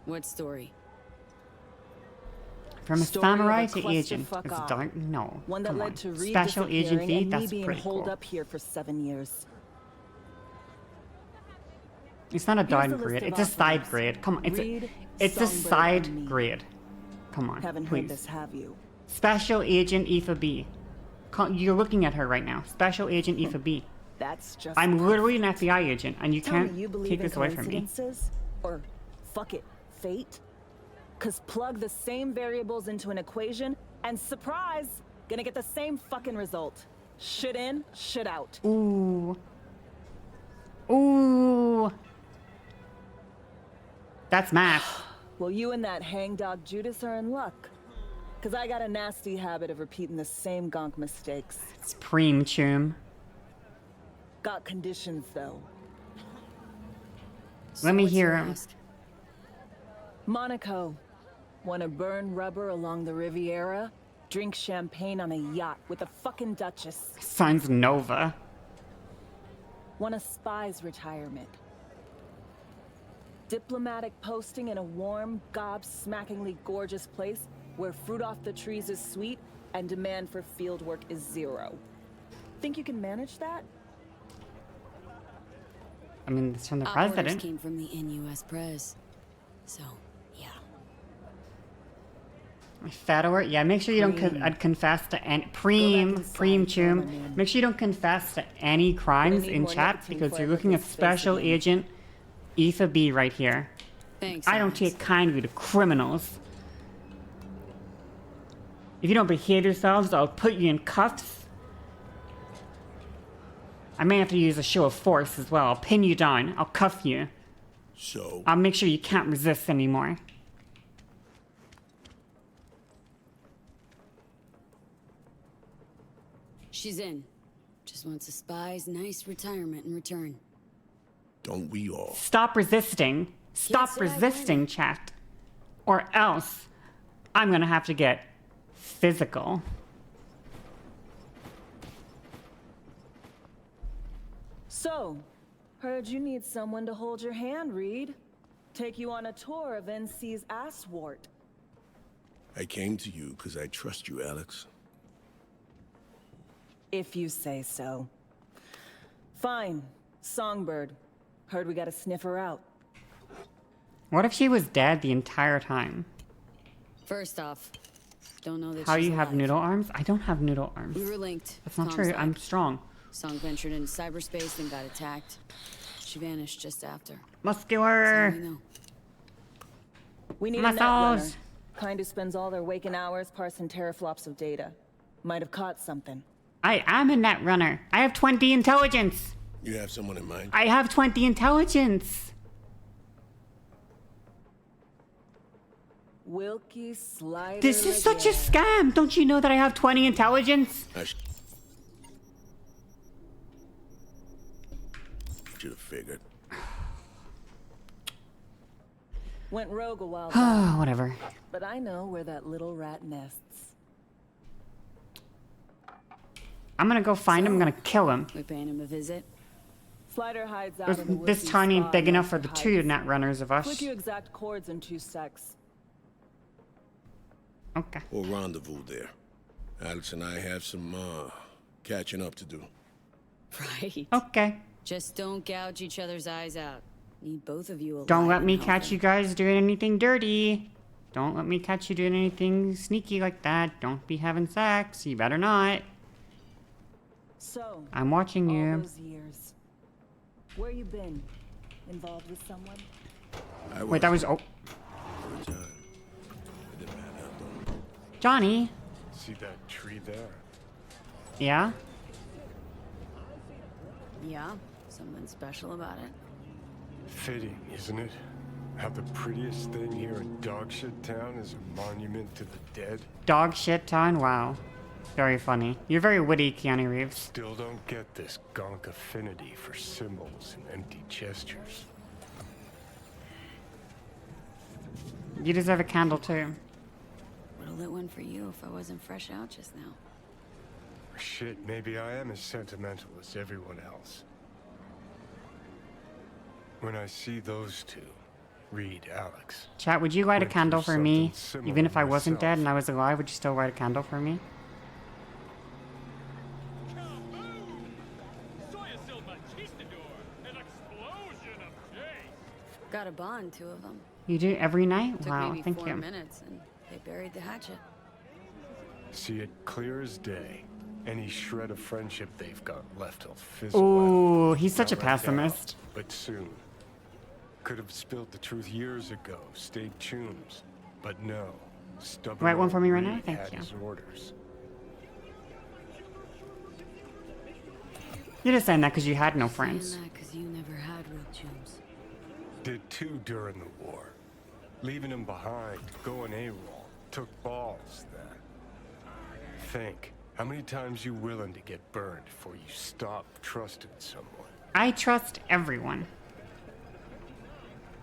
What story? From a Story of samurai a to agent. clusterfuck It's op. dark. No. One that come led on. to Reed Special Agent disappearing V? and me That's being pretty holed cool. up here for 7 years. It's not a Here's dime the list grade. of It's a side operatives. grade. Come on. Reed, It's a Songbird, side and me. grade. Come on. Haven't please. heard this, have you? Special Agent Aoife Bee. You're looking at her right now. Special Agent Aoife Bee. That's just. I'm literally an FBI agent, and you Tell can't me you believe take in this away from me. coincidences? Or, fuck it, fate? Cause plug the same variables into an equation, and surprise! Gonna get the same fucking result. Shit in, shit out. Ooh. Ooh. That's math. Well, you and that hangdog Judas are in luck. Cause I got a nasty habit of repeating the same gonk mistakes. It's preem chum. Got conditions, though. Let me what's hear your him. Um, ask? Monaco. Wanna burn rubber along the Riviera? Drink champagne on a yacht with a fucking duchess? Sounds Nova. Want a spy's retirement? Diplomatic posting in a warm, gobsmackingly gorgeous place where fruit off the trees is sweet and demand for field work is zero. Think you can manage that? I mean, it's from the Our orders president. came from the NUS press. So, yeah. Fedor, yeah. Make sure you don't confess to any preem chum. man. Make sure you don't confess to any crimes need in more chat nicotine because before you're I looking put at this face Special again. Agent Aoife Bee right here. Thanks. I don't Alex. take kindly to criminals. If you don't behave yourselves, I'll put you in cuffs. I may have to use a show of force as well. I'll pin you down. I'll cuff you. So? I'll make sure you can't resist anymore. She's in. Just wants a spy's nice retirement in return. Don't we all? Stop resisting. Stop resisting, chat. Or else I'm gonna have to get physical. So, heard you need someone to hold your hand, Reed. Take you on a tour of NC's asswart. I came to you because I trust you, Alex. If you say so. Fine. Songbird. Heard we gotta sniff her out. What if she was dead the entire time? First off, don't know that How she's you have alive. noodle arms? I don't have noodle arms. We were linked. That's not Comms true. lag. I'm strong. Song ventured into cyberspace, then got attacked. She vanished just after. Muscular. That's all we know. We need a Muscles. netrunner. Kind who spends all their waking hours parsing teraflops of data. Might have caught something. I am a net runner. I have 20 intelligence. You have someone in mind? I have 20 intelligence. Wilkie Slider. This is such a scam. Don't you know that I have 20 intelligence? I should have figured. Went rogue a while back. Whatever. But I know where that little rat nests. I'm gonna go find him. I'm gonna kill him. We paying him a visit. Slider hides out in the This Wilkie tiny spa big enough for amongst the the two heights. net runners of Click us. you exact chords in 2 secs. Okay. We'll rendezvous there. Alex and I have some, catching up to do. Right. Okay. Just don't gouge each other's eyes out. Need both of you alive. Don't let me and catch healthy. you guys doing anything dirty. Don't let me catch you doing anything sneaky like that. Don't be having sex. You better not. So, I'm watching all you. those years. Where you been? Involved with someone? Wait, that was... Oh, For a time. It didn't matter, though. Johnny. See that tree there? Yeah? Yeah, something special about it. Fitting, isn't it? How the prettiest thing here in Dogshit Town is a monument to the dead? Dog shit town? Wow. Very funny. You're very witty, Keanu Reeves. Still don't get this gonk affinity for symbols and empty gestures. You deserve a candle, too. Would've lit one for you if I wasn't fresh out just now. Shit, maybe I am as sentimental as everyone else. When I see those two, Reed, Alex. Chat, would you light a went candle through for me? something similar Even if I wasn't myself. dead and I was alive, would you still light a candle for me? Got a bond, 2 of them. You do every night? Took Wow, maybe thank 4 you. minutes and they buried the hatchet. See it clear as day. Any shred of friendship they've got left will fizzle Ooh, out. he's such a Not right now, pessimist. but soon. Could have spilled the truth years ago, stayed tunes. But no. Stubborn Write one old for me right now? Reed Thank had you. his orders. You're just saying that because you had no friends. Saying that 'cause you never had real chums. Did too during the war. Leaving him behind, going AWOL. Took balls then. Think, how many times you willing to get burned before you stop trusting someone? I trust everyone.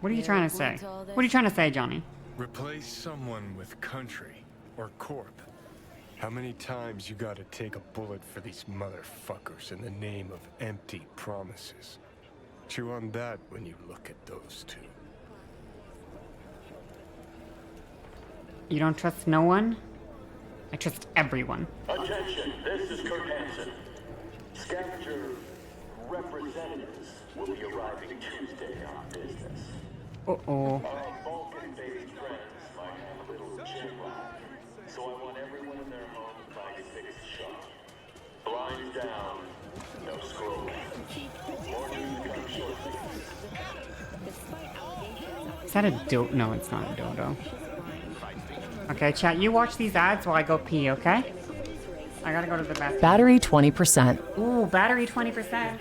What are you Yeah, trying to what say? went to all What are you this? trying to say, Johnny? Replace someone with country or corp. How many times you gotta take a bullet for these motherfuckers in the name of empty promises? Chew on that when you look at those two. You don't trust no one? I trust everyone. Attention, this is Kurt Hansen. Scavenger representatives will be arriving Tuesday on business. Uh-oh. Our Vulcan-based friends might have a little jet lag, so I want everyone in their home by 6 sharp. Blinds down, no scrolling. More news to come shortly. Is that a dildo? No, it's not a dildo. Okay, chat, you watch these ads while I go pee, okay? I gotta go to the bathroom. Battery 20%. Ooh, battery 20%.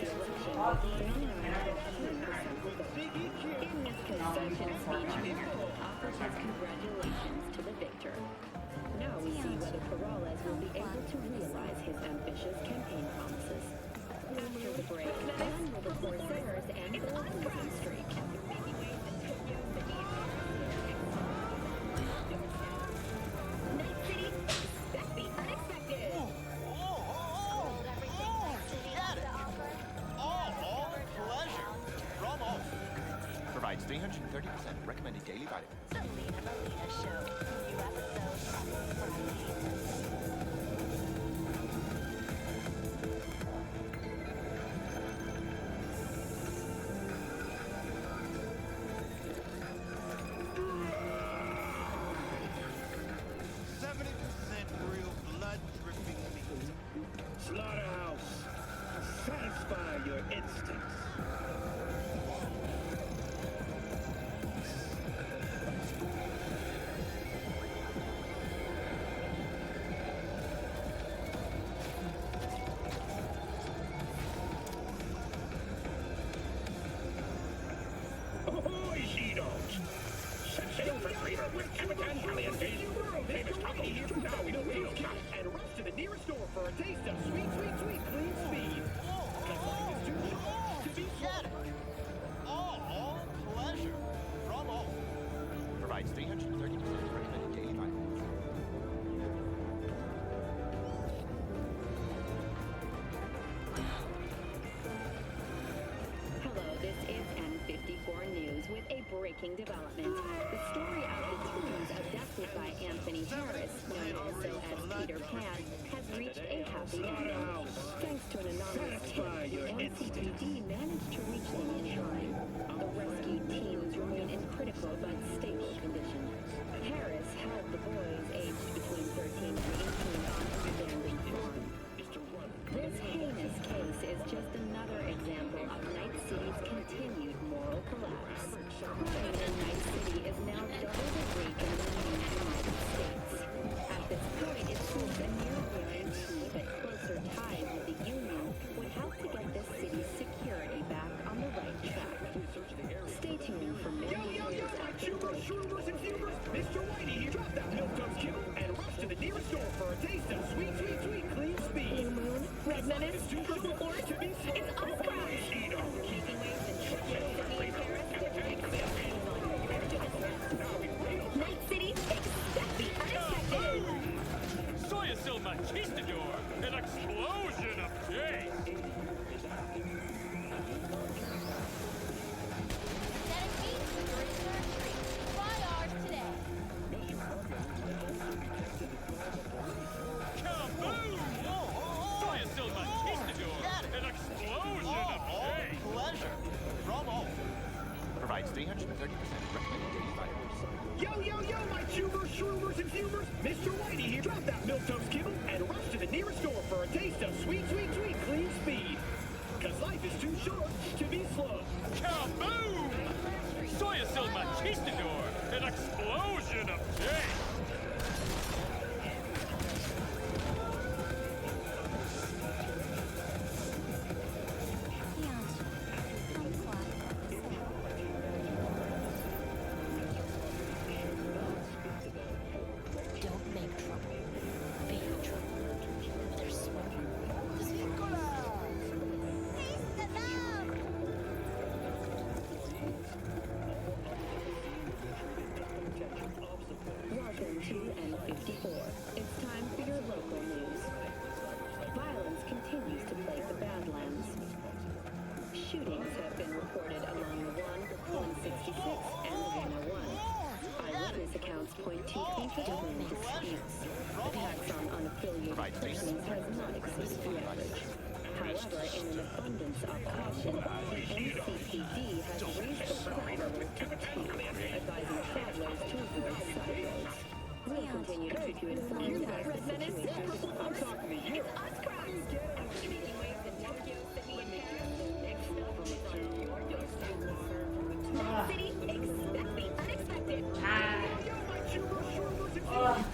Congratulations to the victor. Now we see whether Peralez will be able to realize his ambitious campaign promises. After the break, Glenn will report theirs and their losing streak. Night City, expect the unexpected. Provides 330% recommended daily vitamins. Slaughterhouse, satisfy your instincts. Ahoy, she-dogs! Set sail for freedom with Capitan Valiantes. Famous company here from now we know wheels cut and rush to the nearest store for a taste of sweet, sweet, sweet clean speed. Cause life is too short to be slow. All pleasure from all. Provides 330% recommended daily vitamins. Hello, this is N54 News with a breaking development. The story of the twins abducted by Anthony Harris, known also as Peter Pan, has reached a happy ending. Thanks to an anonymous tip, NCPD managed to reach them in time. The rescued teens remain in critical but stable condition. Harris held the boys aged between 13 and 18 on an abandoned farm. This heinous case is just another example of Night City's continued moral collapse. Crime in Night City is now double the rate in the United States. At this point, it seems a near guarantee that closer ties with the Union would help to get this city's security back on the right track. Stay tuned for more details after the break. Mr. Whitey, you drop that milk-toast kibble and rush to the nearest store for a taste of sweet, sweet, sweet clean speed. Blue Moon, Red Menace, Purple Force, it's us, guys! Making waves in Tokyo, Sydney, and Paris. Night City, expect the unexpected! Soy still Conquistador, an explosion of taste! Kaboom! Soy still Conquistador, an explosion of taste! Pleasure from all. Provides 330% recommended daily vitamins. Yo, yo, yo, my tubers, shroomers, and fumers! Mr. Whitey here, drop that milk-toast kibble and rush to the nearest store for a taste of sweet, sweet, sweet clean speed. Cause life is too short to be slow. Kaboom! Soy still Conquistador, an explosion of taste! Don't make trouble. Be trouble. They're smoking. Welcome to N54. It's time for your local news. Violence continues to plague the Badlands. Shootings have been reported along the 166, and 101. Eyewitness accounts point to intrafamily disputes. Attacks on unaffiliated persons has not exceeded the average. However, in an abundance of caution, the NCPD has raised the threat level to 2, advising travelers to avoid side roads. We'll continue to keep you informed as the situation develops. It's us, crowds! After making waves in Tokyo, Sydney, and Paris, next stop is on your doorstep. Night City, expect the unexpected!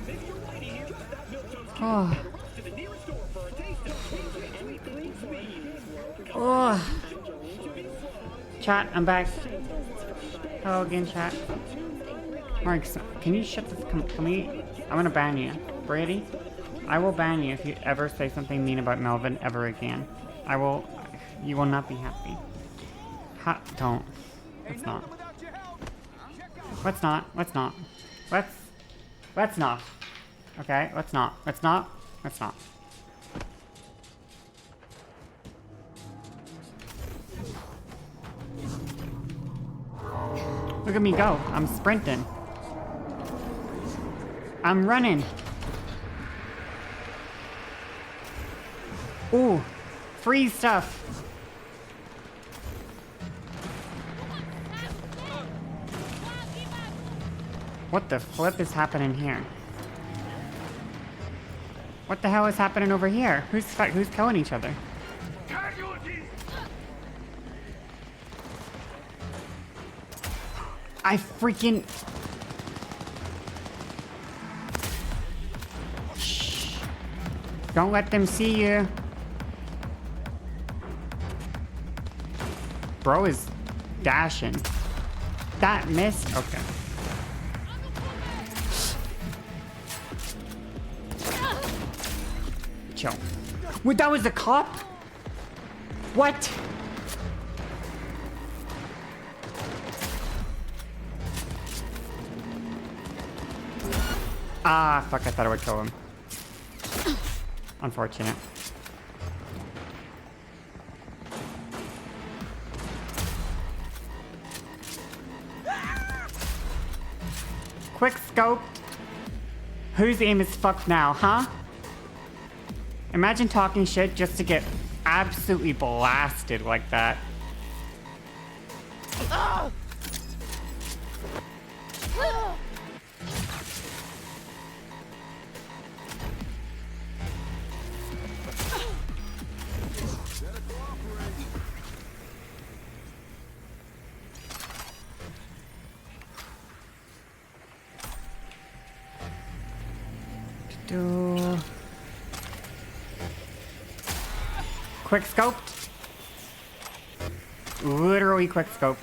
Mr. Whitey here, drop that milk-toast kibble and rush to the nearest store Oh. Chat, I'm back. Hello again, chat. Mark, can you shut this? Can we? I'm gonna ban you. Brady, I will ban you if you ever say something mean about Melvin ever again. I will. You will not be happy. Don't. Let's not. Let's not. Let's not. Let's not. Okay, let's not. Let's not. Let's not. Look at me go. I'm sprinting. I'm running. Ooh, free stuff. What the flip is happening here? What the hell is happening over here? Who's killing each other? I freaking... Shh. Don't let them see you. Bro is dashing. That missed? Okay. Chill. Wait, that was the cop? What? Ah, fuck, I thought I would kill him. Unfortunate. Quick scope. Whose aim is fucked now, huh? Imagine talking shit just to get absolutely blasted like that. Quick scoped. Literally quick scoped.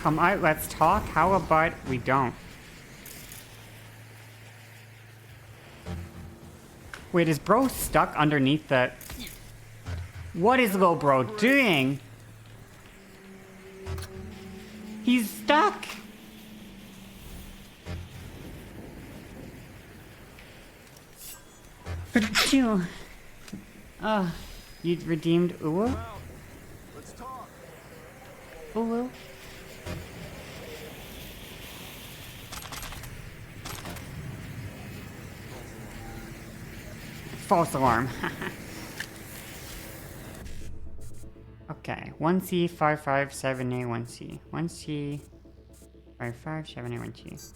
Come out, let's talk. How about we don't? Wait, is bro stuck underneath the... What is little bro doing? He's stuck. You redeemed Uwu? Let's talk. Uwu? False alarm. Okay, 1C 557A 1C. 1C 557A 1C.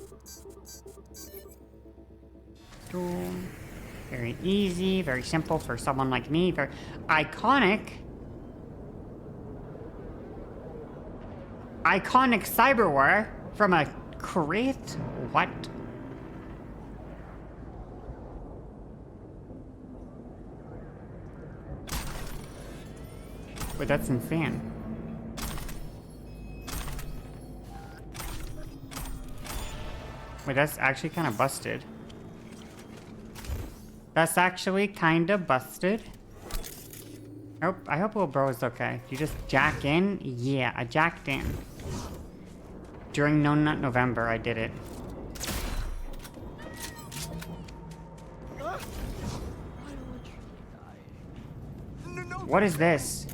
Very easy, very simple for someone like me, very iconic. Iconic cyberware from a crate? What? Wait, that's insane. Wait, that's actually kind of busted. That's actually kind of busted. Oh, I hope little bro is okay. You just jack in? Yeah, I jacked in. During No Nut November, I did it. What is this?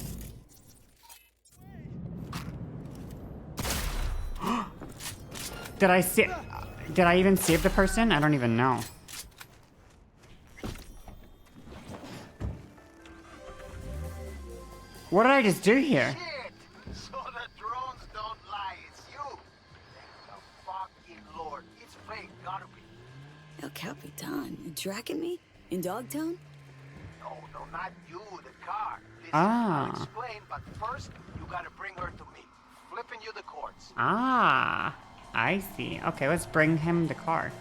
Did I even save the person? I don't even know. What did I just do here? Shit! So the drones don't lie, it's you! Thank the fucking Lord. It's fake, gotta be. El Capitan, you tracking me? In Dogtown? No, not you, the car. Listen, Ah. I'll explain, but first, you gotta bring her to me. Flipping you the cords. Ah, I see. Okay, let's bring him the car.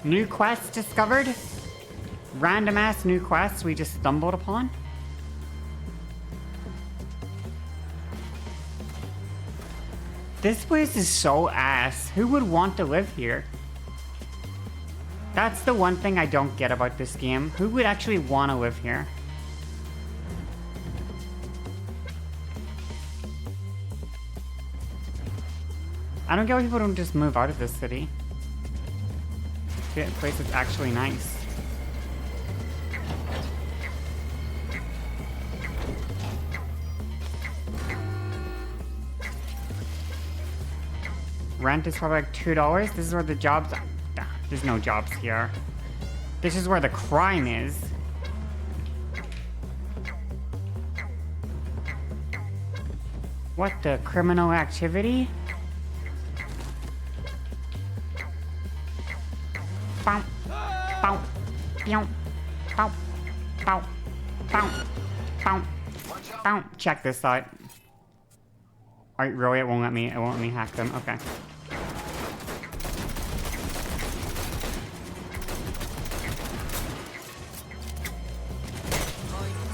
New quest discovered? Random ass new quests we just stumbled upon? This place is so ass. Who would want to live here? That's the one thing I don't get about this game. Who would actually want to live here? I don't get why people don't just move out of this city. Get a place that's actually nice. Rent is probably like $2. This is where the jobs are. There's no jobs here. This is where the crime is. What the criminal activity? Bow, bow, bow, bow, bow, bow, bow, bow. Check this out. Alright, really? It won't let me hack them. Okay.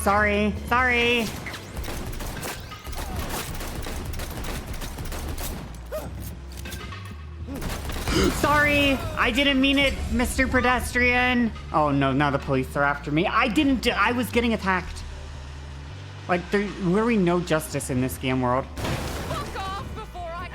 Sorry. Sorry, I didn't mean it, Mr. Pedestrian. Oh no, now the police are after me. I was getting attacked. Like, there's literally no justice in this game world. Fuck off before I...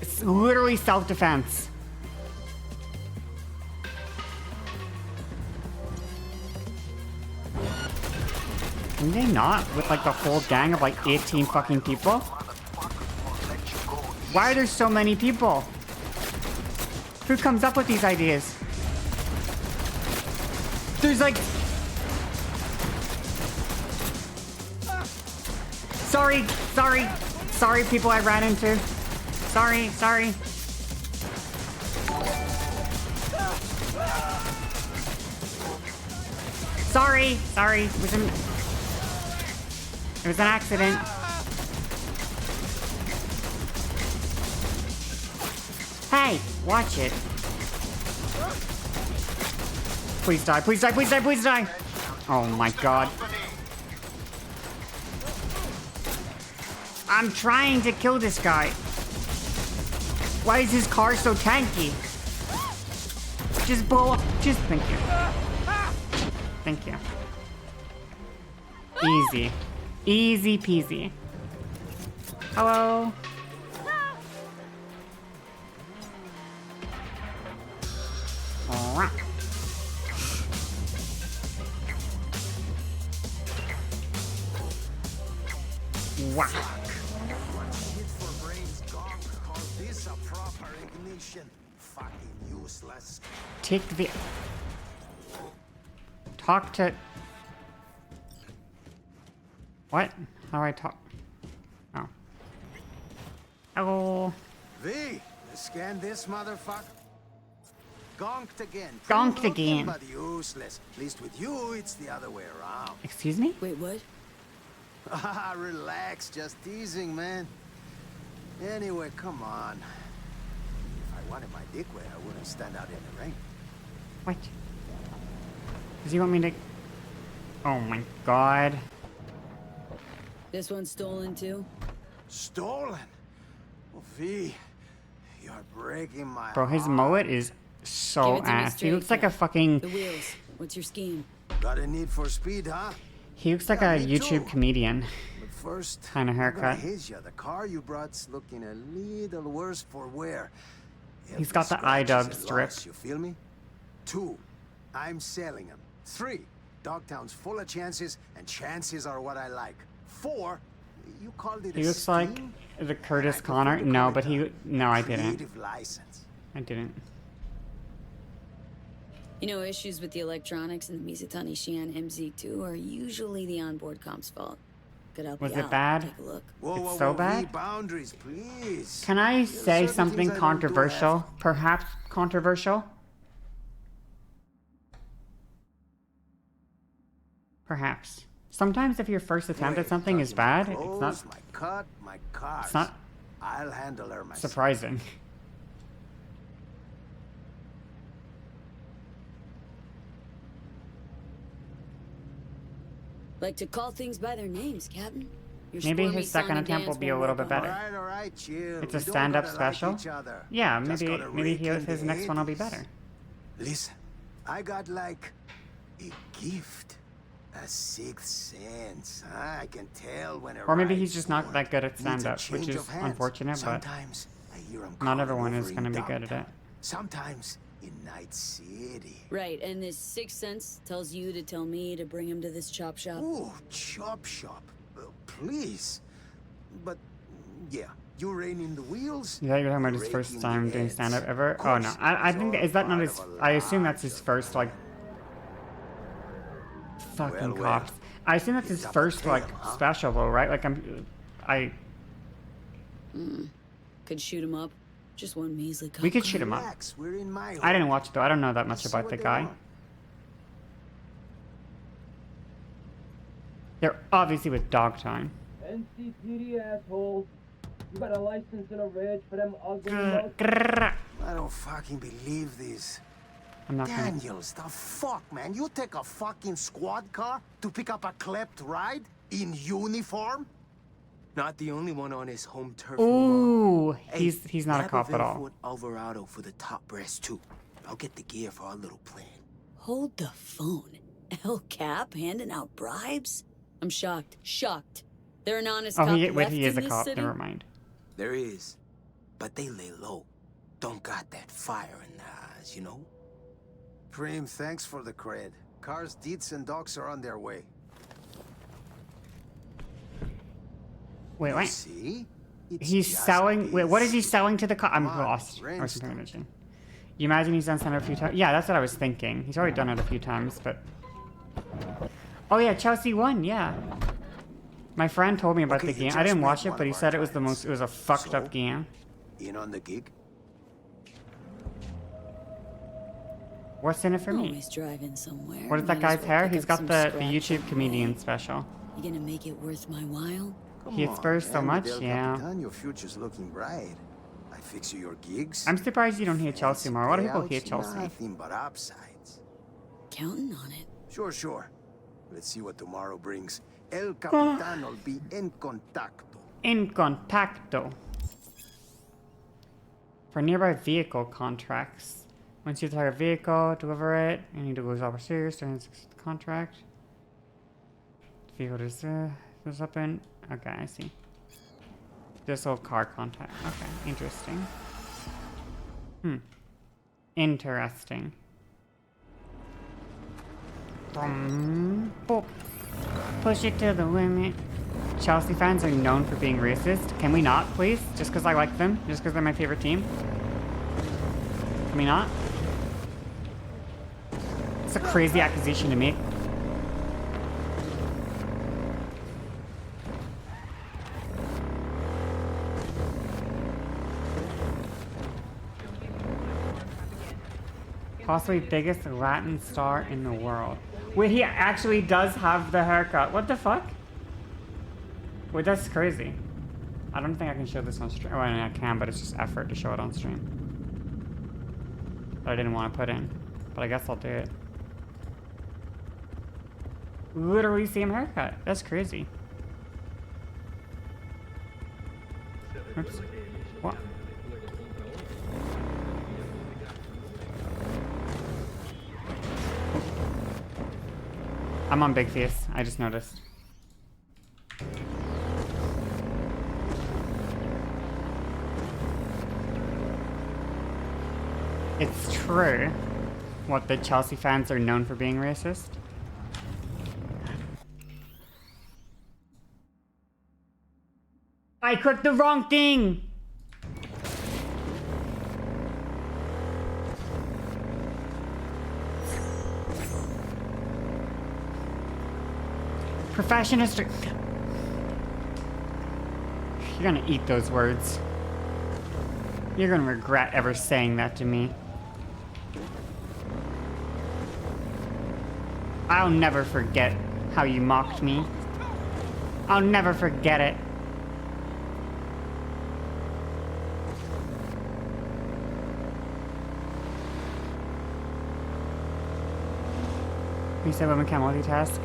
It's literally self-defense. Can they not? With like the whole gang of like 18 fucking people? Why are there so many people? Who comes up with these ideas? There's like... Sorry people I ran into. Sorry. Sorry. It was an accident. Hey, watch it. Please die. Oh my god. I'm trying to kill this guy. Why is his car so tanky? Just blow up. Just thank you. Thank you. Easy peasy. Hello? Wow. Take the... Talk to... What? How do I talk? Oh. Hello. V, scan this motherfucker. Gonked again. Gonked again. But useless. At least with you, it's the other way around. Excuse me? Wait, what? Ah, relax. Just teasing, man. Anyway, come on. If I wanted my dick wet, I wouldn't stand out in the rain. What? Does he want me to... Oh my god. This one's stolen too? Stolen? Oh, V, you're breaking my Bro, his mullet is so ass. He looks like a fucking... The wheels. What's your scheme? Got a need for speed, huh? He looks like a YouTube comedian. But first, kind of haircut. The car you brought's looking a little worse for wear. He's got the iDub strip. You feel me? 2, I'm selling them. 3, Dogtown's full of chances, and chances are what I like. 4, you called it He looks like the Curtis Connor. No, but he... No, I didn't. I didn't. You know, issues with the electronics in the Mizutani Shian MZ2 are usually the onboard comp's fault. Could help Was you it out. bad? Take a look. It's so bad? Boundaries, please. Can I say something controversial? Perhaps controversial? Perhaps. Sometimes if your first attempt at something is bad, it's not... My cut, my cars. It's not I'll handle her myself. surprising. Like to call things by their names, Captain. Your Maybe squirmy his second song and attempt will dance be a won't little work bit on better. All right, chill. It's a We don't stand-up gotta special. Like each other. Yeah, Just maybe gotta maybe rake in his the next one will be 80s. better. Listen, I got like a gift. A sixth sense. I can tell when Or maybe ride's he's just not that good at needs a stand-up, which change is of hands. unfortunate, but Sometimes I hear 'em not calling everyone over is in going to be good at it. downtown. Sometimes in Night City. Right, and this sixth sense tells you to tell me to bring him to this chop shop. Ooh, chop shop. Please. But, yeah, you rein in the wheels. Is that you're talking about his rake first in time the doing ends. stand-up ever? Of Oh no, course, I it's think, all is that not part his, of a I assume that's his larger first, like, fucking Well, cops. I assume that's his it's up first, to like, him, huh? special though, right? Like, Could shoot him up. Just one measly cop. we could shoot him up. Relax, we're in my I didn't home. watch it though, I don't know that much See about what the they guy. want. They're obviously with dog time. NCPD assholes. You got a license and a reg for them ugly I don't fucking believe this. I'm not gonna... Daniels, the fuck, man? You take a fucking squad car to pick up a klept ride in uniform? Not the only one on his home turf. Ooh, Hey, he's not a grab cop at all. Vilford Alvarado for the top brass too. I'll get the gear for our little plan. Hold the phone. El Cap handing out bribes? I'm shocked. Shocked. They're an honest Oh, cop wait, left he is in a this cop, city? never mind. There is, but they lay low. Don't got that fire in their eyes, you know? Prim, thanks for the cred. Cars, deeds, and dogs are on their way. Wait, You wait. see? It's He's just selling... Wait, what is he this. selling to the cop? I'm Come on, lost. I wasn't brainstorm. paying attention. You imagine he's done stand up a few times? Yeah, that's what I was thinking. He's already done it a few times, but... Oh yeah, Chelsea won, yeah. My friend told me about Okay, the you game. I just didn't met watch it, one but he of our said it was the clients. most... It was a fucked So? up game. In on the gig? What's in it for me? Always driving somewhere. What is that Might as guy's well hair? pick He's up got some the scratch YouTube on the comedian way. special. You gonna make it worth my while? He Come spurs on, so man, much, with El yeah. Capitan, your future's looking bright. I fix you your gigs. I'm surprised you don't hate Chelsea more. A lot of people hate payouts, Chelsea. Nothing but upsides. Counting on it. Sure. Let's see what tomorrow brings. El Capitan will be en contacto. In contacto. For nearby vehicle contracts. Once you hire a vehicle, deliver it, you need to go overseas during the contract. Vehicle is up in. Okay, I see. This old car contact. Okay, interesting. Interesting. Boop. Push it to the limit. Chelsea fans are known for being racist. Can we not, please? Just because I like them? Just because they're my favorite team? Can we not? It's a crazy accusation to make. Possibly biggest Latin star in the world. Wait, he actually does have the haircut. What the fuck? Wait, that's crazy. I don't think I can show this on stream. Oh, I mean, I can, but it's just effort to show it on stream. That I didn't want to put in. But I guess I'll do it. Literally same haircut. That's crazy. Oops. What? I'm on big face. I just noticed. It's true. What, the Chelsea fans are known for being racist? I clicked the wrong thing! Professional You're gonna eat those words. You're gonna regret ever saying that to me. I'll never forget how you mocked me. I'll never forget it. You said women can't multitask.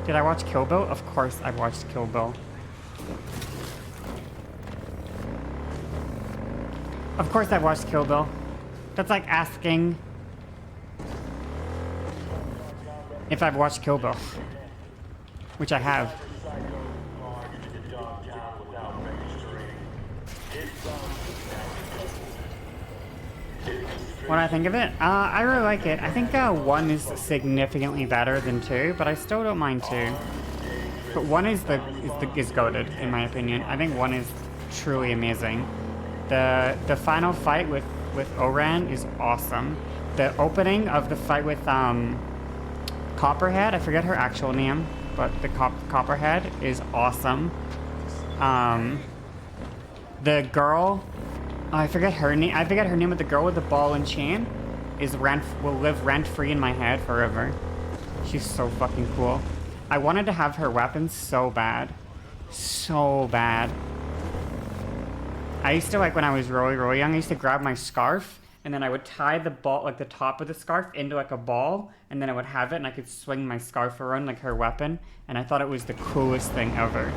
Did I watch Kill Bill? Of course I watched Kill Bill. Of course I watched Kill Bill. That's like asking if I've watched Kill Bill. Which I have. What do I think of it? I really like it. I think 1 is significantly better than 2, but I still don't mind 2. But 1 is goated, in my opinion. I think 1 is truly amazing. The final fight with Oran is awesome. The opening of the fight with Copperhead, I forget her actual name, but the Copperhead is awesome. The girl, I forget her name. I forget her name, but the girl with the ball and chain will live rent-free in my head forever. She's so fucking cool. I wanted to have her weapons so bad. So bad. I used to, like, when I was really young, I used to grab my scarf, and then I would tie the ball, like the top of the scarf, into like a ball, and then I would have it, and I could swing my scarf around like her weapon, and I thought it was the coolest thing ever.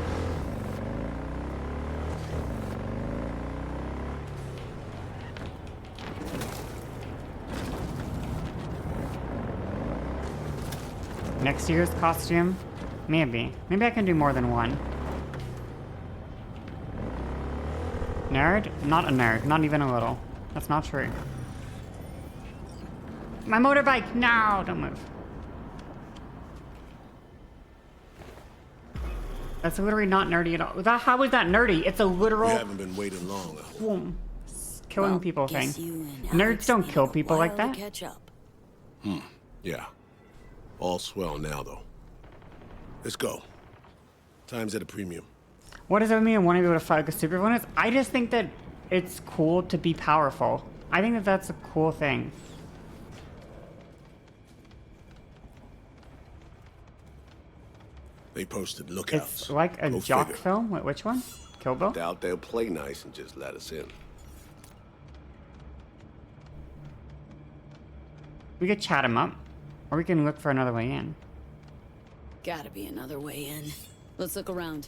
Next year's costume? Maybe. Maybe I can do more than 1. Nerd? Not a nerd. Not even a little. That's not true. My motorbike! No! Don't move. That's literally not nerdy at all. How is that nerdy? It's a literal... You haven't been waiting long. Boom. Killing people thing. Nerds don't kill people like that. Yeah. All swell now, though. Let's go. Time's at a premium. What does that mean? Want to be able to fight like a supervillain? I just think that it's cool to be powerful. I think that that's a cool thing. They posted lookouts. It's like a jock film. Wait, which one? Kill Bill? Doubt they'll play nice and just let us in. We could chat him up, or we can look for another way in. Gotta be another way in. Let's look around.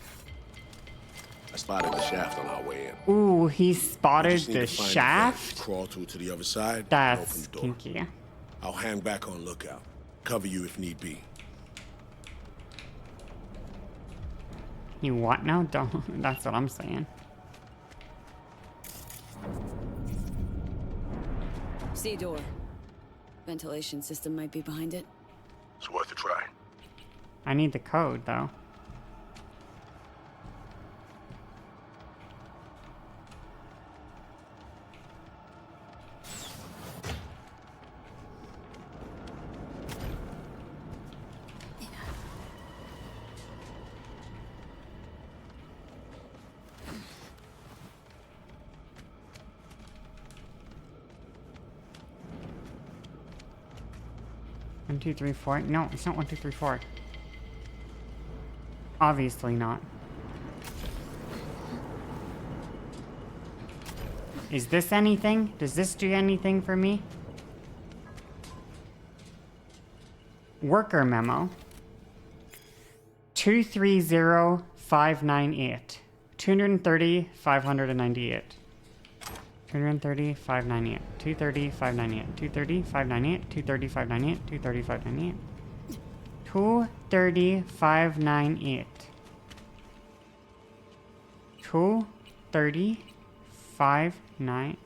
I spotted the shaft on our way in. Ooh, he spotted the shaft? Crawl through to the other side. That's kinky. I'll hang back on lookout. Cover you if need be. You what now? Don't. That's what I'm saying. See door. Ventilation system might be behind it. It's worth a try. I need the code, though. One, 2, 3, 4. No, it's not 1, 2, 3, 4. Obviously not. Is this anything? Does this do anything for me? Worker memo. 230598. 230,598. 230,598. 230,598. 230,598. 230,598. 230,598. 230,598. 230,598.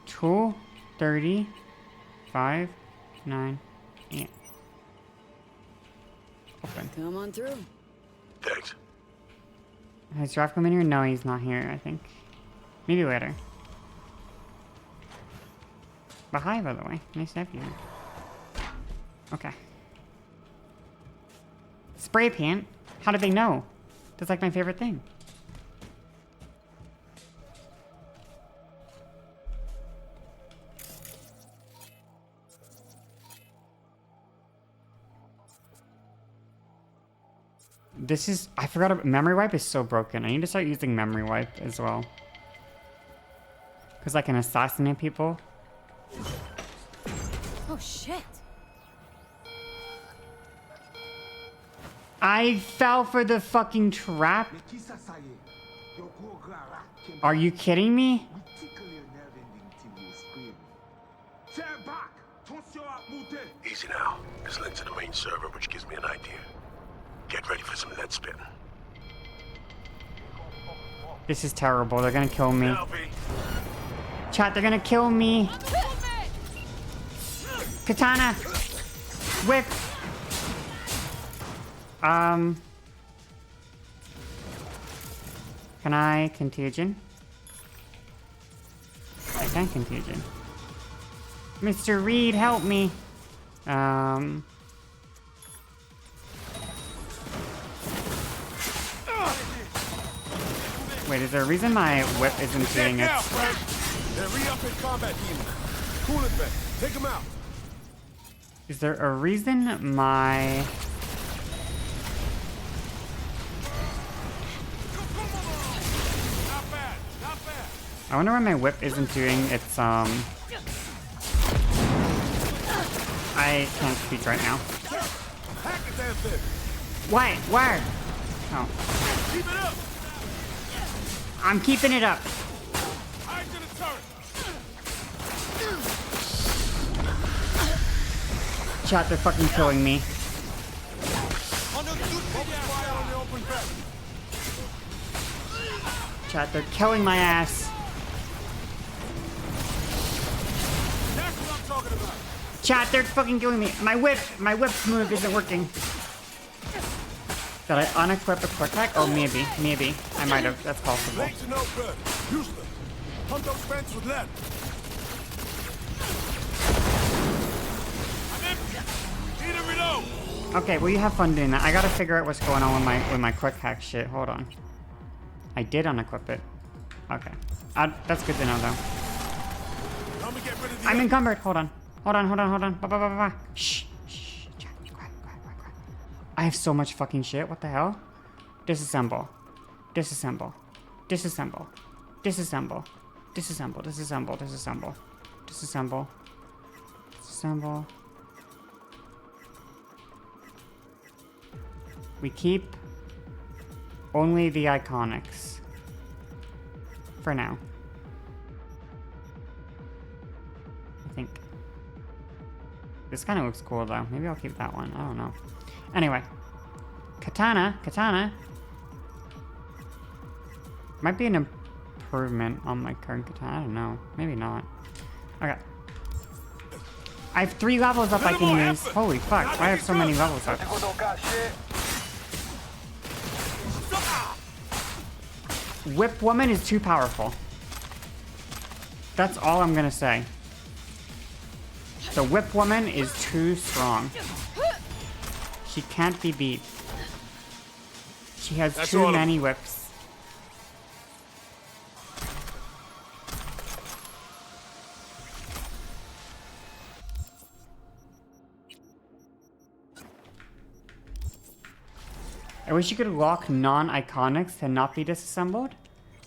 230,598. Open. Come on through. Thanks. Has Giraffe come in here? No, he's not here, I think. Maybe later. But hi, by the way. Nice to have you. Okay. Spray paint? How did they know? That's like my favorite thing. This is... I forgot about... Memory wipe is so broken. I need to start using memory wipe as well. Because I can assassinate people. Oh, shit. I fell for the fucking trap. Are you kidding me? Easy now. This linked to the main server, which gives me an idea. Get ready for some lead spin. This is terrible. They're gonna kill me. Chat, they're gonna kill me. Katana. Whip. Can I contagion? I can contagion. Mr. Reed, help me. Wait, is there a reason my whip isn't doing it? They're re-upping combat healing. Coolant vent. Take them out. Is there a reason my... I wonder why my whip isn't doing its, I can't speak right now. Why? Where? Oh. Keep it up. I'm keeping it up. Eyes to the turret. Chat, they're fucking killing me. Chat, they're killing my ass. That's what I'm talking about. Chat, they're fucking killing me. My whip move isn't working. Did I unequip a quick hack? Oh, maybe. I might have. That's possible. Legs are no good. Useless. Pump those vents with lead. I'm empty. Need a reload. Okay, well, you have fun doing that. I gotta figure out what's going on with my quick hack shit. Hold on. I did unequip it. Okay. That's good to know, though. I'm encumbered. Hold on. Ba. Shh. Chat, be quiet. I have so much fucking shit. What the hell? Disassemble. We keep only the iconics. For now. I think. This kind of looks cool though. Maybe I'll keep that one. I don't know. Anyway. Katana. Might be an improvement on my current katana. I don't know. Maybe not. Okay. I have 3 levels up I can use. Holy fuck. Why I have so many levels up? Whip Woman is too powerful. That's all I'm gonna say. The Whip Woman is too strong. She can't be beat. She has too many whips. I wish you could lock non-iconics to not be disassembled.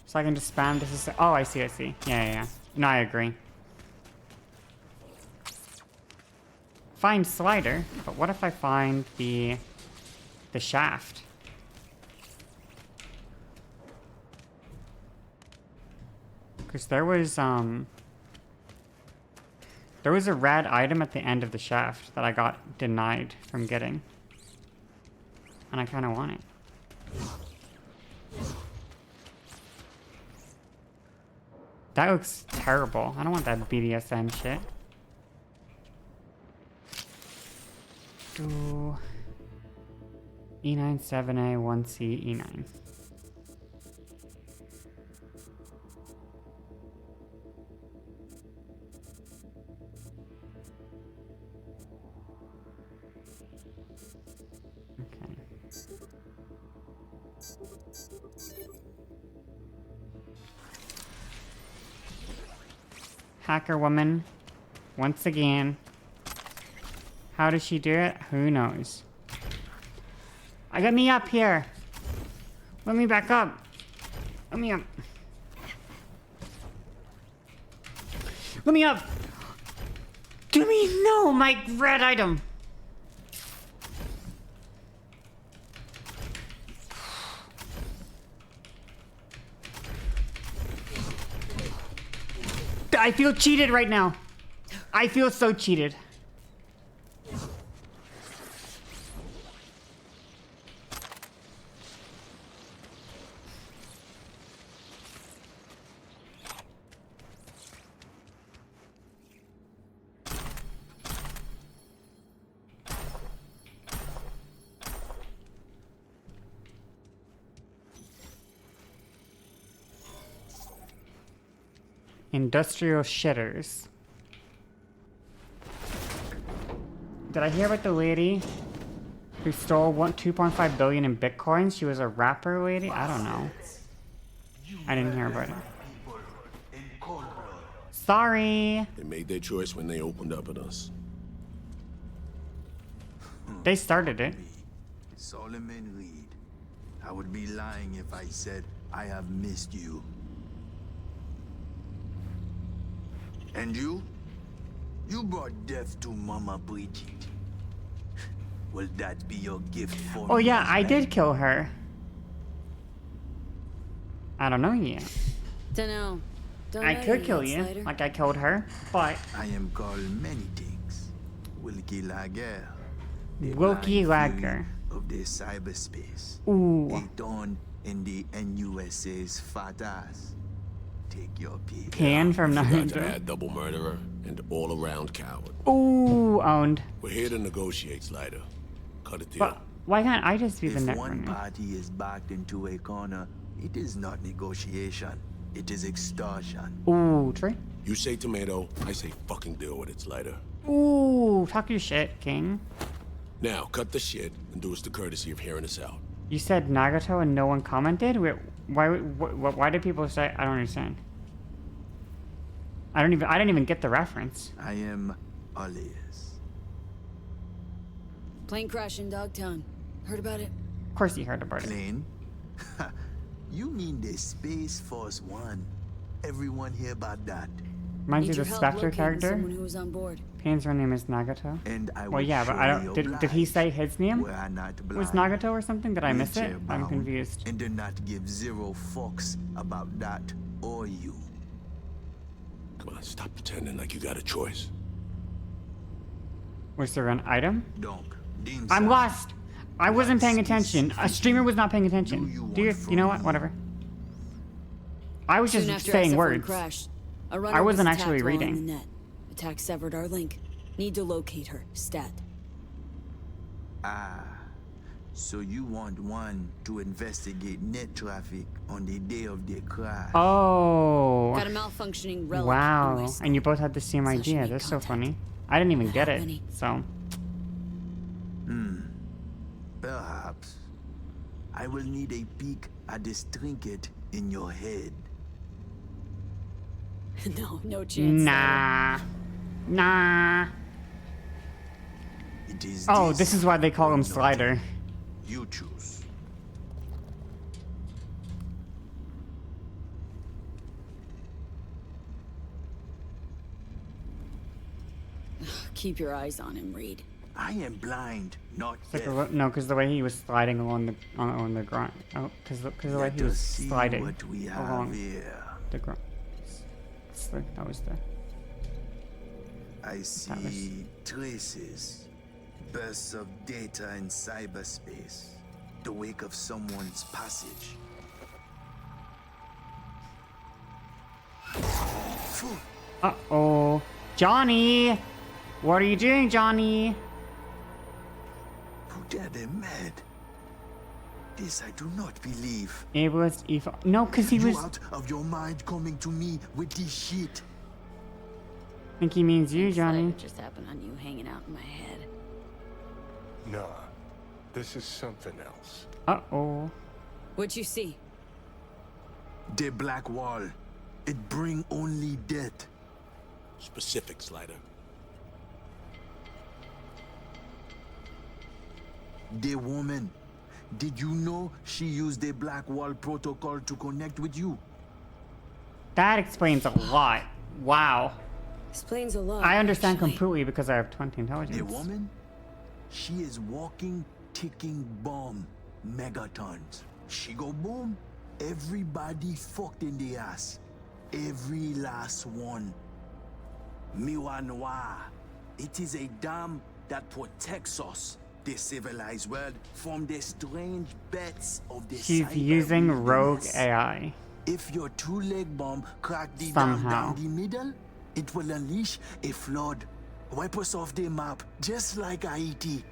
So I can just spam disassemble. Oh, I see. Yeah. No, I agree. Find slider, but what if I find the shaft? Because there was a red item at the end of the shaft that I got denied from getting. And I kind of want it. That looks terrible. I don't want that BDSM shit. Do E9 7A 1C E9. Okay. Hacker woman, once again. How does she do it? Who knows? Let me up here. Let me back up. Let me up. Let me up. Give me my red item. I feel cheated right now. I feel so cheated. Industrial shitters. Did I hear about the lady who stole 2.5 billion in bitcoins? She was a rapper lady? I don't know. I didn't hear about it. Sorry. They made their choice when they opened up at us. They started it. Solomon Reed. I would be lying if I said I have missed you. And you? You brought death to Mama Bridget. Will that be your gift for Oh me? yeah, I did kill her. I don't know yet. Dunno. Don't I know could you kill yet, you, Slider. like I killed her, but... I am called many things. Wilkie Lager. Wilkie Lager. Of the cyberspace. Ooh. A thorn in the NUSA's fat ass. Take your pick. Pan from Forgot to Naruto. add double murderer and all-around coward. Ooh, owned. We're here to negotiate, Slider. Cut a deal. But why can't I just be the If net one runner? party is backed into a corner, it is not negotiation. It is extortion. Ooh, Trey. You say tomato, I say fucking deal with it, Slider. Ooh, talk your shit, King. Now, cut the shit and do us the courtesy of hearing us out. You said Nagato and no one commented? Wait, why did people say? I don't understand. I didn't even get the reference. I am Alias. Plane crash in Dogtown. Heard about it? Of course you heard about it. Plane? You mean the Space Force One? Everyone hear about that? Reminds you Need of the your help Spectre locating character? someone who was on board. Pan's real name is Nagato. And I Well, will yeah, but I don't. surely Did he say his name Were I not was blind, Nagato or something? Did I miss it? wheelchair I'm bound, confused. And do not give zero fucks about that or you. Come on, stop pretending like you got a choice. Was there an item? Donc, I'm lost. I wasn't paying attention. A streamer was not paying attention. You know what? Whatever. I was Soon just after saying SF1 words. crashed, a runner I wasn't was actually attacked while on reading. the net. Attack severed our link. Need to locate her. Stat. Ah, so you want one to investigate net traffic on the day of the crash? Oh. Got a malfunctioning relic. Wow. And you both had the same idea. That's so funny. I didn't even get it. So. Perhaps. I will need a peek at this trinket in your head. No chance. Nah. Nah. It is Oh, this is why they call him Slider. You choose. Keep your eyes on him, Reed. I am blind, not Like deaf. no, because the way he was sliding along the on the ground. Oh, because the way he Let was us see sliding what we have along here. the ground. That was the. I see traces, bursts of data in cyberspace, the wake of someone's passage. Phew. Uh-oh. Johnny! What are you doing, Johnny? Put them mad. This I do not believe. It was evil. No, because he You was. out of your mind coming to me with this shit. I think he means you, Looks like Johnny. it just happened on you hanging out in my head. Nah, this is something else. Uh-oh. What'd you see? The black wall. It bring only death. Specific, Slider. The woman. Did you know she used the Black Wall protocol to connect with you? That explains a lot. Wow. Explains a lot. I understand actually. completely because I have 20 intelligence. The woman? She is walking, ticking bomb. Megatons. She go boom. Everybody fucked in the ass. Every last one. Miwa Noir. It is a dam that protects us, the civilized world, from the strange bets of the She's cyber using rogue wilderness. AI. If your two-leg bomb crack the Somehow. dam down the middle, it will unleash a flood. Wipe us off the map, just like Haiti.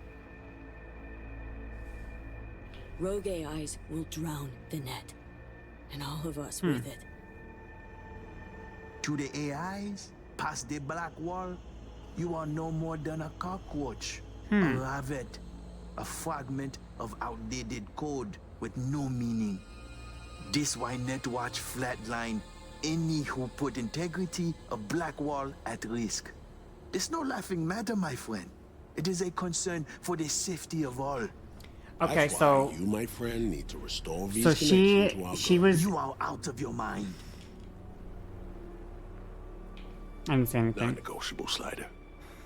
Rogue AIs will drown the net. And all of us with it. To the AIs, past the Black Wall, you are no more than a cockroach, a rabbit, a fragment of outdated code with no meaning. This why Netwatch flatline any who put integrity of Black Wall at risk. It's no laughing matter, my friend. It is a concern for the safety of all. Okay, That's so why you, my friend, need to restore V's so connection to our she girl. was. You are out of your mind. I didn't say anything. Non-negotiable, Slider.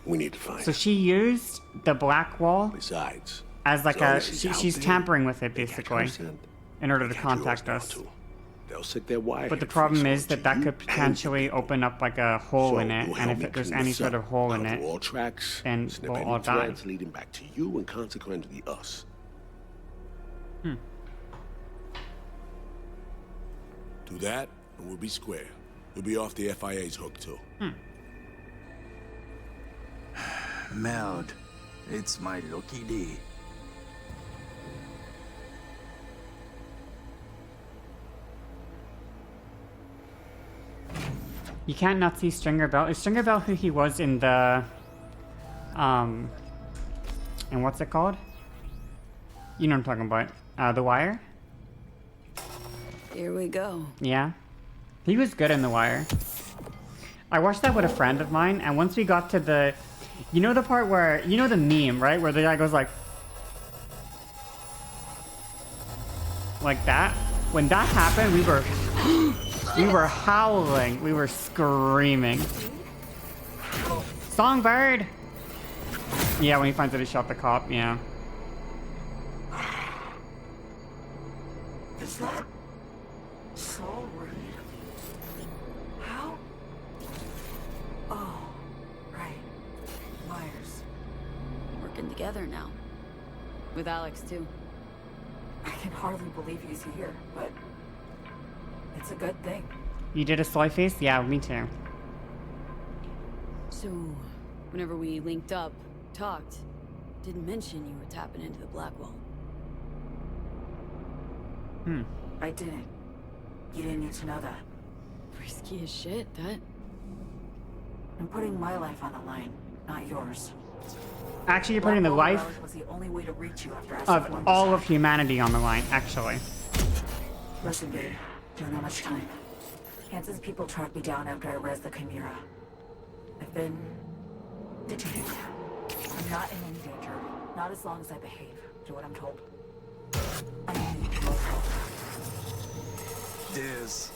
We need to find So her. she used the black wall Besides, as like as long a. as she's out She's there, tampering with it they got basically her scent. in order to They got yours contact now, us. too. They'll stick their wire. But the problem is that that could potentially open up like a hole in it, and if there's any sort of hole in it, all tracks, then snip we'll any all die. threads leading back to you and consequently us. Do that, and we'll be square. You'll be off the FIA's hook too. Meld, it's my lucky day. You can't not see Stringer Bell. Is Stringer Bell who he was in the, and what's it called? You know what I'm talking about. The Wire? Here we go. Yeah. He was good in The Wire. I watched that with a friend of mine, and once we got to the, you know the part where, you know the meme, right? Where the guy goes like that? When that happened, we were howling. We were screaming. Songbird! Yeah, when he finds out he shot the cop, yeah. Is that so rude? How? Oh, right. Myers. Working together now. With Alex, too. I can hardly believe he's here, but it's a good thing. You did a soy face? Yeah, me too. So, whenever we linked up, talked, didn't mention you were tapping into the Black Wall. I didn't. You didn't need to know that. Risky as shit, that. I'm putting my life on the line, not yours. Actually, you're putting the Black life Wall was the only way to reach you after I of set one all aside. of humanity on the line, actually. Listen, babe. Don't have much time. Hansen's people tracked me down after I res the Chimera. I've been detained. I'm not in any danger. Not as long as I behave. Do what I'm told. I need your help. There's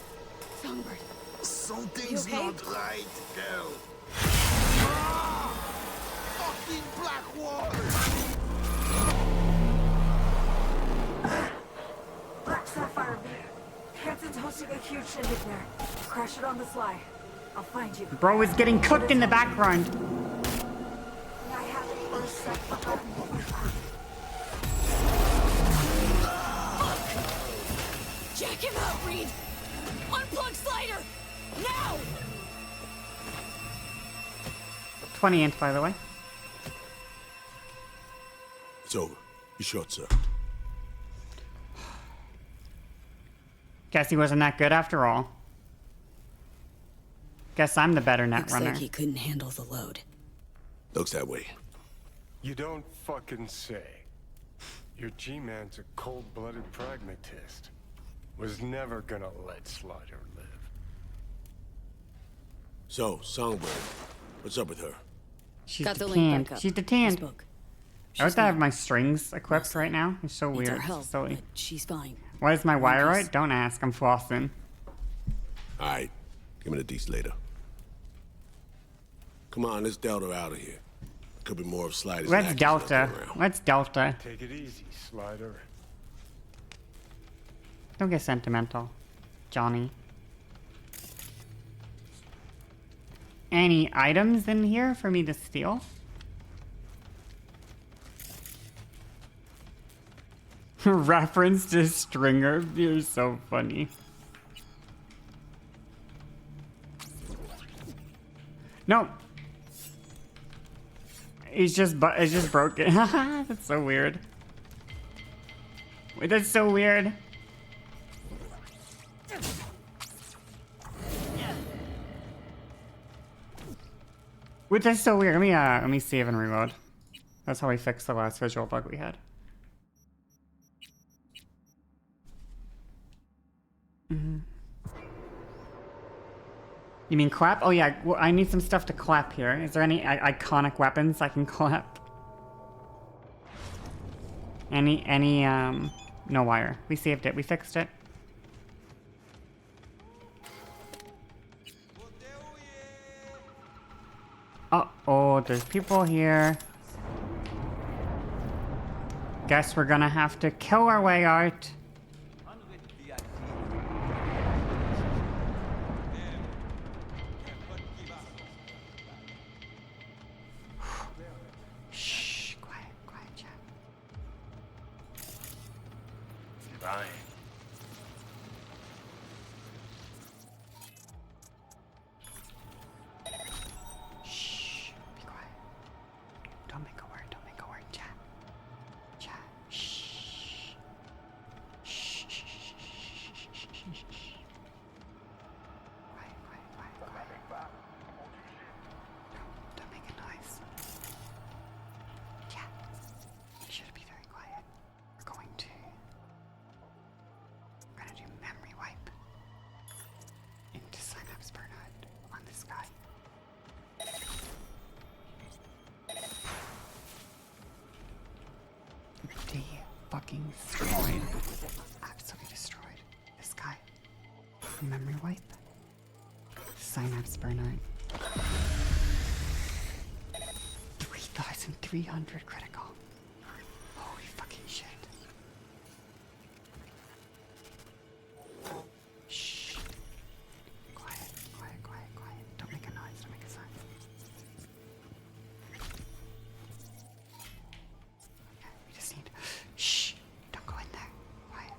Songbird. something's You okay? not right, girl. Fucking Black Wall! Black Sapphire V. Hansen's hosting a huge shindig there. Crash it on the sly. I'll find you. Bro is getting cooked in the background. I have the first set behind me. Jack him out, Reed! Unplug Slider! Now! 20 int, by the way. It's over. You short, sir. Guess he wasn't that good after all. Guess I'm the better net Looks runner. like he couldn't handle the load. Looks that way. You don't fucking say. Your G-Man's a cold-blooded pragmatist. Was never gonna let Slaughter live. So, Songbird, what's up with her? She's Got the link detained. back up. She's detained. Spoke. She's I wish I have fine. my strings equipped right now. It's so Needs our weird. help, So but she's fine. why is my One wire piece. right? Don't ask. I'm flossing. Alright, give me the deets later. Come on, let's Delta out of here. Could be more of Slider's Let's actions Delta. lurking around. Let's Delta. Take it easy, Slider. Don't get sentimental, Johnny. Any items in here for me to steal? Reference to Stringer. You're so funny. No. It's just broken. That's so weird. Wait, that's so weird. Wait, that's so weird. Let me save and reload. That's how we fixed the last visual bug we had. You mean clap? Oh yeah, well, I need some stuff to clap here. Is there any iconic weapons I can clap? No wire. We saved it. We fixed it. Oh, there's people here. Guess we're gonna have to kill our way out. Shh, quiet, chat. Fine. Shh, be quiet. Don't make a word, chat. Chat, shh. Shh, shh, shh, shh, shh, shh, shh. Quiet. Don't make a noise. Chat, you should be very quiet. We're gonna do memory wipe into Synapse Burnout on this guy. Fucking destroyed. Absolutely destroyed. This guy. Memory wipe. Synapse Burnout. 3,300 critical. Holy fucking shit. Shh. Quiet. Don't make a noise. Don't make a sound. Okay, we just need... Shh. Don't go in there. Quiet.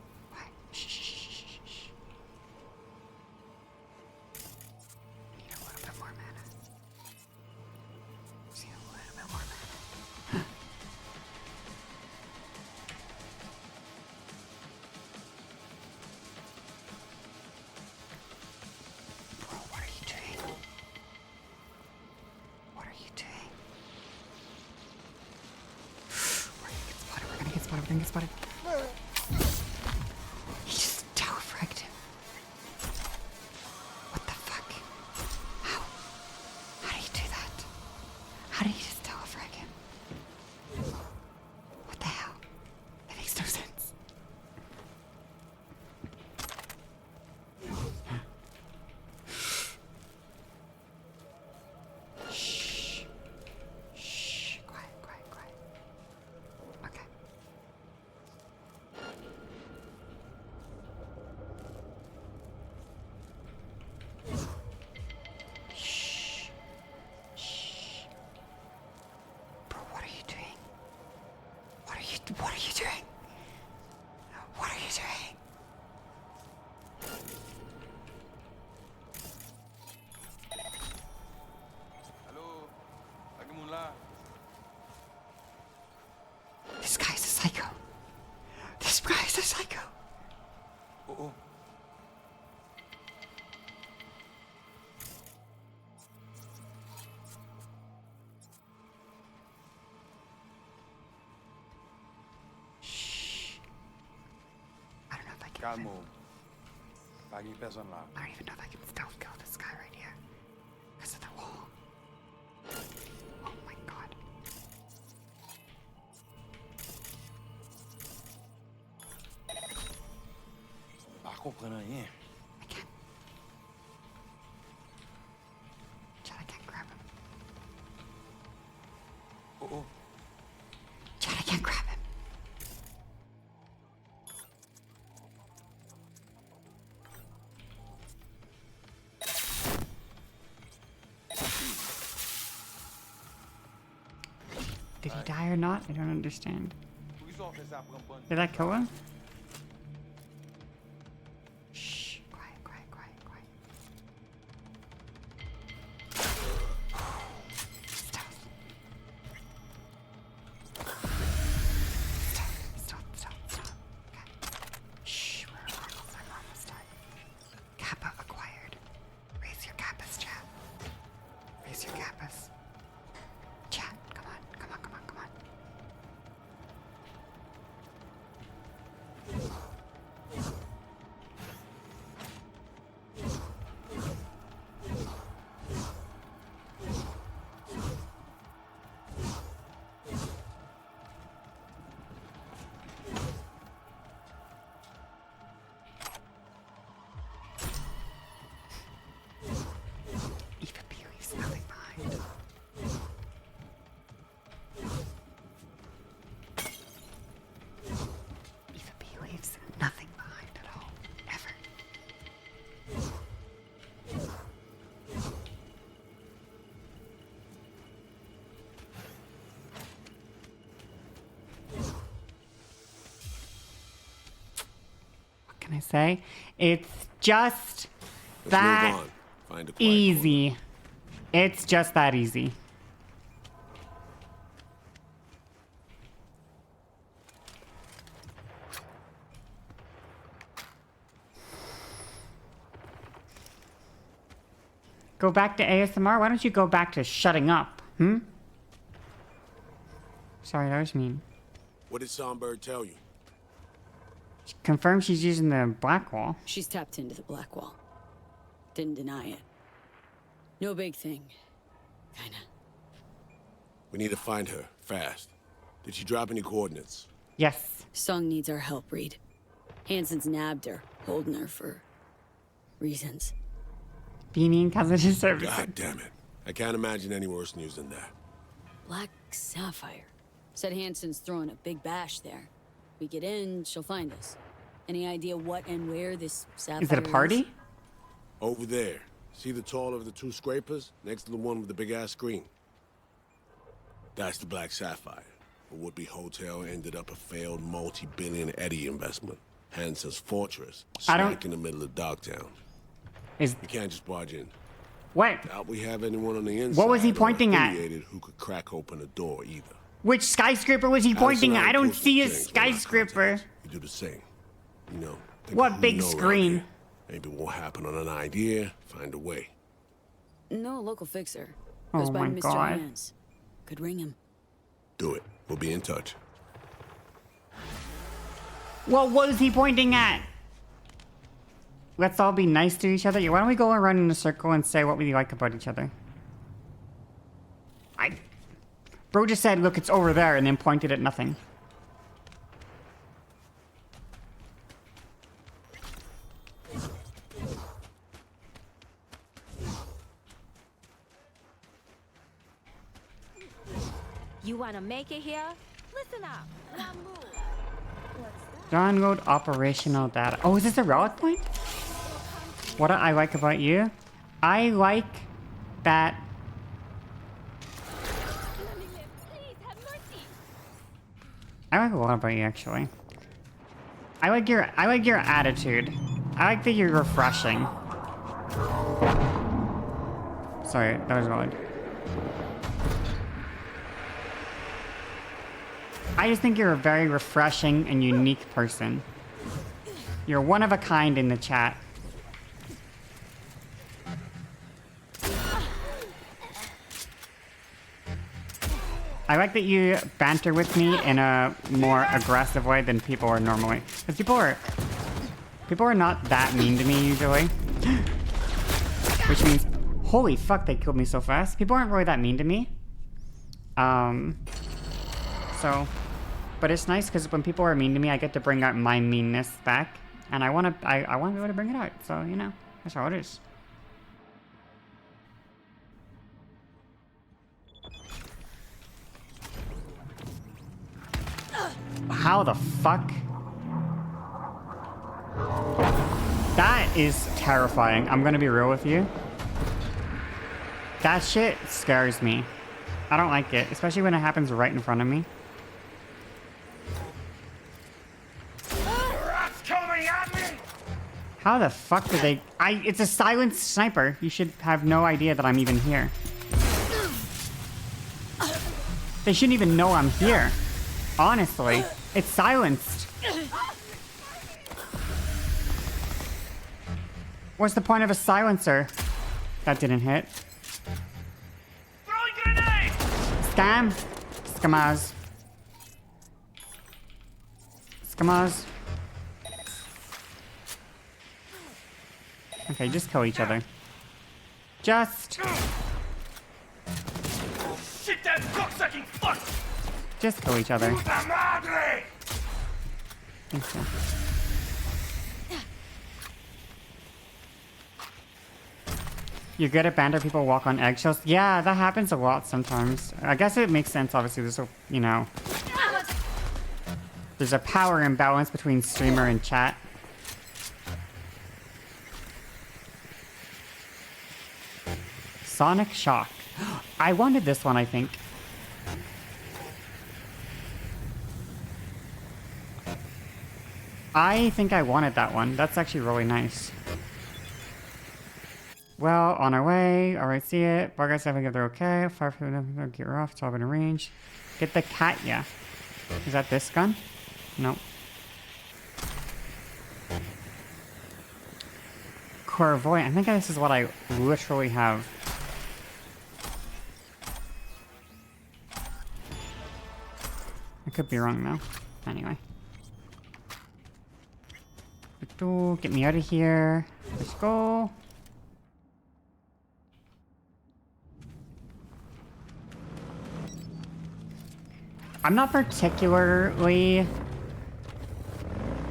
Shh. Need a little bit more mana. Just need a little bit more mana. Bro, what are you doing? What are you doing? We're gonna get spotted. He just tower-fragged him. What the fuck? How? How did he do that? How did he just tower-frag him? What the hell? That makes no sense. Shh. Quiet. Okay. Shh. Bro, what are you doing? What are you doing? What are you doing? This guy's a psycho. Oo. I don't know if I can. Calmo. Lagi person lang. I don't even know if I can stealth kill this guy right here. Because of the wall. Oh my god. comprends rien. Chad, I can't grab him. Oh. Chad, I can't grab him. Did he die or not? I don't understand. Did I kill him? Shh. Quiet, quiet, quiet, quiet. Stop. Stop. Okay. Shh, we're almost done. Kappa acquired. Raise your kappas, chat. Raise your kappas. Chat, come on. Aoife Bee leaves nothing behind. Aoife Bee leaves nothing behind at all. Ever. What can I say? It's just Let's that move on. Find a quiet easy. It's just that easy. Go back to ASMR? Why don't you go back to shutting up? Sorry, that was mean. What did Songbird tell you? Confirm she's using the black wall. She's tapped into the black wall. Didn't deny it. No big thing. Kinda. We need to find her, fast. Did she drop any coordinates? Yes. Song needs our help, Reed. Hansen's nabbed her, holding her for reasons. Beanie cousin service. God damn it. I can't imagine any worse news than that. Black Sapphire. Said Hansen's throwing a big bash there. We get in, she'll find us. Any idea what and where this Sapphire Is it a party? Over there. See the taller of the two scrapers? Next to the one with the big-ass screen. That's the Black Sapphire. A would-be hotel ended up a failed multi-billion Eddie investment. Hansen's fortress, smack in the middle of Dogtown. You can't just barge in. What? Doubt we have anyone on the inside. What was he pointing at? Who could crack open a door either. Which skyscraper was he pointing at? I don't see a skyscraper. You do the same. You know. What big screen? Maybe it won't happen on an idea. Find a way. No local fixer. Oh Goes by my Mr. God. Hans. Could ring him. Do it. We'll be in touch. What was he pointing at? Let's all be nice to each other. Yeah, why don't we go around in a circle and say what we like about each other? Bro just said, look, it's over there, and then pointed at nothing. You wanna make it here? Listen up. Download operational data. Oh, is this a relic point? What do I like about you? I like that. I like a lot about you, actually. I like your attitude. I like that you're refreshing. Sorry, that was wrong. I just think you're a very refreshing and unique person. You're one of a kind in the chat. I like that you banter with me in a more aggressive way than people are normally. Because people are not that mean to me usually. Which means, holy fuck, they killed me so fast. People aren't really that mean to me. But it's nice because when people are mean to me, I get to bring out my meanness back. And I want to be able to bring it out. So, you know, that's how it is. How the fuck? That is terrifying. I'm gonna be real with you. That shit scares me. I don't like it, especially when it happens right in front of me. How the fuck did they... It's a silent sniper. You should have no idea that I'm even here. They shouldn't even know I'm here. Honestly. It's silenced. What's the point of a silencer? That didn't hit. Scam. Scammers. Scammers. Okay, just kill each other. Just. Shit, that cocksucking fuck! Just kill each other. Puta madre! Thank you. You're good at banter, people walk on eggshells? Yeah, that happens a lot sometimes. I guess it makes sense, obviously, there's a, you know... There's a power imbalance between streamer and chat. Sonic Shock. I wanted this one, I think. I think I wanted that one. That's actually really nice. Well, on our way. Alright, see it. Bar guys, I think if they're okay. Fire for them, get her off. It's all in range. Get the cat, yeah. Is that this gun? Nope. Clairvoyant. I think this is what I literally have. I could be wrong though. Anyway. Get me out of here. Let's go. I'm not particularly...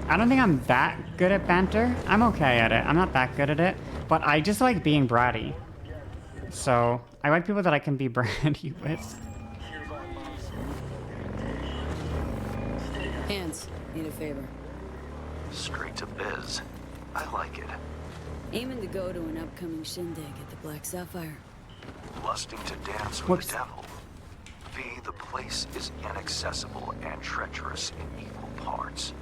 I don't think I'm that good at banter. I'm okay at it. I'm not that good at it. But I just like being bratty. So, I like people that I can be bratty with. Hands, need a favor. Straight to biz. I like it. Aiming to go to an upcoming shindig at the Black Sapphire. Lusting to dance with the devil. V, the place is inaccessible and treacherous in equal parts.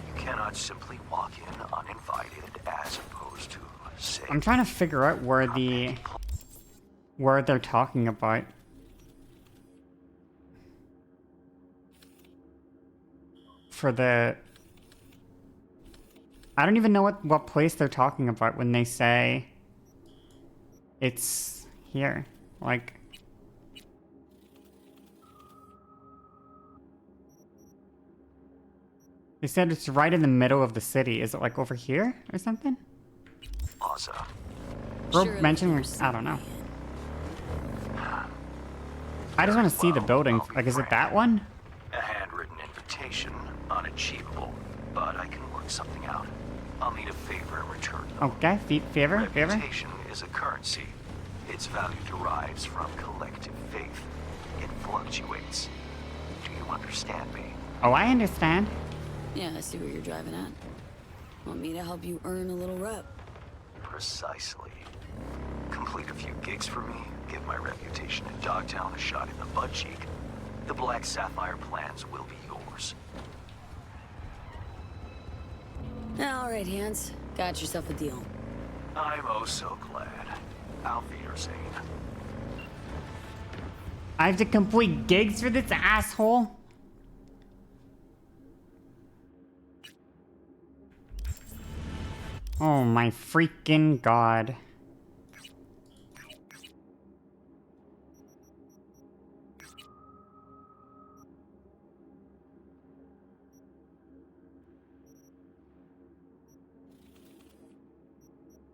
You cannot simply walk in uninvited as opposed to, say... I'm trying to figure out where they're talking about. For the... I don't even know what place they're talking about when they say it's here. Like... They said it's right in the middle of the city. Is it like over here or something? Awesome. We're mentioning, I don't know. I just want to see the building. Like, is it that one? A handwritten invitation, unachievable, but I can work something out. I'll need a favor in return. Okay, favor. Reputation is a currency. Its value derives from collective faith. It fluctuates. Do you understand me? Oh, I understand. Yeah, I see what you're driving at. Want me to help you earn a little rep? Precisely. Complete a few gigs for me, give my reputation in Dogtown a shot in the butt cheek. The Black Sapphire plans will be yours. Alright, Hans. Got yourself a deal. I'm oh so glad. Auf Wiedersehen. I have to complete gigs for this asshole? Oh my freaking god.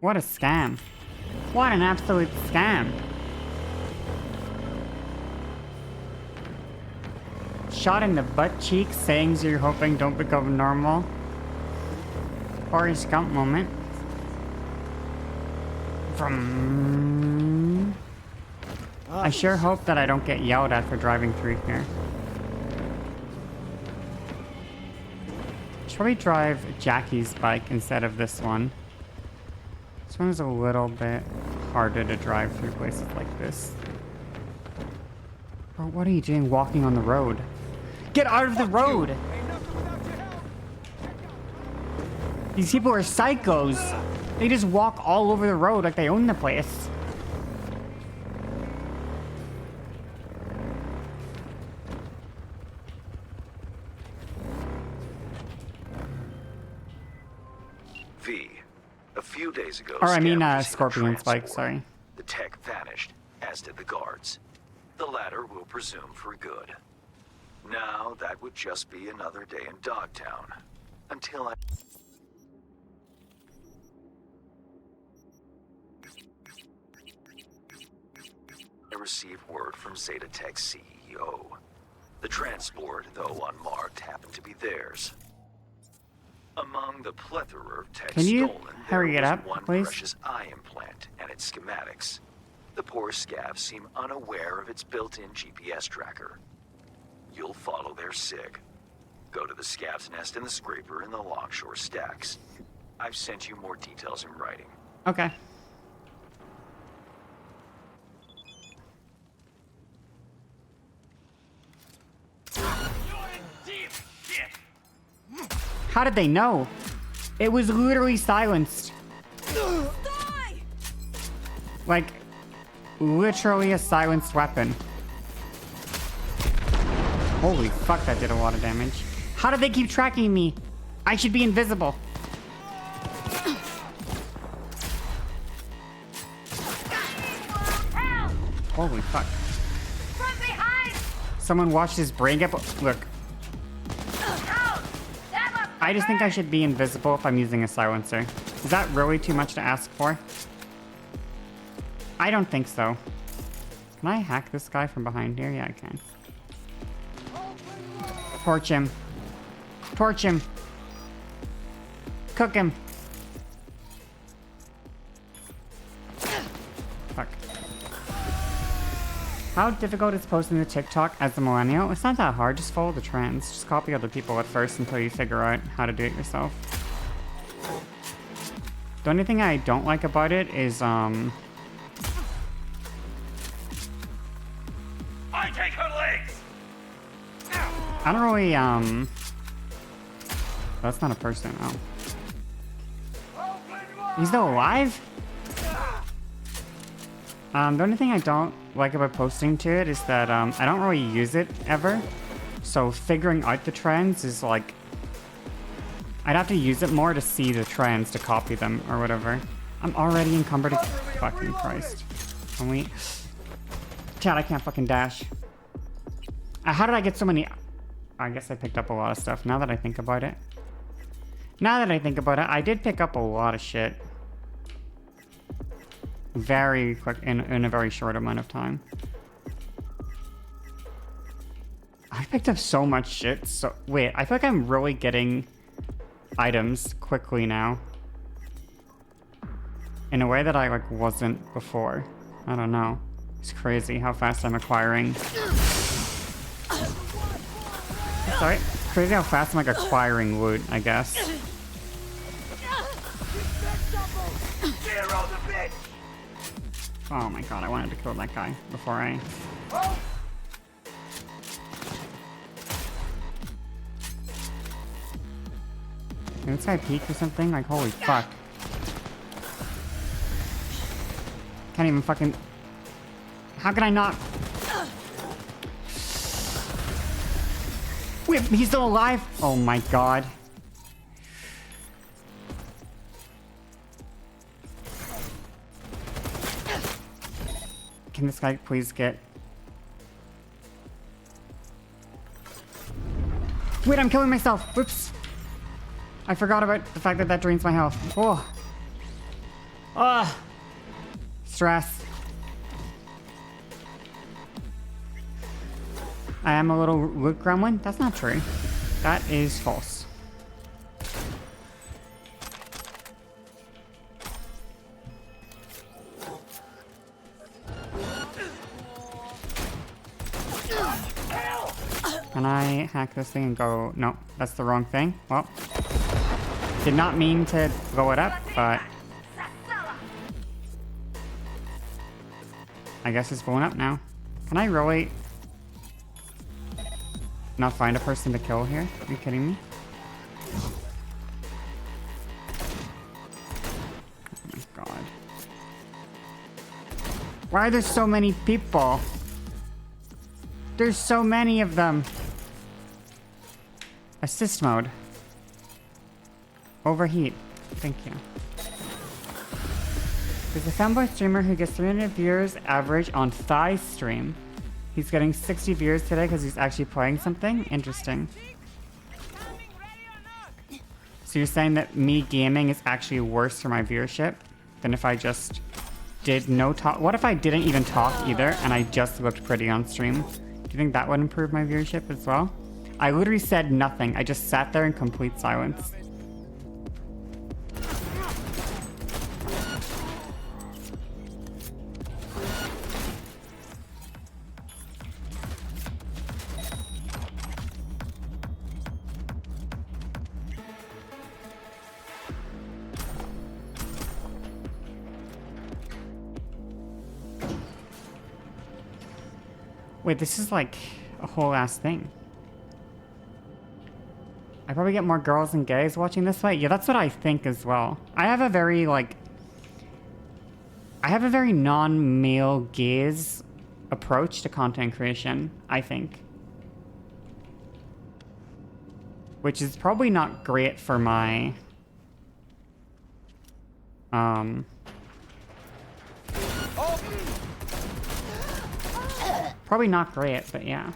What a scam. What an absolute scam. Shot in the butt cheek, sayings you're hoping don't become normal. Forrest Gump moment. From... I sure hope that I don't get yelled at for driving through here. Should probably drive Jackie's bike instead of this one. This one is a little bit harder to drive through places like this. Bro, what are you doing walking on the road? Get out of the road! These people are psychos. They just walk all over the road like they own the place. V, a few days ago, Or I mean, Scam received a Scorpion Spike, transport. sorry. The tech vanished, as did the guards. The latter we'll presume for good. Now, that would just be another day in Dogtown. Until I received word from Zeta Tech's CEO. The transport, though unmarked, happened to be theirs. Among the plethora of tech Can you stolen, hurry there it was up, one please? precious eye implant and its schematics. The poor scabs seem unaware of its built-in GPS tracker. You'll follow their sig. Go to the scab's nest in the scraper in the Longshore Stacks. I've sent you more details in writing. Okay. How did they know? It was literally silenced. Like, literally a silenced weapon. Holy fuck, that did a lot of damage. How did they keep tracking me? I should be invisible. Holy fuck. From behind! Someone watched his brain get... Look. I just think I should be invisible if I'm using a silencer. Is that really too much to ask for? I don't think so. Can I hack this guy from behind here? Yeah, I can. Torch him. Torch him. Cook him. Fuck. How difficult is posting to TikTok as a millennial? It's not that hard, just follow the trends. Just copy other people at first until you figure out how to do it yourself. The only thing I don't like about it is, I take her legs! I don't really, that's not a person, oh. He's still alive? The only thing I don't like about posting to it is that, I don't really use it ever. So figuring out the trends is like... I'd have to use it more to see the trends, to copy them, or whatever. I'm already encumbered. Fucking Christ. Can we... Chat, I can't fucking dash. How did I get so many... I guess I picked up a lot of stuff, now that I think about it. Now that I think about it, I did pick up a lot of shit. Very quick, in a very short amount of time. I picked up so much shit, so... Wait, I feel like I'm really getting items quickly now. In a way that I, like, wasn't before. I don't know. It's crazy how fast I'm acquiring. Sorry? It's crazy how fast I'm, like, acquiring loot, I guess. Oh my god, I wanted to kill that guy before I... Did this guy peek or something? Like, holy fuck. Can't even fucking... How can I not... Wait, he's still alive? Oh my god. Can this guy please get... Wait, I'm killing myself! Whoops! I forgot about the fact that that drains my health. Oh! Ah! Stress. I am a little loot gremlin? That's not true. That is false. Can I hack this thing and go... No, that's the wrong thing. Well, did not mean to blow it up, but... I guess it's blowing up now. Can I really... not find a person to kill here? Are you kidding me? Oh my god. Why are there so many people? There's so many of them. Assist mode. Overheat. Thank you. There's a fanboy streamer who gets 300 viewers average on Thigh stream. He's getting 60 viewers today because he's actually playing something? Interesting. So you're saying that me gaming is actually worse for my viewership than if I just did no talk? What if I didn't even talk either and I just looked pretty on stream? Do you think that would improve my viewership as well? I literally said nothing. I just sat there in complete silence. Wait, this is like a whole ass thing. I probably get more girls and gays watching this fight. Yeah, that's what I think as well. I have a very non-male gaze approach to content creation, I think. Which is probably not great for my... Probably not great, but yeah.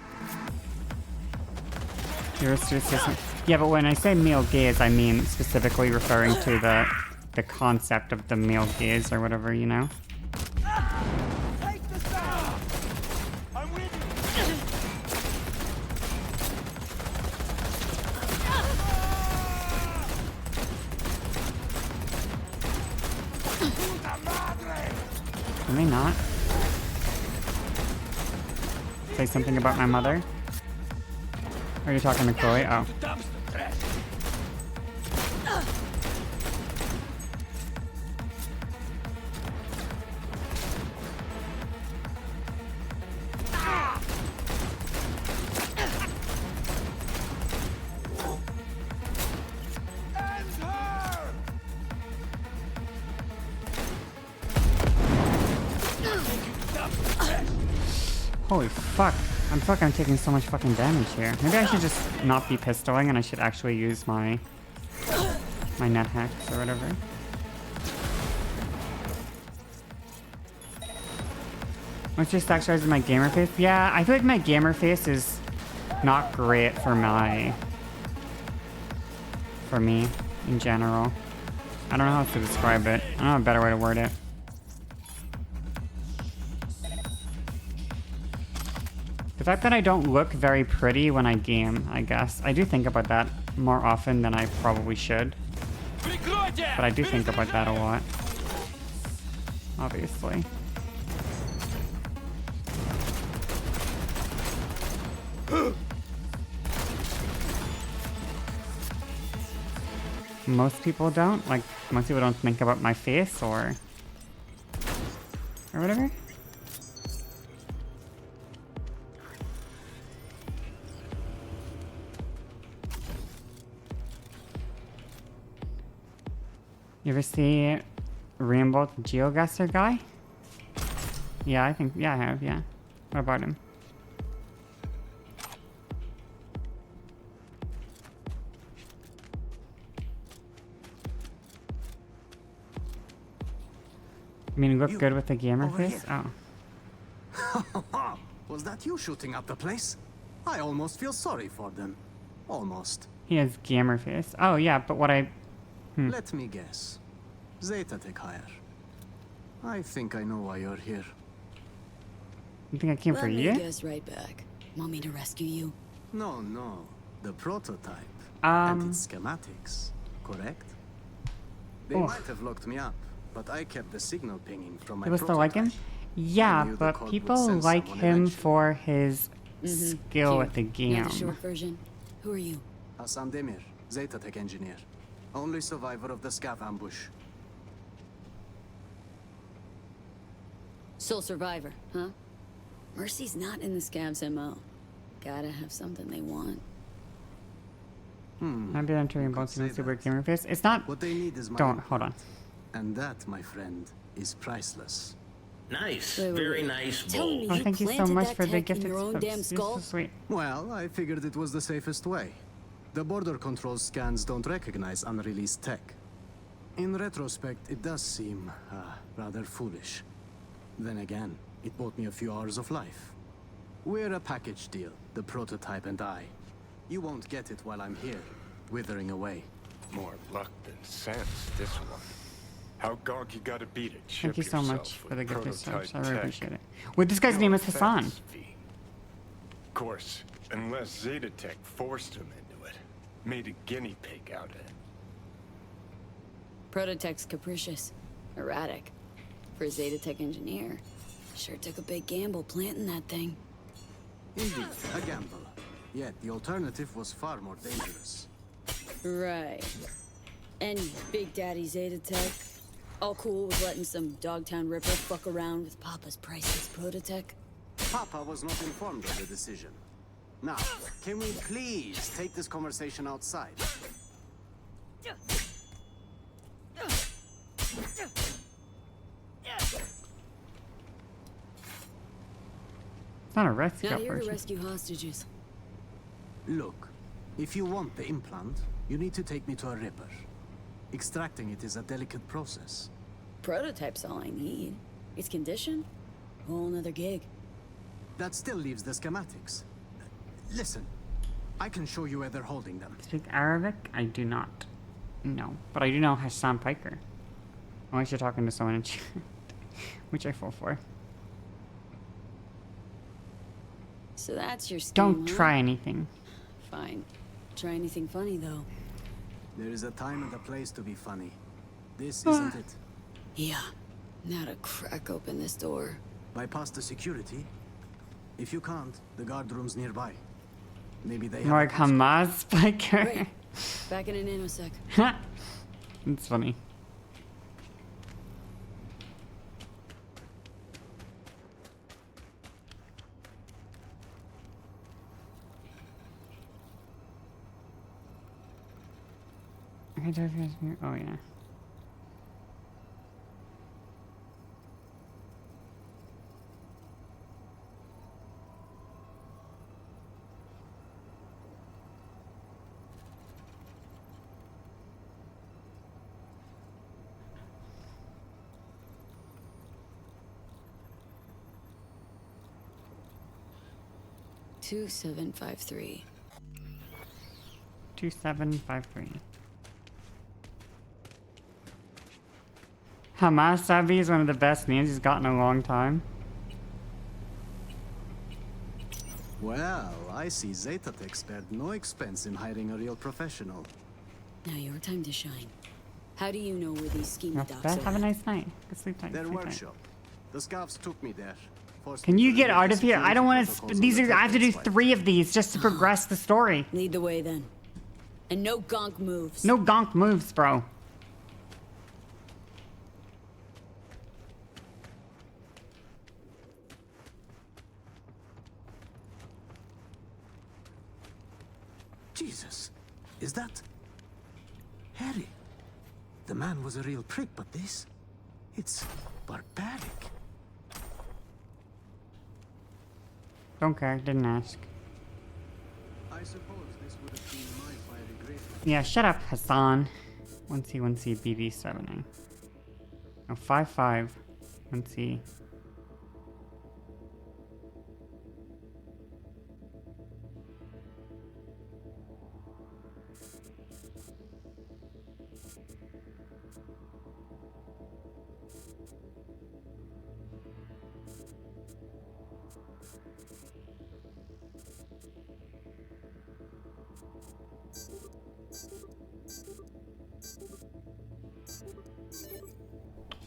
Yeah, but when I say male gaze, I mean specifically referring to the concept of the male gaze or whatever, you know? Can they not? Say something about my mother? Or are you talking to Chloe? Oh. Holy fuck. I'm taking so much fucking damage here. Maybe I should just not be pistoling and I should actually use my net hacks or whatever. What's your stack size of my gamer face? Yeah, I feel like my gamer face is not great for me in general. I don't know how to describe it. I don't know a better way to word it. The fact that I don't look very pretty when I game, I guess. I do think about that more often than I probably should. But I do think about that a lot. Obviously. Most people don't? Like, most people don't think about my face or whatever? You ever see Rainbow Geoguesser guy? Yeah, I have, yeah. What about him? I mean, look good with the gamer face? Here. Oh. Was that you shooting up the place? I almost feel sorry for them. Almost. He has gamer face. Oh, yeah, but what I... Let me guess. Zeta Tech hire. I think I know why you're here. You think I came for you? Let me guess right back. Want me to rescue you? No. The prototype. And its schematics. Correct? They might have locked me up, but I kept the signal pinging from my People still like him? Yeah, but people like him for his skill with the game. Now the short version. Who are you? Hassan Demir, Zeta Tech engineer. Only survivor of the scav ambush. Sole survivor, huh? Mercy's not in the scavs MO. Gotta have something they want. I've been entering both in the Super Gamer Face. It's not. What they need is my Don't hold on. And that, my friend, is priceless. Nice. Wait, Very nice Tell me bowl. Oh, thank you so planted much that for the tech in gifted your own subs. damn You're skull? so sweet. Well, I figured it was the safest way. The border control scans don't recognize unreleased tech. In retrospect, it does seem rather foolish. Then again, it bought me a few hours of life. We're a package deal, the prototype and I. You won't get it while I'm here, withering away. More luck than sense, this one. How gonk you gotta beat it? Thank you so yourself much for with the gifted prototype subs. I really tech. appreciate it. Wait, this guy's name is Hassan. Of course, unless Zeta Tech forced him into it. Made a guinea pig out of it. Prototech's capricious. Erratic. For a Zeta Tech engineer. Sure took a big gamble planting that thing. Indeed, a gamble. Yet the alternative was far more dangerous. Right. And Big Daddy Zeta Tech? All cool with letting some Dogtown Ripper fuck around with Papa's priceless Prototech? Papa was not informed of the decision. Now, can we please take this conversation outside? It's not a rescue Not here to operation. rescue hostages. Look, if you want the implant, you need to take me to a Ripper. Extracting it is a delicate process. Prototype's all I need. Its condition? Whole nother gig. That still leaves the schematics. Listen, I can show you where they're holding them. Speak Arabic? I do not. No. But I do know Hassan Piker. Unless you're talking to someone in chat. Which I fall for. So that's your scheme, Don't huh? try anything. Fine. Try anything funny, though. There is a time and a place to be funny. This isn't it. Yeah. Now to crack open this door. Bypass the security. If you can't, the guard room's nearby. Maybe they More like have Hamas Piker. Great. Back in a nanosec. It's funny. Oh yeah. Two 753. 2753. Hamas Sabi is one of the best names he's got in a long time. Well, I see Zeta Tech spared no expense in hiring a real professional. Now your time to shine. How do you know where these schema Not docs bad. are? Have a nice night. Good sleep tight. Their sleep tight. workshop. The scouts took me there. Forced Can me you to get read out the of here? I security don't want protocols to. on These the are. I have to do tech 3 of these just to progress the story. Lead the way then. And no gonk moves. No gonk moves, bro. Jesus, is that Harry? The man was a real prick, but this, it's barbaric. Don't care. Didn't ask. I suppose this would have been my fiery grave. Yeah, shut up, Hassan. 1C, 1C, BD7. No, 5-5. 1C.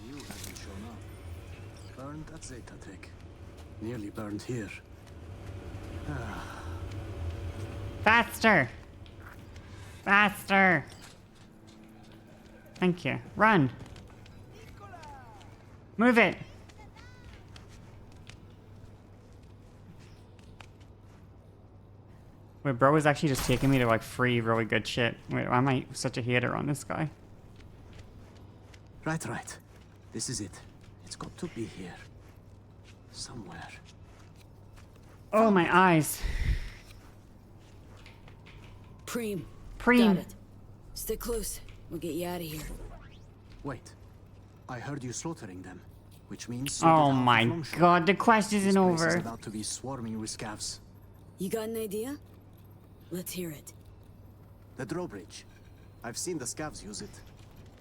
You haven't shown up. Burned at Zeta Tech. Nearly burned here. Faster! Faster! Thank you. Run! Move it! Wait, bro was actually just taking me to like free really good shit. Wait, why am I such a hater on this guy? Right. This is it. It's got to be here. Somewhere. Oh, my eyes. Preem. Preem. Got it. Stick close. We'll get you out of here. Wait. I heard you slaughtering them, which means... Oh my god, the quest isn't over. This place is about to be swarming with scavs. You got an idea? Let's hear it. The drawbridge. I've seen the scavs use it.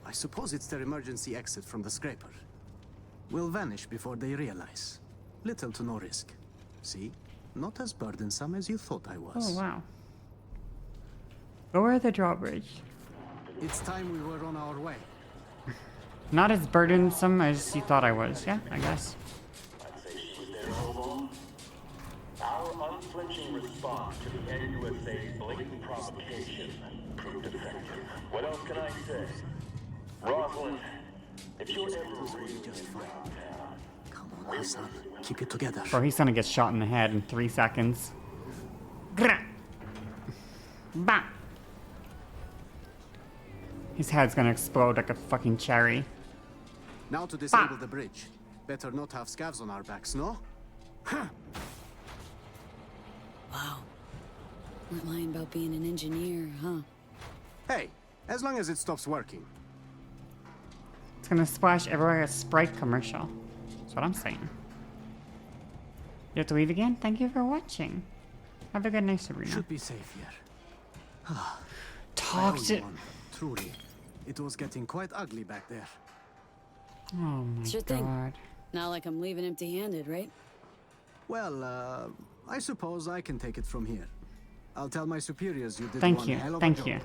I suppose it's their emergency exit from the scraper. We'll vanish before they realize. Little to no risk. See? Not as burdensome as you thought I was. Oh, wow. Lower the drawbridge. It's time we were on our way. Not as burdensome as you thought I was. Yeah, I guess. Our unflinching response to the NUSA's blatant provocation proved effective. What else can I say? Rosalind, if you're ever really just fine. Come on, Hassan. Keep it together. Bro, he's gonna get shot in the head in 3 seconds. Grah. Bah. His head's gonna explode like a fucking cherry. Now to disable the bridge. Better not have scavs on our backs, no? Huh. Wow. Weren't lying about being an engineer, huh? Hey, as long as it stops working. It's gonna splash everywhere like a Sprite commercial. That's what I'm saying. You have to leave again? Thank you for watching. Have a good night, Sabrina. Should be safe here. Talk to... Truly, it was getting quite ugly back there. Oh my Sure god. thing. Not like I'm leaving empty-handed, right? Well, I suppose I can take it from here. I'll tell my superiors you did Thank one you. hell of a Thank job. you.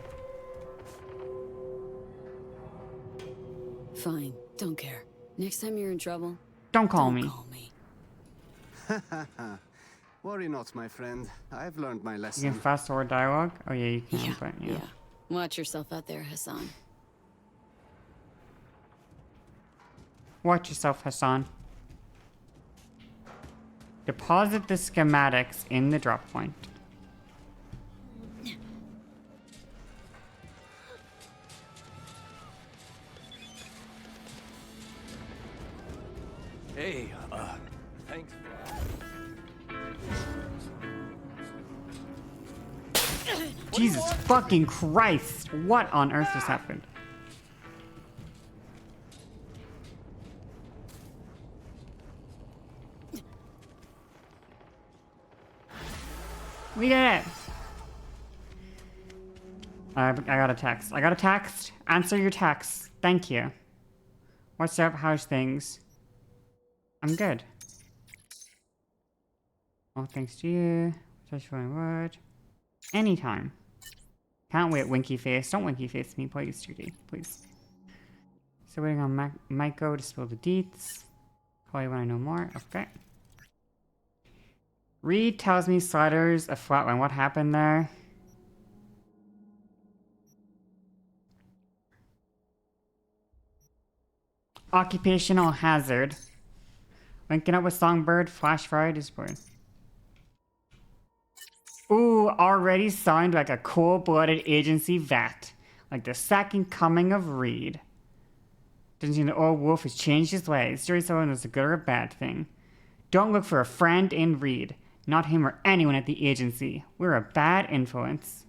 Fine. Don't care. Next time you're in trouble, Don't call me. call me. Worry not, my friend. I've learned my lesson. You can fast forward dialogue? Oh yeah, you can, but yeah. Watch yourself out there, Hassan. Watch yourself, Hassan. Deposit the schematics in the drop point. Hey, thanks. Jesus fucking Christ! What on earth just happened? We did it! I got a text. I got a text. Answer your text. Thank you. What's up? How's things? I'm good. Oh, thanks to you. Touch one word. Anytime. Can't wait, winky face. Don't winky face me, please, Judy. Please. So waiting on Maiko to spill the deets. Call you when I know more. Okay. Reed tells me Sliders a flatline. What happened there? Occupational hazard. Linking up with Songbird. Flash Fried is born. Ooh, already signed like a cold-blooded agency vet. Like the second coming of Reed. Doesn't seem the old wolf has changed his ways. Jury someone is a good or a bad thing. Don't look for a friend in Reed. Not him or anyone at the agency. We're a bad influence.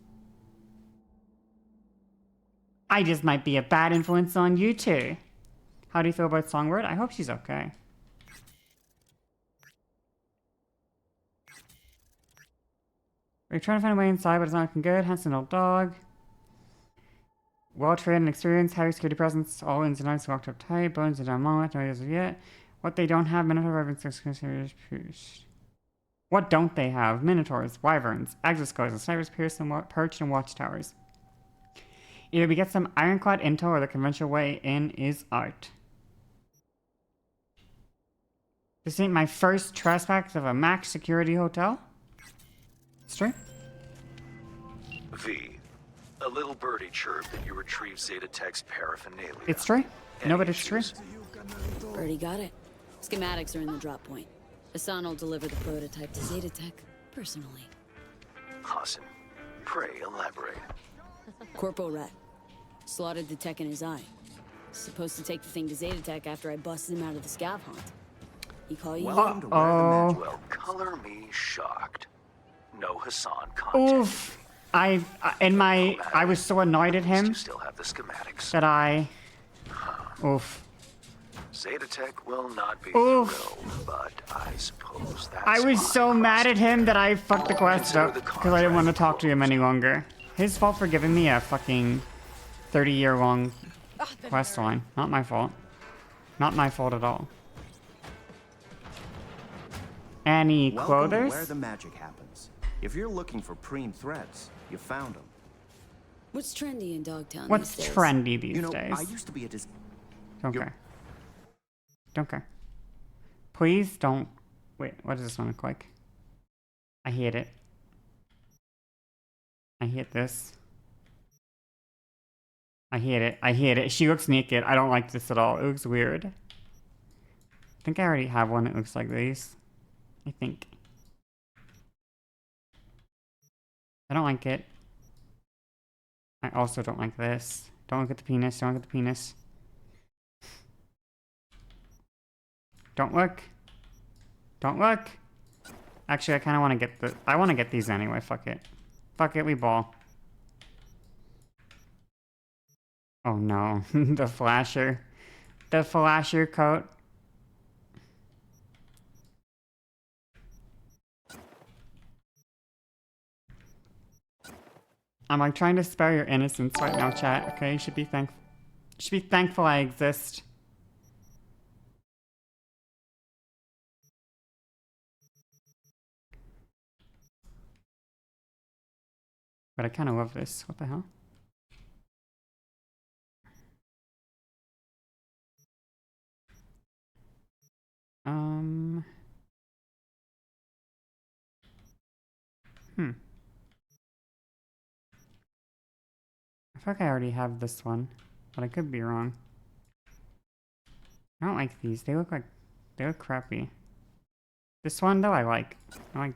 I just might be a bad influence on you too. How do you feel about Songbird? I hope she's okay. We're trying to find a way inside, but it's not looking good. Handsome old dog. Well-trained and experienced, heavy security presence, all ins and outs locked up tight, bones and down long, no ideas of yet. What they don't have, Minotaur weapons, What don't they have? Minotaurs, wyverns, exoskeletons, snipers, perched and watchtowers. Either we get some ironclad intel or the conventional way in is out. This ain't my first trespass of a max security hotel. Straight? V, a little birdie chirped that you retrieved Zeta Tech's paraphernalia. It's true. No, but it's true. Birdie got it. Schematics are in the drop point. Hassan will deliver the prototype to Zeta Tech personally. Hassan, pray elaborate. Corpo Rat. Slaughtered the tech in his eye. Supposed to take the thing to Zeta Tech after I busted him out of the scav haunt. He call you? Well, color me shocked. No Hassan contact. Oof. I was so annoyed at him Still have the schematics. that I. Oof. Zeta Tech will not be Oof. thrilled, but I suppose that's I was so mad at him that I fucked the quest up because I didn't want to talk to him any longer. His fault for giving me a fucking 30-year-long quest line. Not my fault. Not my fault at all. Any Welcome to clothers? where the magic happens. If you're looking for preem threats, you found them. What's trendy in Dogtown What's these days? trendy these You know, days? I used to be a Don't care. Don't care. Please don't. Wait, what does this one look like? I hate it. I hate this. I hate it. I hate it. She looks naked. I don't like this at all. It looks weird. I think I already have one that looks like these. I think. I don't like it. I also don't like this. Don't look at the penis. Don't look at the penis. Don't look. Don't look. Actually, I kind of want to get the... I want to get these anyway. Fuck it. Fuck it, we ball. Oh no. The flasher. The flasher coat. I'm like trying to spare your innocence right now, chat. Okay, you should be thankful I exist. But I kind of love this. What the hell? I feel like I already have this one, but I could be wrong. I don't like these. They look crappy. This one though I like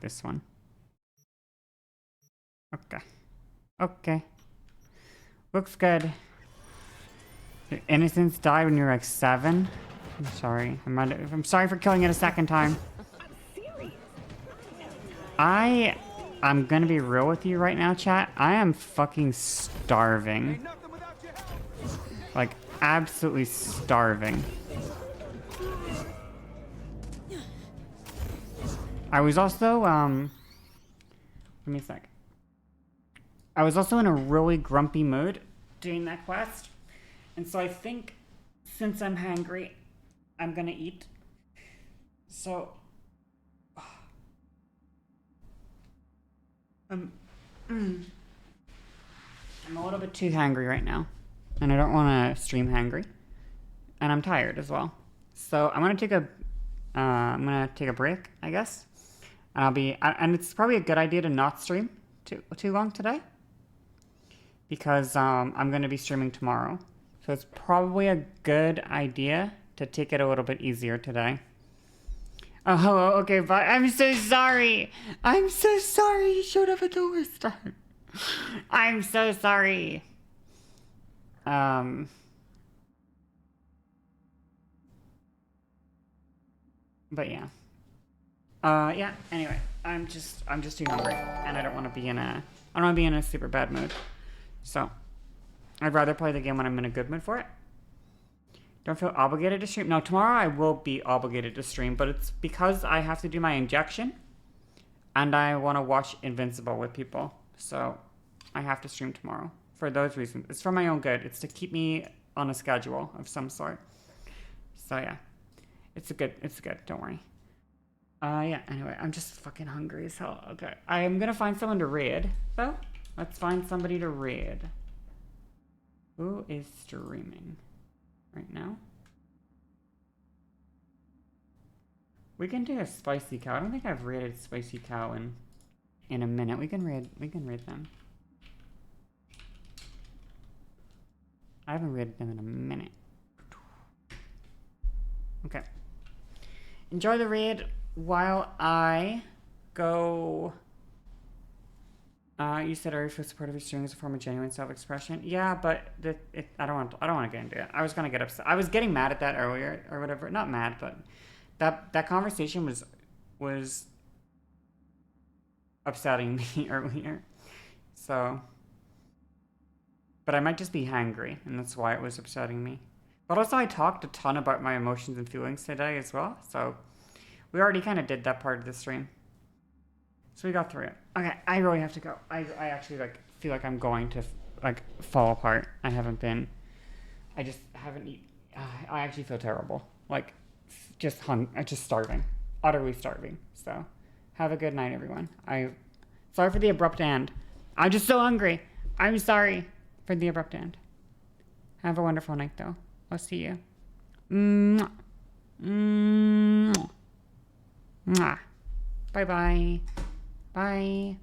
this one. Okay. Okay. Looks good. Your innocence died when you were like 7? I'm sorry. I'm sorry for killing it a second time. I'm gonna be real with you right now, chat. I am fucking starving. Like, absolutely starving. I was also, give me a sec. I was also in a really grumpy mood doing that quest. And so I think, since I'm hungry, I'm gonna eat. So... I'm a little bit too hungry right now. And I don't want to stream hungry. And I'm tired as well. So I'm gonna take a break, I guess. And and it's probably a good idea to not stream too long today. Because I'm gonna be streaming tomorrow. So it's probably a good idea to take it a little bit easier today. Oh, hello. Okay, bye. I'm so sorry. I'm so sorry you showed up at the worst time. I'm so sorry. But yeah. Yeah, anyway. I'm just too hungry. And I don't want to be in a super bad mood. So, I'd rather play the game when I'm in a good mood for it. Don't feel obligated to stream. No, tomorrow I will be obligated to stream, but it's because I have to do my injection and I want to watch Invincible with people. So I have to stream tomorrow for those reasons. It's for my own good. It's to keep me on a schedule of some sort. So yeah, it's good. Don't worry. Yeah, anyway, I'm just fucking hungry as hell. Okay. I am going to find someone to raid though. Let's find somebody to raid. Who is streaming right now? We can do a spicy cow. I don't think I've raided spicy cow in in a minute. We can read them. I haven't read them in a minute. Okay. Enjoy the read while I go. You said, "Are you supportive of streaming as a form of genuine self-expression?" Yeah, but I don't want to get into it. I was gonna get upset. I was getting mad at that earlier or whatever. Not mad, but that conversation was upsetting me earlier. So, but I might just be hangry, and that's why it was upsetting me. But also, I talked a ton about my emotions and feelings today as well. So, we already kind of did that part of the stream. So we got through it. Okay, I really have to go. I actually feel like I'm going to fall apart. I just haven't eaten. I actually feel terrible. Just starving. Utterly starving. So, have a good night, everyone. Sorry for the abrupt end. I'm just so hungry. I'm sorry for the abrupt end. Have a wonderful night, though. I'll see you. Mwah. Mwah. Mwah. Bye-bye. Bye.